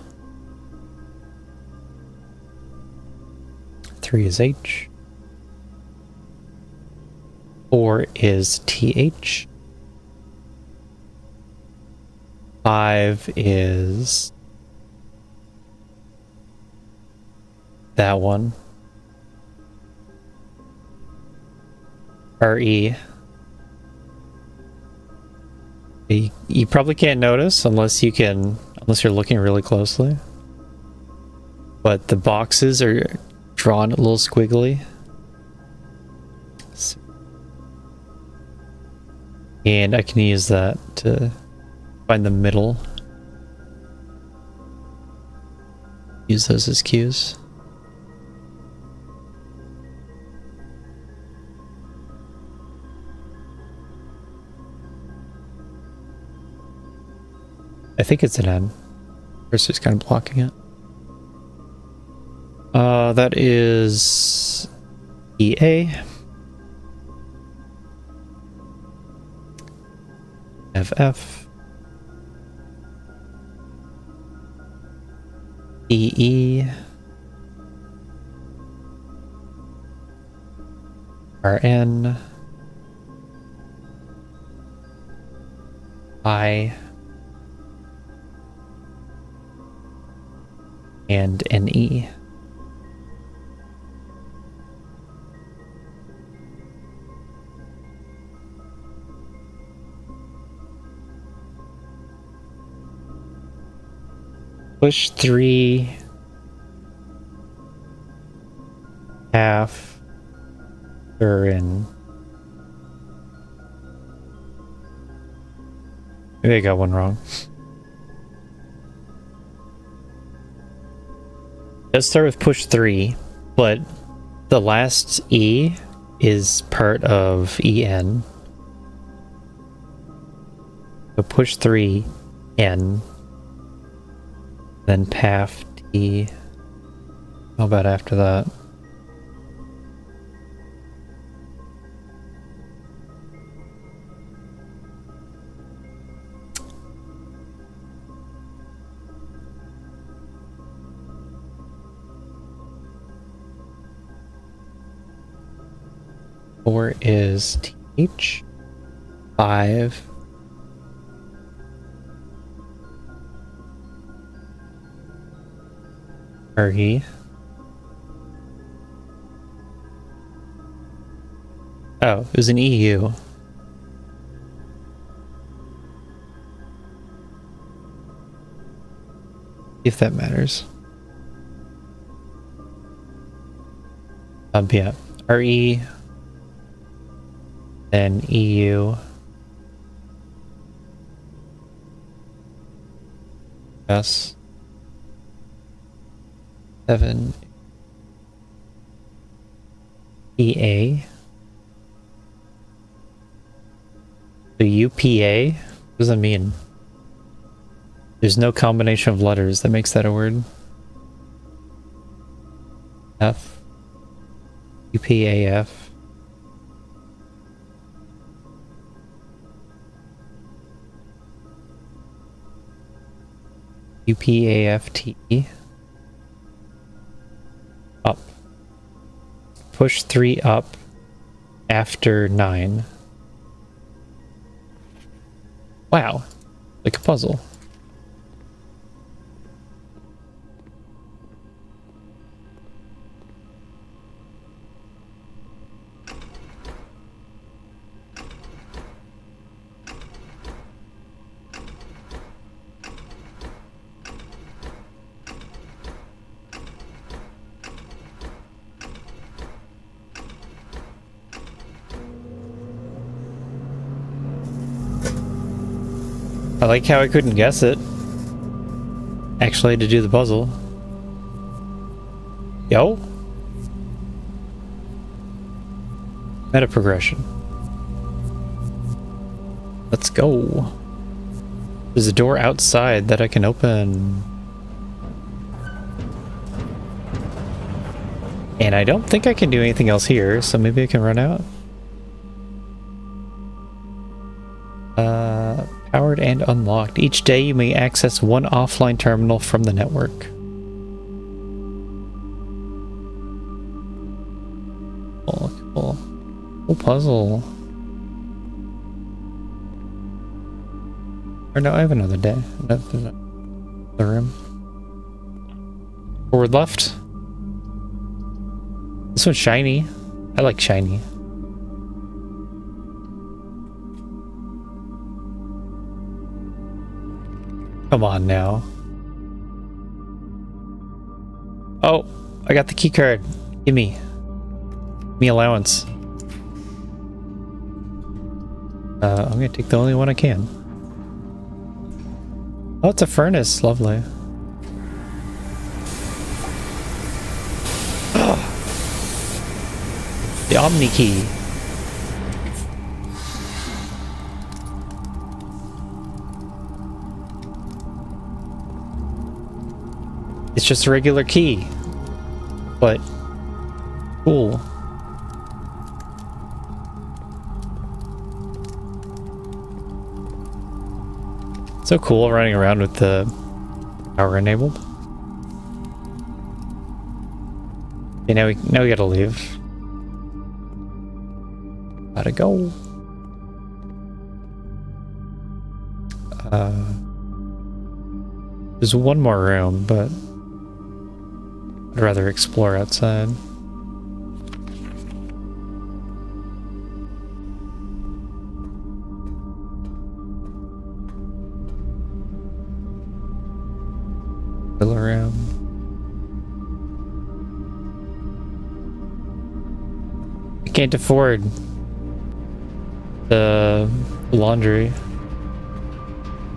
3 is H. 4 is TH. 5 is that one. RE. You probably can't notice unless you're looking really closely. but the boxes are drawn a little squiggly. And I can use that to find the middle. Use those as cues. I think it's an N. Cursor's kind of blocking it. That is EA. FF. EE. RN. I. And NE. Push 3, half, in. Maybe I got one wrong. Let's start with push 3, but the last E is part of EN. So push 3, N. Then PAF T. How about after that? Four is TH. 5. RE. Oh, it was an EU. If that matters. Yeah. RE. Then EU. Yes. 7. EA. So UPA? What does that mean? There's no combination of letters that makes that a word. F. UPAF. UPAFT. Up. Push 3 up after 9. Wow. Like a puzzle. I like how I couldn't guess it. Actually, to do the puzzle. Yo. Meta progression. Let's go. There's a door outside that I can open. And I don't think I can do anything else here, so maybe I can run out. Powered and unlocked. Each day you may access one offline terminal from the network. Cool. Cool puzzle. Or no, I have another day. Another room. Forward left. This one's shiny. I like shiny. Come on now. Oh, I got the key card. Give me. Me allowance. I'm gonna take the only one I can. Oh, it's a furnace. Lovely. The Omni key. It's just a regular key, but cool. So cool running around with the power enabled. Okay, now we gotta leave. Gotta go. There's one more room, but I'd rather explore outside. Still around. I can't afford the laundry.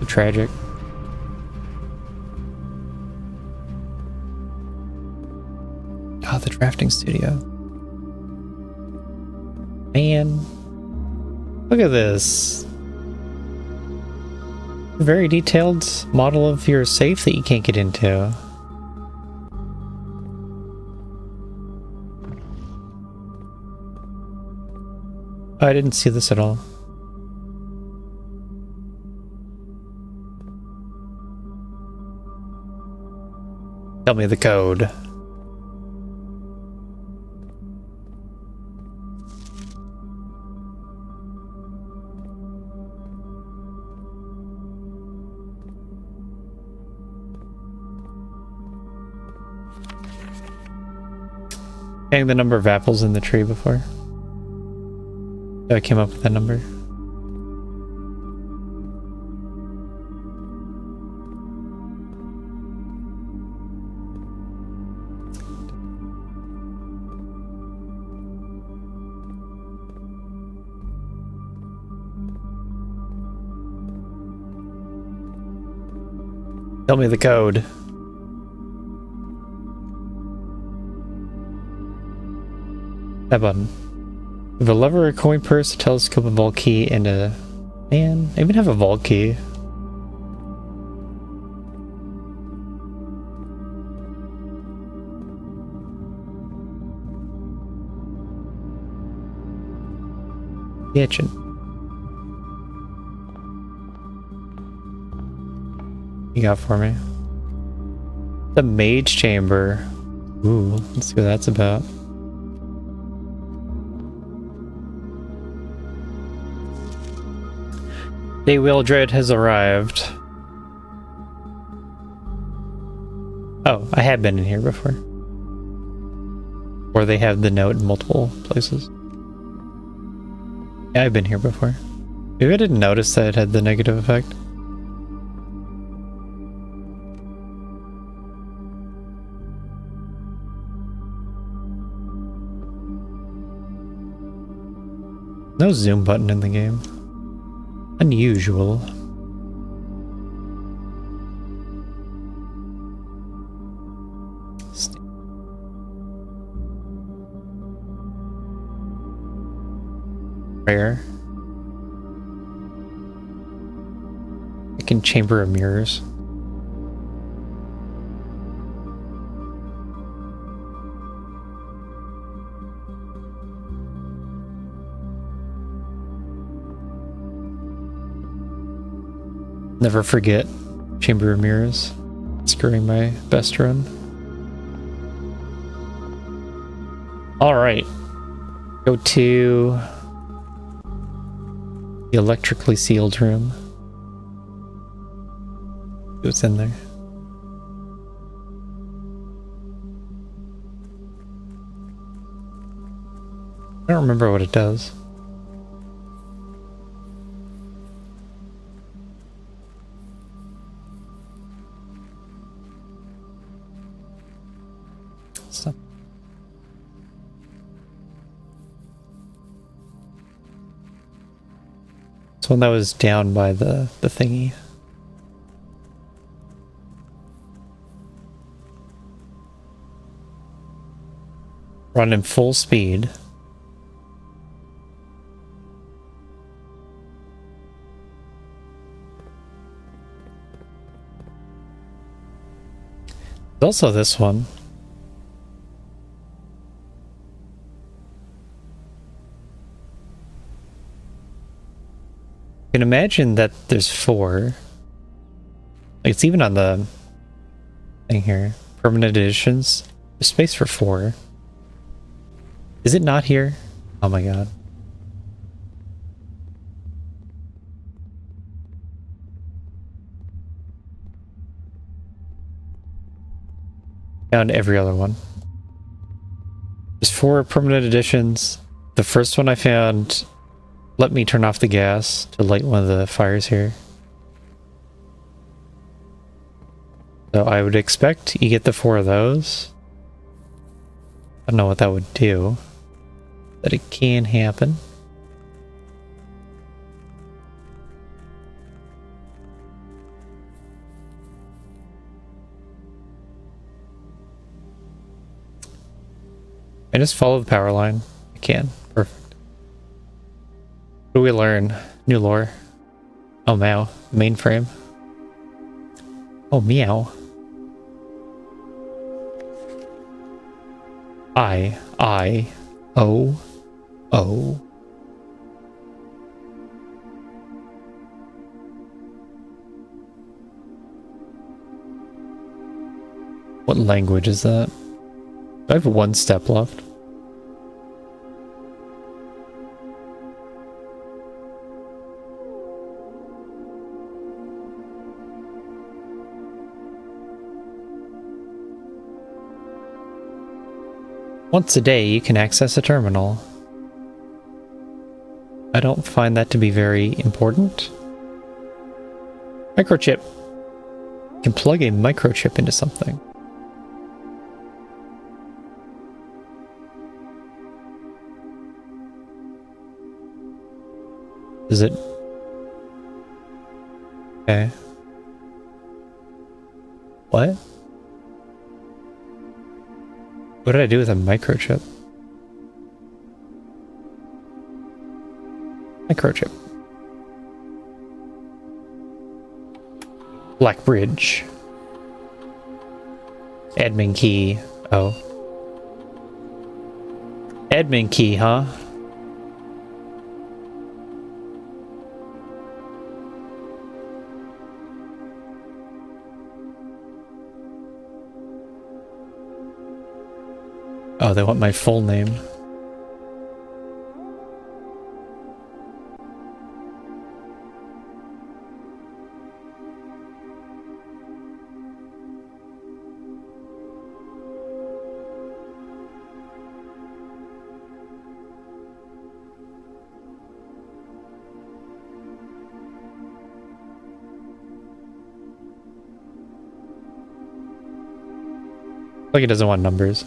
Tragic. Oh, the drafting studio. Man. Look at this. A very detailed model of your safe that you can't get into. Oh, I didn't see this at all. Tell me the code. Getting the number of apples in the tree before. So I came up with that number. Tell me the code. That button. With a lever, a coin purse, a telescope, a vault key, and a... Man, I even have a vault key. Kitchen. You got for me? The Mage Chamber. Ooh, let's see what that's about. Day Wildred has arrived. Oh, I have been in here before. Or they have the note in multiple places. Yeah, I've been here before. Maybe I didn't notice that it had the negative effect. No zoom button in the game. Unusual. Rare. Second chamber of mirrors. Never forget Chamber of Mirrors. Screwing my best run. Alright. Go to the electrically sealed room. See what's in there. I don't remember what it does. one that was down by the thingy. Running full speed. There's also this one. You can imagine that there's 4. Like, it's even on the thing here. Permanent editions. There's space for 4. Is it not here? Oh my god. Found every other one. There's 4 permanent editions. The first one I found let me turn off the gas to light one of the fires here. So I would expect you get the 4 of those. I don't know what that would do, but it can happen. I just follow the power line. I can. Perfect. What do we learn? New lore. Oh, meow. Mainframe. Oh, meow. O. What language is that? I have 1 step left. Once a day, you can access a terminal. I don't find that to be very important. Microchip. You can plug a microchip into something. Is it? Okay. What? What did I do with a microchip? Microchip. Black Bridge. Admin key. Oh. Admin key, huh? Oh, they want my full name. Like it doesn't want numbers.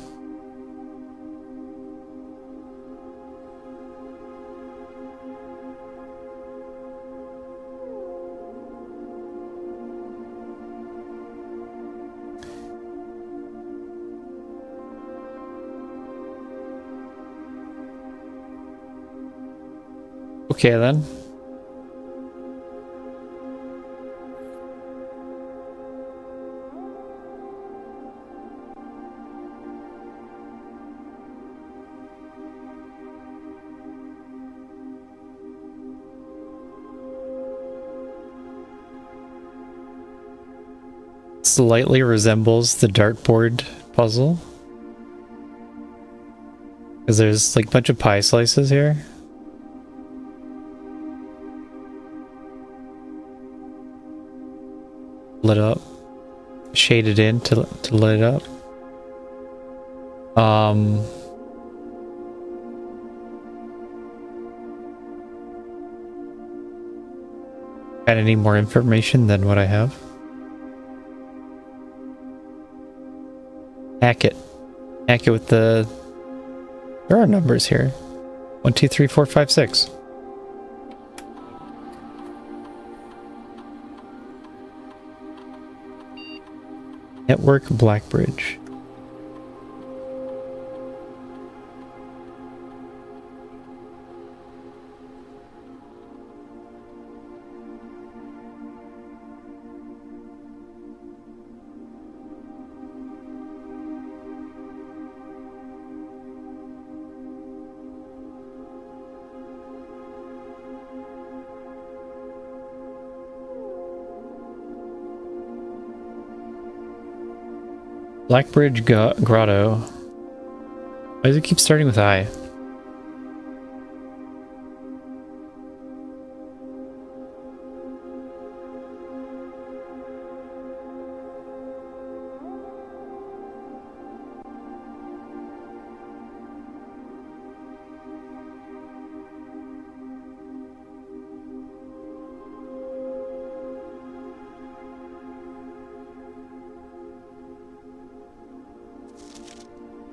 Okay then. Slightly resembles the dartboard puzzle. Because there's like a bunch of pie slices here. Lit up. Shaded in to lit up. Got any more information than what I have? Hack it. Hack it with the... There are numbers here. 1, 2, 3, 4, 5, 6. Network Blackbridge. Blackbridge Grotto. Why does it keep starting with I?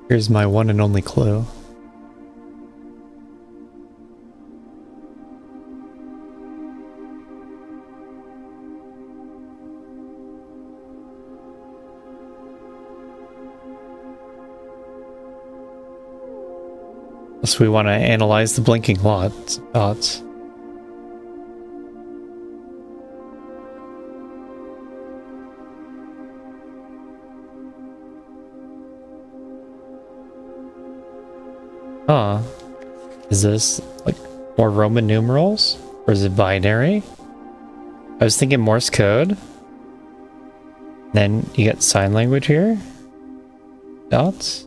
Here's my one and only clue. Unless we want to analyze the blinking dots. Huh. Is this like more Roman numerals? Or is it binary? I was thinking Morse code. Then you get sign language here. Dots.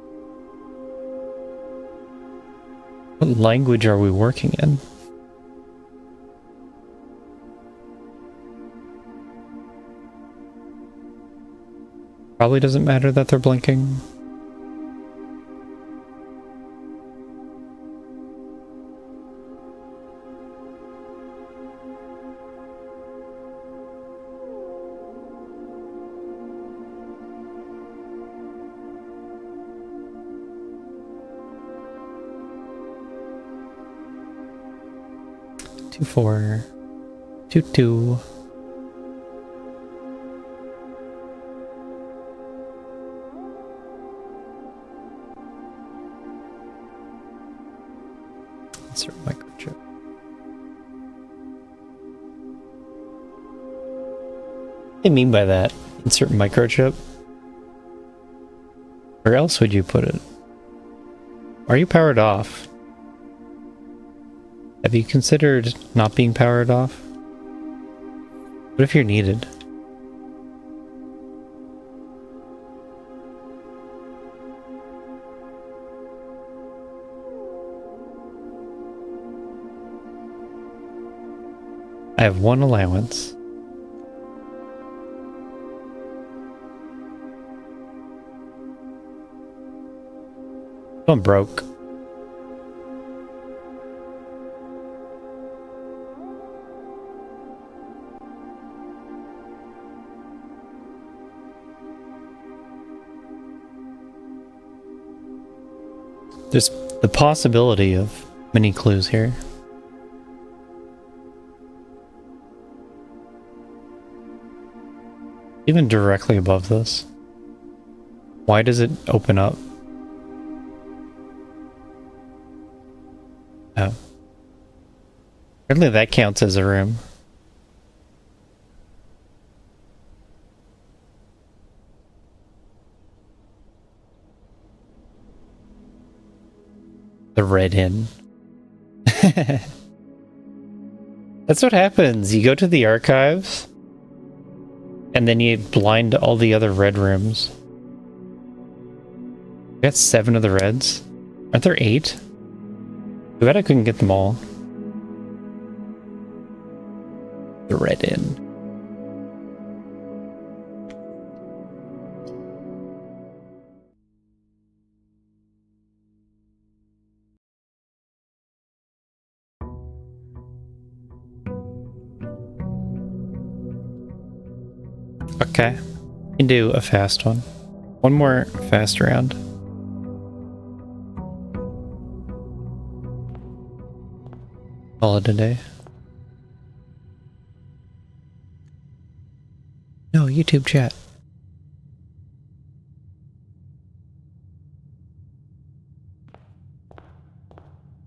What language are we working in? Probably doesn't matter that they're blinking. Two, 4, 2, 2. Insert microchip. What do you mean by that? Insert microchip? Where else would you put it? Are you powered off? Have you considered not being powered off? What if you're needed? I have one allowance. I'm broke. There's the possibility of many clues here. Even directly above this. Why does it open up? Oh. Apparently that counts as a room. The Red Inn. That's what happens. You go to the archives, and then you blind all the other red rooms. We got 7 of the reds. Aren't there 8? Too bad I couldn't get them all. The Red Inn. Okay, we can do a fast one. One more fast round. Call it a day. No, YouTube chat.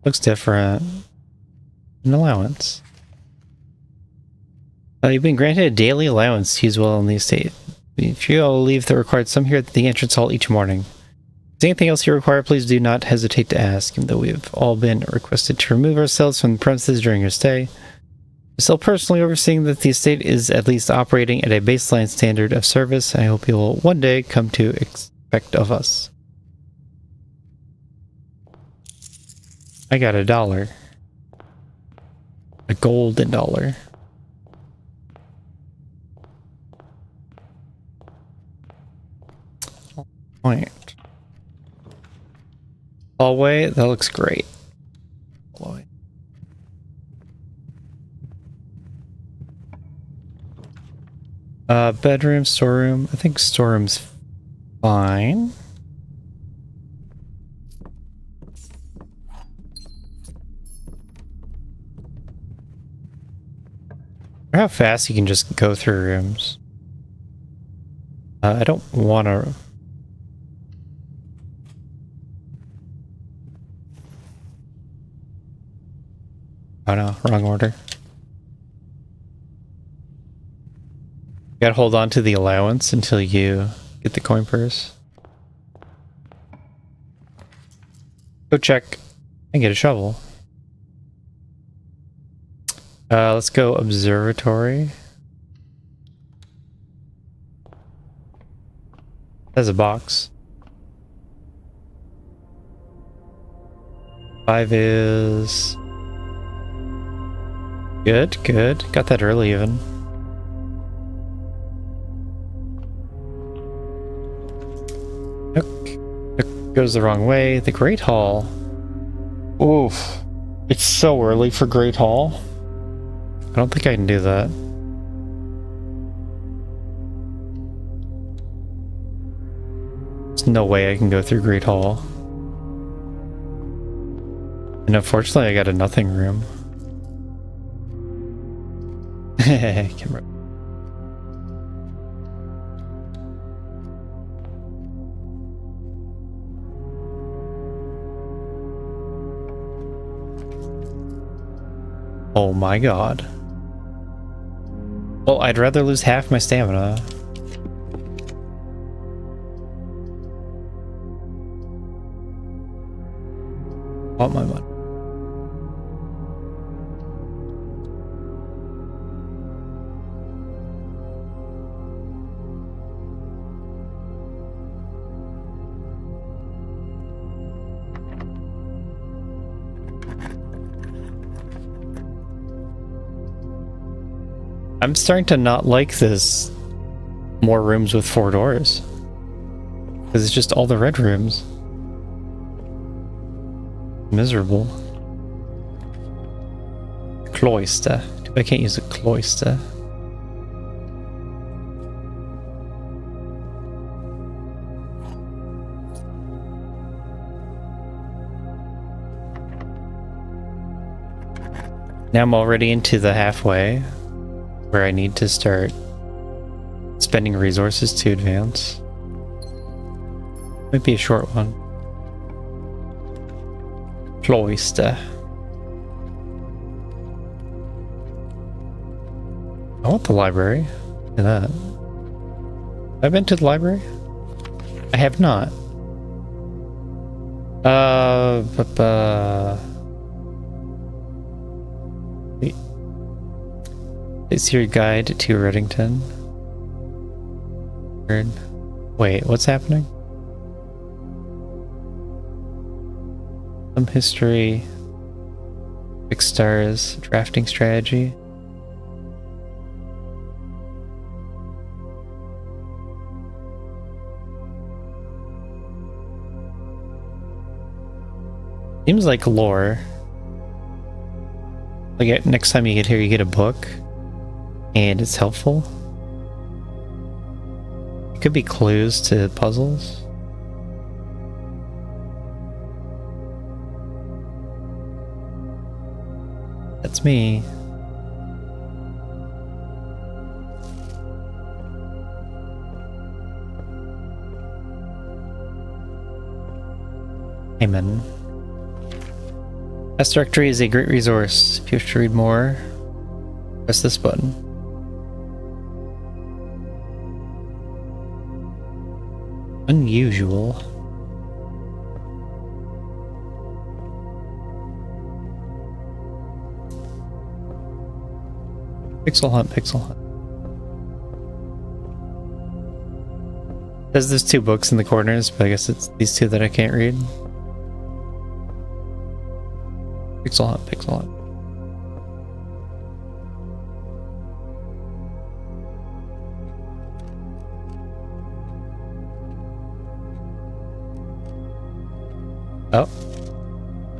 Looks different. An allowance. You've been granted a daily allowance to use well in the estate. If you all leave the required sum here at the entrance hall each morning. If there's anything else you require, please do not hesitate to ask. Even though we have all been requested to remove ourselves from the premises during your stay, we're still personally overseeing that the estate is at least operating at a baseline standard of service. I hope you will one day come to expect of us. I got $1. A golden dollar. Point. Hallway, that looks great. Hallway. Bedroom, storeroom. I think storeroom's fine. Or how fast you can just go through rooms. I don't want to. Oh no, wrong order. You gotta hold on to the allowance until you get the coin purse. Go check and get a shovel. Let's go observatory. There's a box. 5 is... Good, good. Got that early even. Nope. Goes the wrong way. The Great Hall. Oof. It's so early for Great Hall. I don't think I can do that. There's no way I can go through Great Hall. And unfortunately I got a nothing room. Camera. Oh my god. Well, I'd rather lose half my stamina. Want my money. I'm starting to not like this more rooms with 4 doors. Because it's just all the red rooms. Miserable. Cloister. I can't use a cloister. Now I'm already into the halfway, where I need to start spending resources to advance. Might be a short one. Cloister. I want the library. Look at that. Have I been to the library? I have not. It's your guide to Reddington. Wait, what's happening? Some history. 6 stars. Drafting strategy. Seems like lore. Like next time you get here, you get a book. And it's helpful. It could be clues to puzzles. That's me. Amen. S directory is a great resource. If you wish to read more, press this button. Unusual. Pixel hunt, pixel hunt. There's two books in the corners, but I guess it's these two that I can't read. Pixel hunt, pixel hunt. Oh.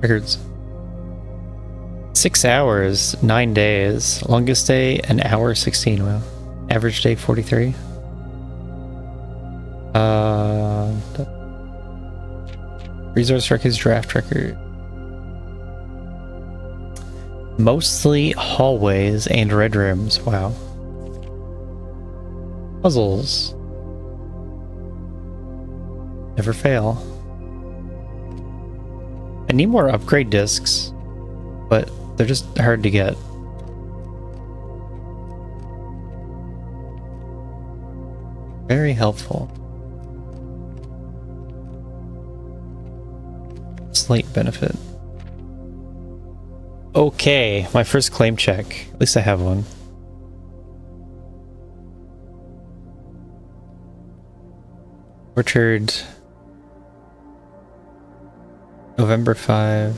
Records. 6 hours, 9 days. Longest day, an hour 16. Wow. Average day 43. Resource records, draft record. Mostly hallways and red rooms. Wow. Puzzles. Never fail. I need more upgrade discs, but they're just hard to get. Very helpful. Slight benefit. Okay, my first claim check. At least I have one. Orchard. November 5.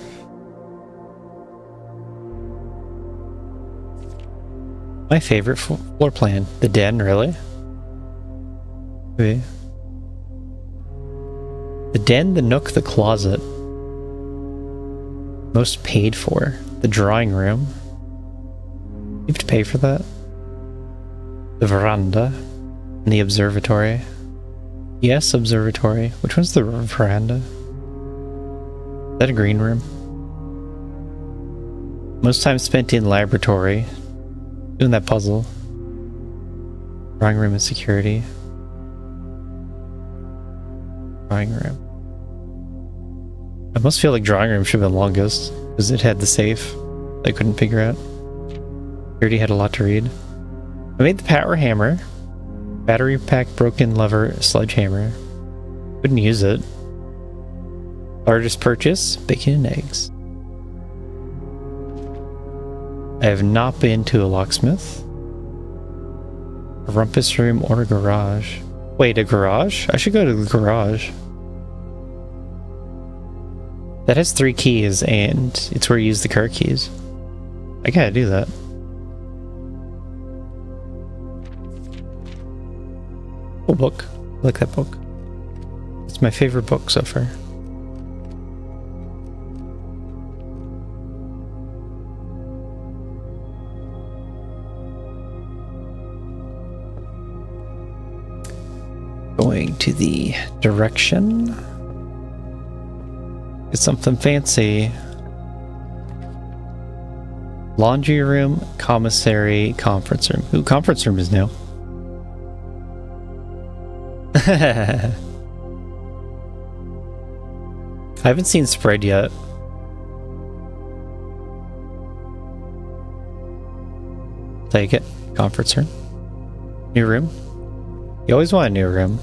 My favorite floor plan. The den, really? Okay. The den, the nook, the closet. Most paid for. The drawing room. You have to pay for that. The veranda. And the observatory. Yes, observatory. Which one's the veranda? Is that a green room? Most time spent in laboratory. Doing that puzzle. Drawing room and security. Drawing room. I must feel like drawing room should have been longest, because it had the safe I couldn't figure out. Security had a lot to read. I made the power hammer. Battery pack, broken lever, sledgehammer. Couldn't use it. Largest purchase, bacon and eggs. I have not been to a locksmith, a rumpus room, or a garage. Wait, a garage? I should go to the garage. That has 3 keys, and it's where you use the car keys. I gotta do that. Cool book. I like that book. It's my favorite book so far. Going to the direction. It's something fancy. Laundry room, commissary, conference room. Ooh, conference room is new. I haven't seen spread yet. Take it. Conference room. New room. You always want a new room.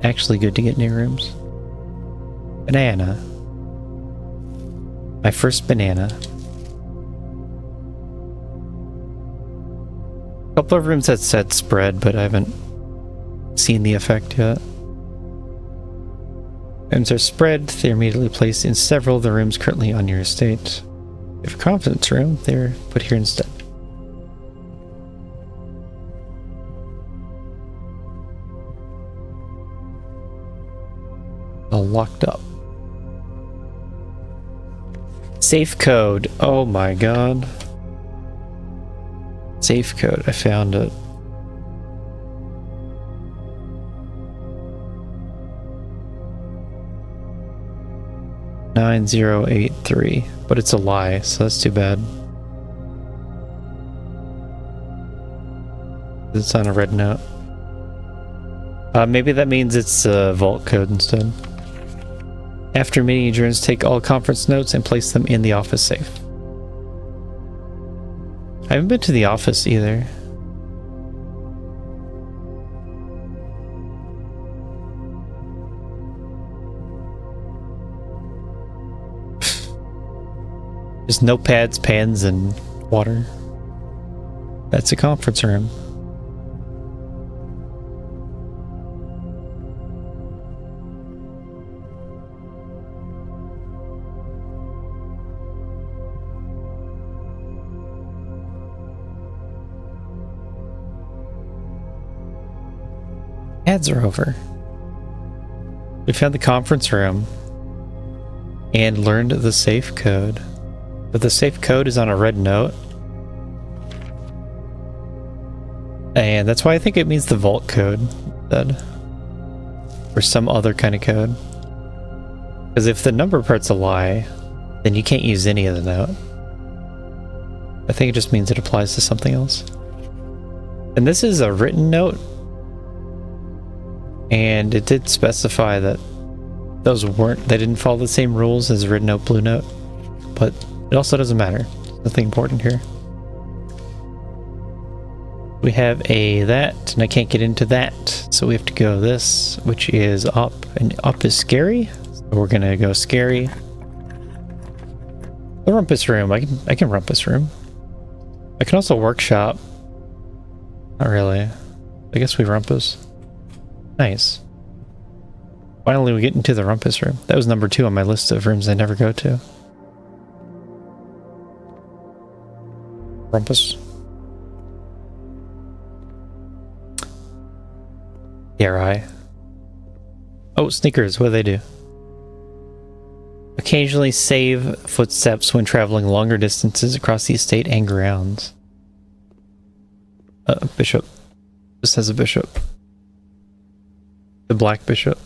Actually good to get new rooms. Banana. My first banana. A couple of rooms that said spread, but I haven't seen the effect yet. Rooms are spread. They're immediately placed in several of the rooms currently on your estate. If a conference room, they're put here instead. All locked up. Safe code. Oh my god. Safe code. I found it. $9083, but it's a lie, so that's too bad. It's on a red note. Maybe that means it's a vault code instead. After meeting adjourns, take all conference notes and place them in the office safe. I haven't been to the office either. Just notepads, pens, and water. That's a conference room. Ads are over. We found the conference room and learned the safe code. But the safe code is on a red note. And that's why I think it means the vault code instead. Or some other kind of code. Because if the number part's a lie, then you can't use any of the note. I think it just means it applies to something else. And this is a written note. And it did specify that they didn't follow the same rules as red note, blue note. But it also doesn't matter. Nothing important here. We have that, and I can't get into that. So we have to go this, which is up, and up is scary. So we're gonna go scary. The rumpus room. I can rumpus room. I can also workshop. Not really. I guess we rumpus. Nice. Finally we get into the rumpus room. That was number 2 on my list of rooms I never go to. Rumpus. Dare I? Oh, sneakers. What do they do? Occasionally save footsteps when traveling longer distances across the estate and grounds. Bishop. This has a bishop. The black bishop.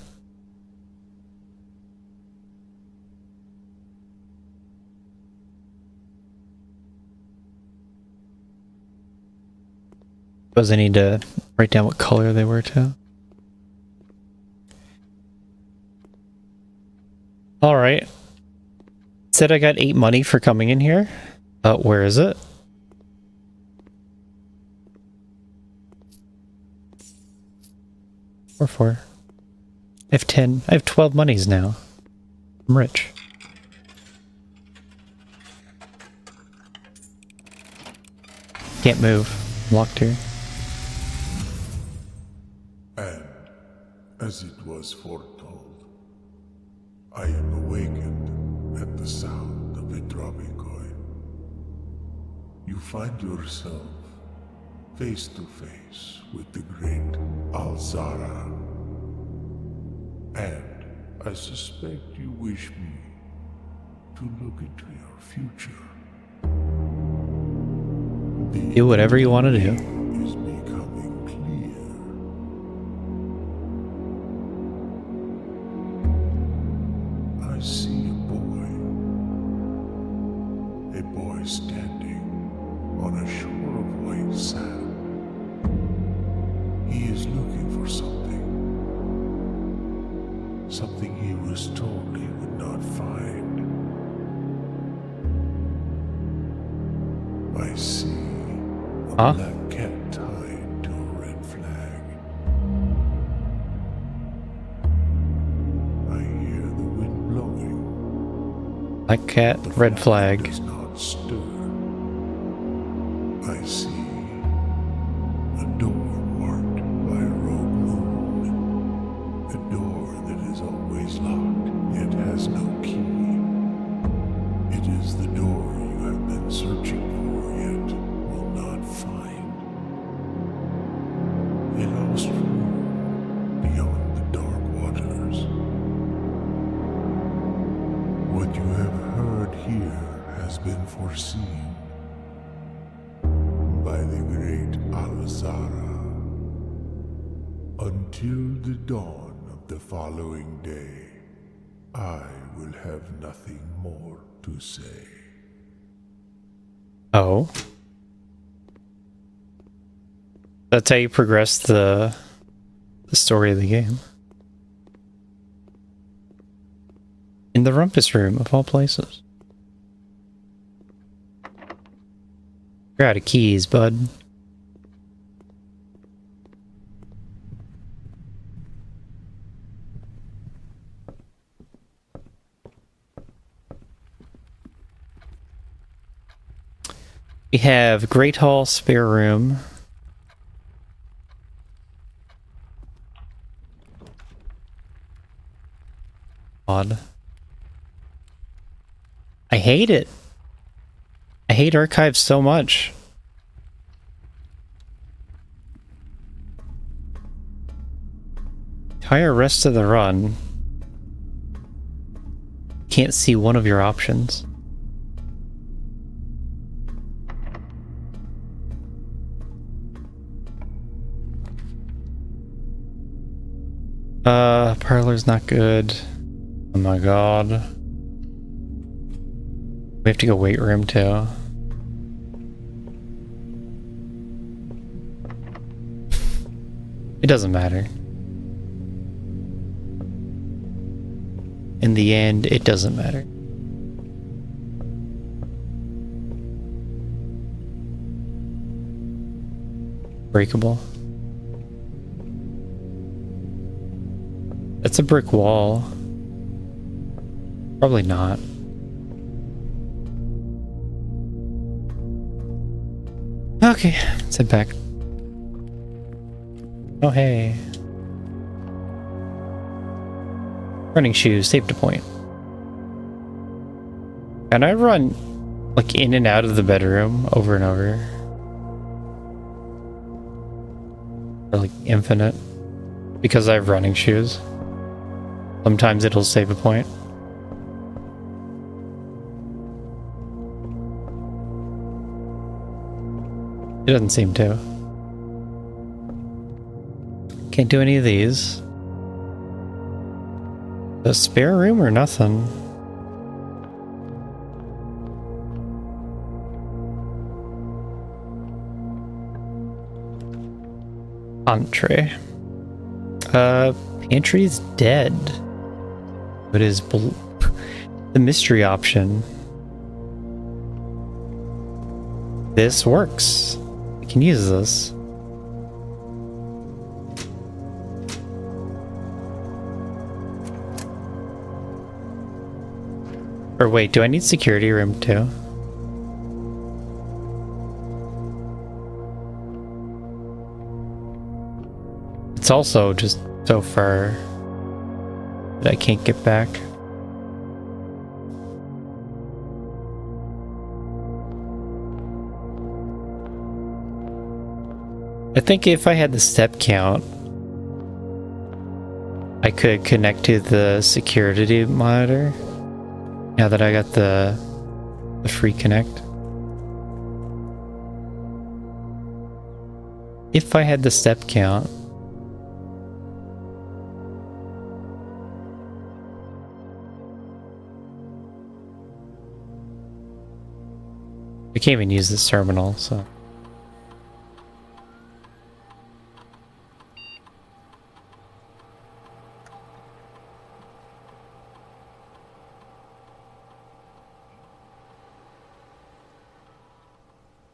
Suppose I need to write down what color they were too. Alright. Said I got 8 money for coming in here. Where is it? Or 4. I have 10. I have 12 monies now. I'm rich. Can't move. I'm locked here. And, as it was foretold, I am awakened at the sound of a dropping coin. You find yourself face to face with the great Alzara. And I suspect you wish me to look into your future. Do whatever you want to do. Is becoming clear. I see a boy standing on a shore of white sand. He is looking for something he was told he would not find. I see a black cat tied to a red flag. I hear the wind blowing. Black cat, red flag. Does not stir. I see a door marked by a rogue moon. A door that is always locked, yet has no key. It is the door you have been searching for, yet will not find. A lost room beyond the dark waters. What you have heard here has been foreseen by the great Alzara. Until the dawn of the following day, I will have nothing more to say. Oh. That's how you progress the story of the game. the rumpus room, of all places. You're out of keys, bud. We have Great Hall, spare room. Odd. I hate it. I hate archives so much. Entire rest of the run. Can't see one of your options. Parlor's not good. Oh my god. We have to go weight room too. It doesn't matter. In the end, it doesn't matter. Breakable. That's a brick wall. Probably not. Okay, let's head back. Oh hey. Running shoes, safe to point. Can I run like in and out of the bedroom over and over? Or like infinite? Because I have running shoes. Sometimes it'll save a point. It doesn't seem to. Can't do any of these. The spare room or nothing? Entree. Pantry's dead. What is the mystery option? This works. We can use this. Or wait, do I need security room too? It's also just so far that I can't get back. I think if I had the step count, I could connect to the security monitor. Now that I got the free connect. If I had the step count. I can't even use this terminal, so.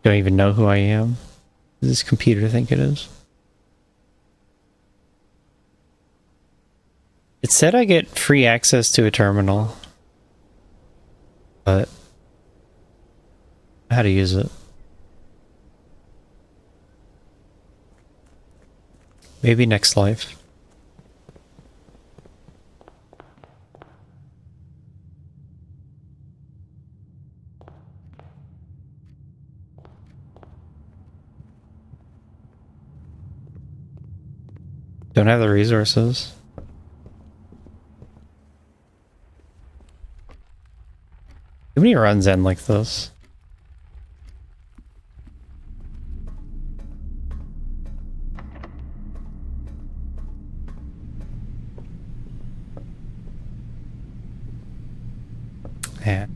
Don't even know who I am. Does this computer think it is? It said I get free access to a terminal, but how to use it? Maybe next life. Don't have the resources. Too many runs end like this. Yeah.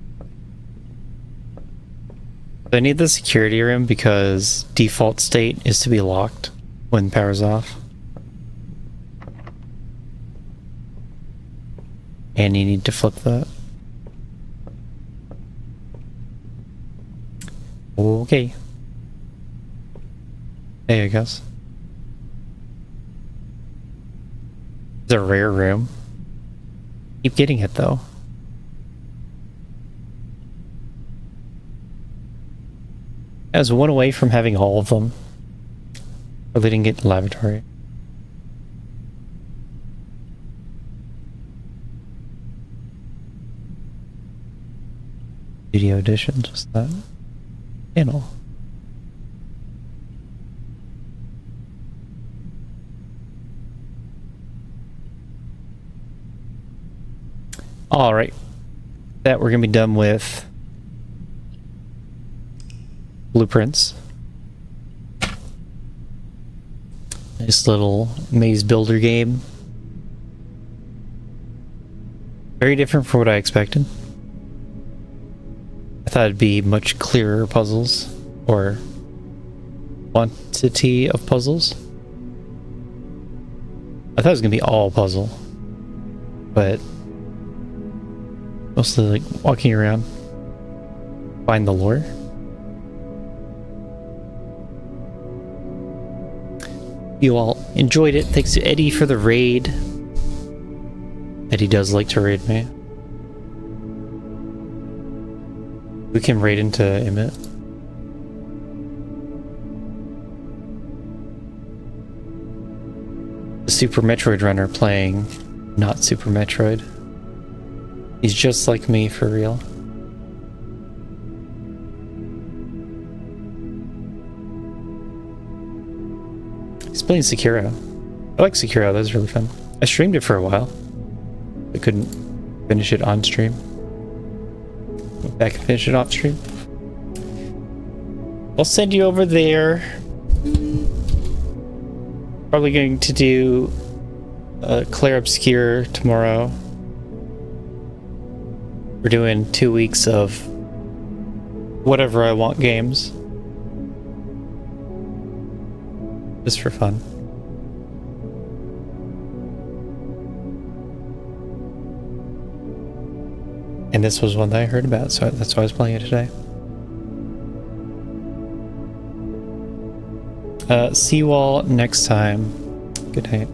I need the security room because default state is to be locked when power's off. And you need to flip that. Okay. Hey, I guess. It's a rare room. Keep getting it though. I was one away from having all of them. Or they didn't get the lavatory. Video editions, what's that? Channel. Alright. That we're gonna be done with blueprints. Nice little maze builder game. Very different from what I expected. I thought it'd be much clearer puzzles, or quantity of puzzles. I thought it was gonna be all puzzle, but mostly like walking around, find the lore. You all enjoyed it. Thanks to Eddie for the raid. Eddie does like to raid me. We can raid into Emmett. The Super Metroid runner playing not Super Metroid. He's just like me for real. He's playing Sekiro. I like Sekiro, that was really fun. I streamed it for a while. I couldn't finish it on stream. Went back and finish it off stream. I'll send you over there. Probably going to do Claire Obscure tomorrow. We're doing 2 weeks of whatever I want games. Just for fun. And this was one that I heard about, so that's why I was playing it today. See you all next time. Good night.